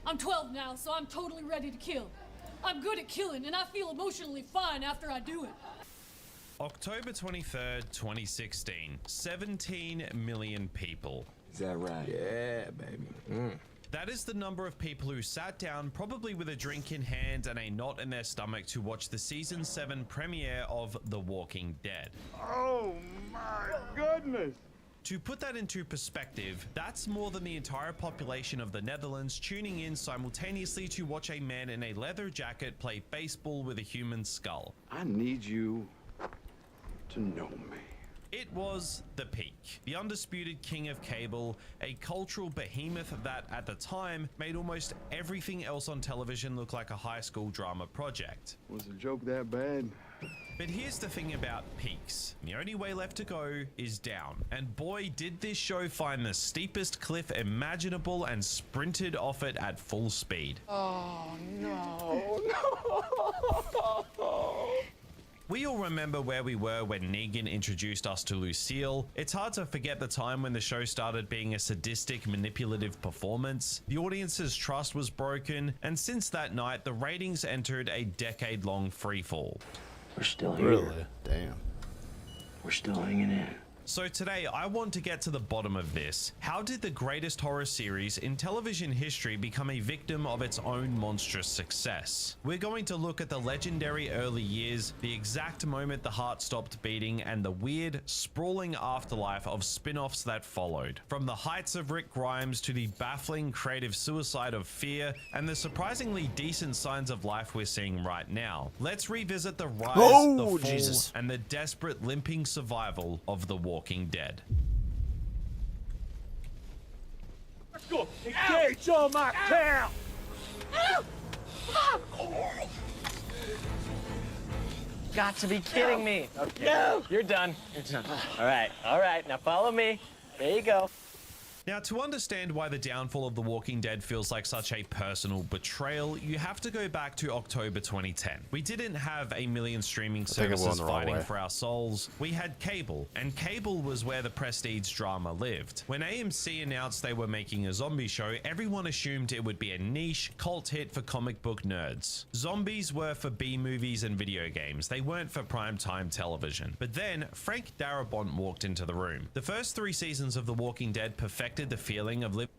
I'm 12 now, so I'm totally ready to kill. I'm good at killing, and I feel emotionally fine after I do it. October 23rd, 2016. 17 million people. Is that right? Yeah, baby. That is the number of people who sat down, probably with a drink in hand and a knot in their stomach, to watch the Season 7 premiere of The Walking Dead. Oh my goodness! To put that into perspective, that's more than the entire population of the Netherlands tuning in simultaneously to watch a man in a leather jacket play baseball with a human skull. I need you to know me. It was the peak. The undisputed king of cable, a cultural behemoth that, at the time, made almost everything else on television look like a high school drama project. Was the joke that bad? But here's the thing about peaks. The only way left to go is down. And boy, did this show find the steepest cliff imaginable and sprinted off it at full speed. Oh, no. We all remember where we were when Negan introduced us to Lucille. It's hard to forget the time when the show started being a sadistic, manipulative performance. The audience's trust was broken, and since that night, the ratings entered a decade-long freefall. We're still here. Really? Damn. We're still hanging in. So today, I want to get to the bottom of this. How did the greatest horror series in television history become a victim of its own monstrous success? We're going to look at the legendary early years, the exact moment the heart stopped beating, and the weird, sprawling afterlife of spin-offs that followed. From the heights of Rick Grimes to the baffling creative suicide of Fear, and the surprisingly decent signs of life we're seeing right now. Let's revisit the rise, the fall, and the desperate limping survival of the Walking Dead. Let's go. Engage on my tail. Got to be kidding me. Okay. No. You're done. All right. Now follow me. There you go. Now, to understand why the downfall of The Walking Dead feels like such a personal betrayal, you have to go back to October 2010. We didn't have a million streaming services fighting for our souls. We had cable, and cable was where the prestige drama lived. When AMC announced they were making a zombie show, everyone assumed it would be a niche, cult hit for comic book nerds. Zombies were for B-movies and video games. They weren't for primetime television. But then, Frank Darabont walked into the room. The first 3 seasons of The Walking Dead perfected the feeling of living.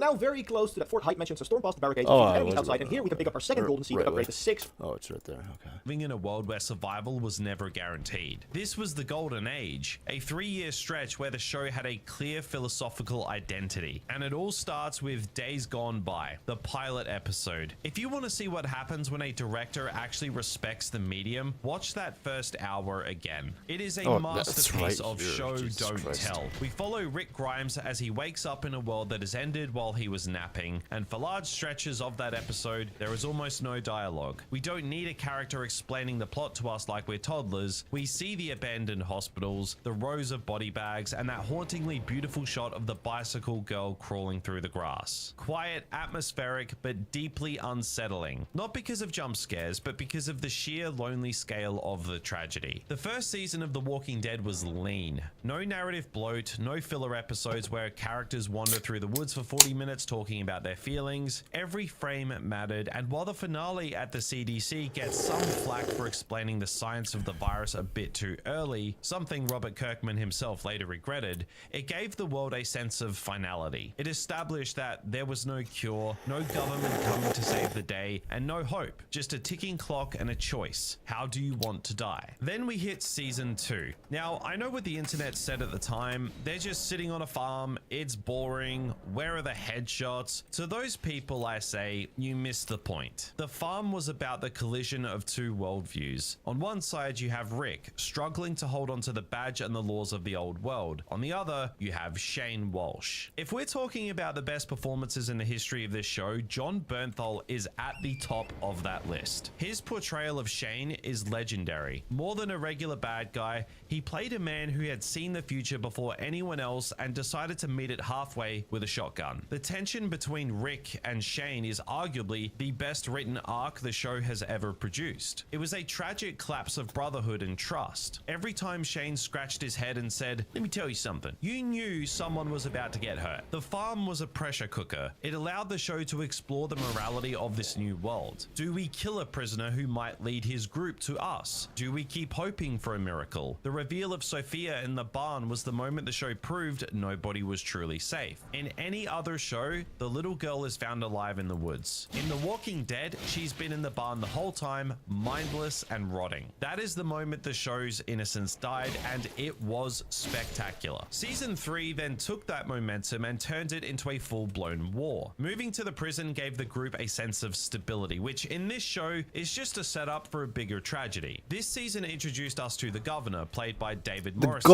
Now very close to that fort height mentions a storm past the barricades to keep enemies outside, and here we can pick up our second golden seed to upgrade to 6. Oh, it's right there. Okay. Living in a world where survival was never guaranteed. This was the golden age, a 3-year stretch where the show had a clear philosophical identity. And it all starts with Days Gone By, the pilot episode. If you want to see what happens when a director actually respects the medium, watch that first hour again. It is a masterpiece of show don't tell. We follow Rick Grimes as he wakes up in a world that has ended while he was napping, and for large stretches of that episode, there is almost no dialogue. We don't need a character explaining the plot to us like we're toddlers. We see the abandoned hospitals, the rows of body bags, and that hauntingly beautiful shot of the bicycle girl crawling through the grass. Quiet, atmospheric, but deeply unsettling. Not because of jump scares, but because of the sheer lonely scale of the tragedy. The first season of The Walking Dead was lean. No narrative bloat, no filler episodes where characters wander through the woods for 40 minutes talking about their feelings. Every frame mattered, and while the finale at the CDC gets some flack for explaining the science of the virus a bit too early, something Robert Kirkman himself later regretted, it gave the world a sense of finality. It established that there was no cure, no government coming to save the day, and no hope, just a ticking clock and a choice. How do you want to die? Then we hit season 2. Now, I know what the internet said at the time. They're just sitting on a farm, it's boring, where are the headshots? To those people, I say, you missed the point. The farm was about the collision of 2 worldviews. On one side, you have Rick, struggling to hold on to the badge and the laws of the old world. On the other, you have Shane Walsh. If we're talking about the best performances in the history of this show, Jon Bernthal is at the top of that list. His portrayal of Shane is legendary. More than a regular bad guy, he played a man who had seen the future before anyone else and decided to meet it halfway with a shotgun. The The tension between Rick and Shane is arguably the best written arc the show has ever produced. It was a tragic collapse of brotherhood and trust. Every time Shane scratched his head and said, "Let me tell you something," you knew someone was about to get hurt. The farm was a pressure cooker. It allowed the show to explore the morality of this new world. Do we kill a prisoner who might lead his group to us? Do we keep hoping for a miracle? The reveal of Sophia in the barn was the moment the show proved nobody was truly safe. In any other show, the little girl is found alive in the woods. In The Walking Dead, she's been in the barn the whole time, mindless and rotting. That is the moment the show's innocence died, and it was spectacular. Season 3 then took that momentum and turned it into a full-blown war. Moving to the prison gave the group a sense of stability, which in this show is just a setup for a bigger tragedy. This season introduced us to the governor, played by David Morrissey.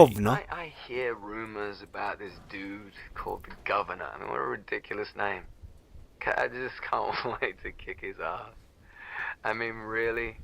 I hear rumors about this dude called the Governor. I mean, what a ridiculous name. I just can't wait to kick his ass. I mean, really?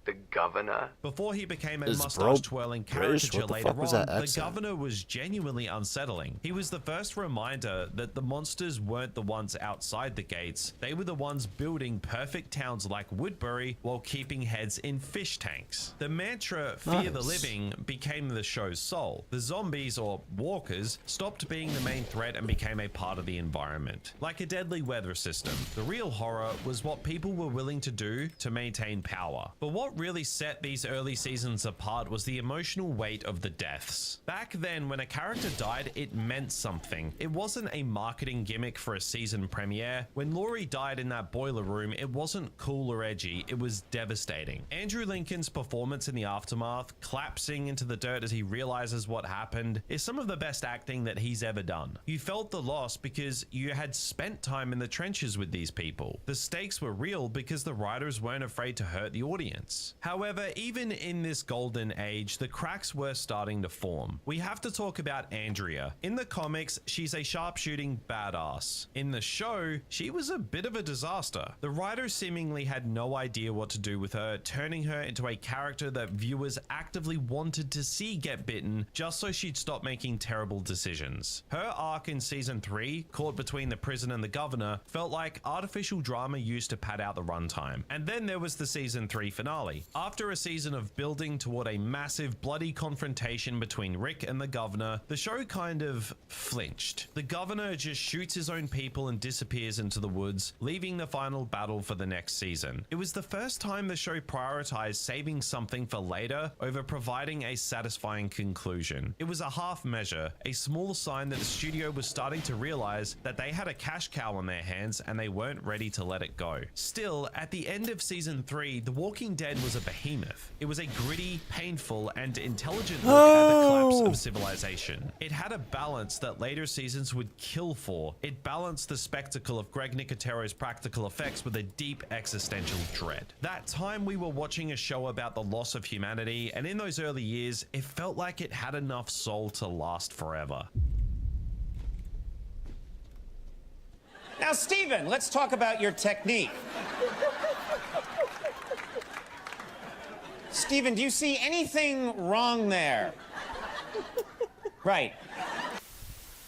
The Governor? Before he became a Is mustache-twirling British? caricature What the later fuck was on, that the accent? Governor was genuinely unsettling. He was the first reminder that the monsters weren't the ones outside the gates. They were the ones building perfect towns like Woodbury while keeping heads in fish tanks. The mantra, "Fear the Nice. living," became the show's soul. The zombies, or walkers, stopped being the main threat and became a part of the environment. Like a deadly weather system, the real horror was what people were willing to do to maintain power. But what really set these early seasons apart was the emotional weight of the deaths. Back then, when a character died, it meant something. It wasn't a marketing gimmick for a season premiere. When Laurie died in that boiler room, it wasn't cool or edgy, it was devastating. Andrew Lincoln's performance in the aftermath, collapsing into the dirt as he realizes what happened, is some of the best acting that he's ever done. You felt the loss because you had spent time in the trenches with these people. The stakes were real because the writers weren't afraid to hurt the audience. However, even in this golden age, the cracks were starting to form. We have to talk about Andrea. In the comics, she's a sharpshooting badass. In the show, she was a bit of a disaster. The writers seemingly had no idea what to do with her, turning her into a character that viewers actively wanted to see get bitten just so she'd stop making terrible decisions. Her arc in season 3, caught between the prison and the governor, felt like artificial drama used to pad out the runtime. And then there was the season 3 finale. After a season of building toward a massive bloody confrontation between Rick and the governor, the show kind of flinched. The governor just shoots his own people and disappears into the woods, leaving the final battle for the next season. It was the first time the show prioritized saving something for later over providing a satisfying conclusion. It was a half measure, a small sign that the studio was starting to realize that they had a cash cow on their hands and they weren't ready to let it go. Still, at the end of season 3, The Walking Dead was a behemoth. It was a gritty, painful, and intelligent look at the collapse of civilization. It had a balance that later seasons would kill for. It balanced the spectacle of Greg Nicotero's practical effects with a deep existential dread. That time we were watching a show about the loss of humanity, and in those early years, it felt like it had enough soul to last forever. Now, Steven, let's talk about your technique. Steven, do you see anything wrong there? Right.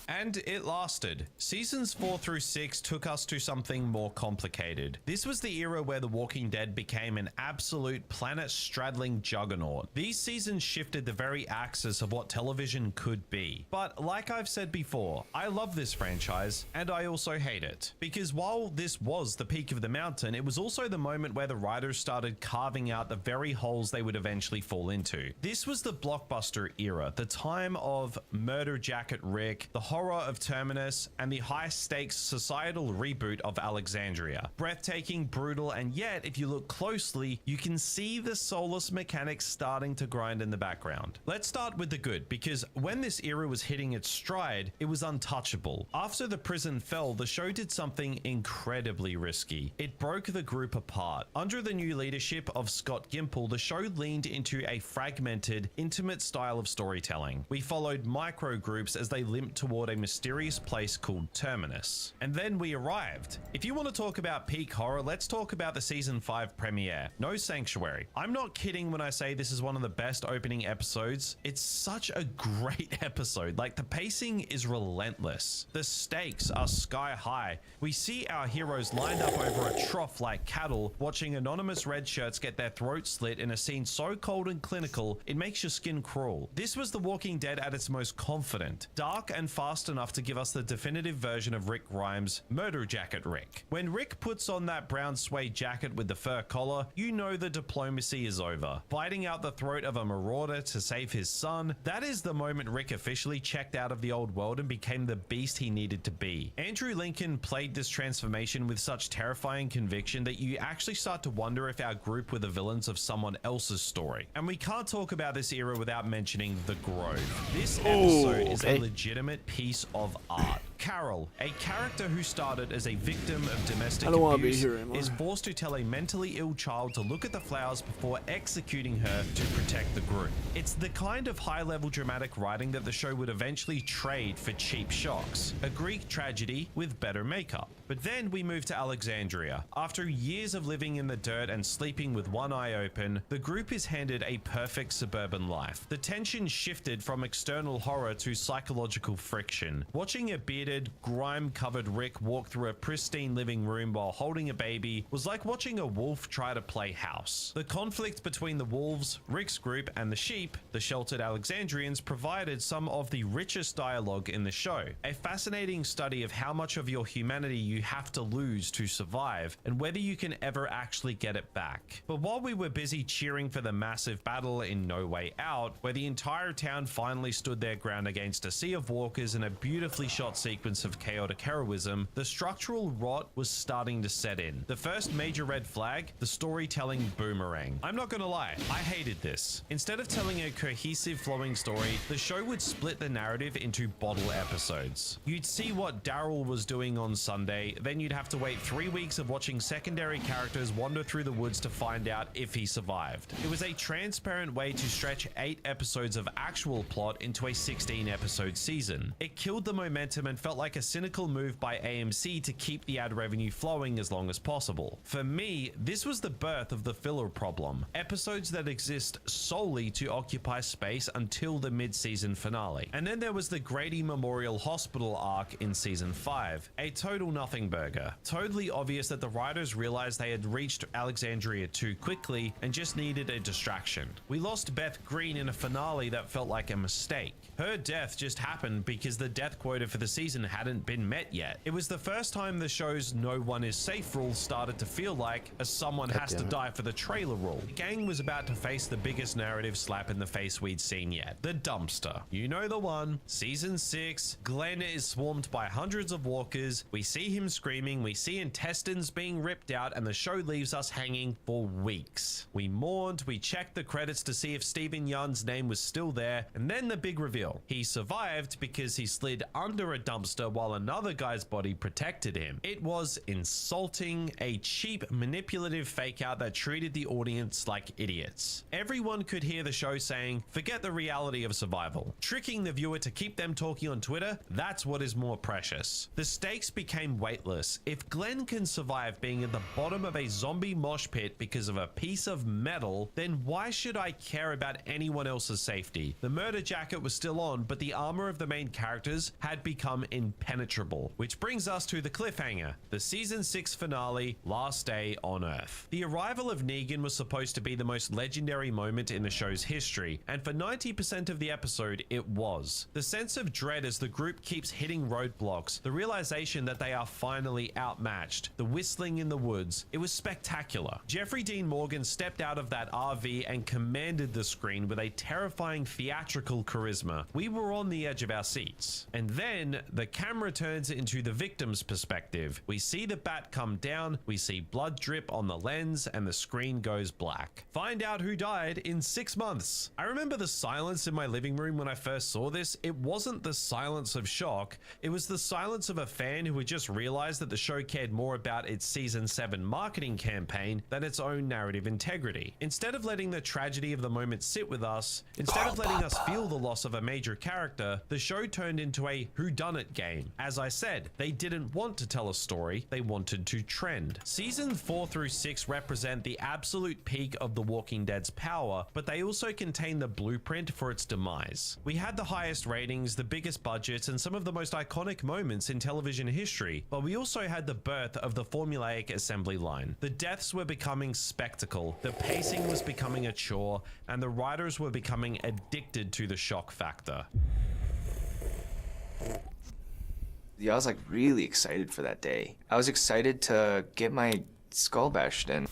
And it lasted. Seasons 4 through 6 took us to something more complicated. This was the era where The Walking Dead became an absolute planet-straddling juggernaut. These seasons shifted the very axis of what television could be. But like I've said before, I love this franchise, and I also hate it. Because while this was the peak of the mountain, it was also the moment where the writers started carving out the very holes they would eventually fall into. This was the blockbuster era, the time of Murder Jacket Rick, the horror of Terminus, and the high-stakes societal reboot of Alexandria. Breathtaking, brutal, and yet, if you look closely, you can see the soulless mechanics starting to grind in the background. Let's start with the good, because when this era was hitting its stride, it was untouchable. After the prison fell, the show did something incredibly risky. It broke the group apart. Under the new leadership of Scott Gimple, the show leaned into a fragmented, intimate style of storytelling. We followed micro groups as they limped toward a mysterious place called Terminus. And then we arrived. If you want to talk about peak horror, let's talk about the season 5 premiere, No Sanctuary. I'm not kidding when I say this is one of the best opening episodes. It's such a great episode. Like, the pacing is relentless. The stakes are sky high. We see our heroes lined up over a trough like cattle, watching anonymous red shirts get their throats slit in a scene so cold and clinical, it makes your skin crawl. This was The Walking Dead at its most confident, dark and fast enough to give us the definitive version of Rick Grimes' Murder Jacket Rick. When Rick puts on that brown suede jacket with the fur collar, you know the diplomacy is over. Biting out the throat of a marauder to save his son, that is the moment Rick officially checked out of the old world and became the beast he needed to be. Andrew Lincoln played this transformation with such terrifying conviction that you actually start to wonder if our group were the villains of someone else's story. And we can't talk about this era without mentioning The Grove. This episode is a legitimate piece of art. Carol, a character who started as a victim of domestic abuse, is forced to tell a mentally ill child to look at the flowers before executing her to protect the group. It's the kind of high-level dramatic writing that the show would eventually trade for cheap shocks, a Greek tragedy with better makeup. But then we move to Alexandria. After years of living in the dirt and sleeping with one eye open, the group is handed a perfect suburban life. The tension shifted from external horror to psychological friction. Watching a bearded, grime-covered Rick walk through a pristine living room while holding a baby was like watching a wolf try to play house. The conflict between the wolves, Rick's group, and the sheep, the sheltered Alexandrians, provided some of the richest dialogue in the show. A fascinating study of how much of your humanity you have to lose to survive, and whether you can ever actually get it back. But while we were busy cheering for the massive battle in No Way Out, where the entire town finally stood their ground against a sea of walkers and a beautifully shot sequence of chaotic heroism, the structural rot was starting to set in. The first major red flag, the storytelling boomerang. I'm not gonna lie, I hated this. Instead of telling a cohesive flowing story, the show would split the narrative into bottle episodes. You'd see what Daryl was doing on Sunday, then you'd have to wait 3 weeks of watching secondary characters wander through the woods to find out if he survived. It was a transparent way to stretch 8 episodes of actual plot into a 16-episode season. It killed the momentum and felt like a cynical move by AMC to keep the ad revenue flowing as long as possible. For me, this was the birth of the filler problem. Episodes that exist solely to occupy space until the mid-season finale. And then there was the Grady Memorial Hospital arc in season 5, a total nothing burger. Totally obvious that the writers realized they had reached Alexandria too quickly and just needed a distraction. We lost Beth Green in a finale that felt like a mistake. Her death just happened because the death quota for the season hadn't been met yet. It was the first time the show's no one is safe rule started to feel like a someone has to die for the trailer rule. The gang was about to face the biggest narrative slap in the face we'd seen yet. The dumpster. You know the one. Season 6, Glenn is swarmed by hundreds of walkers. We see him screaming, we see intestines being ripped out, and the show leaves us hanging for weeks. We mourned, we checked the credits to see if Stephen Young's name was still there, and then the big reveal. He survived because he slid under a dumpster while another guy's body protected him. It was insulting, a cheap, manipulative fake out that treated the audience like idiots. Everyone could hear the show saying, forget the reality of survival. Tricking the viewer to keep them talking on Twitter, that's what is more precious. The stakes became weightless. If Glenn can survive being at the bottom of a zombie mosh pit because of a piece of metal, then why should I care about anyone else's safety? The murder jacket was still on, but the armor of the main characters had become impenetrable. Which brings us to the cliffhanger, the season 6 finale, Last Day on Earth. The arrival of Negan was supposed to be the most legendary moment in the show's history, and for 90% of the episode, it was. The sense of dread as the group keeps hitting roadblocks, the realization that they are finally outmatched, the whistling in the woods, it was spectacular. Jeffrey Dean Morgan stepped out of that RV and commanded the screen with a terrifying theatrical charisma. We were on the edge of our seats. And then the camera turns into the victim's perspective. We see the bat come down, we see blood drip on the lens, and the screen goes black. Find out who died in 6 months. I remember the silence in my living room when I first saw this. It wasn't the silence of shock, it was the silence of a fan who had just realized that the show cared more about its season 7 marketing campaign than its own narrative integrity. Instead of letting the tragedy of the moment sit with us, instead of letting us feel the loss of a major character, the show turned into a whodunit separate game. As I said, they didn't want to tell a story, they wanted to trend. Seasons 4 through 6 represent the absolute peak of The Walking Dead's power, but they also contain the blueprint for its demise. We had the highest ratings, the biggest budgets, and some of the most iconic moments in television history, but we also had the birth of the formulaic assembly line. The deaths were becoming spectacle, the pacing was becoming a chore, and the writers were becoming addicted to the shock factor. Yeah, I was like really excited for that day. I was excited to get my skull bashed in.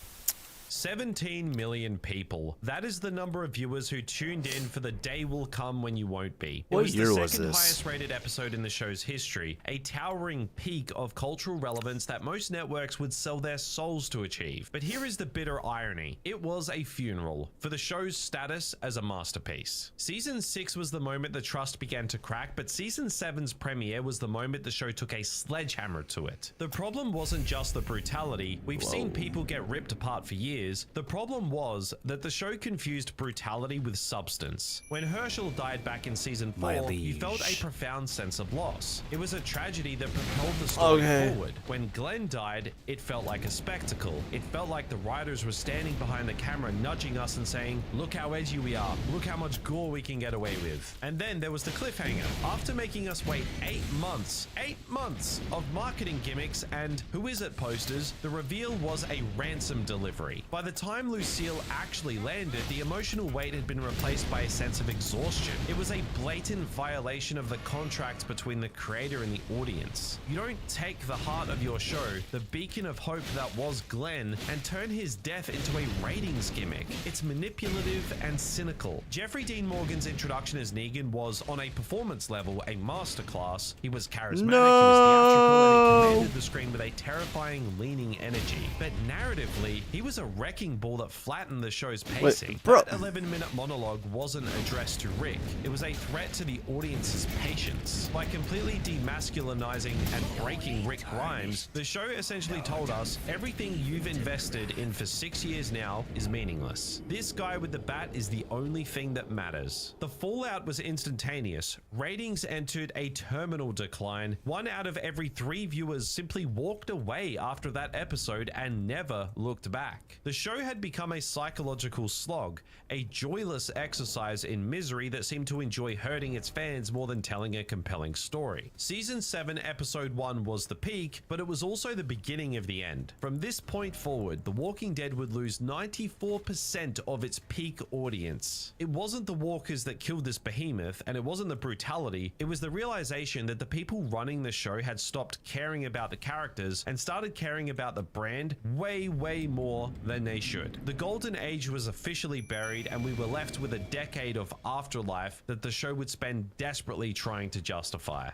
17 million people. That is the number of viewers who tuned in for The Day Will Come When You Won't Be. It was the second highest rated episode in the show's history, a towering peak of cultural relevance that most networks would sell their souls to achieve. But here is the bitter irony. It was a funeral for the show's status as a masterpiece. Season 6 was the moment the trust began to crack, but Season 7's premiere was the moment the show took a sledgehammer to it. The problem wasn't just the brutality. We've seen people get ripped apart for years. The problem was that the show confused brutality with substance. When Herschel died back in Season 4, you felt a profound sense of loss. It was a tragedy that propelled the story forward. When Glenn died, it felt like a spectacle. It felt like the writers were standing behind the camera nudging us and saying, look how edgy we are, look how much gore we can get away with. And then there was the cliffhanger. After making us wait 8 months of marketing gimmicks and who is it posters, the reveal was a ransom delivery. By the time Lucille actually landed, the emotional weight had been replaced by a sense of exhaustion. It was a blatant violation of the contract between the creator and the audience. You don't take the heart of your show, the beacon of hope that was Glenn, and turn his death into a ratings gimmick. It's manipulative and cynical. Jeffrey Dean Morgan's introduction as Negan was, on a performance level, a masterclass. He was charismatic, he was theatrical, and he commanded the screen with a terrifying, leaning energy. But narratively, he was a wrecking ball that flattened the show's pacing. That 11-minute monologue wasn't addressed to Rick. It was a threat to the audience's patience. By completely demasculinizing and breaking Rick Grimes, the show essentially told us everything you've invested in for 6 years now is meaningless. This guy with the bat is the only thing that matters. The fallout was instantaneous. Ratings entered a terminal decline. 1 out of every 3 viewers simply walked away after that episode and never looked back. The show had become a psychological slog, a joyless exercise in misery that seemed to enjoy hurting its fans more than telling a compelling story. Season 7, Episode 1 was the peak, but it was also the beginning of the end. From this point forward, The Walking Dead would lose 94% of its peak audience. It wasn't the walkers that killed this behemoth, and it wasn't the brutality, it was the realization that the people running the show had stopped caring about the characters and started caring about the brand way more than they should. The golden age was officially buried, and we were left with a decade of afterlife that the show would spend desperately trying to justify.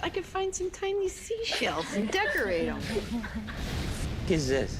I could find some tiny seashells and decorate them. What is this?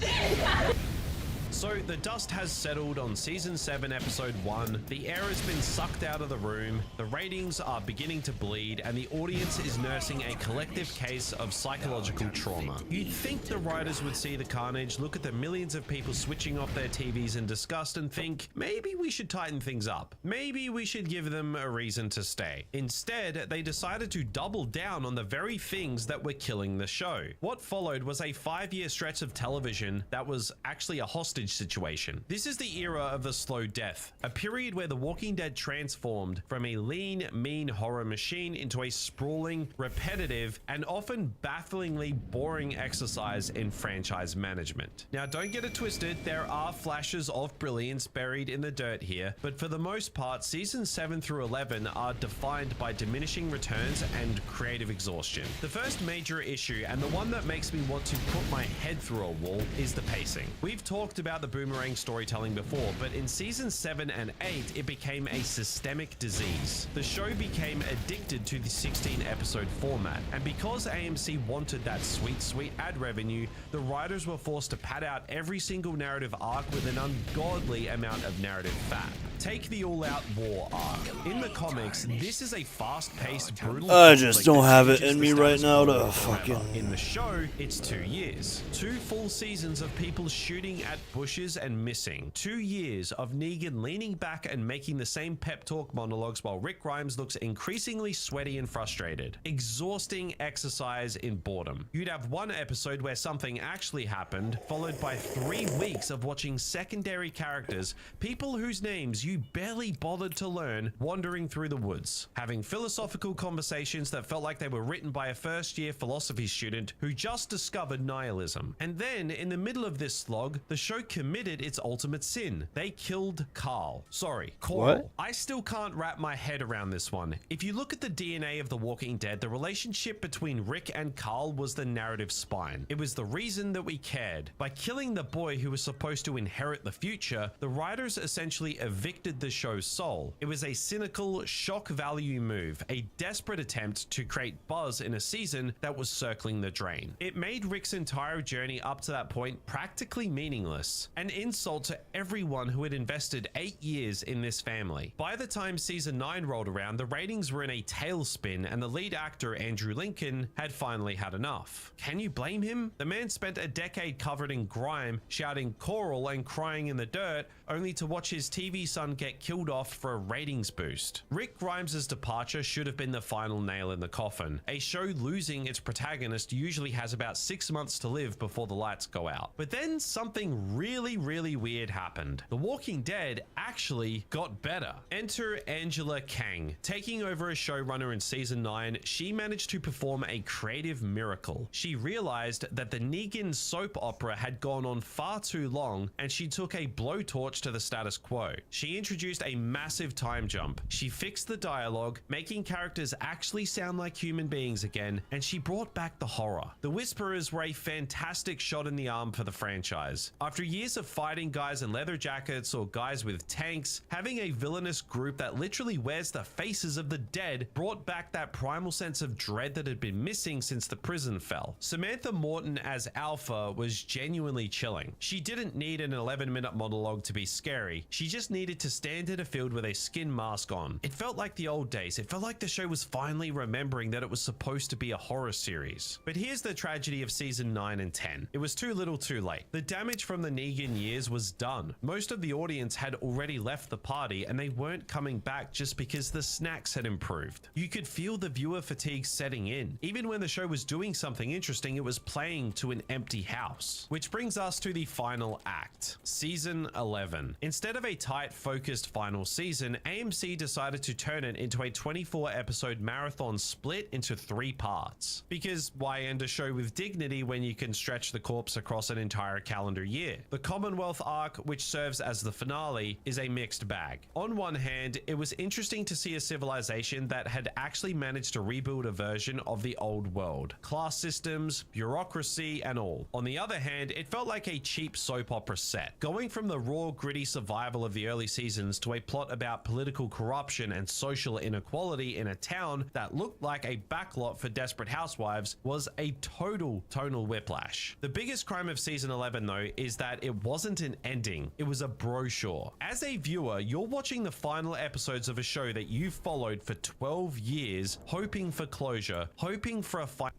So the dust has settled on Season 7, Episode 1, the air has been sucked out of the room, the ratings are beginning to bleed, and the audience is nursing a collective case of psychological trauma. You'd think the writers would see the carnage, look at the millions of people switching off their TVs in disgust and think, maybe we should tighten things up. Maybe we should give them a reason to stay. Instead, they decided to double down on the very things that were killing the show. What followed was a 5-year stretch of television that was actually a hostage situation. This is the era of the slow death, a period where The Walking Dead transformed from a lean, mean horror machine into a sprawling, repetitive, and often bafflingly boring exercise in franchise management. Now, don't get it twisted, there are flashes of brilliance buried in the dirt here, but for the most part, Seasons 7 through 11 are defined by diminishing returns and creative exhaustion. The first major issue, and the one that makes me want to put my head through a wall, is the pacing. We've talked about the boomerang storytelling before, but in Seasons 7 and 8, it became a systemic disease. The show became addicted to the 16-episode format, and because AMC wanted that sweet ad revenue, the writers were forced to pad out every single narrative arc with an ungodly amount of narrative fat. Take the all-out war arc. In the comics, this is a fast-paced, brutal I just conflict don't that have it changes in the me right status now quo to forever. fucking... In the show, it's 2 years. 2 full seasons of people shooting at bushes and missing. 2 years of Negan leaning back and making the same pep talk monologues while Rick Grimes looks increasingly sweaty and frustrated. Exhausting exercise in boredom. You'd have one episode where something actually happened, followed by 3 weeks of watching secondary characters, people whose names you barely bothered to learn, wandering through the woods, having philosophical conversations that felt like they were written by a first-year philosophy student who just discovered nihilism. And then, in the middle of this slog, the show committed its ultimate sin. They killed Carl. Sorry, Coral. What? I still can't wrap my head around this one. If you look at the DNA of The Walking Dead, the relationship between Rick and Carl was the narrative spine. It was the reason that we cared. By killing the boy who was supposed to inherit the future, the writers essentially evicted the show's soul. It was a cynical, shock value move, a desperate attempt to create buzz in a season that was circling the drain. It made Rick's entire journey up to that point practically meaningless, an insult to everyone who had invested 8 years in this family. By the time season 9 rolled around, the ratings were in a tailspin and the lead actor Andrew Lincoln had finally had enough. Can you blame him? The man spent a decade covered in grime, shouting Coral and crying in the dirt, only to watch his TV son get killed off for a ratings boost. Rick Grimes' departure should have been the final nail in the coffin. A show losing its protagonist usually has about 6 months to live before the lights go out. But then something really weird happened. The Walking Dead actually got better. Enter Angela Kang. Taking over as showrunner in season 9, she managed to perform a creative miracle. She realized that the Negan soap opera had gone on far too long, and she took a blowtorch to the status quo. She introduced a massive time jump. She fixed the dialogue, making characters actually sound like human beings again, and she brought back the horror. The Whisperers were a fantastic shot in the arm for the franchise. After years of fighting guys in leather jackets or guys with tanks, having a villainous group that literally wears the faces of the dead brought back that primal sense of dread that had been missing since the prison fell. Samantha Morton as Alpha was genuinely chilling. She didn't need an 11-minute monologue to be scary. She just needed to stand in a field with a skin mask on. It felt like the old days. It felt like the show was finally remembering that it was supposed to be a horror series. But here's the tragedy of season 9 and 10. It was too little too late. The damage from the Negan years was done. Most of the audience had already left the party and they weren't coming back just because the snacks had improved. You could feel the viewer fatigue setting in. Even when the show was doing something interesting, it was playing to an empty house. Which brings us to the final act, season 11. Instead of a tight, focused final season, AMC decided to turn it into a 24-episode marathon split into 3 parts. Because why end a show with dignity when you can stretch the corpse across an entire calendar year? The Commonwealth arc, which serves as the finale, is a mixed bag. On one hand, it was interesting to see a civilization that had actually managed to rebuild a version of the old world. Class systems, bureaucracy, and all. On the other hand, it felt like a cheap soap opera set. Going from the raw, gritty survival of the early seasons to a plot about political corruption and social inequality in a town that looked like a backlot for Desperate Housewives was a total tonal whiplash. The biggest crime of season 11 though is that it wasn't an ending, it was a brochure. As a viewer, you're watching the final episodes of a show that you've followed for 12 years, hoping for closure, hoping for a final.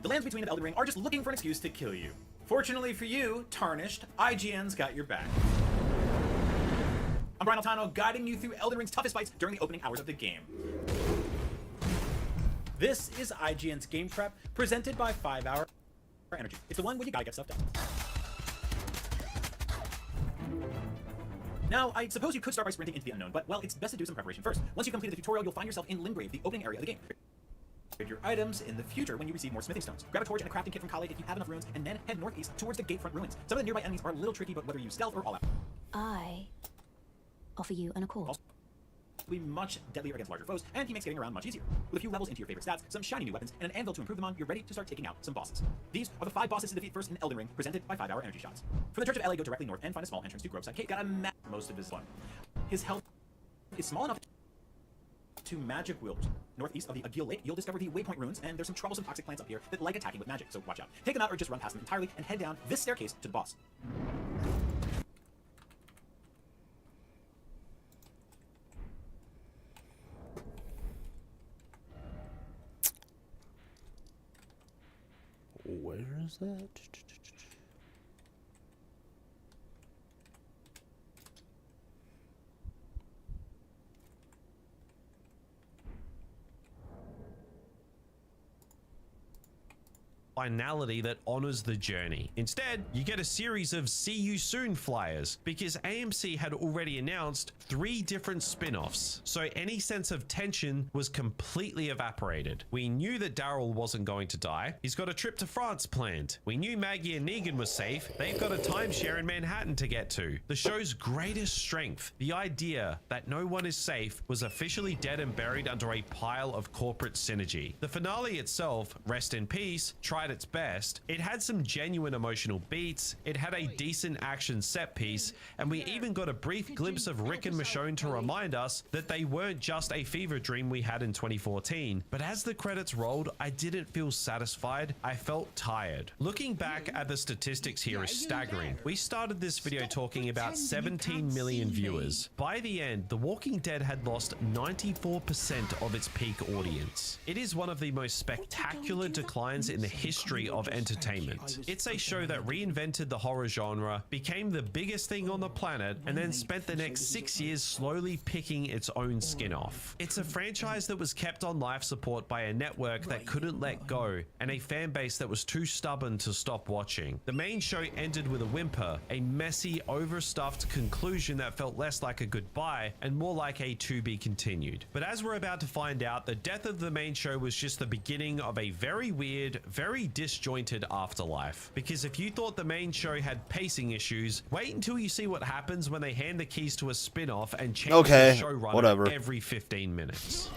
The lands between of Elden Ring are just looking for an excuse to kill you. Fortunately for you, Tarnished, IGN's got your back. I'm Brian Altano, guiding you through Elden Ring's toughest fights during the opening hours of the game. This is IGN's Game Prep, presented by 5 Hour Energy. It's the one where you gotta get stuff done. Now, I suppose you could start by sprinting into the unknown, but, well, it's best to do some preparation first. Once you complete the tutorial, you'll find yourself in Limgrave, the opening area of the game. Upgrade your items in the future when you receive more smithing stones. Grab a torch and a crafting kit from Kale if you have enough runes, and then head northeast towards the Gatefront ruins. Some of the nearby enemies are a little tricky, but whether you stealth or all out. I offer you an accord. will be much deadlier against larger foes, and he makes getting around much easier. With a few levels into your favorite stats, some shiny new weapons, and an anvil to improve them on, you're ready to start taking out some bosses. These are the 5 bosses to defeat first in Elden Ring, presented by 5-hour energy shots. From the Church of LA, go directly north and find a small entrance to Groveside Cave. Gotta most of his fun. His health is small enough to magic wielders. Northeast of the Agil Lake, you'll discover the Waypoint Ruins, and there's some troublesome toxic plants up here that like attacking with magic, so watch out. Take them out or just run past them entirely and head down this staircase to the boss. Where is that? Finality that honors the journey. Instead, you get a series of see you soon flyers because AMC had already announced 3 different spin-offs, so any sense of tension was completely evaporated. We knew that Daryl wasn't going to die. He's got a trip to France planned. We knew Maggie and Negan were safe. They've got a timeshare in Manhattan to get to. The show's greatest strength, the idea that no one is safe, was officially dead and buried under a pile of corporate synergy. The finale itself, rest in peace, tried its best. It had some genuine emotional beats, it had a decent action set piece, and we even got a brief glimpse of Rick and Michonne to remind us that they weren't just a fever dream we had in 2014. But as the credits rolled, I didn't feel satisfied, I felt tired. Looking back at the statistics here is staggering. We started this video talking about 17 million viewers. By the end, The Walking Dead had lost 94% of its peak audience. It is one of the most spectacular declines in the history of entertainment. It's a show that reinvented the horror genre, became the biggest thing on the planet, and then spent the next 6 years slowly picking its own skin off. It's a franchise that was kept on life support by a network that couldn't let go, and a fan base that was too stubborn to stop watching. The main show ended with a whimper, a messy, overstuffed conclusion that felt less like a goodbye and more like a to be continued. But as we're about to find out, the death of the main show was just the beginning of a very weird, very disjointed afterlife. Because if you thought the main show had pacing issues, wait until you see what happens when they hand the keys to a spin-off and change the showrunner every 15 minutes.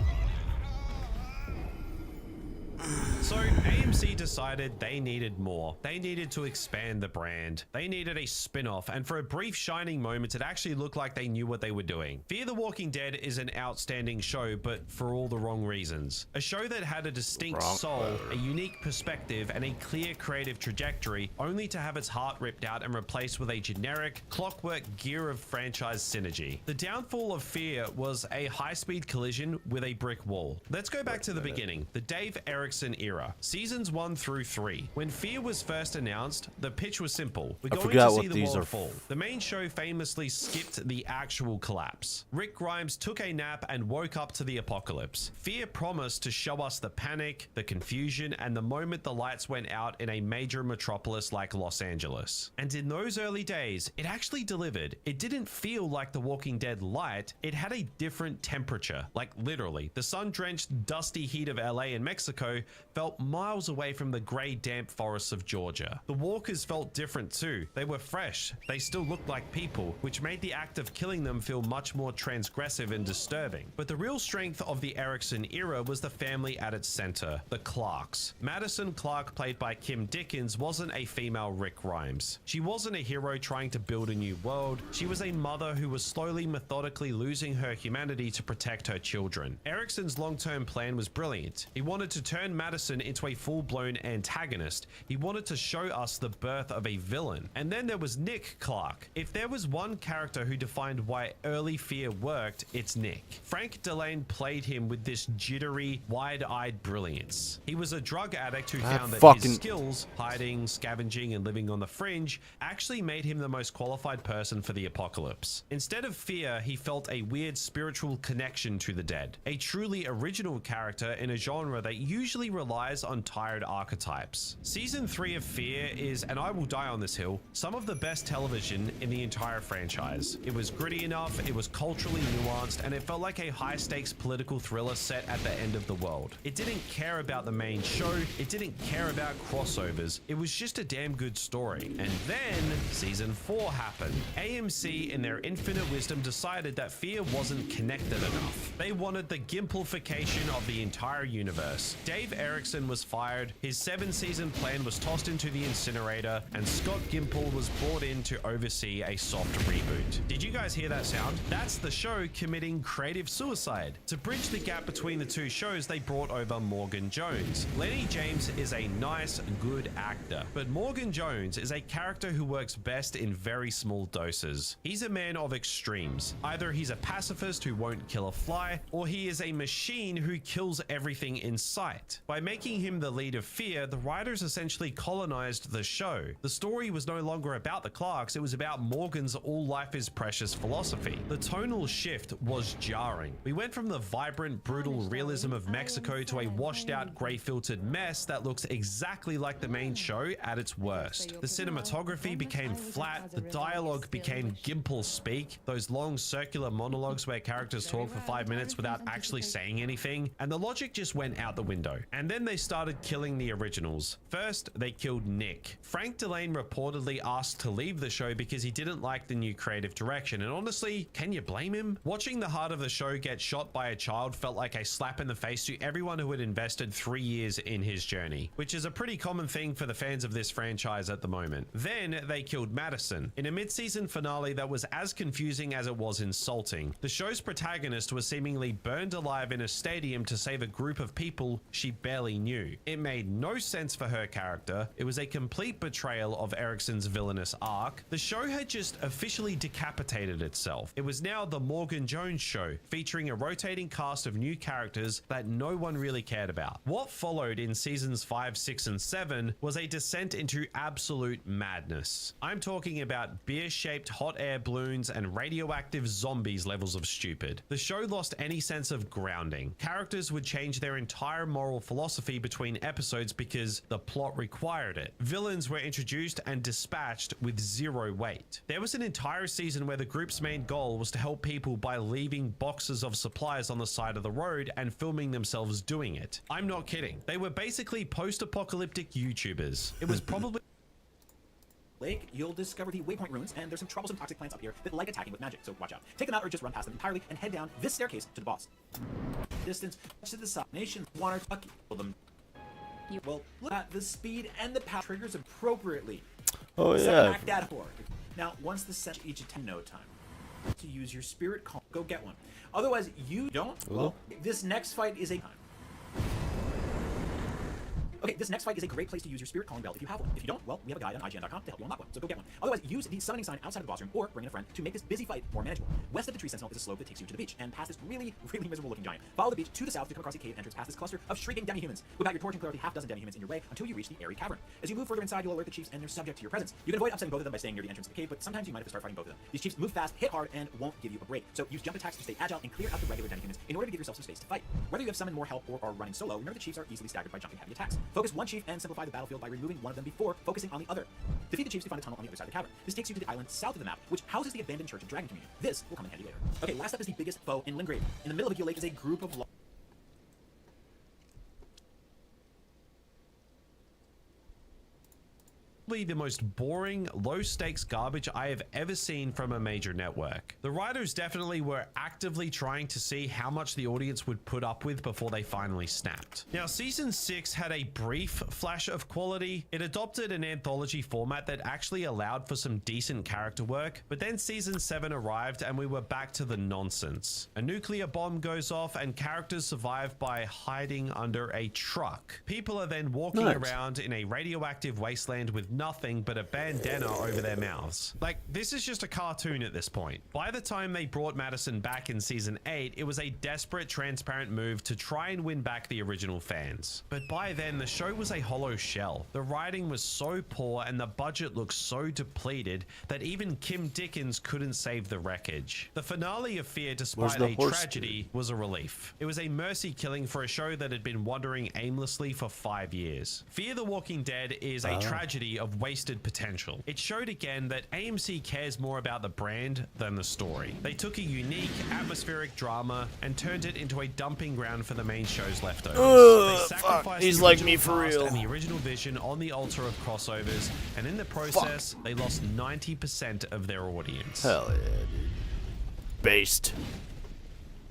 So AMC decided they needed more. They needed to expand the brand. They needed a spin-off, and for a brief shining moment, it actually looked like they knew what they were doing. Fear the Walking Dead is an outstanding show, but for all the wrong reasons. A show that had a distinct soul, a unique perspective, and a clear creative trajectory, only to have its heart ripped out and replaced with a generic, clockwork gear of franchise synergy. The downfall of Fear was a high-speed collision with a brick wall. Let's go back to the beginning, the Dave Erickson era, seasons 1 through 3. When Fear was first announced, the pitch was simple. We're going to see the world fall. The main show famously skipped the actual collapse. Rick Grimes took a nap and woke up to the apocalypse. Fear promised to show us the panic, the confusion, and the moment the lights went out in a major metropolis like Los Angeles. And in those early days, it actually delivered. It didn't feel like The Walking Dead light, it had a different temperature. Like literally, the sun-drenched, dusty heat of LA and Mexico felt miles away from the grey, damp forests of Georgia. The walkers felt different too. They were fresh. They still looked like people, which made the act of killing them feel much more transgressive and disturbing. But the real strength of the Erickson era was the family at its center, the Clarks. Madison Clark, played by Kim Dickens, wasn't a female Rick Grimes. She wasn't a hero trying to build a new world. She was a mother who was slowly, methodically losing her humanity to protect her children. Erickson's long-term plan was brilliant. He wanted to turn Madison into a full-blown antagonist. He wanted to show us the birth of a villain. And then there was Nick Clark. If there was one character who defined why early Fear worked, it's Nick. Frank Delane played him with this jittery, wide-eyed brilliance. He was a drug addict who found that his skills, hiding, scavenging, and living on the fringe, actually made him the most qualified person for the apocalypse. Instead of fear, he felt a weird spiritual connection to the dead. A truly original character in a genre that usually relies relies on tired archetypes. Season 3 of Fear is, and I will die on this hill, some of the best television in the entire franchise. It was gritty enough, it was culturally nuanced, and it felt like a high-stakes political thriller set at the end of the world. It didn't care about the main show, it didn't care about crossovers, it was just a damn good story. And then, Season 4 happened. AMC, in their infinite wisdom, decided that Fear wasn't connected enough. They wanted the gimplification of the entire universe. Dave Erickson was fired, his 7-season plan was tossed into the incinerator, and Scott Gimple was brought in to oversee a soft reboot. Did you guys hear that sound? That's the show committing creative suicide. To bridge the gap between the two shows, they brought over Morgan Jones. Lenny James is a nice, good actor, but Morgan Jones is a character who works best in very small doses. He's a man of extremes. Either he's a pacifist who won't kill a fly, or he is a machine who kills everything in sight. By making him the lead of Fear, the writers essentially colonized the show. The story was no longer about the Clarks, it was about Morgan's all life is precious philosophy. The tonal shift was jarring. We went from the vibrant, brutal realism of Mexico to a washed out, gray filtered mess that looks exactly like the main show at its worst. The cinematography became flat, the dialogue became Gimple speak, those long circular monologues where characters talk for 5 minutes without actually saying anything, and the logic just went out the window. And then they started killing the originals. First, they killed Nick. Frank Delane reportedly asked to leave the show because he didn't like the new creative direction, and honestly, can you blame him? Watching the heart of the show get shot by a child felt like a slap in the face to everyone who had invested 3 years in his journey, which is a pretty common thing for the fans of this franchise at the moment. Then they killed Madison in a mid-season finale that was as confusing as it was insulting. The show's protagonist was seemingly burned alive in a stadium to save a group of people she barely knew. It made no sense for her character. It was a complete betrayal of Erickson's villainous arc. The show had just officially decapitated itself. It was now the Morgan Jones show, featuring a rotating cast of new characters that no one really cared about. What followed in seasons 5, 6, and 7 was a descent into absolute madness. I'm talking about beer-shaped hot air balloons and radioactive zombies levels of stupid. The show lost any sense of grounding. Characters would change their entire moral philosophy between episodes because the plot required it. Villains were introduced and dispatched with zero weight. There was an entire season where the group's main goal was to help people by leaving boxes of supplies on the side of the road and filming themselves doing it. I'm not kidding. They were basically post-apocalyptic YouTubers. It was probably Lake, you'll discover the waypoint ruins, and there's some troublesome toxic plants up here that like attacking with magic, so watch out. Take them out or just run past them entirely and head down this staircase to the boss. Distance to the side. Nation, water, kill them. Well, look at the speed and the power triggers appropriately. Oh, So yeah. back that whore. Now, once the set each attend no time to use your spirit calm, go get one. Otherwise, you don't. Well, this next fight is a time. Okay, this next fight is a great place to use your spirit calling bell if you have one. If you don't, well, we have a guide on IGN.com to help you unlock one, so go get one. Otherwise, use the summoning sign outside of the boss room or bring in a friend to make this busy fight more manageable. West of the Tree Sentinel is a slope that takes you to the beach, and past this really, really miserable looking giant. Follow the beach to the south to come across a cave entrance past this cluster of shrieking demi-humans. Whip out your torch and clear out the half-dozen demi-humans in your way until you reach the airy cavern. As you move further inside, you'll alert the chiefs and they're subject to your presence. You can avoid upsetting both of them by staying near the entrance of the cave, but sometimes you might have to start fighting both of them. These chiefs move fast, hit hard, and won't give you a break. So use jump attacks to stay agile and clear out the regular demi-humans in order to give yourself some space to fight. Whether you have summoned more help or are running solo, remember the chiefs are easily staggered by jumping heavy attacks. Focus one chief and simplify the battlefield by removing one of them before focusing on the other. Defeat the chiefs to find a tunnel on the other side of the cavern. This takes you to the island south of the map, which houses the abandoned Church of Dragon Communion. This will come in handy later. Okay, last up is the biggest foe in Limgrave. In the middle of the lake is a group of the most boring, low-stakes garbage I have ever seen from a major network. The writers definitely were actively trying to see how much the audience would put up with before they finally snapped. Now, season 6 had a brief flash of quality. It adopted an anthology format that actually allowed for some decent character work, but then season 7 arrived and we were back to the nonsense. A nuclear bomb goes off and characters survive by hiding under a truck. People are then walking around in a radioactive wasteland with nothing but a bandana over their mouths. Like, this is just a cartoon at this point. By the time they brought Madison back in season 8, it was a desperate, transparent move to try and win back the original fans. But by then, the show was a hollow shell. The writing was so poor and the budget looked so depleted that even Kim Dickens couldn't save the wreckage. The finale of Fear, despite a tragedy, was a relief. It was a mercy killing for a show that had been wandering aimlessly for 5 years. Fear the Walking Dead is a tragedy of wasted potential. It showed again that AMC cares more about the brand than the story. They took a unique, atmospheric drama and turned it into a dumping ground for the main show's leftovers. They sacrificed He's the like me original for cast real. and the original vision on the altar of crossovers, and in the process, they lost 90% of their audience. Hell yeah, dude. Based.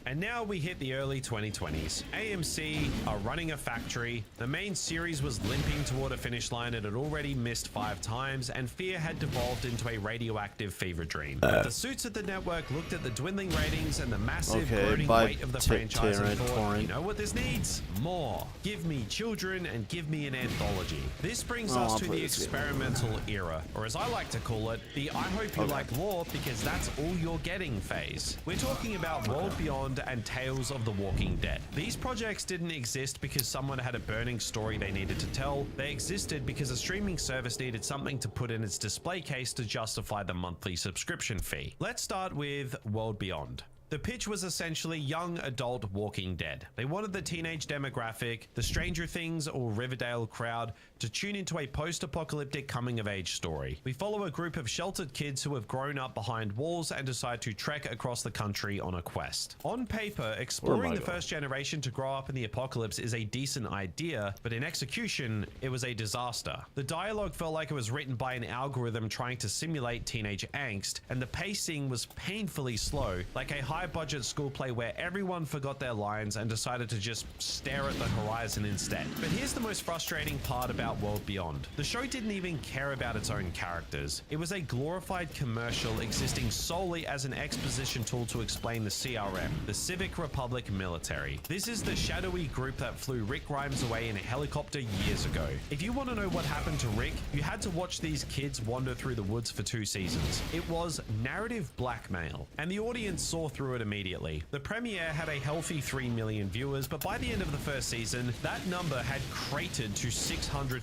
And now we hit the early 2020s. AMC are running a factory. The main series was limping toward a finish line it had already missed 5 times, and Fear had devolved into a radioactive fever dream. But the suits at the network looked at the dwindling ratings and the massive groaning weight of the franchise and thought, you know what this needs? More. Give me children and give me an anthology. This brings us to the experimental era, or as I like to call it, the I hope you like lore because that's all you're getting phase. We're talking about World Beyond and Tales of the Walking Dead. These projects didn't exist because someone had a burning story they needed to tell. They existed because a streaming service needed something to put in its display case to justify the monthly subscription fee. Let's start with World Beyond. The pitch was essentially young adult Walking Dead. They wanted the teenage demographic, the Stranger Things or Riverdale crowd, to tune into a post-apocalyptic coming-of-age story. We follow a group of sheltered kids who have grown up behind walls and decide to trek across the country on a quest. On paper, exploring the first generation to grow up in the apocalypse is a decent idea, but in execution, it was a disaster. The dialogue felt like it was written by an algorithm trying to simulate teenage angst, and the pacing was painfully slow, like a high-budget school play where everyone forgot their lines and decided to just stare at the horizon instead. But here's the most frustrating part about World Beyond. The show didn't even care about its own characters. It was a glorified commercial existing solely as an exposition tool to explain the CRM, the Civic Republic Military. This is the shadowy group that flew Rick Grimes away in a helicopter years ago. If you want to know what happened to Rick, you had to watch these kids wander through the woods for 2 seasons. It was narrative blackmail, and the audience saw through it immediately. The premiere had a healthy 3 million viewers, but by the end of the first season, that number had cratered to 600,000.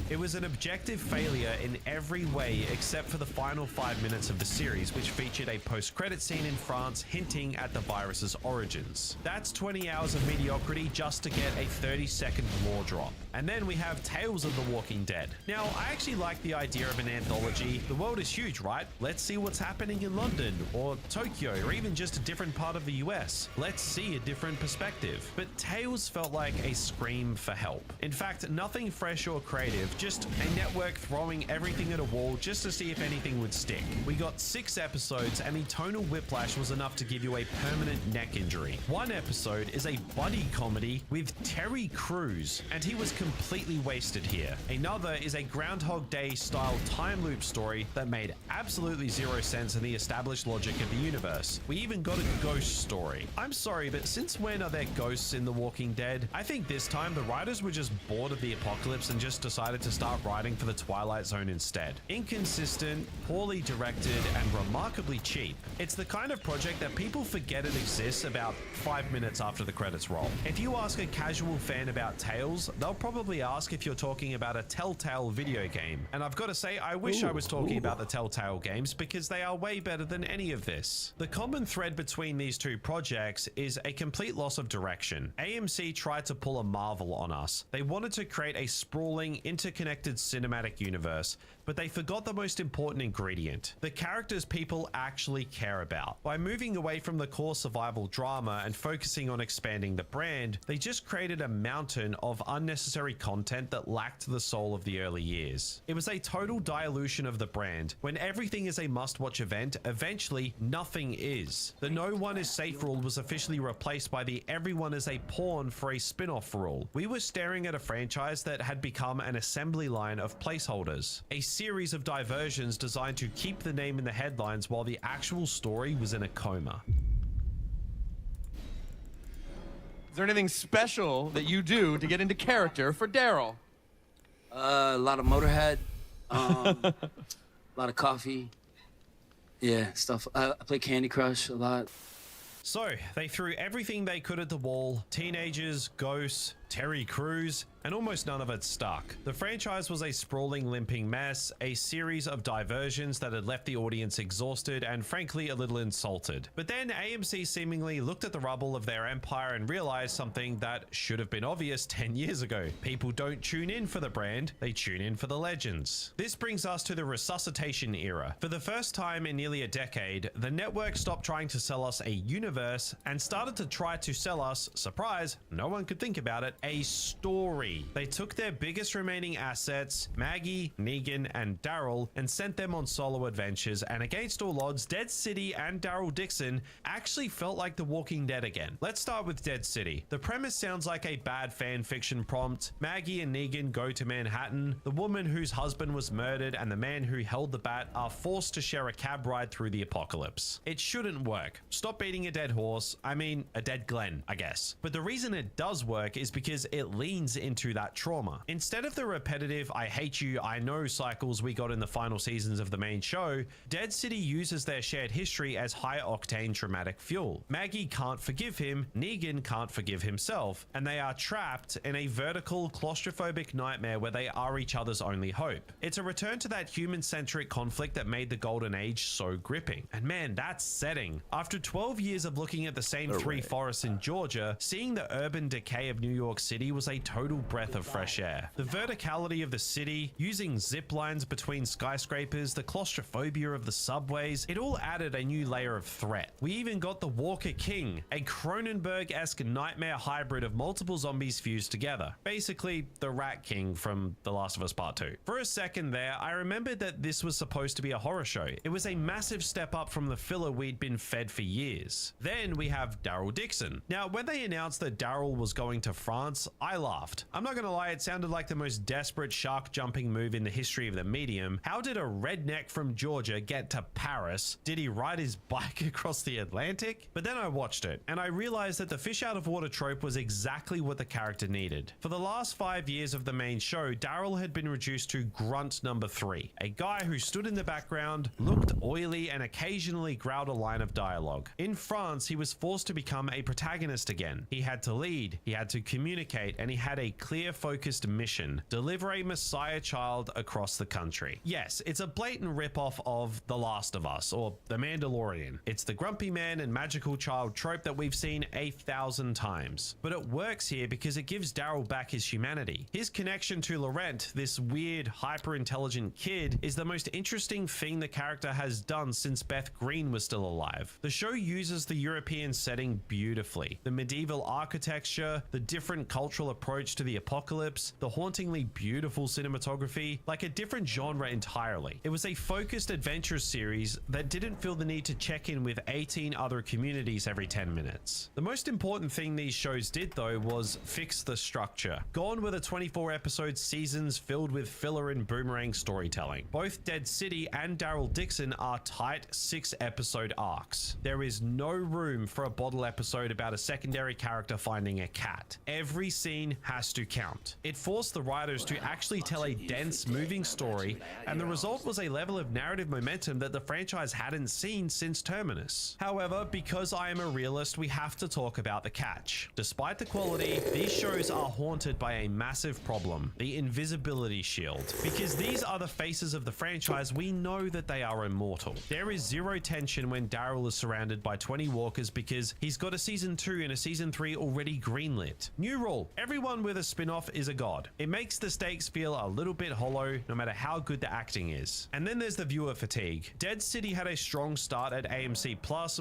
It was an objective failure in every way except for the final 5 minutes of the series, which featured a post-credit scene in France hinting at the virus's origins. That's 20 hours of mediocrity just to get a 30-second lore drop. And then we have Tales of the Walking Dead. Now, I actually like the idea of an anthology. The world is huge, right? Let's see what's happening in London, or Tokyo, or even just a different part of the US. Let's see a different perspective. But Tales felt like a scream for help. In fact, nothing fresh or creative, just a network throwing everything at a wall just to see if anything would stick. We got 6 episodes, and the tonal whiplash was enough to give you a permanent neck injury. One episode is a buddy comedy with Terry Crews, and he was completely wasted here. Another is a Groundhog Day style time loop story that made absolutely zero sense in the established logic of the universe. We even got a ghost story. I'm sorry, but since when are there ghosts in The Walking Dead? I think this time the writers were just bored of the apocalypse and just decided to start writing for the Twilight Zone instead. Inconsistent, poorly directed, and remarkably cheap. It's the kind of project that people forget it exists about 5 minutes after the credits roll. If you ask a casual fan about Tales, they'll probably ask if you're talking about a Telltale video game. And I've got to say, I wish I was talking about the Telltale games because they are way better than any of this. The common thread between these two projects is a complete loss of direction. AMC tried to pull a Marvel on us. They wanted to create a sprawling, interconnected cinematic universe, but they forgot the most important ingredient: the characters people actually care about. By moving away from the core survival drama and focusing on expanding the brand, they just created a mountain of unnecessary content that lacked the soul of the early years. It was a total dilution of the brand. When everything is a must-watch event, eventually nothing is. The no one is safe rule was officially replaced by the everyone is a pawn for a spin-off rule. We were staring at a franchise that had become an assembly line of placeholders, a series of diversions designed to keep the name in the headlines while the actual story was in a coma. Is there anything special that you do to get into character for Daryl? A lot of Motorhead, A lot of coffee. Yeah, stuff. I play Candy Crush a lot. So, they threw everything they could at the wall. Teenagers, ghosts, Terry Crews, and almost none of it stuck. The franchise was a sprawling, limping mess, a series of diversions that had left the audience exhausted and frankly a little insulted. But then AMC seemingly looked at the rubble of their empire and realized something that should have been obvious 10 years ago. People don't tune in for the brand, they tune in for the legends. This brings us to the resuscitation era. For the first time in nearly a decade, the network stopped trying to sell us a universe and started to try to sell us, surprise, no one could think about it, a story. They took their biggest remaining assets, Maggie, Negan, and Daryl, and sent them on solo adventures, and against all odds, Dead City and Daryl Dixon actually felt like The Walking Dead again. Let's start with Dead City. The premise sounds like a bad fan fiction prompt. Maggie and Negan go to Manhattan. The woman whose husband was murdered and the man who held the bat are forced to share a cab ride through the apocalypse. It shouldn't work. Stop beating a dead horse. I mean, a dead Glenn, I guess. But the reason it does work is because it leans into that trauma. Instead of the repetitive I hate you, I know cycles we got in the final seasons of the main show, Dead City uses their shared history as high-octane traumatic fuel. Maggie can't forgive him, Negan can't forgive himself, and they are trapped in a vertical, claustrophobic nightmare where they are each other's only hope. It's a return to that human-centric conflict that made the Golden Age so gripping. And man, that's setting. After 12 years of looking at the same three forests in Georgia, seeing the urban decay of New York City was a total breath of fresh air. The verticality of the city, using zip lines between skyscrapers, the claustrophobia of the subways, it all added a new layer of threat. We even got the Walker King, a Cronenberg-esque nightmare hybrid of multiple zombies fused together. Basically, the Rat King from The Last of Us Part 2. For a second there, I remembered that this was supposed to be a horror show. It was a massive step up from the filler we'd been fed for years. Then we have Daryl Dixon. Now, when they announced that Daryl was going to France, I laughed. I'm not gonna lie, it sounded like the most desperate shark jumping move in the history of the medium. How did a redneck from Georgia get to Paris? Did he ride his bike across the Atlantic? But then I watched it, and I realized that the fish out of water trope was exactly what the character needed. For the last 5 years of the main show, Daryl had been reduced to grunt number 3, a guy who stood in the background, looked oily, and occasionally growled a line of dialogue. In France, he was forced to become a protagonist again. He had to lead, he had to communicate, and he had a clear, focused mission: deliver a Messiah child across the country. Yes, it's a blatant ripoff of The Last of Us or The Mandalorian. It's the grumpy man and magical child trope that we've seen 1,000 times. But it works here because it gives Daryl back his humanity. His connection to Laurent, this weird, hyper-intelligent kid, is the most interesting thing the character has done since Beth Green was still alive. The show uses the European setting beautifully. The medieval architecture, the different cultural approach to the apocalypse, the hauntingly beautiful cinematography, like a different genre entirely. It was a focused adventure series that didn't feel the need to check in with 18 other communities every 10 minutes. The most important thing these shows did though was fix the structure. Gone were the 24 episode seasons filled with filler and boomerang storytelling. Both Dead City and Daryl Dixon are tight 6 episode arcs. There is no room for a bottle episode about a secondary character finding a cat. Every scene has to count. It forced the writers to actually tell a dense, moving story, and the result was a level of narrative momentum that the franchise hadn't seen since Terminus. However, because I am a realist, we have to talk about the catch. Despite the quality, these shows are haunted by a massive problem: the invisibility shield. Because these are the faces of the franchise, we know that they are immortal. There is zero tension when Daryl is surrounded by 20 walkers because he's got a season 2 and a season 3 already greenlit. New rule: everyone with a spin-off is a god. It makes the stakes feel a little bit hollow, no matter how good the acting is. And then there's the viewer fatigue. Dead City had a strong start at AMC+,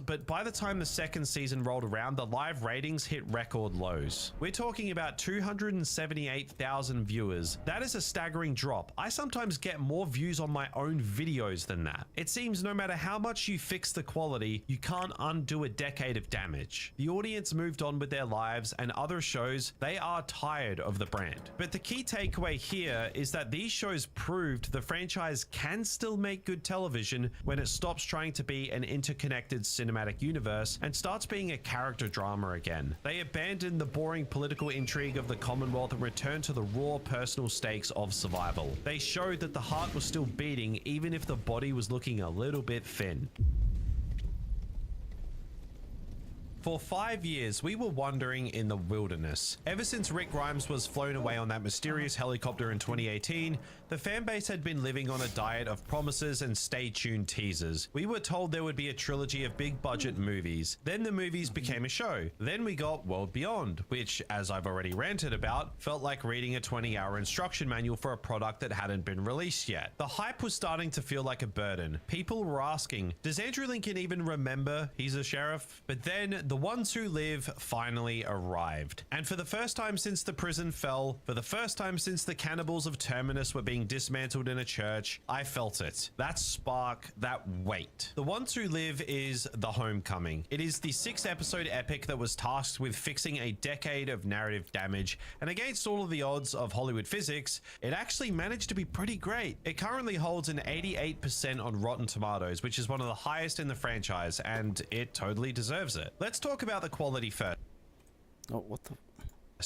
but by the time the second season rolled around, the live ratings hit record lows. We're talking about 278,000 viewers. That is a staggering drop. I sometimes get more views on my own videos than that. It seems no matter how much you fix the quality, you can't undo a decade of damage. The audience moved on with their lives, and other shows shows, they are tired of the brand. But the key takeaway here is that these shows proved the franchise can still make good television when it stops trying to be an interconnected cinematic universe and starts being a character drama again. They abandoned the boring political intrigue of the Commonwealth and returned to the raw personal stakes of survival. They showed that the heart was still beating even if the body was looking a little bit thin. For 5 years, we were wandering in the wilderness. Ever since Rick Grimes was flown away on that mysterious helicopter in 2018, the fanbase had been living on a diet of promises and stay-tuned teasers. We were told there would be a trilogy of big-budget movies. Then the movies became a show. Then we got World Beyond, which, as I've already ranted about, felt like reading a 20-hour instruction manual for a product that hadn't been released yet. The hype was starting to feel like a burden. People were asking, does Andrew Lincoln even remember he's a sheriff? But then the ones who live finally arrived. And for the first time since the prison fell, for the first time since the cannibals of Terminus were being dismantled in a church, I felt it. That spark, that weight. The Ones Who Live is The Homecoming. It is the 6-episode epic that was tasked with fixing a decade of narrative damage, and against all of the odds of Hollywood physics, it actually managed to be pretty great. It currently holds an 88% on Rotten Tomatoes, which is one of the highest in the franchise, and it totally deserves it. Let's talk about the quality first. Oh, what the?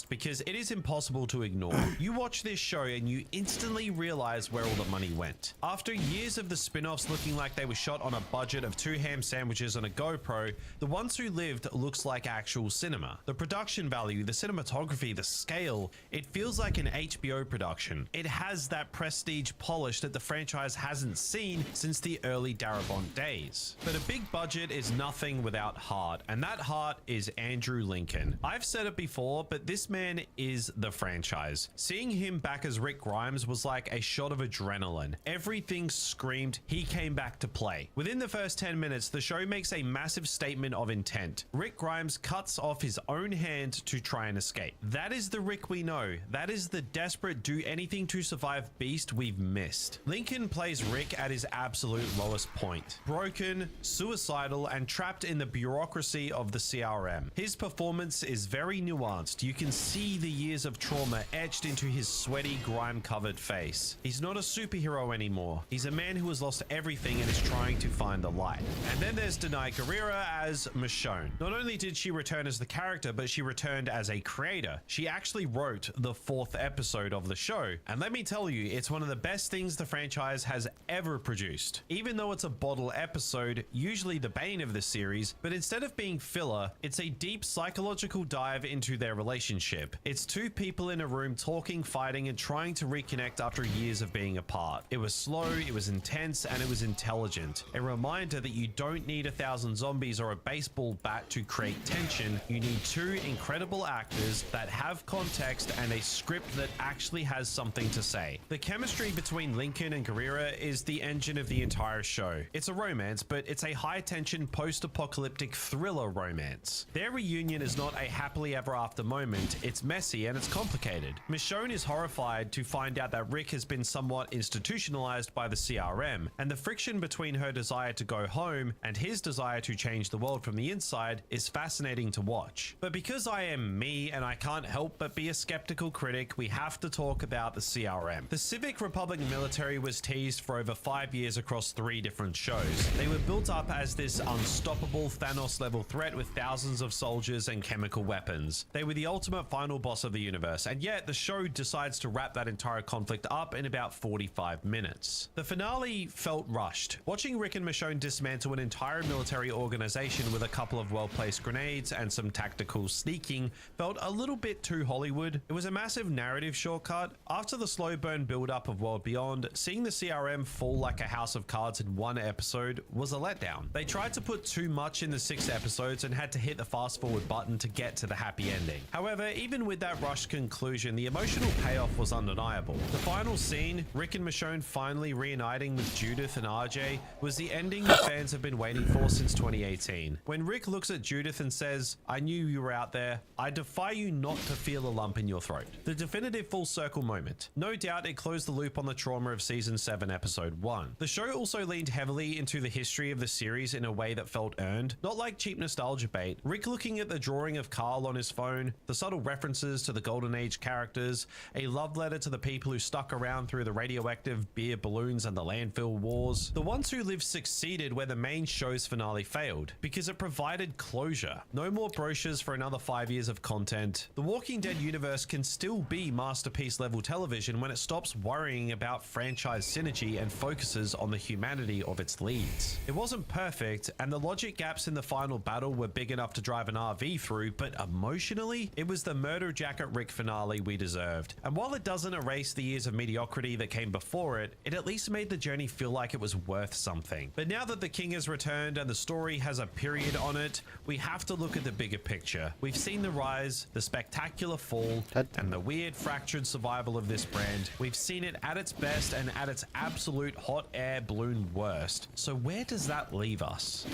Because it is impossible to ignore. You watch this show and you instantly realize where all the money went. After years of the spin-offs looking like they were shot on a budget of 2 ham sandwiches on a GoPro, The Ones Who Lived looks like actual cinema. The production value, the cinematography, the scale, it feels like an HBO production. It has that prestige polish that the franchise hasn't seen since the early Darabont days. But a big budget is nothing without heart, and that heart is Andrew Lincoln. I've said it before, but this man is the franchise. Seeing him back as Rick Grimes was like a shot of adrenaline. Everything screamed he came back to play. Within the first 10 minutes, the show makes a massive statement of intent. Rick Grimes cuts off his own hand to try and escape. That is the Rick we know. That is the desperate do anything to survive beast we've missed. Lincoln plays Rick at his absolute lowest point. Broken, suicidal, and trapped in the bureaucracy of the CRM. His performance is very nuanced. You can see the years of trauma etched into his sweaty, grime-covered face. He's not a superhero anymore. He's a man who has lost everything and is trying to find the light. And then there's Denai Guerrera as Michonne. Not only did she return as the character, but she returned as a creator. She actually wrote the 4th episode of the show. And let me tell you, it's one of the best things the franchise has ever produced. Even though it's a bottle episode, usually the bane of the series, but instead of being filler, it's a deep psychological dive into their relationship. It's 2 people in a room talking, fighting, and trying to reconnect after years of being apart. It was slow, it was intense, and it was intelligent. A reminder that you don't need 1,000 zombies or a baseball bat to create tension. You need 2 incredible actors that have context and a script that actually has something to say. The chemistry between Lincoln and Guerrera is the engine of the entire show. It's a romance, but it's a high-tension post-apocalyptic thriller romance. Their reunion is not a happily ever after moment. It's messy and it's complicated. Michonne is horrified to find out that Rick has been somewhat institutionalized by the CRM, and the friction between her desire to go home and his desire to change the world from the inside is fascinating to watch. But because I am me and I can't help but be a skeptical critic, we have to talk about the CRM. The Civic Republic military was teased for over 5 years across 3 different shows. They were built up as this unstoppable Thanos-level threat with thousands of soldiers and chemical weapons. They were the ultimate final boss of the universe, and yet the show decides to wrap that entire conflict up in about 45 minutes. The finale felt rushed. Watching Rick and Michonne dismantle an entire military organization with a couple of well-placed grenades and some tactical sneaking felt a little bit too Hollywood. It was a massive narrative shortcut. After the slow burn build-up of World Beyond, seeing the CRM fall like a house of cards in 1 episode was a letdown. They tried to put too much in the 6 episodes and had to hit the fast-forward button to get to the happy ending. However, even with that rushed conclusion, the emotional payoff was undeniable. The final scene, Rick and Michonne finally reuniting with Judith and RJ, was the ending the fans have been waiting for since 2018. When Rick looks at Judith and says, "I knew you were out there. I defy you not to feel a lump in your throat." The definitive full circle moment. No doubt it closed the loop on the trauma of season 7 episode 1. The show also leaned heavily into the history of the series in a way that felt earned, not like cheap nostalgia bait. Rick looking at the drawing of Carl on his phone, the subtle subtle references to the Golden Age characters, a love letter to the people who stuck around through the radioactive beer balloons and the landfill wars. The ones who lived succeeded where the main show's finale failed, because it provided closure. No more brochures for another 5 years of content. The Walking Dead universe can still be masterpiece level television when it stops worrying about franchise synergy and focuses on the humanity of its leads. It wasn't perfect, and the logic gaps in the final battle were big enough to drive an RV through, but emotionally, it was the Murder Jacket Rick finale we deserved. And while it doesn't erase the years of mediocrity that came before it, it at least made the journey feel like it was worth something. But now that the king has returned and the story has a period on it, we have to look at the bigger picture. We've seen the rise, the spectacular fall, and the weird fractured survival of this brand. We've seen it at its best and at its absolute hot air balloon worst. So where does that leave us?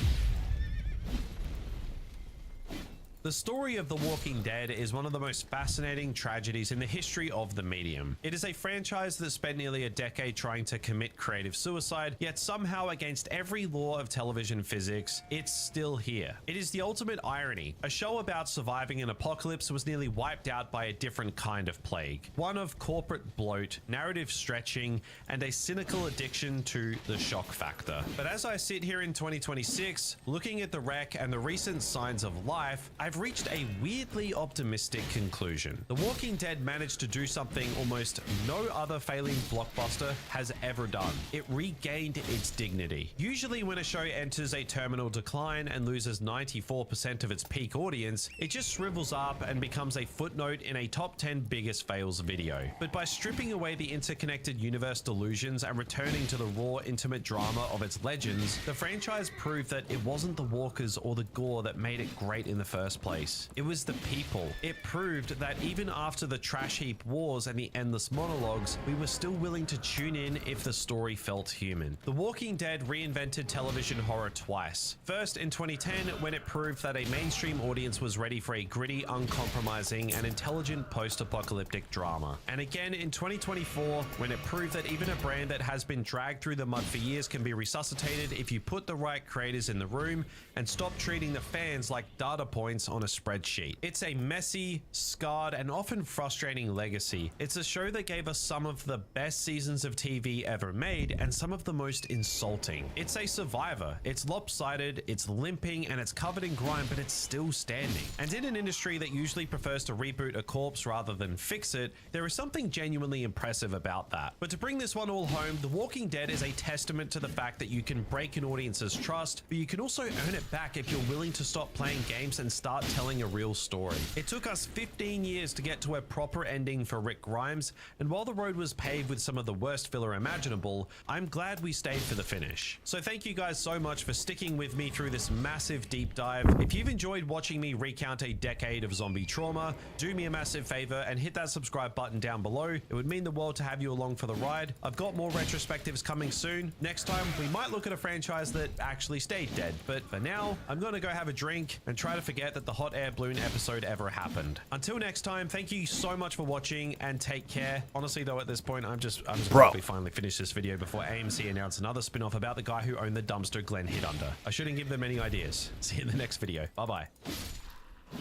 The story of The Walking Dead is one of the most fascinating tragedies in the history of the medium. It is a franchise that spent nearly a decade trying to commit creative suicide, yet somehow against every law of television physics, it's still here. It is the ultimate irony. A show about surviving an apocalypse was nearly wiped out by a different kind of plague. One of corporate bloat, narrative stretching, and a cynical addiction to the shock factor. But as I sit here in 2026, looking at the wreck and the recent signs of life, I've reached a weirdly optimistic conclusion. The Walking Dead managed to do something almost no other failing blockbuster has ever done. It regained its dignity. Usually when a show enters a terminal decline and loses 94% of its peak audience, it just shrivels up and becomes a footnote in a top 10 biggest fails video. But by stripping away the interconnected universe delusions and returning to the raw, intimate drama of its legends, the franchise proved that it wasn't the walkers or the gore that made it great in the first place. It was the people. It proved that even after the trash heap wars and the endless monologues, we were still willing to tune in if the story felt human. The Walking Dead reinvented television horror twice. First in 2010, when it proved that a mainstream audience was ready for a gritty, uncompromising, and intelligent post-apocalyptic drama. And again in 2024, when it proved that even a brand that has been dragged through the mud for years can be resuscitated if you put the right creators in the room and stop treating the fans like data points on a spreadsheet. It's a messy, scarred, and often frustrating legacy. It's a show that gave us some of the best seasons of TV ever made and some of the most insulting. It's a survivor. It's lopsided, it's limping, and it's covered in grime, but it's still standing. And in an industry that usually prefers to reboot a corpse rather than fix it, there is something genuinely impressive about that. But to bring this one all home, The Walking Dead is a testament to the fact that you can break an audience's trust, but you can also earn it back if you're willing to stop playing games and start telling a real story. It took us 15 years to get to a proper ending for Rick Grimes, and while the road was paved with some of the worst filler imaginable, I'm glad we stayed for the finish. So thank you guys so much for sticking with me through this massive deep dive. If you've enjoyed watching me recount a decade of zombie trauma, do me a massive favor and hit that subscribe button down below. It would mean the world to have you along for the ride. I've got more retrospectives coming soon. Next time, we might look at a franchise that actually stayed dead, but for now, I'm gonna go have a drink and try to forget that the hot air balloon episode ever happened. Until next time, thank you so much for watching and take care. Honestly though, at this point, I'm just gonna probably finally finish this video before AMC announce another spin-off about the guy who owned the dumpster Glenn hid under. I shouldn't give them any ideas. See you in the next video. Bye-bye.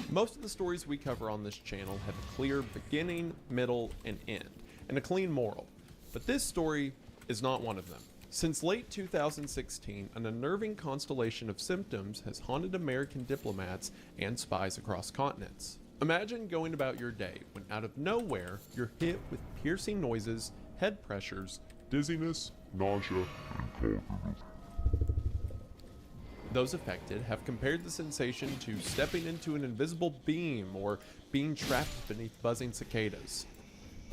Most of the stories we cover on this channel have a clear beginning, middle, and end, and a clean moral. But this story is not one of them. Since late 2016, an unnerving constellation of symptoms has haunted American diplomats and spies across continents. Imagine going about your day when out of nowhere you're hit with piercing noises, head pressures, dizziness, nausea, and cold. Those affected have compared the sensation to stepping into an invisible beam or being trapped beneath buzzing cicadas.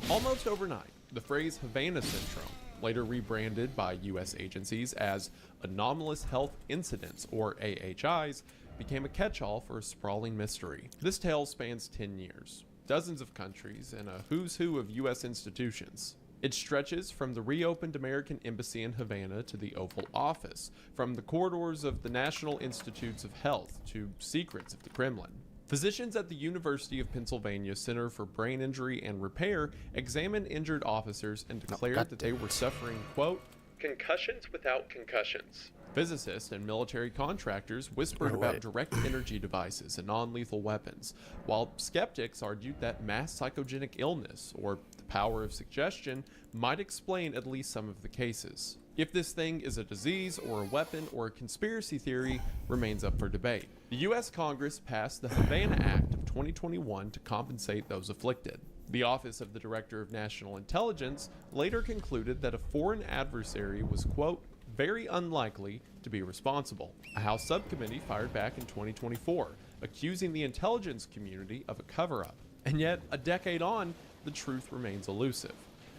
Almost overnight, the phrase Havana Syndrome, later rebranded by US agencies as Anomalous Health Incidents, or AHIs, became a catch-all for a sprawling mystery. This tale spans 10 years, dozens of countries, and a who's who of US institutions. It stretches from the reopened American Embassy in Havana to the Oval Office, from the corridors of the National Institutes of Health to secrets of the Kremlin. Physicians at the University of Pennsylvania Center for Brain Injury and Repair examined injured officers and declared that they were suffering, quote, concussions without concussions. Physicists and military contractors whispered about direct energy devices and non-lethal weapons, while skeptics argued that mass psychogenic illness, or the power of suggestion, might explain at least some of the cases. If this thing is a disease or a weapon or a conspiracy theory remains up for debate. The US Congress passed the Havana Act of 2021 to compensate those afflicted. The Office of the Director of National Intelligence later concluded that a foreign adversary was, quote, very unlikely to be responsible. A House subcommittee fired back in 2024, accusing the intelligence community of a cover-up. And yet, a decade on, the truth remains elusive.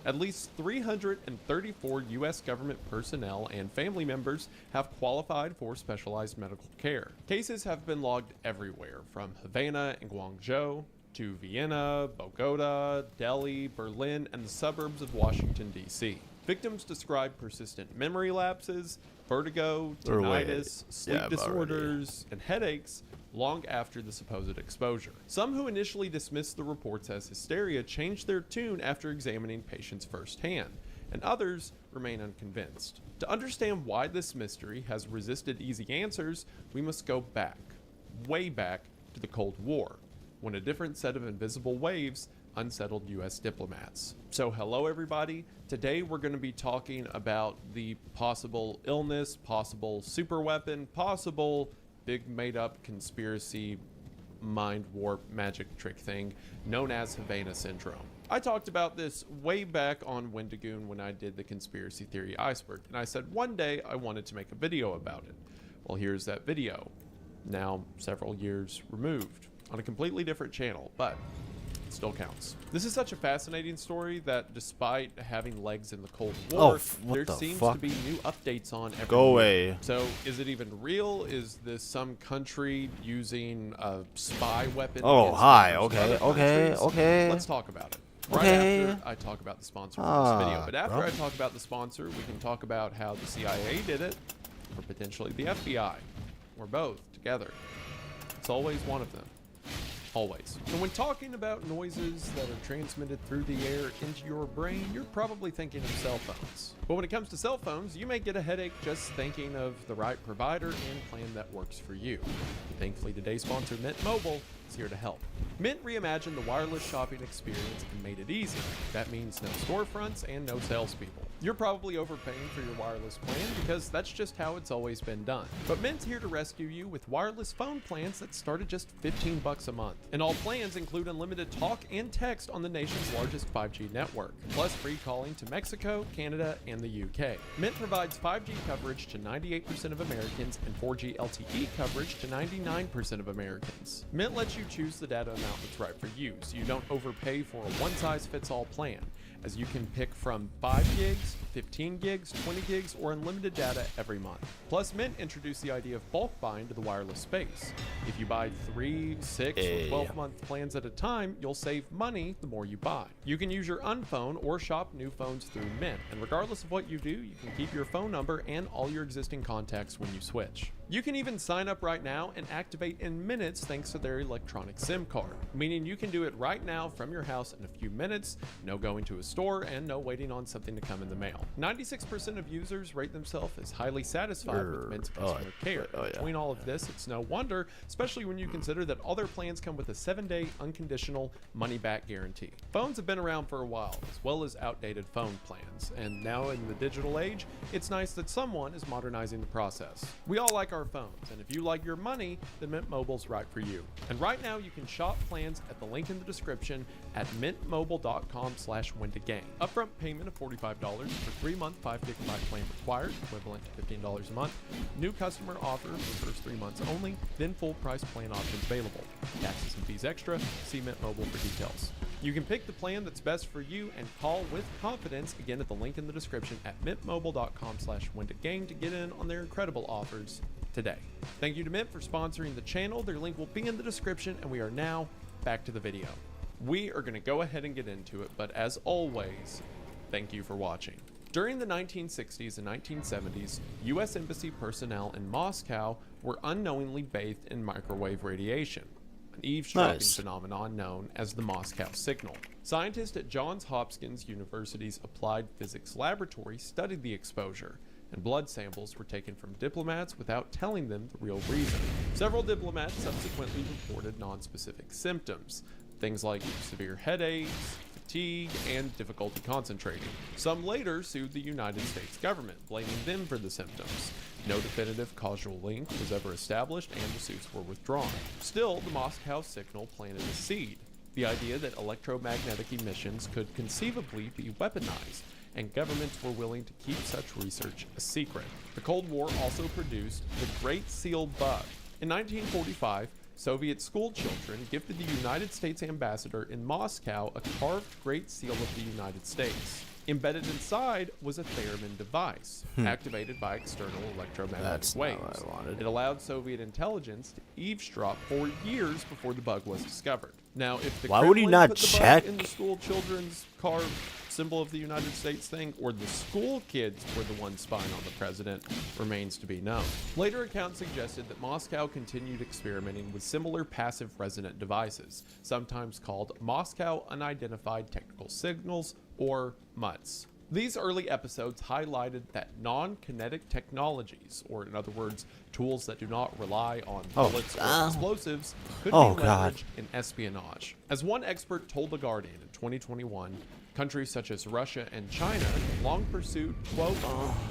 At least 334 U.S. government personnel and family members have qualified for specialized medical care. Cases have been logged everywhere, from Havana and Guangzhou to Vienna, Bogota, Delhi, Berlin, and the suburbs of Washington, D.C. Victims describe persistent memory lapses, vertigo, tinnitus, sleep disorders, and headaches long after the supposed exposure. Some who initially dismissed the reports as hysteria changed their tune after examining patients firsthand, and others remain unconvinced. To understand why this mystery has resisted easy answers, we must go back, way back to the Cold War, when a different set of invisible waves unsettled US diplomats. So hello everybody. Today we're going to be talking about the possible illness, possible super weapon, possible big made up conspiracy mind warp magic trick thing known as Havana Syndrome. I talked about this way back on Wendigoon when I did the conspiracy theory iceberg, and I said one day I wanted to make a video about it. Well, here's that video, now several years removed, on a completely different channel, but it still counts. This is such a fascinating story that despite having legs in the Cold War, there seems to be new updates on every Go year. away. So is it even real? Is this some country using a spy weapon? Oh, against hi. members of Okay, other okay, countries? okay. Let's talk about it. Okay. Right after I talk about the sponsor of this video. But after I talk about the sponsor, we can talk about how the CIA did it, or potentially the FBI, or both together. It's always one of them. Always. And when talking about noises that are transmitted through the air into your brain, you're probably thinking of cell phones. But when it comes to cell phones, you may get a headache just thinking of the right provider and plan that works for you. Thankfully, today's sponsor, Mint Mobile, is here to help. Mint reimagined the wireless shopping experience and made it easy. That means no storefronts and no salespeople. You're probably overpaying for your wireless plan because that's just how it's always been done. But Mint's here to rescue you with wireless phone plans that start at just $15 a month. And all plans include unlimited talk and text on the nation's largest 5G network, plus free calling to Mexico, Canada, and the UK. Mint provides 5G coverage to 98% of Americans and 4G LTE coverage to 99% of Americans. Mint lets you choose the data amount that's right for you, so you don't overpay for a one-size-fits-all plan, as you can pick from 5 gigs, 15 gigs, 20 gigs, or unlimited data every month. Plus, Mint introduced the idea of bulk buying to the wireless space. If you buy 3, 6, or 12-month plans at a time, you'll save money the more you buy. You can use your unphone or shop new phones through Mint, and regardless of what you do, you can keep your phone number and all your existing contacts when you switch. You can even sign up right now and activate in minutes thanks to their electronic SIM card, meaning you can do it right now from your house in a few minutes, no going to a store, and no waiting on something to come in the mail. 96% of users rate themselves as highly satisfied with Mint's customer care. Between all of this, it's no wonder, especially when you consider that all their plans come with a 7-day unconditional money-back guarantee. Phones have been around for a while, as well as outdated phone plans, and now in the digital age, it's nice that someone is modernizing the process. We all like our phones, and if you like your money, then Mint Mobile's right for you. And right now, you can shop plans at the link in the description at mintmobile.com/whentogang. Upfront payment of $45 for 3-month 5 GB plan required, equivalent to $15 a month. New customer offer for first 3 months only, then full price plan options available. Taxes and fees extra. See Mint Mobile for details. You can pick the plan that's best for you and call with confidence again at the link in the description at mintmobile.com/whentogang to get in on their incredible offers today. Thank you to Mint for sponsoring the channel. Their link will be in the description, and we are now back to the video. We are going to go ahead and get into it, but as always, thank you for watching. During the 1960s and 1970s, U.S. Embassy personnel in Moscow were unknowingly bathed in microwave radiation, an eavesdropping phenomenon known as the Moscow signal. Scientists at Johns Hopkins University's Applied Physics Laboratory studied the exposure, and blood samples were taken from diplomats without telling them the real reason. Several diplomats subsequently reported non-specific symptoms, things like severe headaches, fatigue, and difficulty concentrating. Some later sued the United States government, blaming them for the symptoms. No definitive causal link was ever established, and the suits were withdrawn. Still, the Moscow signal planted a seed, the idea that electromagnetic emissions could conceivably be weaponized, and governments were willing to keep such research a secret. The Cold War also produced the Great Seal bug. In 1945, Soviet school children gifted the United States ambassador in Moscow a carved Great Seal of the United States. Embedded inside was a theremin device, activated by external electromagnetic waves. It allowed Soviet intelligence to eavesdrop for years before the bug was discovered. Now, if the Why would he Kremlin not put the check? bug in the school children's carved symbol of the United States thing, or the school kids were the ones spying on the president, remains to be known. Later accounts suggested that Moscow continued experimenting with similar passive resonant devices, sometimes called Moscow Unidentified Technical Signals, or MUTs. These early episodes highlighted that non-kinetic technologies, or in other words, tools that do not rely on bullets or explosives, could be leveraged in espionage. As one expert told The Guardian in 2021, countries such as Russia and China have long pursued, quote,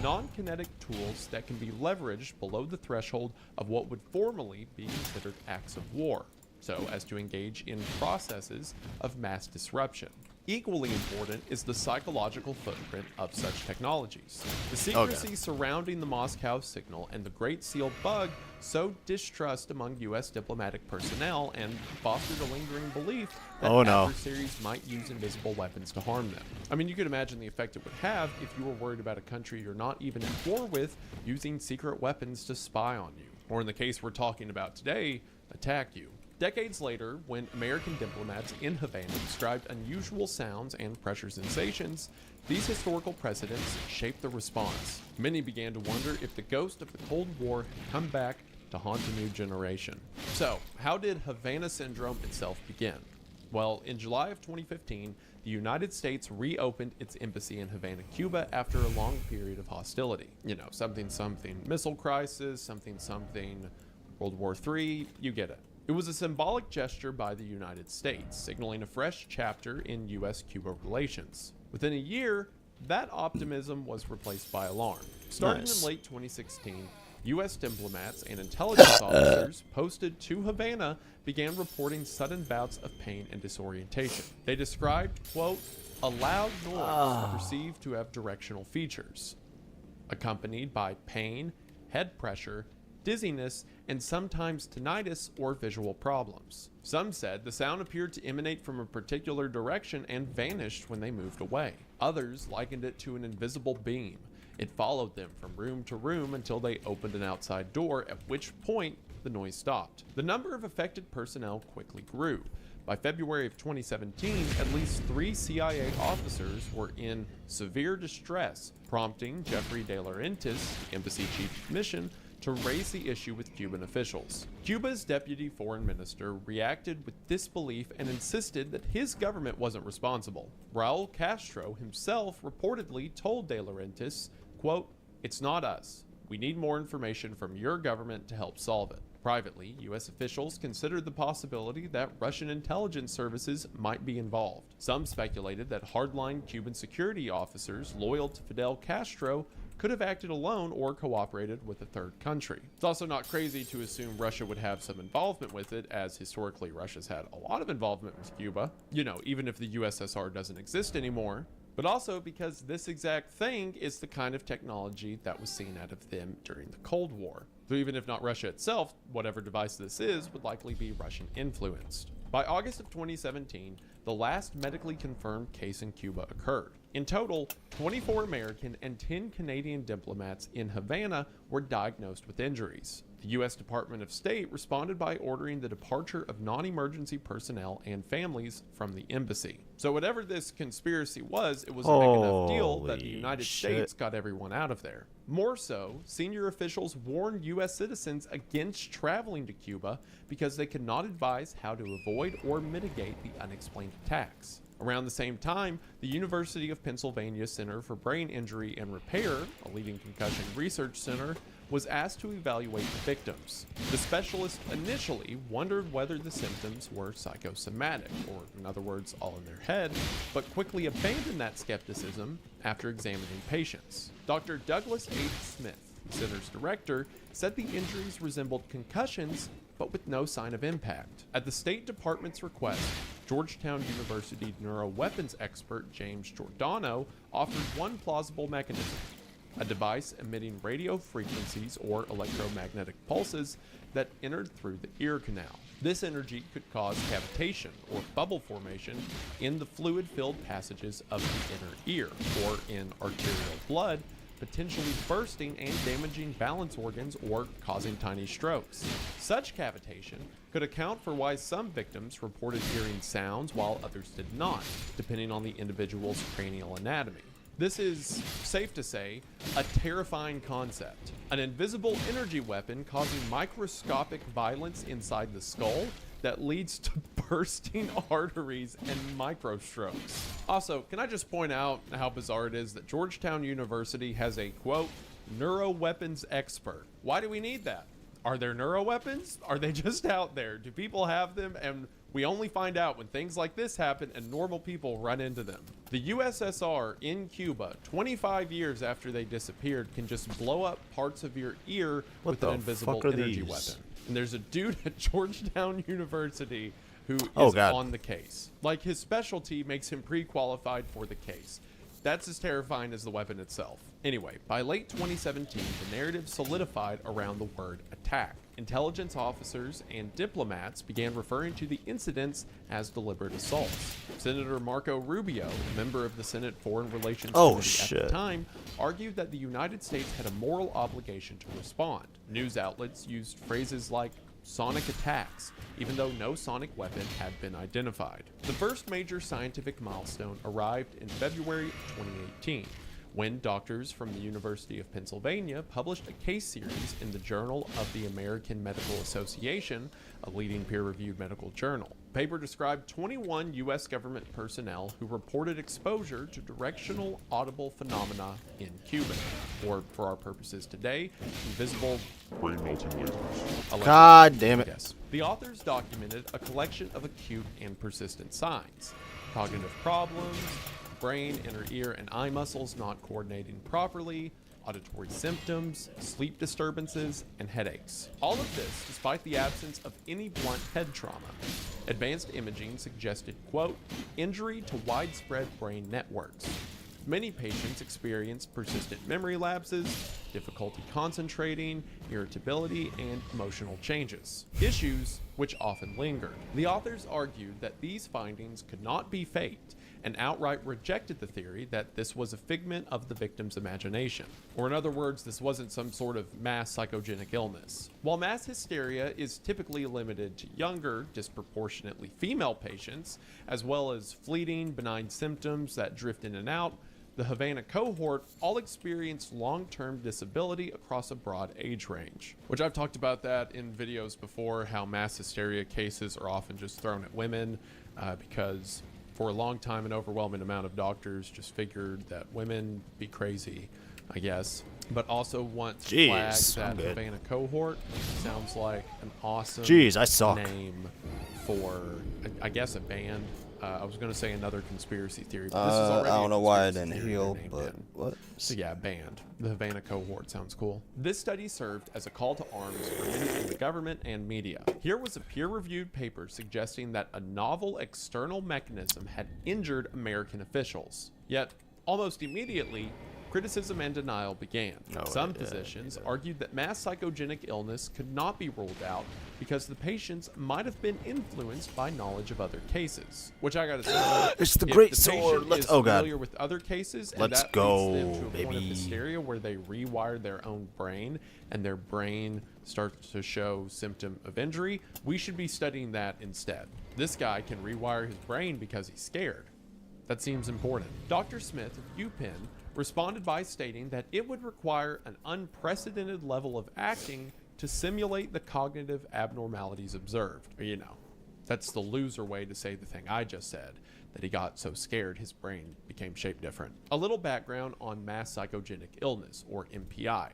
non-kinetic tools that can be leveraged below the threshold of what would formerly be considered acts of war, so as to engage in processes of mass disruption. Equally important is the psychological footprint of such technologies. The secrecy surrounding the Moscow signal and the Great Seal bug sowed distrust among U.S. diplomatic personnel and fostered a lingering belief that adversaries might use invisible weapons to harm them. I mean, you could imagine the effect it would have if you were worried about a country you're not even at war with using secret weapons to spy on you, or in the case we're talking about today, attack you. Decades later, when American diplomats in Havana described unusual sounds and pressure sensations, these historical precedents shaped the response. Many began to wonder if the ghost of the Cold War had come back to haunt a new generation. So, how did Havana Syndrome itself begin? Well, in July of 2015, the United States reopened its embassy in Havana, Cuba after a long period of hostility. You know, something missile crisis, something World War III, you get it. It was a symbolic gesture by the United States, signaling a fresh chapter in U.S.-Cuba relations. Within a year, that optimism was replaced by alarm. Starting in late 2016, U.S. diplomats and intelligence officers posted to Havana began reporting sudden bouts of pain and disorientation. They described, quote, a loud noise perceived to have directional features, accompanied by pain, head pressure, dizziness, and sometimes tinnitus or visual problems. Some said the sound appeared to emanate from a particular direction and vanished when they moved away. Others likened it to an invisible beam. It followed them from room to room until they opened an outside door, at which point the noise stopped. The number of affected personnel quickly grew. By February of 2017, at least 3 CIA officers were in severe distress, prompting Jeffrey De Laurentiis, embassy chief of mission, to raise the issue with Cuban officials. Cuba's deputy foreign minister reacted with disbelief and insisted that his government wasn't responsible. Raul Castro himself reportedly told De Laurentiis, quote, it's not us. We need more information from your government to help solve it. Privately, U.S. officials considered the possibility that Russian intelligence services might be involved. Some speculated that hardline Cuban security officers loyal to Fidel Castro could have acted alone or cooperated with a third country. It's also not crazy to assume Russia would have some involvement with it, as historically Russia's had a lot of involvement with Cuba, you know, even if the USSR doesn't exist anymore, but also because this exact thing is the kind of technology that was seen out of them during the Cold War. So even if not Russia itself, whatever device this is would likely be Russian influenced. By August of 2017, the last medically confirmed case in Cuba occurred. In total, 24 American and 10 Canadian diplomats in Havana were diagnosed with injuries. The U.S. Department of State responded by ordering the departure of non-emergency personnel and families from the embassy. So whatever this conspiracy was, it was a big enough deal that the United States got everyone out of there. More so, senior officials warned U.S. citizens against traveling to Cuba because they could not advise how to avoid or mitigate the unexplained attacks. Around the same time, the University of Pennsylvania Center for Brain Injury and Repair, a leading concussion research center, was asked to evaluate the victims. The specialist initially wondered whether the symptoms were psychosomatic, or in other words, all in their head, but quickly abandoned that skepticism after examining patients. Dr. Douglas H. Smith, the center's director, said the injuries resembled concussions, but with no sign of impact. At the State Department's request, Georgetown University neuroweapons expert James Giordano offered one plausible mechanism: a device emitting radio frequencies or electromagnetic pulses that entered through the ear canal. This energy could cause cavitation or bubble formation in the fluid-filled passages of the inner ear, or in arterial blood, potentially bursting and damaging balance organs or causing tiny strokes. Such cavitation could account for why some victims reported hearing sounds while others did not, depending on the individual's cranial anatomy. This is, safe to say, a terrifying concept. An invisible energy weapon causing microscopic violence inside the skull that leads to bursting arteries and microstrokes. Also, can I just point out how bizarre it is that Georgetown University has a, quote, neuroweapons expert? Why do we need that? Are there neuroweapons? Are they just out there? Do people have them and we only find out when things like this happen and normal people run into them? The USSR in Cuba, 25 years after they disappeared, can just blow up parts of your ear with an invisible energy weapon. And there's a dude at Georgetown University who is on the case. Like, his specialty makes him pre-qualified for the case. That's as terrifying as the weapon itself. Anyway, by late 2017, the narrative solidified around the word attack. Intelligence officers and diplomats began referring to the incidents as deliberate assaults. Senator Marco Rubio, a member of the Senate Foreign Relations Committee at the time, argued that the United States had a moral obligation to respond. News outlets used phrases like sonic attacks, even though no sonic weapon had been identified. The first major scientific milestone arrived in February 2018, when doctors from the University of Pennsylvania published a case series in the Journal of the American Medical Association, a leading peer-reviewed medical journal. The paper described 21 U.S. government personnel who reported exposure to directional audible phenomena in Cuba, or for our purposes today, invisible brain multimeters. God damn it. Yes. The authors documented a collection of acute and persistent signs: cognitive problems, brain, inner ear, and eye muscles not coordinating properly, auditory symptoms, sleep disturbances, and headaches. All of this despite the absence of any blunt head trauma. Advanced imaging suggested, quote, injury to widespread brain networks. Many patients experienced persistent memory lapses, difficulty concentrating, irritability, and emotional changes, issues which often lingered. The authors argued that these findings could not be faked and outright rejected the theory that this was a figment of the victim's imagination. Or in other words, this wasn't some sort of mass psychogenic illness. While mass hysteria is typically limited to younger, disproportionately female patients, as well as fleeting, benign symptoms that drift in and out, the Havana cohort all experienced long-term disability across a broad age range. Which I've talked about that in videos before, how mass hysteria cases are often just thrown at women because for a long time an overwhelming amount of doctors just figured that women be crazy, I guess. But also once flagged that Havana cohort sounds like an awesome name for, I guess, a band. I was going to say another conspiracy theory, but this is already I don't know why I didn't heal, but what? So yeah, band. The Havana cohort sounds cool. This study served as a call to arms for many in the government and media. Here was a peer-reviewed paper suggesting that a novel external mechanism had injured American officials. Yet, almost immediately, criticism and denial began. Some physicians argued that mass psychogenic illness could not be ruled out because the patients might have been influenced by knowledge of other cases. Which I gotta say, it's the great sword. Let's familiar with other cases, and let's that go, leads them to a baby. point of hysteria where they rewire their own brain and their brain starts to show symptom of injury. We should be studying that instead. This guy can rewire his brain because he's scared. That seems important. Dr. Smith of UPenn responded by stating that it would require an unprecedented level of acting to simulate the cognitive abnormalities observed. Or, you know, that's the loser way to say the thing I just said, that he got so scared his brain became shaped different. A little background on mass psychogenic illness, or MPI.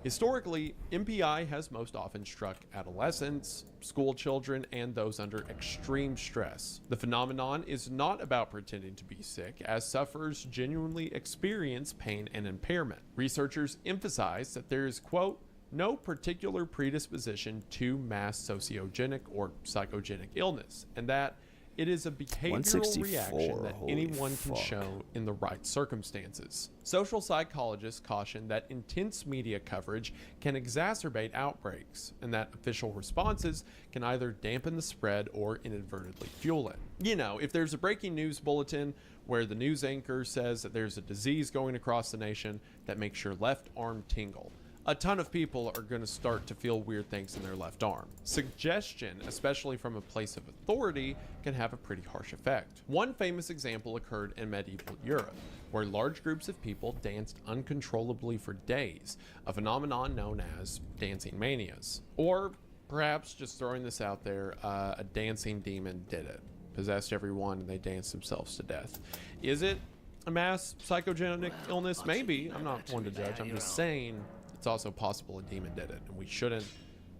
Historically, MPI has most often struck adolescents, school children, and those under extreme stress. The phenomenon is not about pretending to be sick, as sufferers genuinely experience pain and impairment. Researchers emphasize that there is, quote, no particular predisposition to mass sociogenic or psychogenic illness, and that it is a behavioral reaction that anyone can show in the right circumstances. Social psychologists caution that intense media coverage can exacerbate outbreaks, and that official responses can either dampen the spread or inadvertently fuel it. You know, if there's a breaking news bulletin where the news anchor says that there's a disease going across the nation that makes your left arm tingle, a ton of people are going to start to feel weird things in their left arm. Suggestion, especially from a place of authority, can have a pretty harsh effect. One famous example occurred in medieval Europe, where large groups of people danced uncontrollably for days, a phenomenon known as dancing manias. Or perhaps, just throwing this out there, a dancing demon did it, possessed everyone, and they danced themselves to death. Is it a mass psychogenic illness? Maybe. I'm not one to judge. I'm just saying it's also possible a demon did it, and we shouldn't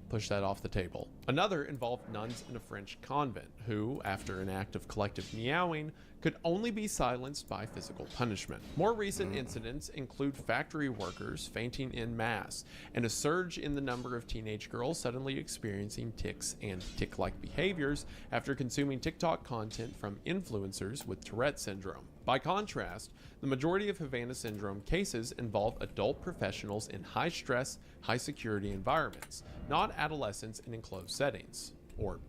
push that off the table. Another involved nuns in a French convent who, after an act of collective meowing, could only be silenced by physical punishment. More recent incidents include factory workers fainting en masse, and a surge in the number of teenage girls suddenly experiencing tics and tic-like behaviors after consuming TikTok content from influencers with Tourette syndrome. By contrast, the majority of Havana syndrome cases involve adult professionals in high-stress, high-security environments, not adolescents in enclosed settings, or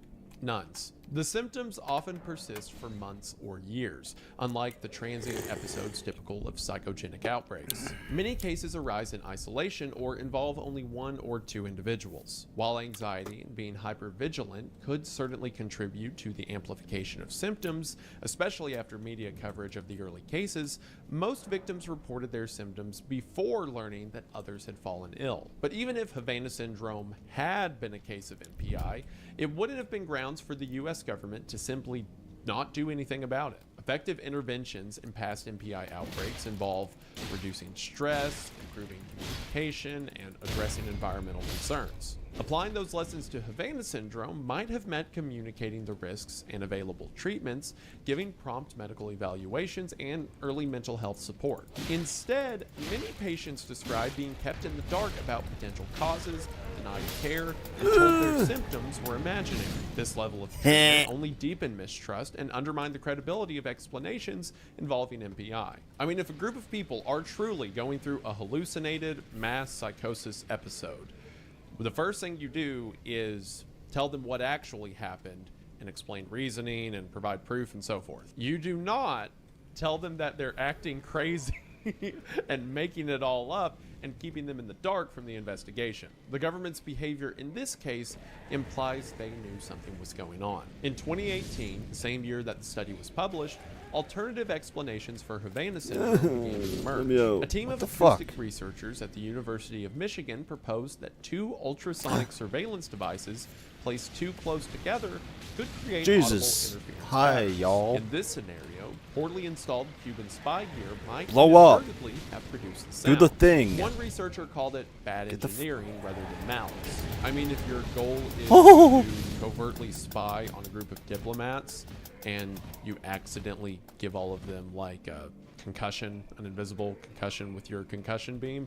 nuns. The symptoms often persist for months or years, unlike the transient episodes typical of psychogenic outbreaks. Many cases arise in isolation or involve only one or two individuals. While anxiety and being hypervigilant could certainly contribute to the amplification of symptoms, especially after media coverage of the early cases, most victims reported their symptoms before learning that others had fallen ill. But even if Havana syndrome had been a case of MPI, it wouldn't have been grounds for the U.S. government to simply not do anything about it. Effective interventions in past MPI outbreaks involve reducing stress, improving communication, and addressing environmental concerns. Applying those lessons to Havana syndrome might have meant communicating the risks and available treatments, giving prompt medical evaluations, and early mental health support. Instead, many patients describe being kept in the dark about potential causes, denied care, and told their symptoms were imaginary. This level of treatment only deepened mistrust and undermined the credibility of explanations involving MPI. I mean, if a group of people are truly going through a hallucinated mass psychosis episode, the first thing you do is tell them what actually happened and explain reasoning and provide proof and so forth. You do not tell them that they're acting crazy and making it all up and keeping them in the dark from the investigation. The government's behavior in this case implies they knew something was going on. In 2018, the same year that the study was published, alternative explanations for Havana syndrome began to emerge. A team of acoustic researchers at the University of Michigan proposed that two ultrasonic surveillance devices placed too close together could create Jesus. audible interference. Hi, y'all. In this scenario, poorly installed Cuban spy gear might Blow up. inadvertently have produced the Do sound. the thing. One researcher called it bad Get the engineering rather than malice. I mean, if your goal is Oh. to covertly spy on a group of diplomats and you accidentally give all of them like a concussion, an invisible concussion with your concussion beam,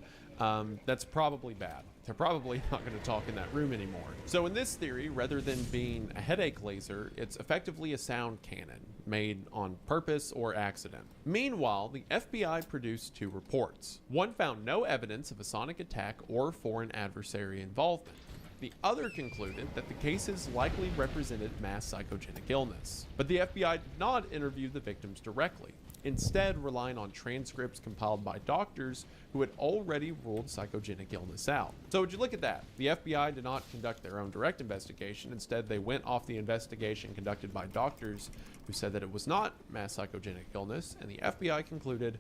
that's probably bad. They're probably not going to talk in that room anymore. So in this theory, rather than being a headache laser, it's effectively a sound cannon made on purpose or accident. Meanwhile, the FBI produced two reports. One found no evidence of a sonic attack or foreign adversary involvement. The other concluded that the cases likely represented mass psychogenic illness. But the FBI did not interview the victims directly, instead relying on transcripts compiled by doctors who had already ruled psychogenic illness out. So would you look at that? The FBI did not conduct their own direct investigation. Instead, they went off the investigation conducted by doctors who said that it was not mass psychogenic illness, and the FBI concluded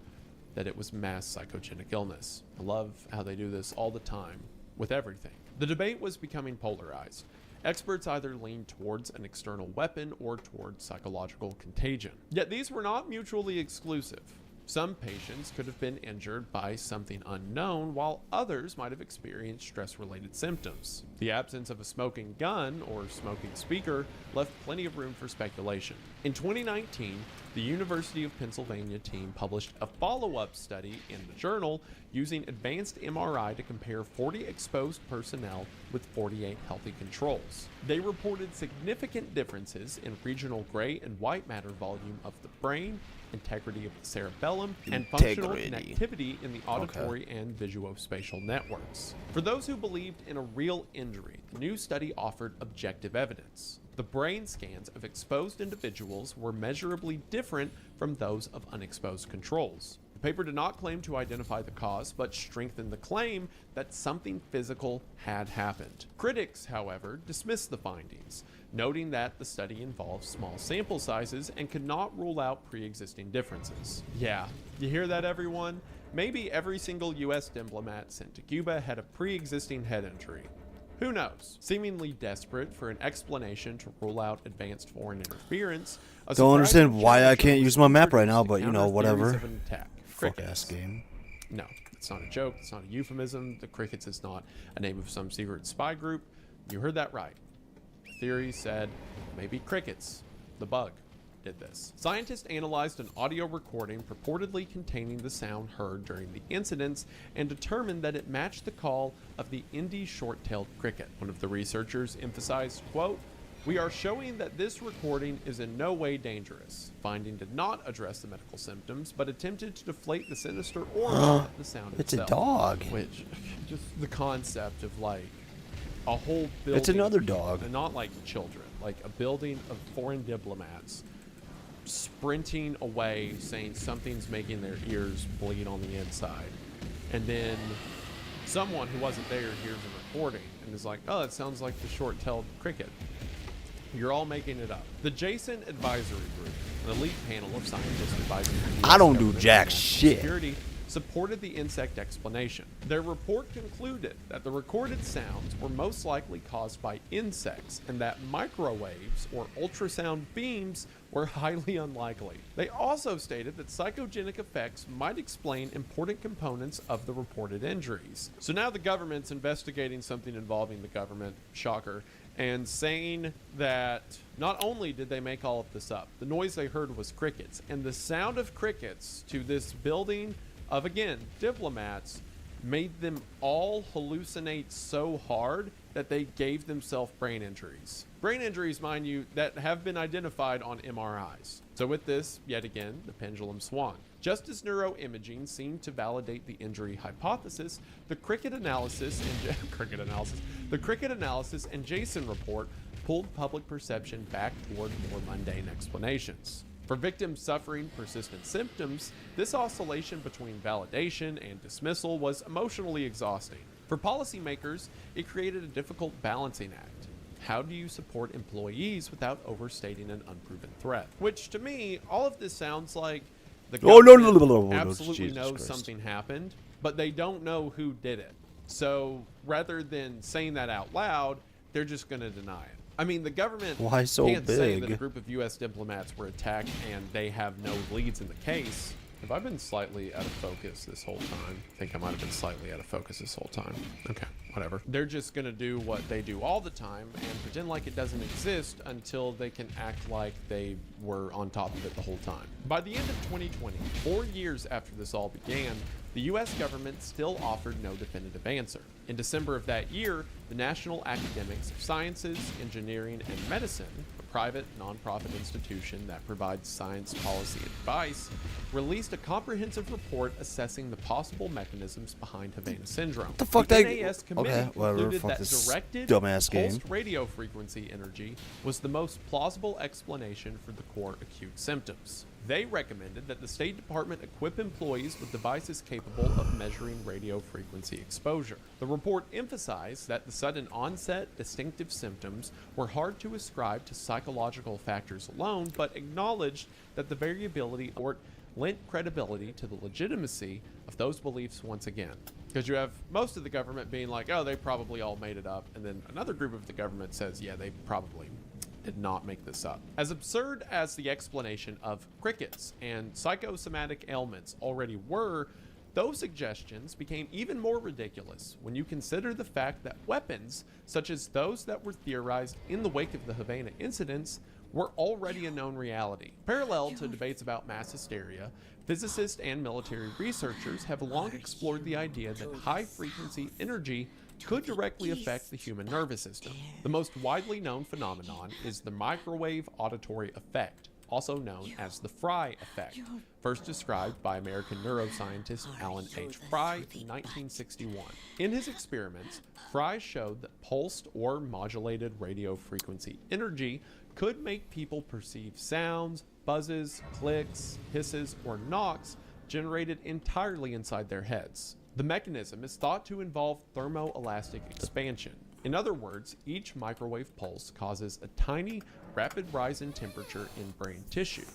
that it was mass psychogenic illness. I love how they do this all the time with everything. The debate was becoming polarized. Experts either lean towards an external weapon or towards psychological contagion. Yet these were not mutually exclusive. Some patients could have been injured by something unknown, while others might have experienced stress-related symptoms. The absence of a smoking gun or smoking speaker left plenty of room for speculation. In 2019, the University of Pennsylvania team published a follow-up study in the journal using advanced MRI to compare 40 exposed personnel with 48 healthy controls. They reported significant differences in regional gray and white matter volume of the brain, integrity of the cerebellum, and functional connectivity in the auditory and visuospatial networks. For those who believed in a real injury, the new study offered objective evidence. The brain scans of exposed individuals were measurably different from those of unexposed controls. The paper did not claim to identify the cause, but strengthened the claim that something physical had happened. Critics, however, dismissed the findings, noting that the study involved small sample sizes and could not rule out pre-existing differences. Yeah, you hear that, everyone? Maybe every single US diplomat sent to Cuba had a pre-existing head injury. Who knows? Seemingly desperate for an explanation to rule out advanced foreign interference. Don't understand why I can't use my map right now, but you know, whatever. Fuck ass game. No, it's not a joke. It's not a euphemism. The Crickets is not a name of some secret spy group. You heard that right. The theory said maybe Crickets, the bug, did this. Scientists analyzed an audio recording purportedly containing the sound heard during the incidents and determined that it matched the call of the Indy short-tailed cricket. One of the researchers emphasized, quote, "We are showing that this recording is in no way dangerous." Finding did not address the medical symptoms, but attempted to deflate the sinister aura of the sound It's itself. a dog. Which, just the concept of like a whole building. It's another dog. And not like children, like a building of foreign diplomats sprinting away saying something's making their ears bleed on the inside. And then someone who wasn't there hears a recording and is like, oh, it sounds like the short-tailed cricket. You're all making it up. The Jason Advisory Group, an elite panel of scientists advising the US I don't do government jack on national shit. security, supported the insect explanation. Their report concluded that the recorded sounds were most likely caused by insects and that microwaves or ultrasound beams were highly unlikely. They also stated that psychogenic effects might explain important components of the reported injuries. So now the government's investigating something involving the government, shocker, and saying that not only did they make all of this up, the noise they heard was crickets, and the sound of crickets to this building of, again, diplomats made them all hallucinate so hard that they gave themselves brain injuries. Brain injuries, mind you, that have been identified on MRIs. So with this, yet again, the pendulum swung. Just as neuroimaging seemed to validate the injury hypothesis, the cricket analysis and Jason report pulled public perception back toward more mundane explanations. For victims suffering persistent symptoms, this oscillation between validation and dismissal was emotionally exhausting. For policymakers, it created a difficult balancing act. How do you support employees without overstating an unproven threat? Which, to me, all of this sounds like the government absolutely Jesus knows Christ. something happened, but they don't know who did it. So rather than saying that out loud, they're just going to deny it. I mean, the government Why so can't say that a big? group of U.S. diplomats were attacked and they have no leads in the case. Have I been slightly out of focus this whole time? I think I might have been slightly out of focus this whole time. Okay, whatever. They're just going to do what they do all the time and pretend like it doesn't exist until they can act like they were on top of it the whole time. By the end of 2020, 4 years after this all began, the U.S. government still offered no definitive answer. In December of that year, the National Academics of Sciences, Engineering, and Medicine, a private, nonprofit institution that provides science policy advice, released a comprehensive report assessing the possible mechanisms behind Havana syndrome. What the fuck the they- NAS committee okay, whatever, concluded fuck that this directed dumbass game. pulsed radio frequency energy was the most plausible explanation for the core acute symptoms. They recommended that the State Department equip employees with devices capable of measuring radio frequency exposure. The report emphasized that the sudden onset, distinctive symptoms were hard to ascribe to psychological factors alone, but acknowledged that the variability lent credibility to the legitimacy of those beliefs once again. Because you have most of the government being like, oh, they probably all made it up, and then another group of the government says, yeah, they probably did not make this up. As absurd as the explanation of crickets and psychosomatic ailments already were, those suggestions became even more ridiculous when you consider the fact that weapons, such as those that were theorized in the wake of the Havana incidents, were already a known reality. Parallel to debates about mass hysteria, physicists and military researchers have long explored the idea that high-frequency energy could directly affect the human nervous system. The most widely known phenomenon is the microwave auditory effect, also known as the Fry effect, first described by American neuroscientist Alan H. Fry in 1961. In his experiments, Fry showed that pulsed or modulated radio frequency energy could make people perceive sounds, buzzes, clicks, hisses, or knocks generated entirely inside their heads. The mechanism is thought to involve thermoelastic expansion. In other words, each microwave pulse causes a tiny, rapid rise in temperature in brain tissue,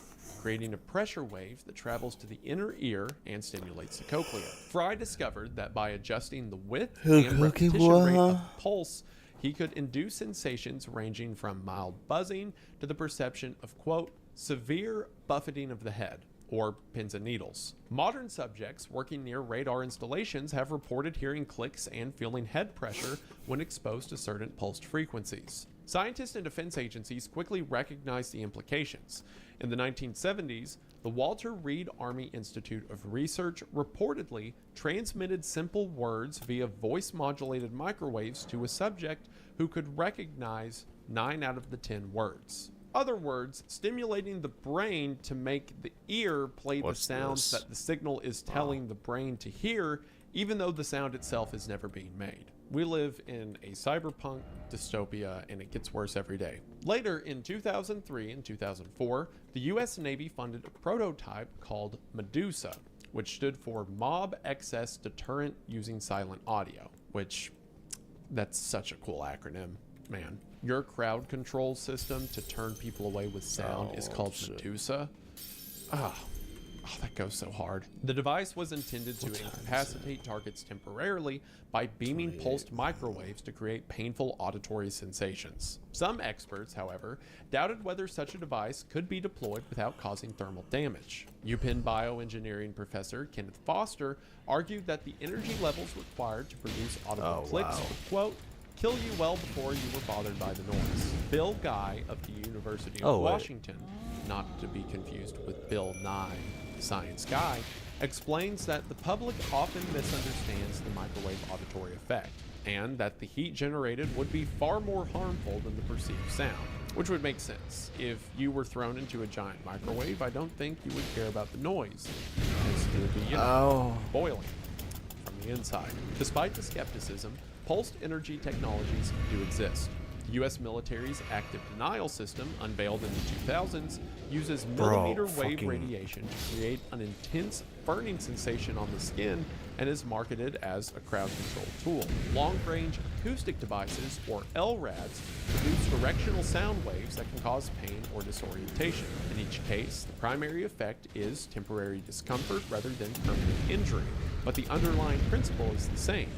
creating a pressure wave that travels to the inner ear and stimulates the cochlea. Fry discovered that by adjusting the width and repetition rate of the pulse, he could induce sensations ranging from mild buzzing to the perception of, quote, severe buffeting of the head, or pins and needles. Modern subjects working near radar installations have reported hearing clicks and feeling head pressure when exposed to certain pulsed frequencies. Scientists and defense agencies quickly recognized the implications. In the 1970s, the Walter Reed Army Institute of Research reportedly transmitted simple words via voice-modulated microwaves to a subject who could recognize 9 out of the 10 words. Other words, stimulating the brain to make the ear play the sounds that the signal is telling the brain to hear, even though the sound itself is never being made. We live in a cyberpunk dystopia, and it gets worse every day. Later, in 2003 and 2004, the US Navy funded a prototype called Medusa, which stood for Mob Excess Deterrent Using Silent Audio, which, that's such a cool acronym, man. Your crowd control system to turn people away with sound is called Medusa. Oh, that goes so hard. The device was intended to incapacitate targets temporarily by beaming pulsed microwaves to create painful auditory sensations. Some experts, however, doubted whether such a device could be deployed without causing thermal damage. UPenn bioengineering professor Kenneth Foster argued that the energy levels required to produce audible clicks would, quote, kill you well before you were bothered by the noise. Bill Guy of the University of Washington, not to be confused with Bill Nye, the science guy, explains that the public often misunderstands the microwave auditory effect, and that the heat generated would be far more harmful than the perceived sound. Which would make sense. If you were thrown into a giant microwave, I don't think you would care about the noise, because it would be, you know, boiling from the inside. Despite the skepticism, pulsed energy technologies do exist. The U.S. military's active denial system, unveiled in the 2000s, uses millimeter wave radiation to create an intense burning sensation on the skin and is marketed as a crowd control tool. Long-range acoustic devices, or LRADs, produce directional sound waves that can cause pain or disorientation. In each case, the primary effect is temporary discomfort rather than permanent injury, but the underlying principle is the same.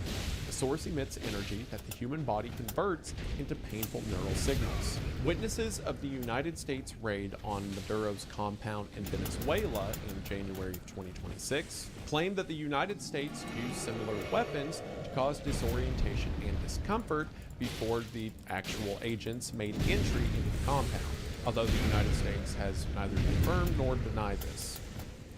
The source emits energy that the human body converts into painful neural signals. Witnesses of the United States raid on Maduro's compound in Venezuela in January of 2026 claimed that the United States used similar weapons to cause disorientation and discomfort before the actual agents made entry into the compound, although the United States has neither confirmed nor denied this.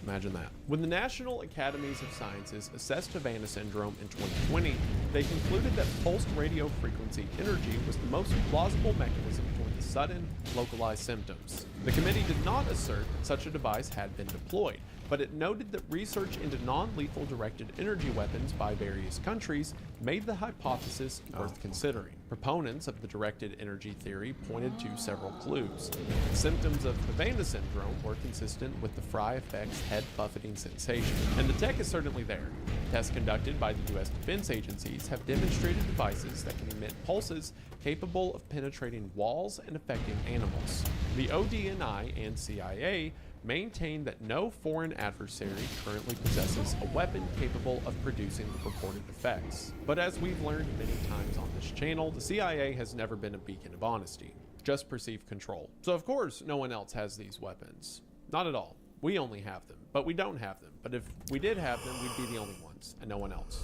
Imagine that. When the National Academies of Sciences assessed Havana syndrome in 2020, they concluded that pulsed radio frequency energy was the most plausible mechanism for the sudden, localized symptoms. The committee did not assert that such a device had been deployed, but it noted that research into non-lethal directed energy weapons by various countries made the hypothesis worth considering. Proponents of the directed energy theory pointed to several clues. Symptoms of Havana syndrome were consistent with the Fry effect's head buffeting sensation, and the tech is certainly there. Tests conducted by the U.S. defense agencies have demonstrated devices that can emit pulses capable of penetrating walls and affecting animals. The ODNI and CIA maintained that no foreign adversary currently possesses a weapon capable of producing the purported effects. But as we've learned many times on this channel, the CIA has never been a beacon of honesty, just perceived control. So of course, no one else has these weapons. Not at all. We only have them, but we don't have them. But if we did have them, we'd be the only ones, and no one else.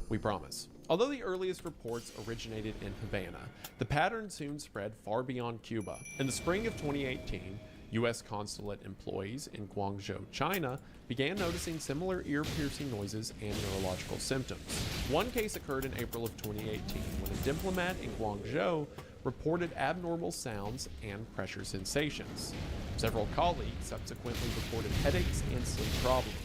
We promise. Although the earliest reports originated in Havana, the pattern soon spread far beyond Cuba. In the spring of 2018, U.S. consulate employees in Guangzhou, China, began noticing similar ear-piercing noises and neurological symptoms. One case occurred in April of 2018 when a diplomat in Guangzhou reported abnormal sounds and pressure sensations. Several colleagues subsequently reported headaches and sleep problems.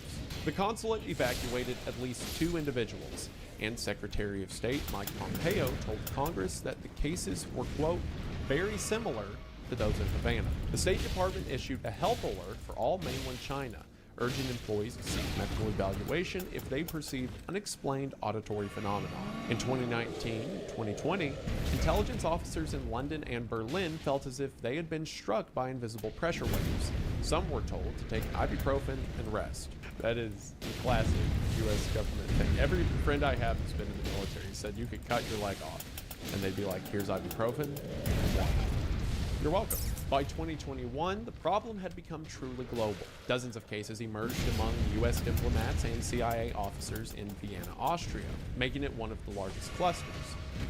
The consulate evacuated at least 2 individuals, and Secretary of State Mike Pompeo told Congress that the cases were, quote, very similar to those in Havana. The State Department issued a health alert for all mainland China, urging employees to seek medical evaluation if they perceived unexplained auditory phenomena. In 2019-2020, intelligence officers in London and Berlin felt as if they had been struck by invisible pressure waves. Some were told to take ibuprofen and rest. That is the classic U.S. government thing. Every friend I have who's been in the military said you could cut your leg off, and they'd be like, here's ibuprofen and walk. You're welcome. By 2021, the problem had become truly global. Dozens of cases emerged among U.S. diplomats and CIA officers in Vienna, Austria, making it one of the largest clusters.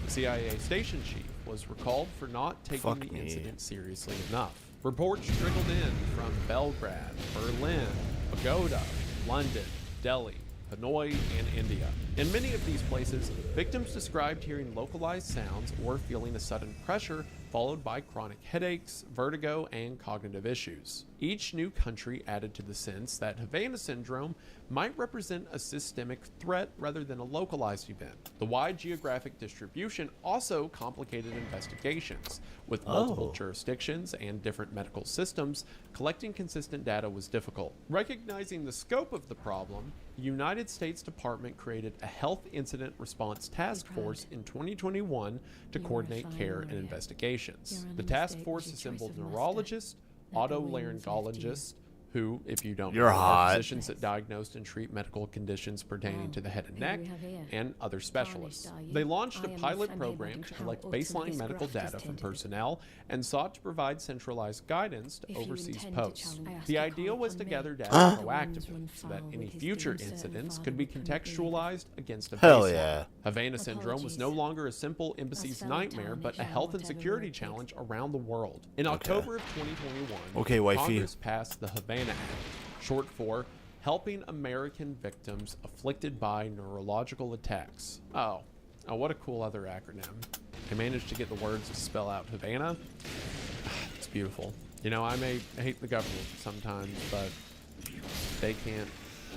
The CIA station chief was recalled for not taking the incident seriously enough. Reports trickled in from Belgrade, Berlin, Pagoda, London, Delhi, Hanoi, and India. In many of these places, victims described hearing localized sounds or feeling a sudden pressure followed by chronic headaches, vertigo, and cognitive issues. Each new country added to the sense that Havana syndrome might represent a systemic threat rather than a localized event. The wide geographic distribution also complicated investigations. With multiple jurisdictions and different medical systems, collecting consistent data was difficult. Recognizing the scope of the problem, the United States Department created a Health Incident Response Task Force in 2021 to coordinate care and investigations. The task force assembled neurologists, otolaryngologists, who, if you don't know, are physicians that diagnose and treat medical conditions pertaining to the head and neck, and other specialists. They launched a pilot program to collect baseline medical data from personnel and sought to provide centralized guidance to overseas posts. The idea was to gather data proactively so that any future incidents could be contextualized against a baseline. Havana syndrome was no longer a simple embassy's nightmare, but a health and security challenge around the world. In October of 2021, Congress passed the Havana Act, short for Helping American Victims Afflicted by Neurological Attacks. Oh, what a cool other acronym. They managed to get the words to spell out Havana. It's beautiful. You know, I may hate the government sometimes, but they can't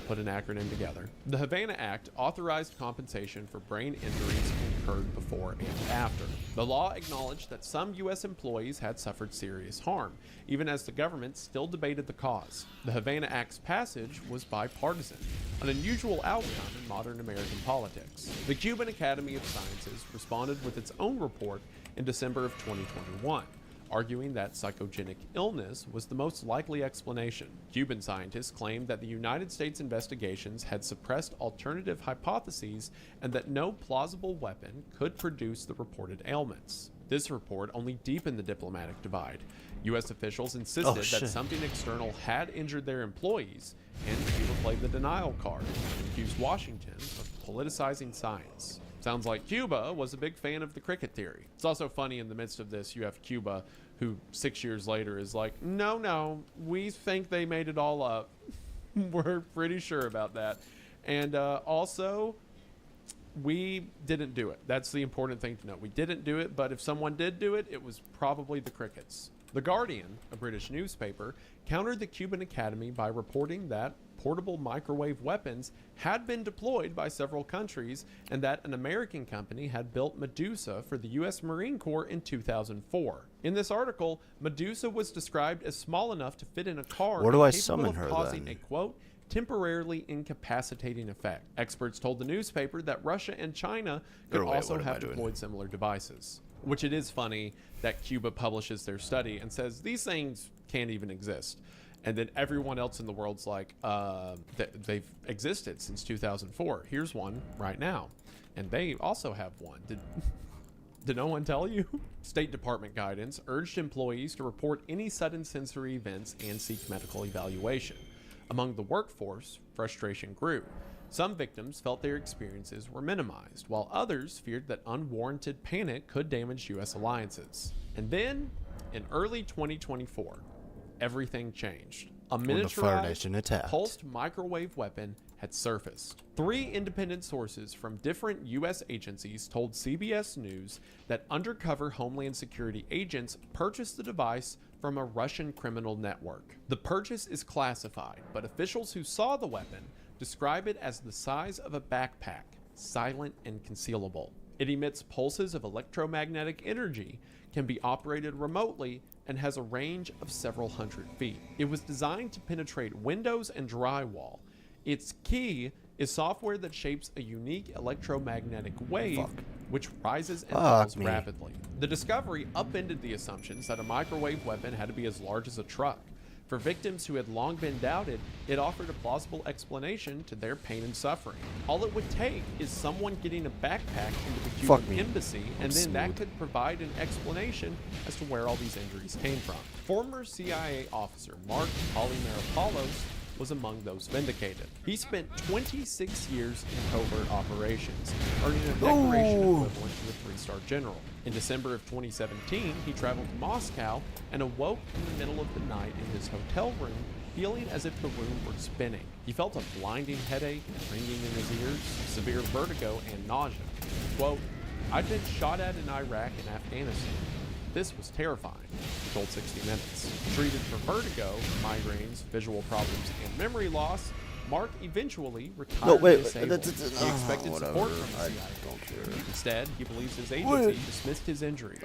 put an acronym together. The Havana Act authorized compensation for brain injuries incurred before and after. The law acknowledged that some U.S. employees had suffered serious harm, even as the government still debated the cause. The Havana Act's passage was bipartisan, an unusual outcome in modern American politics. The Cuban Academy of Sciences responded with its own report in December of 2021. Arguing that psychogenic illness was the most likely explanation. Cuban scientists claimed that the United States investigations had suppressed alternative hypotheses and that no plausible weapon could produce the reported ailments. This report only deepened the diplomatic divide. U.S. officials insisted that something external had injured their employees, and Cuba played the denial card and accused Washington of politicizing science. Sounds like Cuba was a big fan of the cricket theory. It's also funny in the midst of this, you have Cuba, who 6 years later is like, no, we think they made it all up. We're pretty sure about that. And also, we didn't do it. That's the important thing to know. We didn't do it, but if someone did do it, it was probably the crickets. The Guardian, a British newspaper, countered the Cuban Academy by reporting that portable microwave weapons had been deployed by several countries and that an American company had built Medusa for the U.S. Marine Corps in 2004. In this article, Medusa was described as small enough to fit in a car Where do I capable summon of her, causing then? a, quote, temporarily incapacitating effect. Experts told the newspaper that Russia and China could also have deployed similar devices. Which it is funny that Cuba publishes their study and says these things can't even exist. And then everyone else in the world's like, they've existed since 2004. Here's one right now. And they also have one. Did no one tell you? State Department guidance urged employees to report any sudden sensory events and seek medical evaluation. Among the workforce, frustration grew. Some victims felt their experiences were minimized, while others feared that unwarranted panic could damage U.S. alliances. And then, in early 2024, everything changed. A miniaturized pulsed microwave weapon had surfaced. 3 independent sources from different U.S. agencies told CBS News that undercover Homeland Security agents purchased the device from a Russian criminal network. The purchase is classified, but officials who saw the weapon describe it as the size of a backpack, silent and concealable. It emits pulses of electromagnetic energy, can be operated remotely, and has a range of several hundred feet. It was designed to penetrate windows and drywall. Its key is software that shapes a unique electromagnetic wave which rises and falls rapidly. The discovery upended the assumptions that a microwave weapon had to be as large as a truck. For victims who had long been doubted, it offered a plausible explanation to their pain and suffering. All it would take is someone getting a backpack into the Cuban embassy, and then that could provide an explanation as to where all these injuries came from. Former CIA officer Mark Polymeropoulos was among those vindicated. He spent 26 years in covert operations, earning a decoration equivalent to a 3-star general. In December of 2017, he traveled to Moscow and awoke in the middle of the night in his hotel room, feeling as if the room were spinning. He felt a blinding headache and ringing in his ears, severe vertigo, and nausea. Quote, "I'd been shot at in Iraq and Afghanistan. This was terrifying," he told 60 Minutes. Treated for vertigo, migraines, visual problems, and memory loss, Mark eventually retired disabled. He expected support from the CIA. Instead, he believes his agency dismissed his injuries.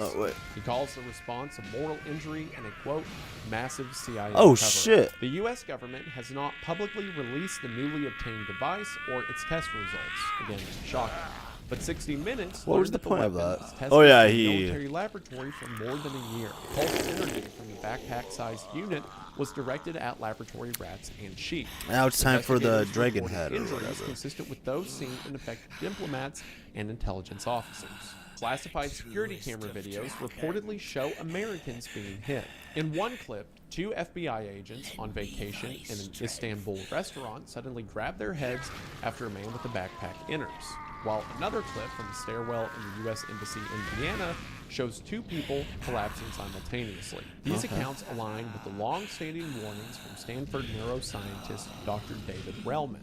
He calls the response a moral injury and a, quote, massive CIA cover-up. Shit. The U.S. government has not publicly released the newly obtained device or its test results. Again, shocking. But 60 Minutes. What was the point of that? Oh yeah, he. In a military laboratory for more than a year. Pulse energy from the backpack-sized unit was directed at laboratory rats and sheep. Now it's time for the dragon head or whatever. Consistent with those seen in affected diplomats and intelligence officers. Classified security camera videos reportedly show Americans being hit. In one clip, 2 FBI agents on vacation in an Istanbul restaurant suddenly grab their heads after a man with a backpack enters. While another clip from the stairwell in the U.S. Embassy in Vienna shows 2 people collapsing simultaneously. These accounts align with the long-standing warnings from Stanford neuroscientist Dr. David Relman,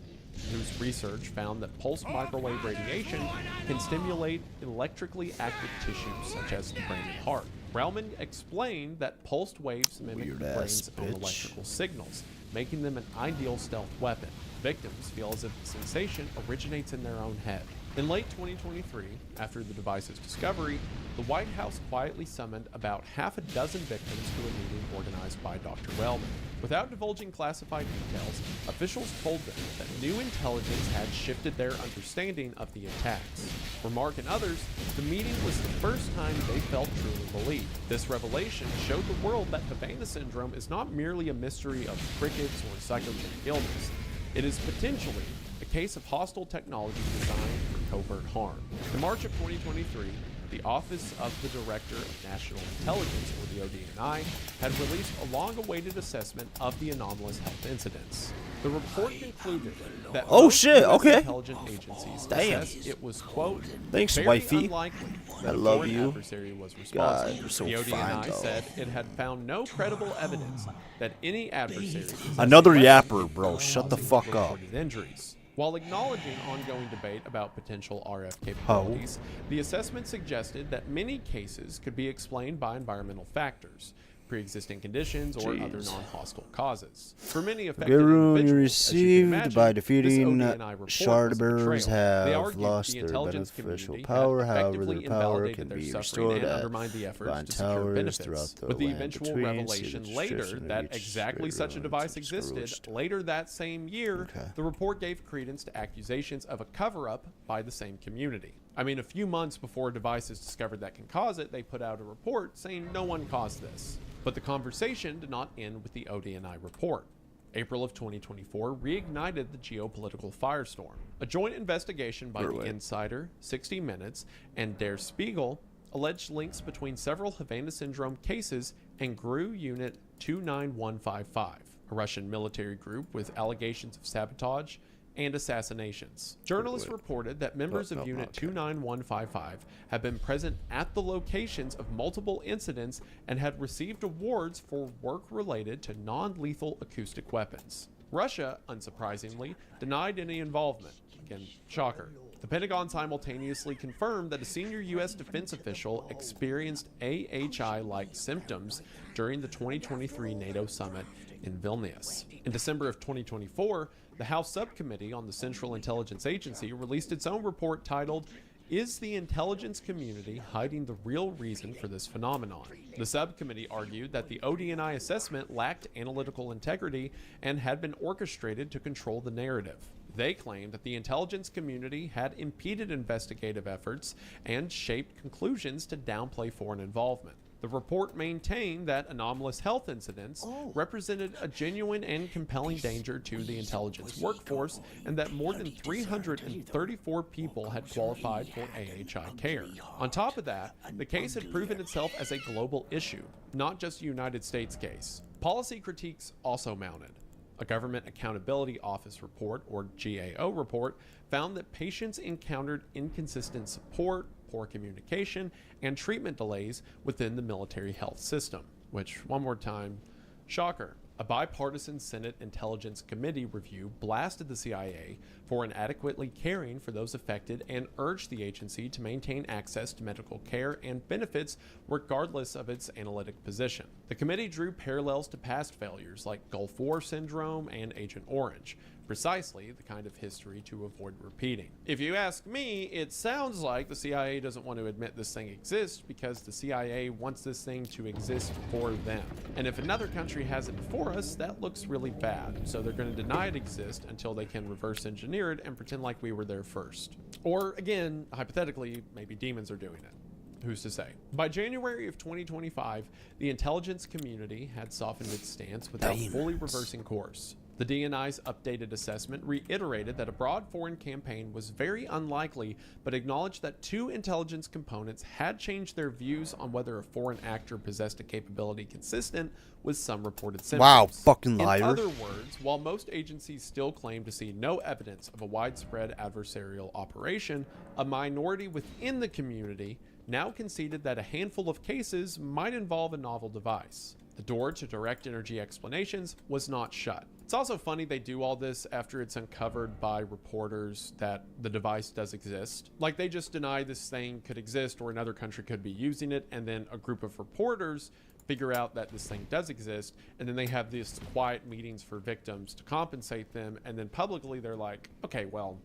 whose research found that pulsed microwave radiation can stimulate electrically active tissues such as the brain and heart. Relman explained that pulsed waves mimic the brain's own electrical signals, making them an ideal stealth weapon. Victims feel as if the sensation originates in their own head. In late 2023, after the device's discovery, the White House quietly summoned about half a dozen victims to a meeting organized by Dr. Relman. Without divulging classified details, officials told them that new intelligence had shifted their understanding of the attacks. For Mark and others, the meeting was the first time they felt truly believed. This revelation showed the world that Havana syndrome is not merely a mystery of crickets or psychogenic illness. It is potentially a case of hostile technology designed for covert harm. In March of 2023, the Office of the Director of National Intelligence, or the ODNI, had released a long-awaited assessment of the anomalous health incidents. The report concluded that most US intelligence agencies assessed it was, quote, thanks, very wifey. unlikely I that love foreign you. adversary was responsible. God, you're so the ODNI fine, said it had found no credible evidence that any adversary Another yapper, bro. Shut the fuck up. injuries. While acknowledging ongoing debate about potential RF capabilities, the assessment suggested that many cases could be explained by environmental factors, pre-existing conditions, or other non-hostile causes. For many affected individuals, received by defeating this ODNI report was a Shardbers betrayal. They have argued lost the their intelligence beneficial community power. had However, effectively their power invalidated can their be suffering restored and at undermined the efforts Vine to secure Towers benefits, throughout the with the land eventual between, revelation see the later description of that each exactly great such a ruins device and existed. Scrooged. Later that same year, the report gave credence to accusations of a cover-up by the same community. I mean, a few months before a device is discovered that can cause it, they put out a report saying no one caused this. But the conversation did not end with the ODNI report. April of 2024 reignited the geopolitical firestorm. A joint investigation by The Insider, 60 Minutes, and Der Spiegel alleged links between several Havana Syndrome cases and GRU Unit 29155, a Russian military group with allegations of sabotage and assassinations. Journalists reported that members of Unit 29155 have been present at the locations of multiple incidents and had received awards for work related to non-lethal acoustic weapons. Russia, unsurprisingly, denied any involvement. Again, shocker. The Pentagon simultaneously confirmed that a senior U.S. defense official experienced AHI-like symptoms during the 2023 NATO summit in Vilnius. In December of 2024, the House Subcommittee on the Central Intelligence Agency released its own report titled, "Is the Intelligence Community Hiding the Real Reason for This Phenomenon?" The subcommittee argued that the ODNI assessment lacked analytical integrity and had been orchestrated to control the narrative. They claimed that the intelligence community had impeded investigative efforts and shaped conclusions to downplay foreign involvement. The report maintained that anomalous health incidents represented a genuine and compelling danger to the intelligence workforce, and that more than 334 people had qualified for AHI care. On top of that, the case had proven itself as a global issue, not just a United States case. Policy critiques also mounted. A Government Accountability Office report, or GAO report, found that patients encountered inconsistent support, poor communication, and treatment delays within the military health system, which, one more time, shocker. A bipartisan Senate Intelligence Committee review blasted the CIA for inadequately caring for those affected and urged the agency to maintain access to medical care and benefits regardless of its analytic position. The committee drew parallels to past failures like Gulf War Syndrome and Agent Orange, precisely the kind of history to avoid repeating. If you ask me, it sounds like the CIA doesn't want to admit this thing exists because the CIA wants this thing to exist for them. And if another country has it before us, that looks really bad. So they're going to deny it exists until they can reverse engineer it and pretend like we were there first. Or again, hypothetically, maybe demons are doing it. Who's to say? By January of 2025, the intelligence community had softened its stance without fully reversing course. The DNI's updated assessment reiterated that a broad foreign campaign was very unlikely, but acknowledged that two intelligence components had changed their views on whether a foreign actor possessed a capability consistent with some reported symptoms. Wow, fucking liar. In other words, while most agencies still claim to see no evidence of a widespread adversarial operation, a minority within the community now conceded that a handful of cases might involve a novel device. The door to direct energy explanations was not shut. It's also funny they do all this after it's uncovered by reporters that the device does exist. Like, they just deny this thing could exist or another country could be using it, and then a group of reporters figure out that this thing does exist, and then they have these quiet meetings for victims to compensate them, and then publicly they're like, okay, well,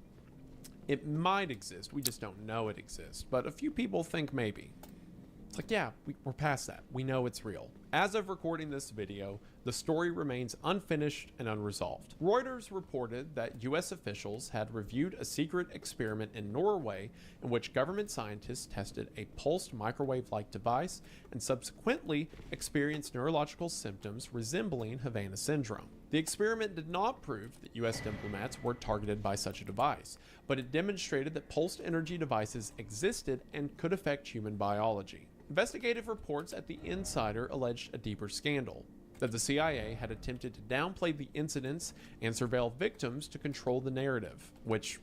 it might exist, we just don't know it exists, but a few people think maybe. It's like, yeah, we're past that. We know it's real. As of recording this video, the story remains unfinished and unresolved. Reuters reported that U.S. officials had reviewed a secret experiment in Norway in which government scientists tested a pulsed microwave-like device and subsequently experienced neurological symptoms resembling Havana Syndrome. The experiment did not prove that U.S. diplomats were targeted by such a device, but it demonstrated that pulsed energy devices existed and could affect human biology. Investigative reports at The Insider alleged a deeper scandal, that the CIA had attempted to downplay the incidents and surveil victims to control the narrative, which,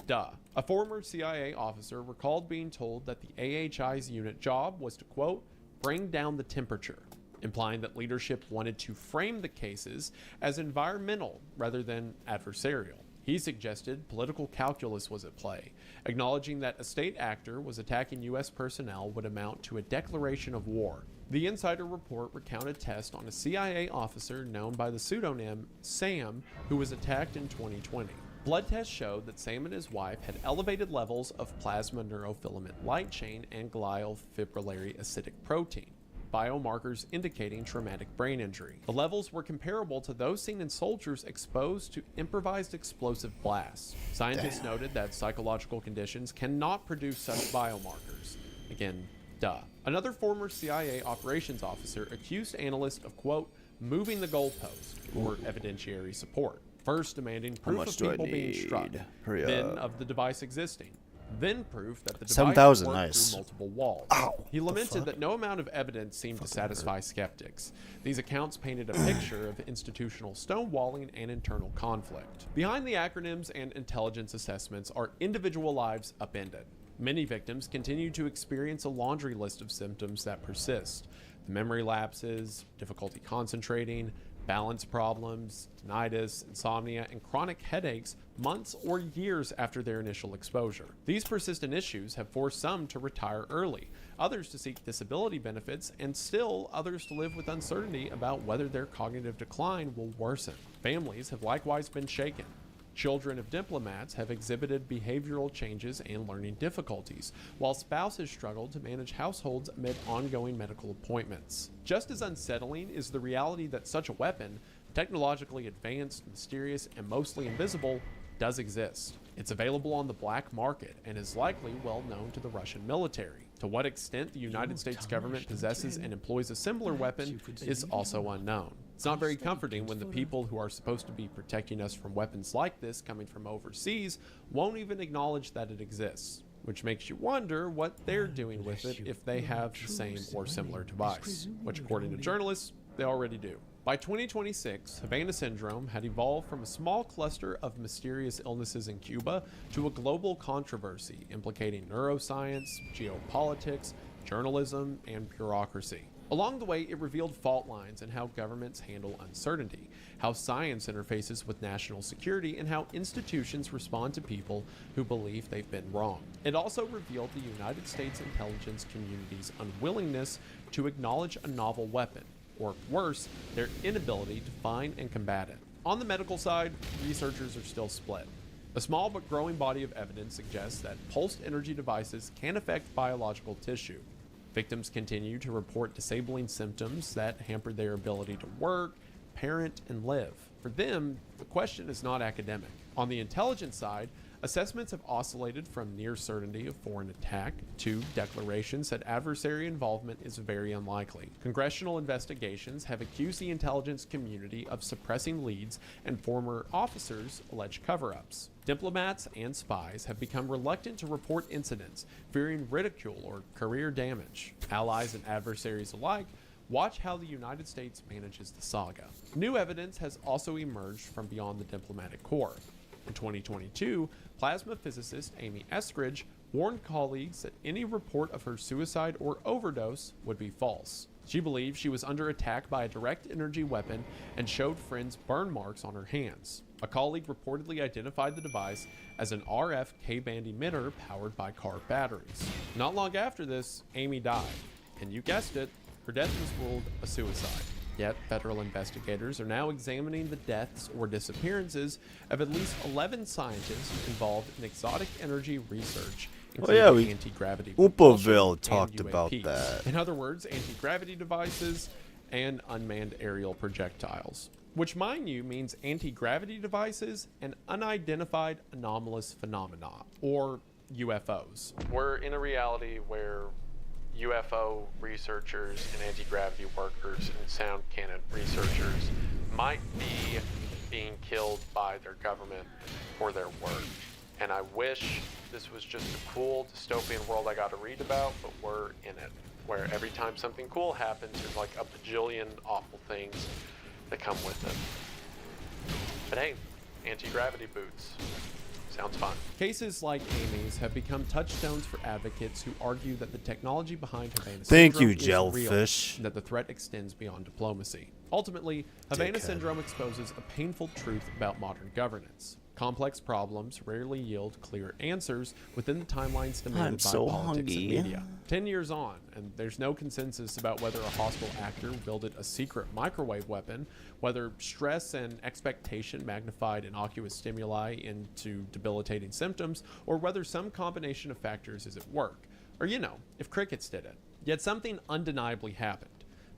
duh. A former CIA officer recalled being told that the AHI's unit job was to, quote, bring down the temperature, implying that leadership wanted to frame the cases as environmental rather than adversarial. He suggested political calculus was at play, acknowledging that a state actor was attacking U.S. personnel would amount to a declaration of war. The Insider report recounted tests on a CIA officer known by the pseudonym Sam, who was attacked in 2020. Blood tests showed that Sam and his wife had elevated levels of plasma neurofilament light chain and glial fibrillary acidic protein, biomarkers indicating traumatic brain injury. The levels were comparable to those seen in soldiers exposed to improvised explosive blasts. Scientists noted that psychological conditions cannot produce such biomarkers. Again, Duh. Another former CIA operations officer accused analysts of, quote, moving the goalpost for evidentiary support. First demanding proof of people being struck, then of the device existing, then proof that the device 7,000, worked nice. through multiple walls. He lamented that no amount of evidence seemed to satisfy skeptics. These accounts painted a picture of institutional stonewalling and internal conflict. Behind the acronyms and intelligence assessments are individual lives upended. Many victims continue to experience a laundry list of symptoms that persist. The memory lapses, difficulty concentrating, balance problems, tinnitus, insomnia, and chronic headaches months or years after their initial exposure. These persistent issues have forced some to retire early, others to seek disability benefits, and still others to live with uncertainty about whether their cognitive decline will worsen. Families have likewise been shaken. Children of diplomats have exhibited behavioral changes and learning difficulties, while spouses struggle to manage households amid ongoing medical appointments. Just as unsettling is the reality that such a weapon, technologically advanced, mysterious, and mostly invisible, does exist. It's available on the black market and is likely well known to the Russian military. To what extent the United States government possesses and employs a similar weapon is also unknown. It's not very comforting when the people who are supposed to be protecting us from weapons like this coming from overseas won't even acknowledge that it exists, which makes you wonder what they're doing with it if they have the same or similar device, which according to journalists, they already do. By 2026, Havana syndrome had evolved from a small cluster of mysterious illnesses in Cuba to a global controversy implicating neuroscience, geopolitics, journalism, and bureaucracy. Along the way, it revealed fault lines in how governments handle uncertainty, how science interfaces with national security, and how institutions respond to people who believe they've been wrong. It also revealed the United States intelligence community's unwillingness to acknowledge a novel weapon, or worse, their inability to find and combat it. On the medical side, researchers are still split. A small but growing body of evidence suggests that pulsed energy devices can affect biological tissue. Victims continue to report disabling symptoms that hamper their ability to work, parent, and live. For them, the question is not academic. On the intelligence side, assessments have oscillated from near certainty of foreign attack to declarations that adversary involvement is very unlikely. Congressional investigations have accused the intelligence community of suppressing leads, and former officers allege cover-ups. Diplomats and spies have become reluctant to report incidents, fearing ridicule or career damage. Allies and adversaries alike watch how the United States manages the saga. New evidence has also emerged from beyond the diplomatic corps. In 2022, plasma physicist Amy Eskridge warned colleagues that any report of her suicide or overdose would be false. She believed she was under attack by a direct energy weapon and showed friends burn marks on her hands. A colleague reportedly identified the device as an RF K-band emitter powered by car batteries. Not long after this, Amy died, and you guessed it, her death was ruled a suicide. Yet, federal investigators are now examining the deaths or disappearances of at least 11 scientists involved in exotic energy research, including anti-gravity Oopaville talked about that. In other words, anti-gravity devices and unmanned aerial projectiles. Which, mind you, means anti-gravity devices and unidentified anomalous phenomena, or UFOs. We're in a reality where UFO researchers and anti-gravity workers and sound cannon researchers might be being killed by their government for their work. And I wish this was just a cool dystopian world I got to read about, but we're in it, where every time something cool happens, there's like a bajillion awful things that come with it. But hey, anti-gravity boots. Sounds fun. Cases like Amy's have become touchstones for advocates who argue that the technology behind Havana syndrome is jellyfish. real, and that the threat extends beyond diplomacy. Ultimately, Havana syndrome exposes a painful truth about modern governance. Complex problems rarely yield clear answers within the timelines demanded by politics and media. 10 years on, and there's no consensus about whether a hostile actor wielded a secret microwave weapon, whether stress and expectation magnified innocuous stimuli into debilitating symptoms, or whether some combination of factors is at work, or if crickets did it. Yet something undeniably happened.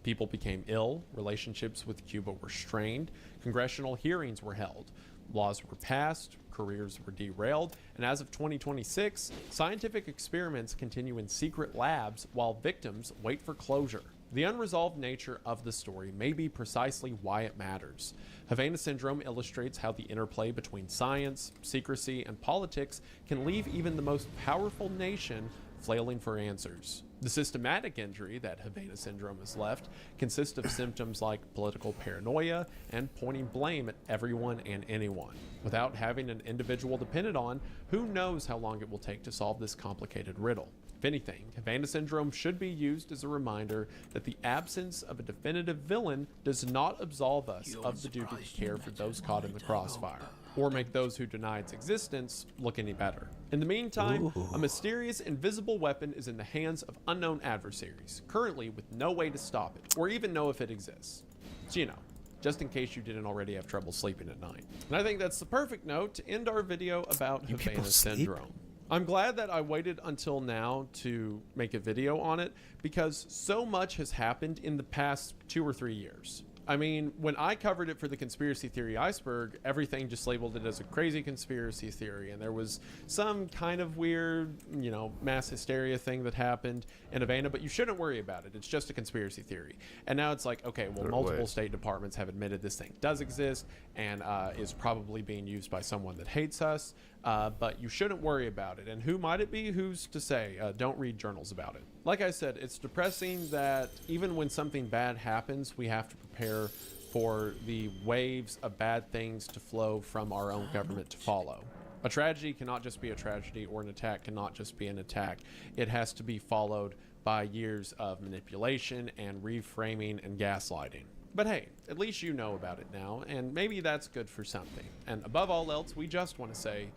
People became ill, relationships with Cuba were strained, congressional hearings were held, Laws were passed, careers were derailed, and as of 2026, scientific experiments continue in secret labs while victims wait for closure. The unresolved nature of the story may be precisely why it matters. Havana Syndrome illustrates how the interplay between science, secrecy, and politics can leave even the most powerful nation flailing for answers. The systematic injury that Havana Syndrome has left consists of symptoms like political paranoia and pointing blame at everyone and anyone. Without having an individual dependent on, who knows how long it will take to solve this complicated riddle. If anything, Havana Syndrome should be used as a reminder that the absence of a definitive villain does not absolve us of the duty to care for those caught in the crossfire, or make those who deny its existence look any better. In the meantime, a mysterious invisible weapon is in the hands of unknown adversaries, currently with no way to stop it, or even know if it exists. So, you know, just in case you didn't already have trouble sleeping at night. And I think that's the perfect note to end our video about Havana Syndrome. I'm glad that I waited until now to make a video on it because so much has happened in the past 2 or 3 years. I mean, when I covered it for the Conspiracy Theory Iceberg, everything just labeled it as a crazy conspiracy theory, and there was some kind of weird, you know, mass hysteria thing that happened in Havana, but you shouldn't worry about it. It's just a conspiracy theory. And now it's like, okay, well, multiple state departments have admitted this thing does exist and is probably being used by someone that hates us, but you shouldn't worry about it. And who might it be? Who's to say? Don't read journals about it. Like I said, it's depressing that even when something bad happens, we have to prepare for the waves of bad things to flow from our own government to follow. A tragedy cannot just be a tragedy, or an attack cannot just be an attack. It has to be followed by years of manipulation and reframing and gaslighting. But hey, at least you know about it now, and maybe that's good for something. And above all else, we just want to say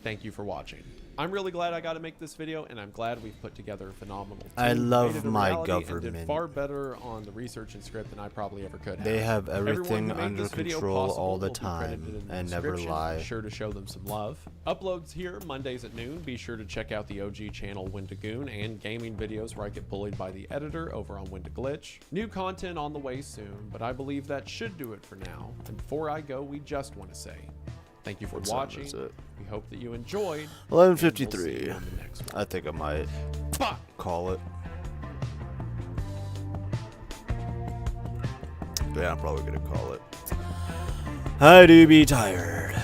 thank you for watching. I'm really glad I got to make this video, and I'm glad we've put together a phenomenal team. I love my And did government. far better on the research and script than I probably ever could have. They have Everyone everything who made under this video control possible all the will be time credited in the and never description. lie. Be sure to show them some love. Uploads here Mondays at noon. Be sure to check out the OG channel Windagoon and gaming videos where I get bullied by the editor over on Windaglitch. New content on the way soon, but I believe that should do it for now. And before I go, we just want to say thank you for watching. We hope that you enjoyed. 11:53. I think I might call it. Yeah, I'm probably gonna call it. I do be tired.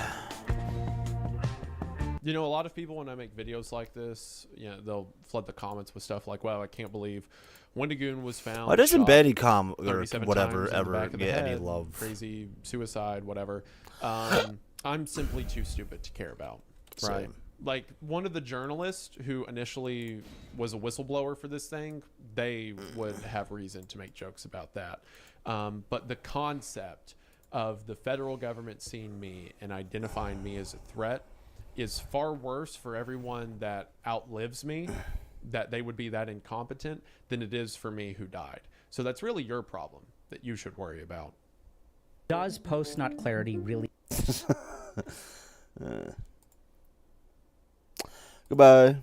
You know, a lot of people, when I make videos like this, you know, they'll flood the comments with stuff like, wow, I can't believe Windagoon was found. Why doesn't shot Betty or 37 whatever times in the ever back of the get any head, love? Crazy suicide, whatever. I'm simply too stupid to care about. Right? Same. Like, one of the journalists who initially was a whistleblower for this thing, they would have reason to make jokes about that. But the concept of the federal government seeing me and identifying me as a threat is far worse for everyone that outlives me, that they would be that incompetent, than it is for me who died. So that's really your problem that you should worry about. Does post not clarity really... Goodbye.